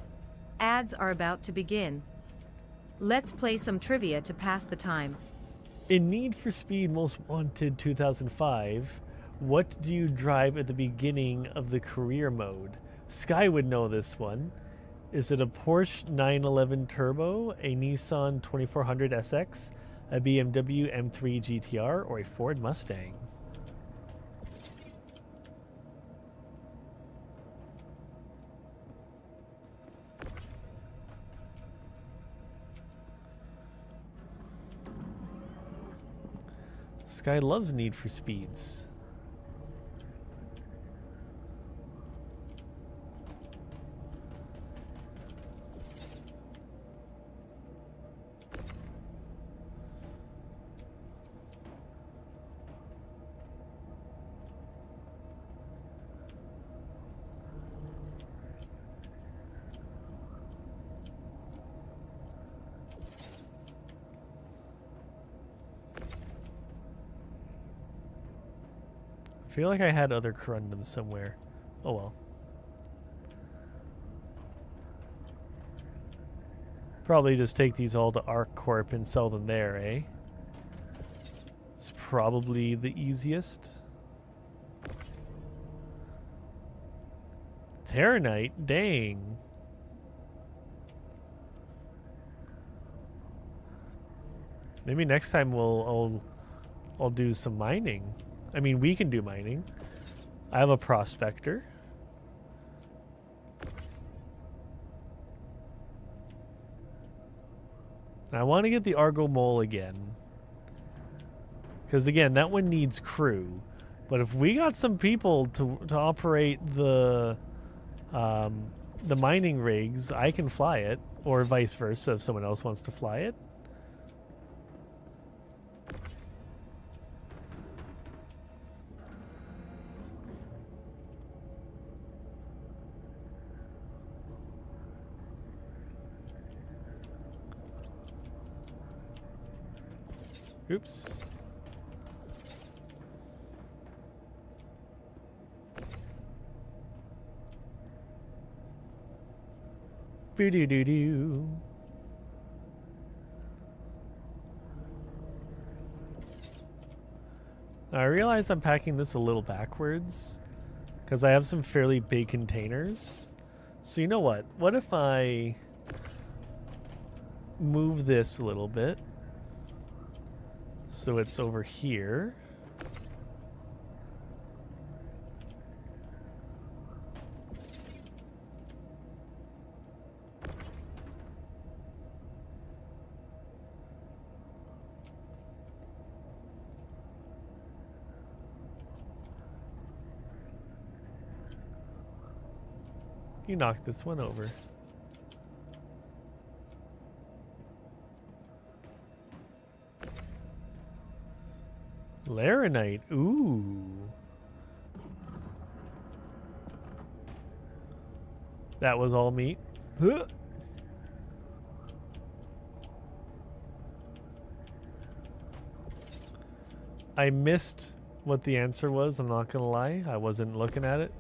Ads are about to begin. Let's play some trivia to pass the time. In Need for Speed Most Wanted 2005, what do you drive at the beginning of the career mode? Sky would know this one. Is it a Porsche 911 Turbo, a Nissan 2400 SX, a BMW M3 GTR, or a Ford Mustang? Sky loves Need for Speeds. I feel like I had other corundums somewhere. Oh well. Probably just take these all to ArcCorp and sell them there, eh? It's probably the easiest. Terranite? Dang. Maybe next time I'll do some mining. I mean, we can do mining. I have a prospector. And I want to get the Argo Mole again. Because again, that one needs crew. But if we got some people to operate the mining rigs, I can fly it. Or vice versa if someone else wants to fly it. Oops. Boo-doo-doo-doo. Now, I realize I'm packing this a little backwards because I have some fairly big containers. So you know what? What if I move this a little bit? So it's over here. You knocked this one over. Laranite. Ooh. That was all meat. Huh. I missed what the answer was, I'm not gonna lie. I wasn't looking at it.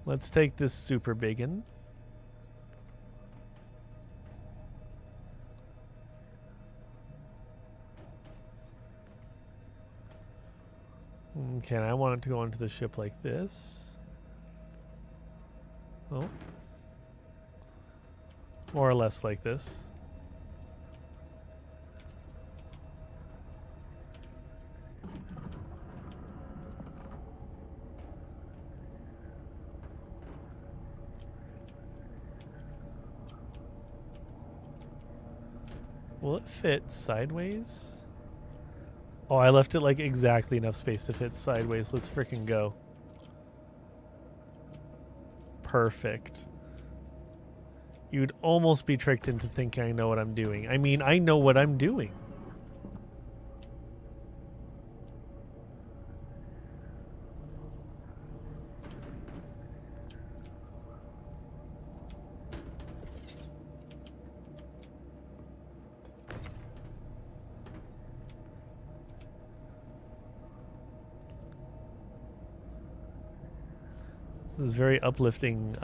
Let's take this super biggin. Okay, I want it to go onto the ship like this. Oh. More or less like this. Will it fit sideways? Oh, I left it like exactly enough space to fit sideways. Let's frickin' go. Perfect. You'd almost be tricked into thinking I know what I'm doing. I mean, I know what I'm doing. This is very uplifting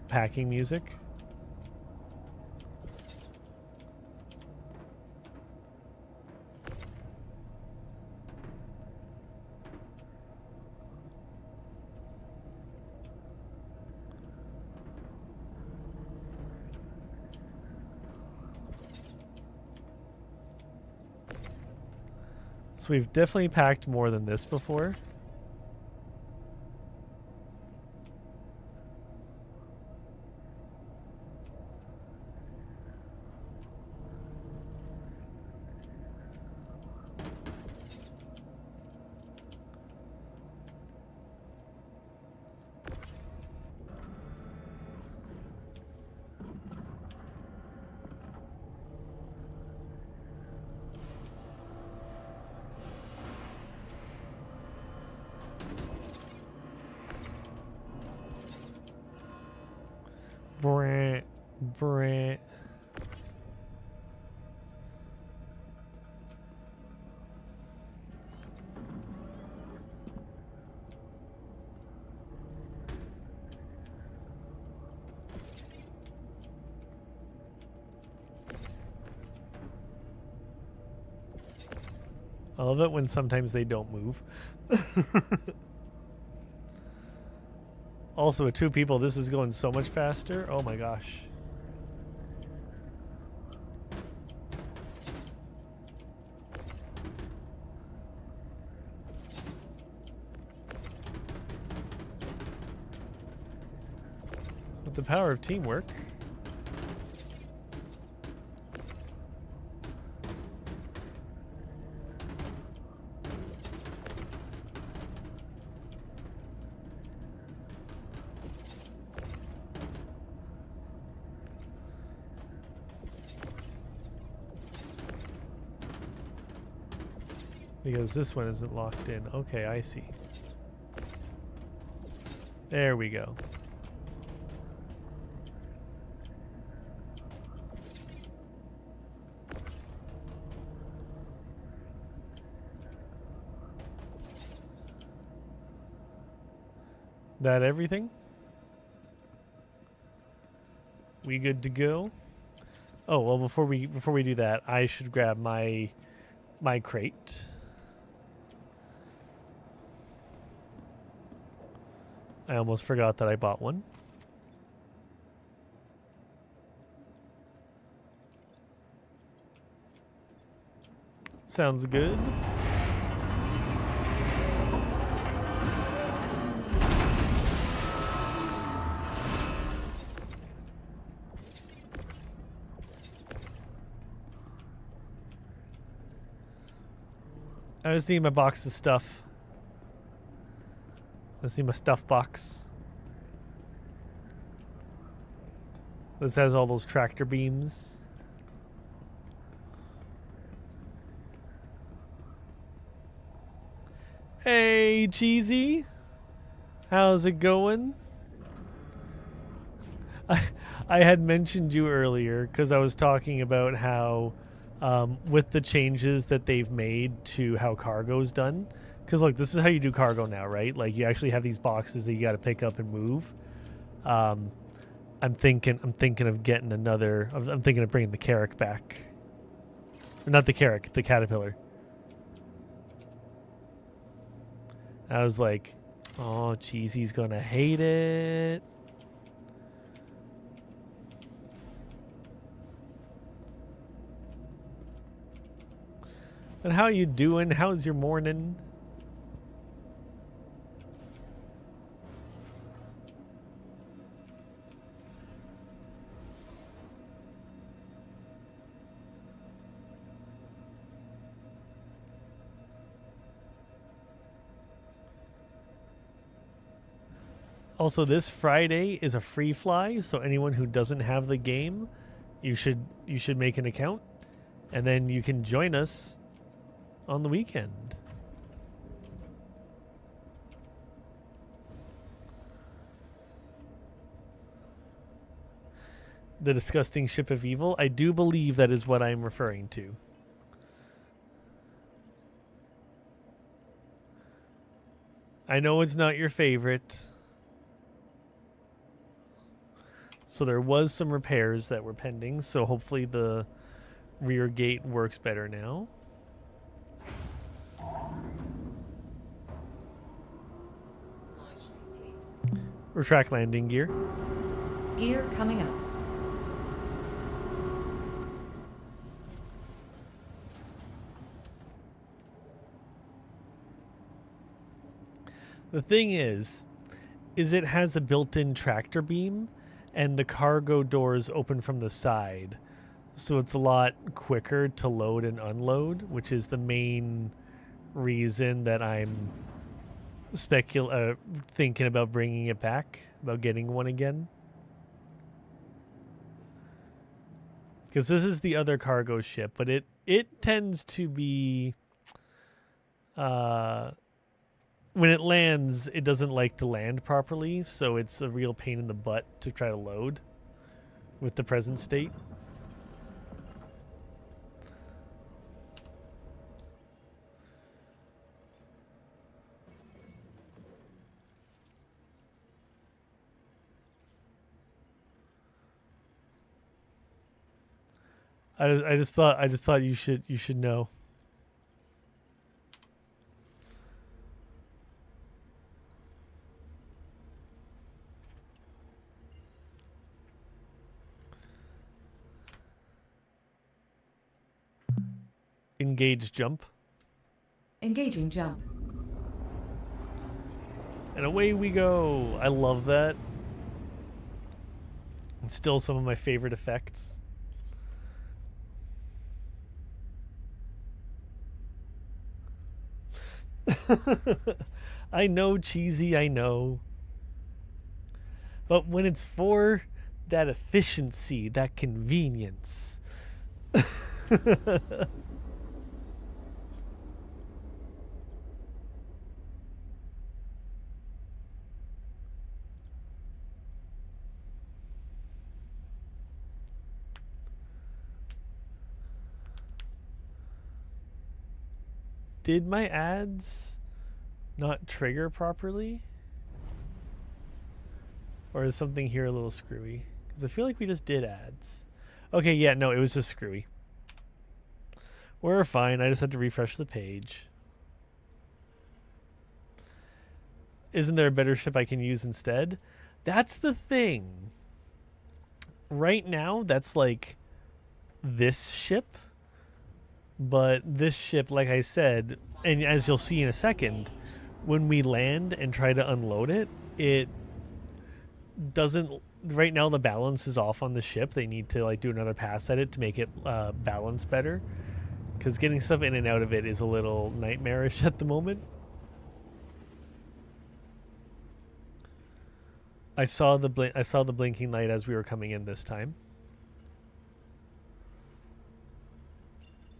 packing music. So we've definitely packed more than this before. Brant, Brant. I love it when sometimes they don't move. Also, with two people, this is going so much faster. Oh my gosh. With the power of teamwork. Because this one isn't locked in. Okay, I see. There we go. That everything? We good to go? Oh, well, before we do that, I should grab my crate. I almost forgot that I bought one. Sounds good. I just need my box of stuff. I just need my stuff box. This has all those tractor beams. Hey, Cheesy. How's it going? I had mentioned you earlier because I was talking about how with the changes that they've made to how cargo's done, because look, this is how you do cargo now, right? Like you actually have these boxes that you got to pick up and move. I'm thinking of getting another. I'm thinking of bringing the Carrack back. Not the Carrack, the caterpillar. I was like, oh, Cheesy's gonna hate it. And how you doing? How's your morning? Also, this Friday is a free fly, so anyone who doesn't have the game, you should make an account, and then you can join us on the weekend. The disgusting ship of evil. I do believe that is what I'm referring to. I know it's not your favorite. So there was some repairs that were pending, so hopefully the rear gate works better now. Retract landing gear. Gear coming up. The thing is it has a built-in tractor beam, and the cargo doors open from the side. So it's a lot quicker to load and unload, which is the main reason that I'm thinking about bringing it back, about getting one again. Because this is the other cargo ship, but it tends to be... when it lands, it doesn't like to land properly, so it's a real pain in the butt to try to load with the present state. I just thought you should know. Engage jump. Engaging jump. And away we go. I love that. It's still some of my favorite effects. I know, Cheesy, I know. But when it's for that efficiency, that convenience. Did my ads not trigger properly? Or is something here a little screwy? Because I feel like we just did ads. Okay, yeah, no, it was just screwy. We're fine. I just had to refresh the page. Isn't there a better ship I can use instead? That's the thing. Right now, that's like this ship. But this ship, like I said, and as you'll see in a second, when we land and try to unload it, it doesn't... Right now the balance is off on the ship. They need to like do another pass at it to make it balance better. because getting stuff in and out of it is a little nightmarish at the moment. I saw the blinking light as we were coming in this time.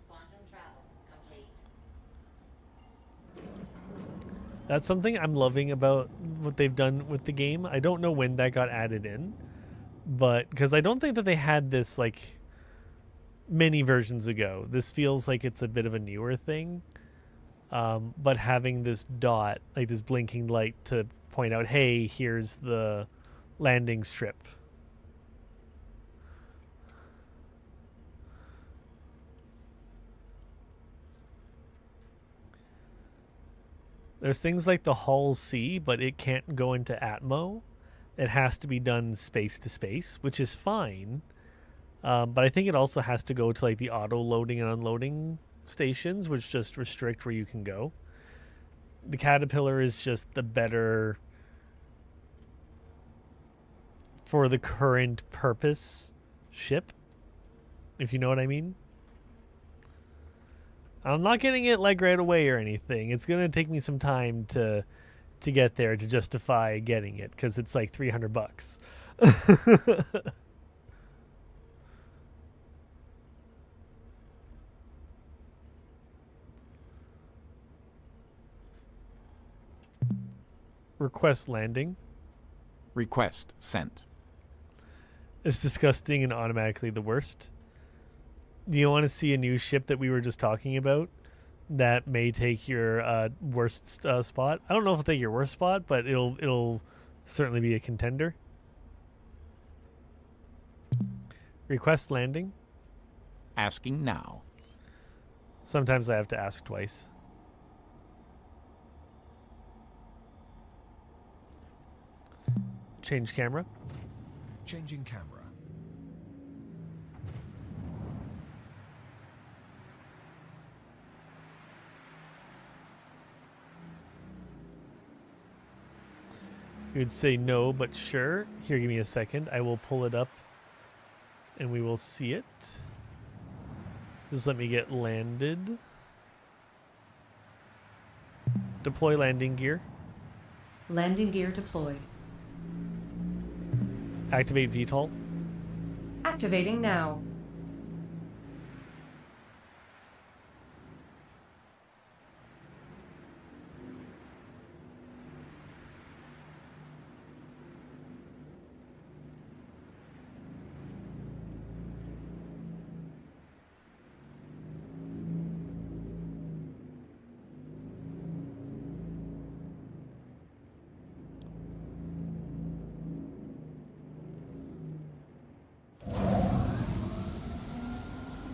Quantum travel complete. That's something I'm loving about what they've done with the game. I don't know when that got added in, but because I don't think that they had this like many versions ago. This feels like it's a bit of a newer thing. But having this dot, like this blinking light to point out, hey, here's the landing strip. There's things like the Hull C, but it can't go into Atmo. It has to be done space to space, which is fine. But I think it also has to go to like the auto loading and unloading stations, which just restrict where you can go. The Caterpillar is just the better for the current purpose ship, if you know what I mean. I'm not getting it like right away or anything. It's gonna take me some time to get there to justify getting it, because it's like $300. Request landing. Request sent. It's disgusting and automatically the worst. Do you want to see a new ship that we were just talking about that may take your worst spot? I don't know if it'll take your worst spot, but it'll certainly be a contender. Request landing. Asking now. Sometimes I have to ask twice. Change camera. Changing camera. You would say no, but sure. Here, give me a second. I will pull it up and we will see it. Just let me get landed. Deploy landing gear. Landing gear deployed. Activate VTOL. Activating now.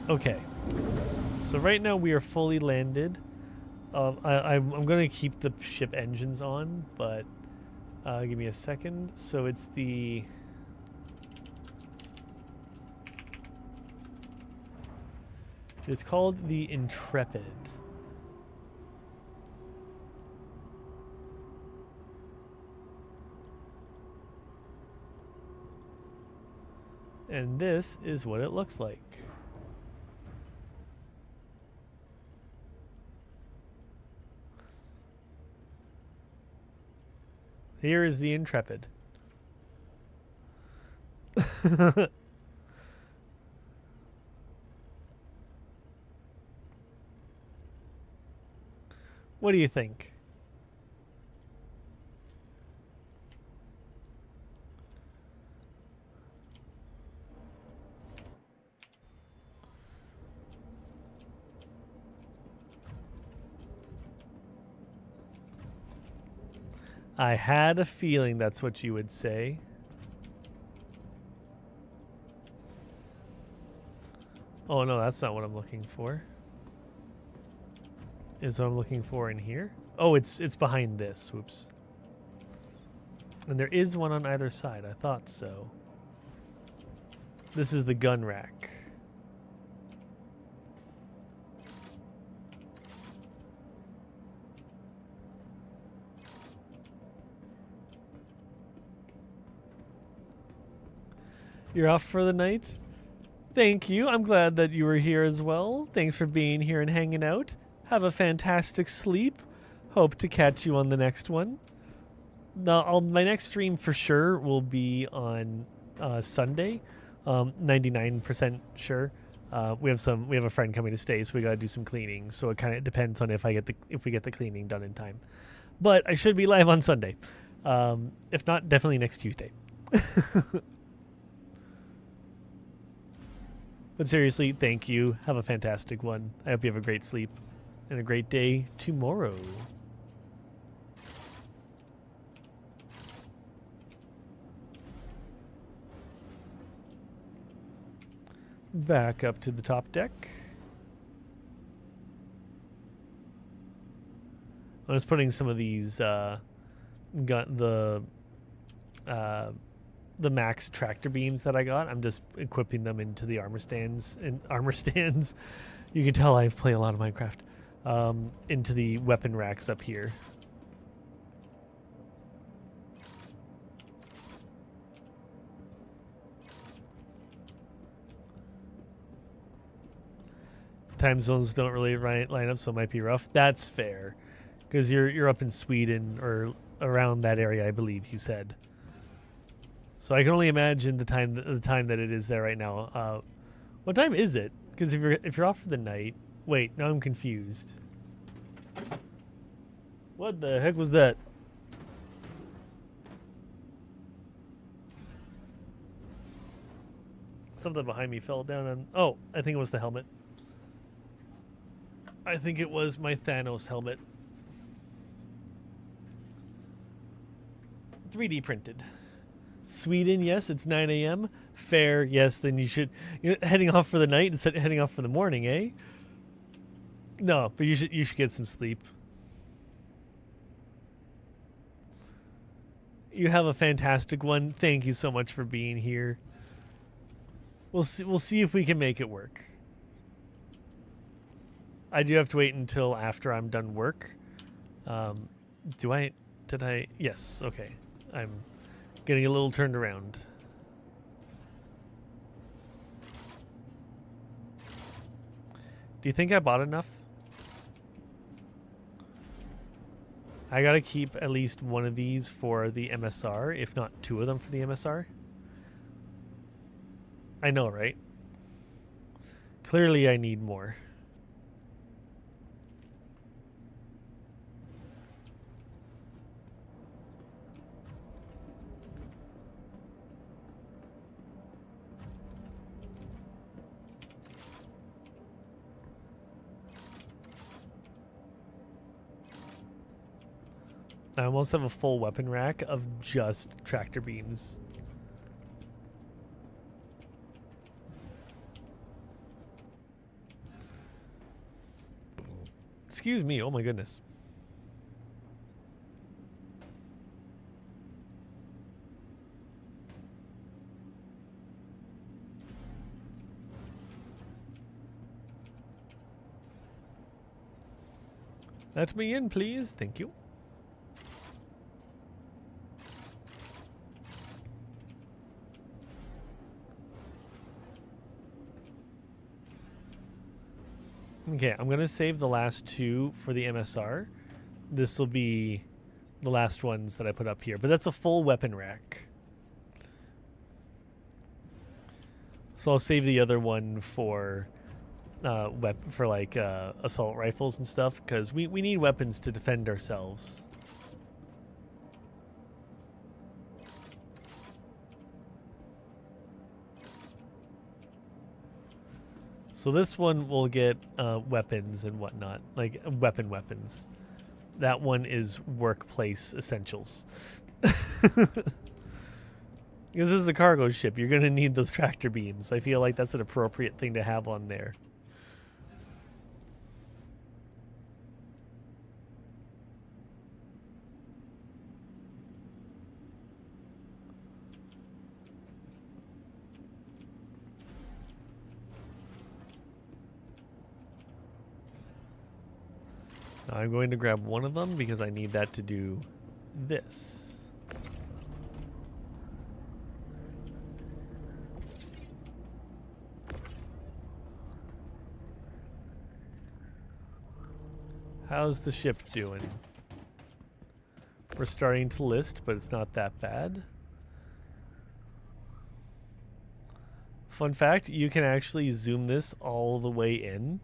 Okay, so right now we are fully landed. I'm going to keep the ship engines on, but give me a second. So it's the... It's called the Intrepid. And this is what it looks like. Here is the Intrepid. What do you think? I had a feeling that's what you would say. Oh no, that's not what I'm looking for. Is what I'm looking for in here? Oh, it's behind this. Whoops. And there is one on either side. I thought so. This is the gun rack. You're off for the night? Thank you. I'm glad that you were here as well. Thanks for being here and hanging out. Have a fantastic sleep. Hope to catch you on the next one. My next stream for sure will be on Sunday. 99% sure. We have a friend coming to stay, so we gotta do some cleaning. So it kind of depends on if we get the cleaning done in time. But I should be live on Sunday. If not, definitely next Tuesday. But seriously, thank you. Have a fantastic one. I hope you have a great sleep and a great day tomorrow. Back up to the top deck. I was putting some of these the max tractor beams that I got. I'm just equipping them into the armor stands. You can tell I've played a lot of Minecraft. Into the weapon racks up here. Time zones don't really line up, so it might be rough. That's fair, because you're up in Sweden or around that area, I believe he said. So I can only imagine the time that it is there right now. What time is it? Because if you're off for the night, wait, now I'm confused. What the heck was that? Something behind me fell down on. Oh, I think it was the helmet. I think it was my Thanos helmet. 3D printed. Sweden, yes, it's 9 a.m. Fair, yes, then you should... heading off for the night instead of heading off for the morning, eh? No, but you should get some sleep. You have a fantastic one. Thank you so much for being here. We'll see if we can make it work. I do have to wait until after I'm done work. Did I? Yes, okay. I'm getting a little turned around. Do you think I bought enough? I gotta keep at least one of these for the MSR, if not two of them for the MSR. I know, right? Clearly I need more. I almost have a full weapon rack of just tractor beams. Excuse me, oh my goodness. Let me in, please. Thank you. Okay, I'm going to save the last two for the MSR. This will be the last ones that I put up here. But that's a full weapon rack. So I'll save the other one for assault rifles and stuff, because we need weapons to defend ourselves. So this one will get weapons and whatnot, like weapons. That one is workplace essentials. Because this is a cargo ship, you're going to need those tractor beams. I feel like that's an appropriate thing to have on there. I'm going to grab one of them because I need that to do this. How's the ship doing? We're starting to list, but it's not that bad. Fun fact, you can actually zoom this all the way in.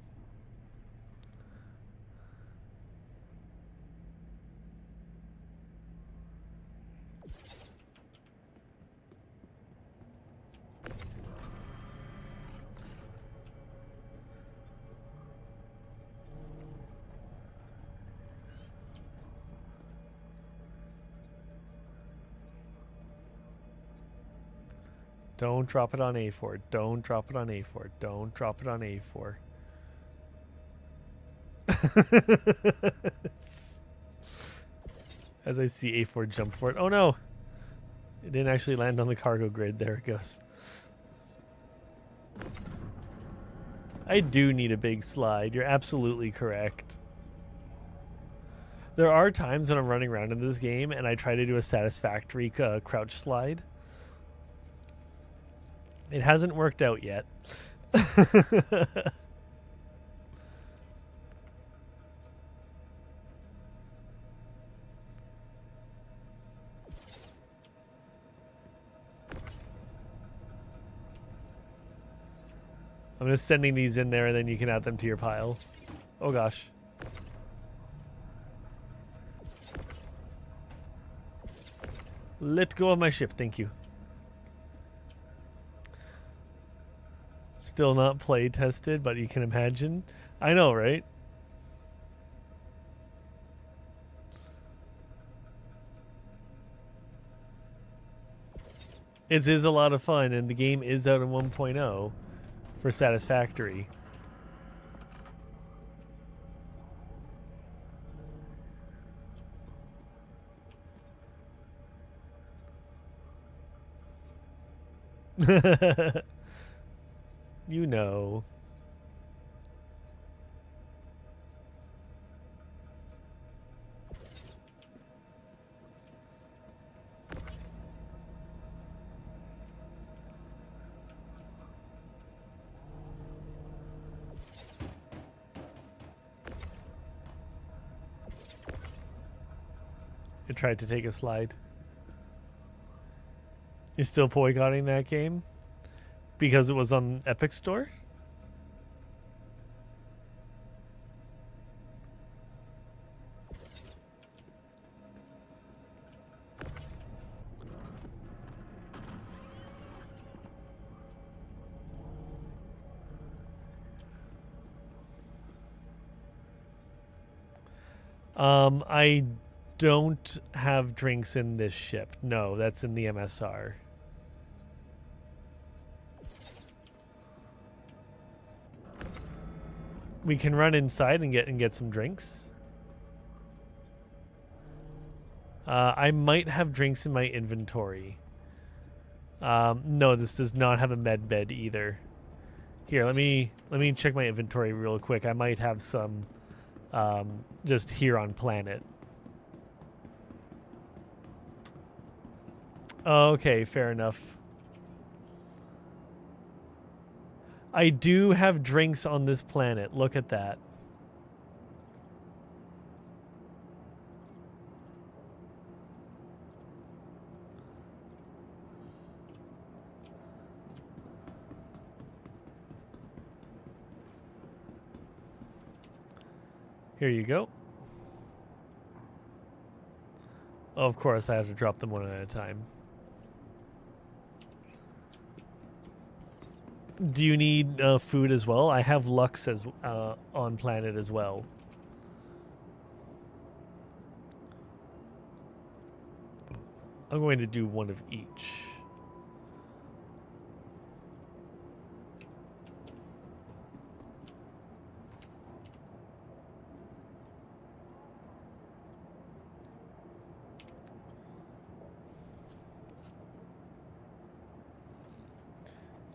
Don't drop it on A4. Don't drop it on A4. Don't drop it on A4. As I see A4 jump for it. Oh no! It didn't actually land on the cargo grid. There it goes. I do need a big slide. You're absolutely correct. There are times when I'm running around in this game and I try to do a satisfactory crouch slide. It hasn't worked out yet. I'm just sending these in there and then you can add them to your pile. Oh gosh. Let go of my ship, thank you. Still not play tested, but you can imagine. I know, right? It is a lot of fun, and the game is out in 1.0 for Satisfactory. You know. It tried to take a slide. You're still boycotting that game? Because it was on Epic Store? I don't have drinks in this ship. No, that's in the MSR. We can run inside and get some drinks. I might have drinks in my inventory. No, this does not have a med bed either. Here, let me check my inventory real quick. I might have some just here on planet. Okay, fair enough. I do have drinks on this planet. Look at that. Here you go. Of course, I have to drop them one at a time. Do you need food as well? I have Lux as on planet as well. I'm going to do one of each.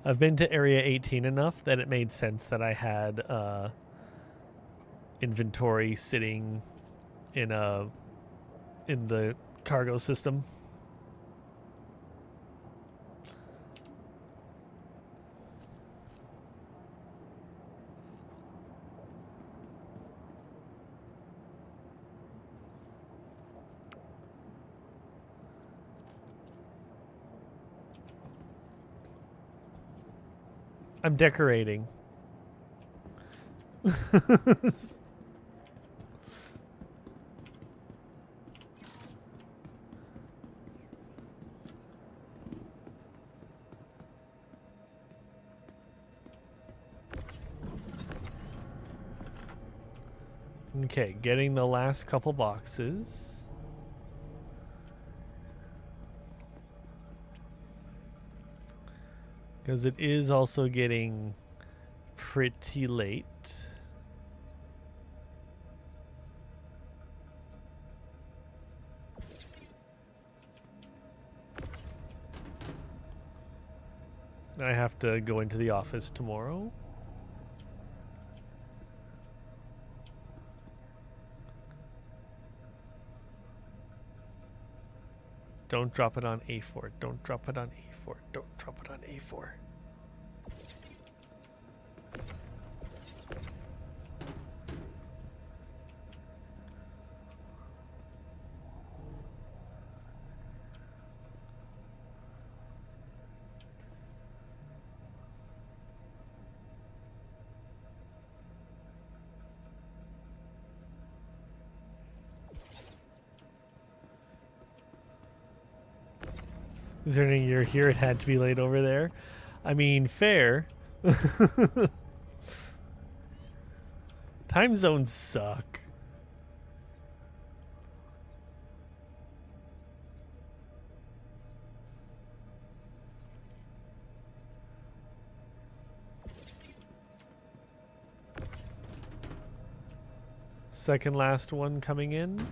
I've been to Area 18 enough that it made sense that I had inventory sitting in the cargo system. I'm decorating. Okay, getting the last couple boxes. Because it is also getting pretty late. I have to go into the office tomorrow. Don't drop it on A4. Don't drop it on A4. Don't drop it on A4. Considering you're here, it had to be laid over there. I mean, fair. Time zones suck. Second last one coming in.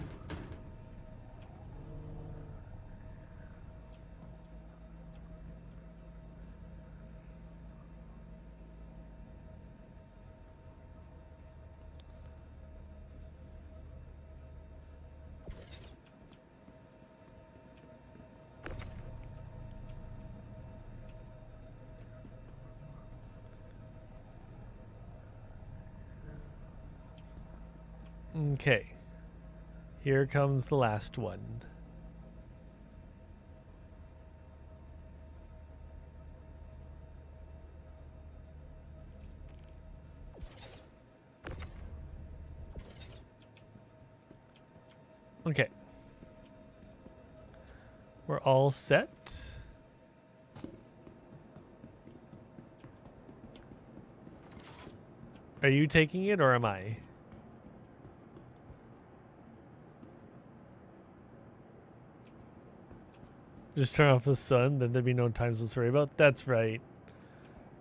Okay. Here comes the last one. Okay. We're all set. Are you taking it or am I? Just turn off the sun, then there'd be no time zones to worry about. That's right.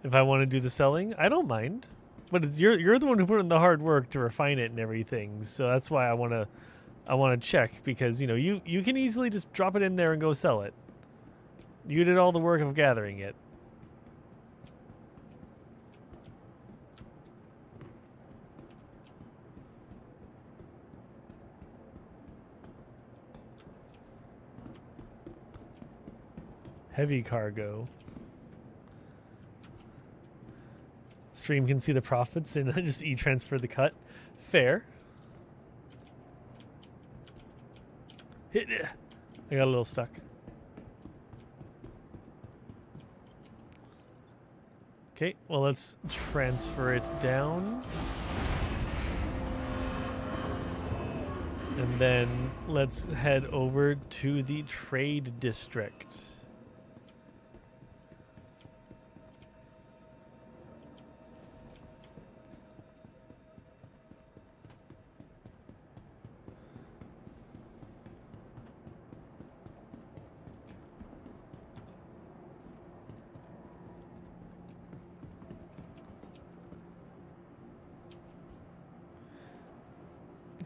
If I want to do the selling, I don't mind. But it's you're the one who put in the hard work to refine it and everything. So that's why I want to check, because you can easily just drop it in there and go sell it. You did all the work of gathering it. Heavy cargo. Stream can see the profits and just e-transfer the cut. Fair. Hit it. I got a little stuck. Okay, well, let's transfer it down. And then let's head over to the trade district.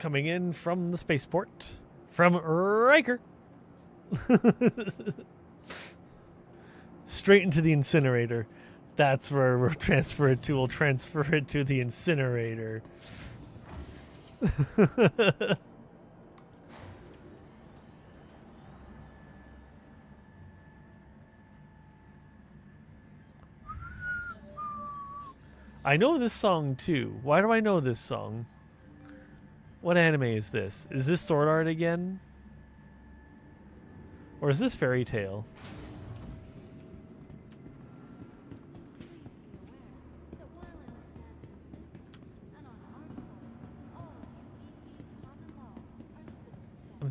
Coming in from the spaceport, from Riker. Straight into the incinerator. That's where we'll transfer it to. We'll transfer it to the incinerator. I know this song too. Why do I know this song? What anime is this? Is this Sword Art again? Or is this Fairy Tail?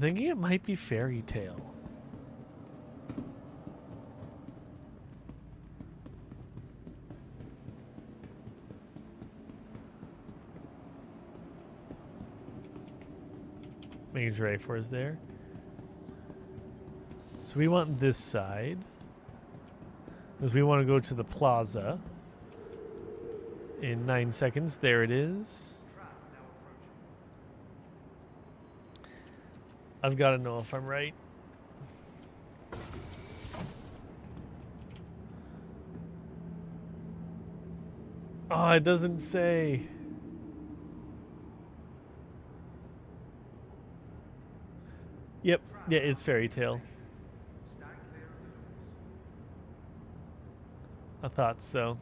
thinking it might be Fairy Tale. Making sure A4 is there. So we want this side. Because we want to go to the plaza. In 9 seconds. There it is. I've got to know if I'm right. Oh, it doesn't say. Yep. Yeah, it's Fairy Tale. I thought so.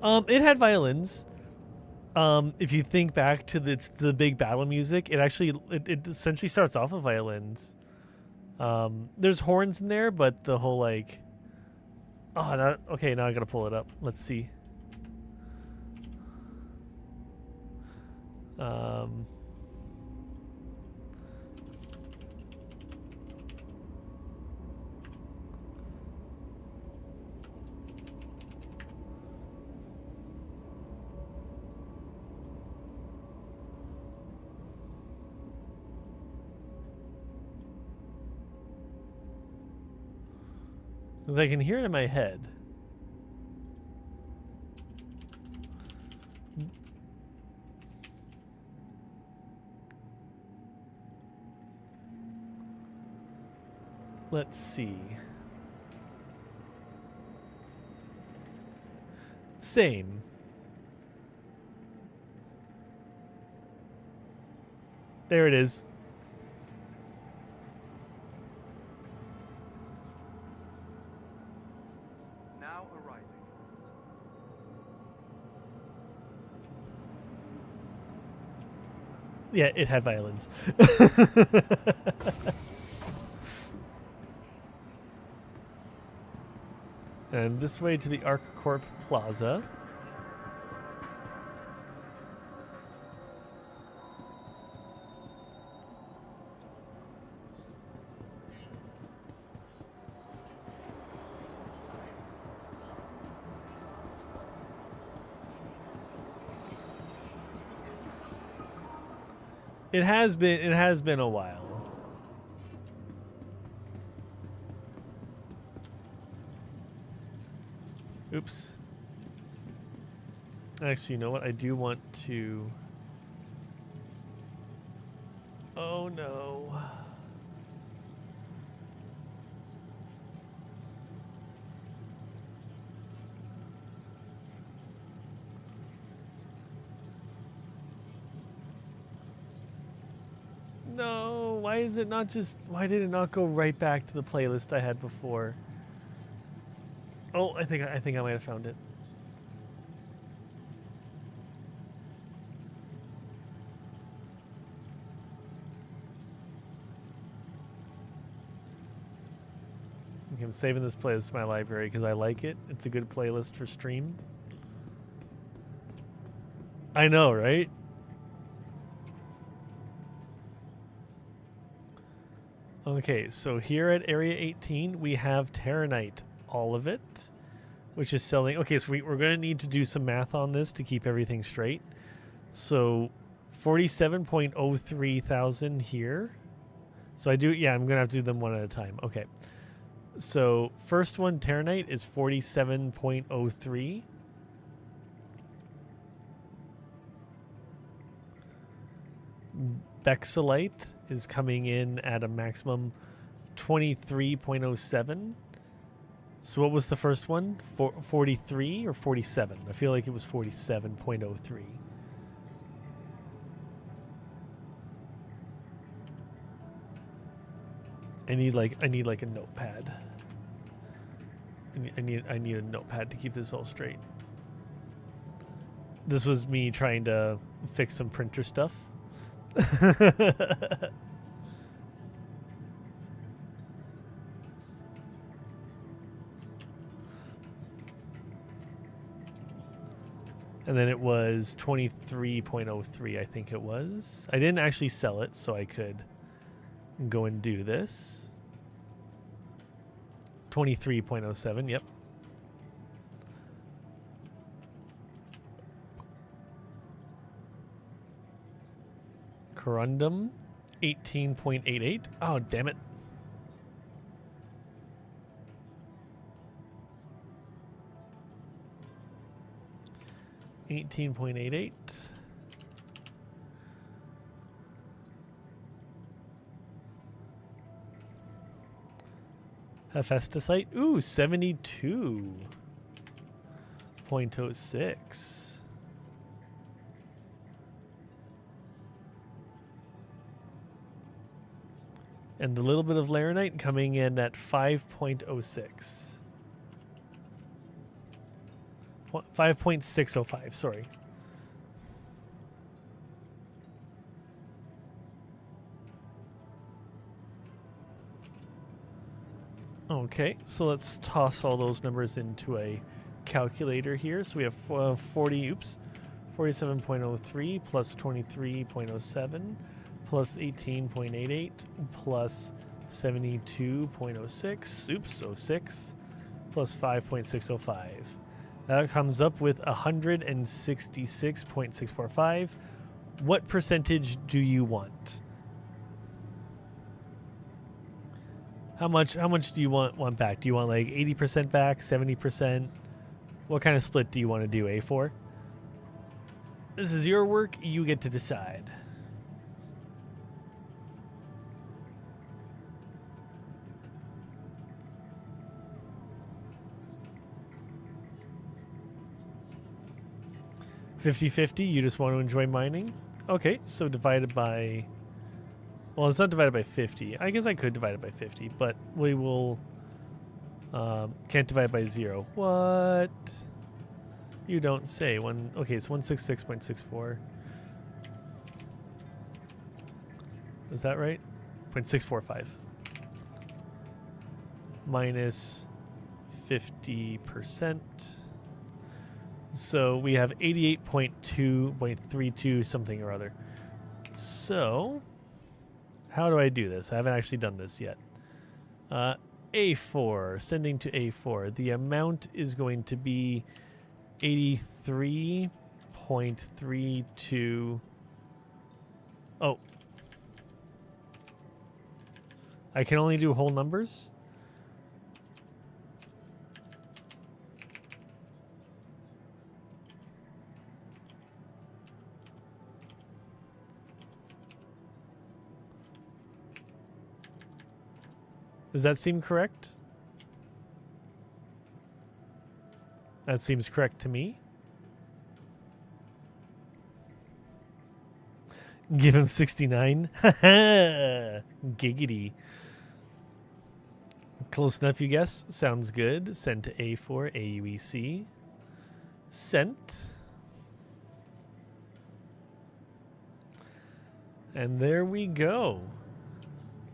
It had violins. If you think back to the big battle music, it actually it essentially starts off with violins. There's horns in there, but the whole like, okay, now I gotta pull it up. Let's see. Because I can hear it in my head. Let's see. Same. There it is. Now arriving. Yeah, it had violins. And this way to the ArcCorp Plaza. It has been a while. Oops. Actually, you know what? I do want to... Oh, no. No, why is it not just... Why did it not go right back to the playlist I had before? Oh, I think I might have found it. Okay, I'm saving this playlist to my library because I like it. It's a good playlist for stream. I know, right? Okay, so here at Area 18, we have Terranite, all of it, which is selling. Okay, so we're going to need to do some math on this to keep everything straight. So 47.03 thousand here. So I'm going to have to do them one at a time. Okay. So first one, Terranite, is 47.03. Bexelite is coming in at a maximum 23.07. So what was the first one? 43 or 47? I feel like it was 47.03. I need like a notepad. I need a notepad to keep this all straight. This was me trying to fix some printer stuff. And then it was 23.03, I think it was. I didn't actually sell it, so I could go and do this. 23.07, yep. Corundum, 18.88. Oh, damn it. $18.88. Hephaestusite. Ooh, 72.06. And the little bit of Laranite coming in at 5.06. 5.605, sorry. Okay, so let's toss all those numbers into a calculator here. So we have 47.03 plus 23.07 plus 18.88 plus 72.06, oops, 06, plus 5.605. That comes up with 166.645. What percentage do you want? How much do you want back? Do you want like 80% back, 70%? What kind of split do you want to do, A4? This is your work, you get to decide. $50-50, you just want to enjoy mining? Okay, so divided by... Well, it's not divided by 50. I guess I could divide it by 50, but we will... can't divide by 0. What? You don't say. Okay, it's 166.64. Is that right? 0.645. Minus 50%. So we have 88.2.32 something or other. So, how do I do this? I haven't actually done this yet. A4, sending to A4. The amount is going to be 83.32. Oh. I can only do whole numbers? Does that seem correct? That seems correct to me. Give him 69. Giggity. Close enough, you guess. Sounds good. Send to A4, AUEC. Sent. And there we go.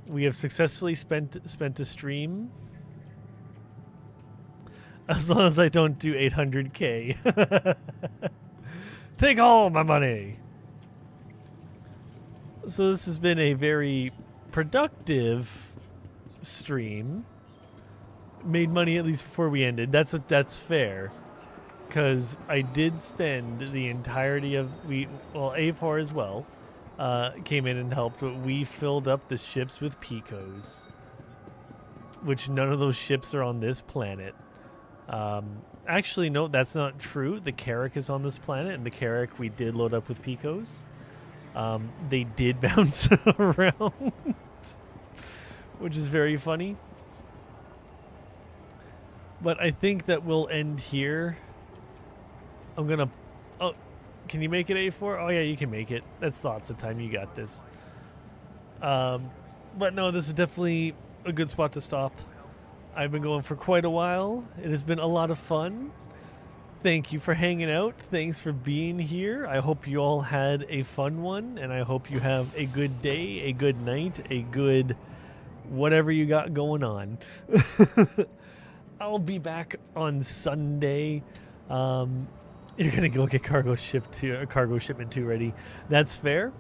We have successfully spent a stream. As long as I don't do 800K. Take all my money. So this has been a very productive stream. Made money at least before we ended. That's fair. Because I did spend the entirety of A4 as well. Came in and helped, but we filled up the ships with Picos, which none of those ships are on this planet. Actually, no, that's not true. The Carrack is on this planet, and the Carrack we did load up with Picos. They did bounce around, which is very funny. But I think that we'll end here. I'm gonna... Oh, can you make it A4? Oh yeah, you can make it. That's lots of time. You got this. But no, this is definitely a good spot to stop. I've been going for quite a while. It has been a lot of fun. Thank you for hanging out. Thanks for being here. I hope you all had a fun one, and I hope you have a good day, a good night, a good whatever you got going on. I'll be back on Sunday. You're gonna go get cargo shipment 2 ready. That's fair.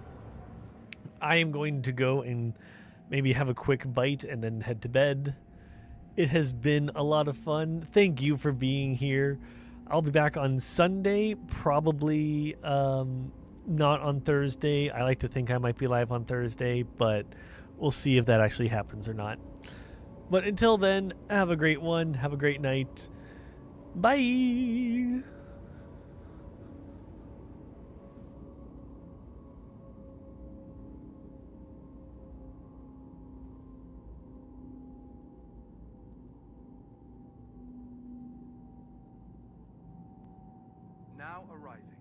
I am going to go and maybe have a quick bite and then head to bed. It has been a lot of fun. Thank you for being here. I'll be back on Sunday, probably not on Thursday. I like to think I might be live on Thursday, but we'll see if that actually happens or not. But until then, have a great one. Have a great night. Bye. Now arriving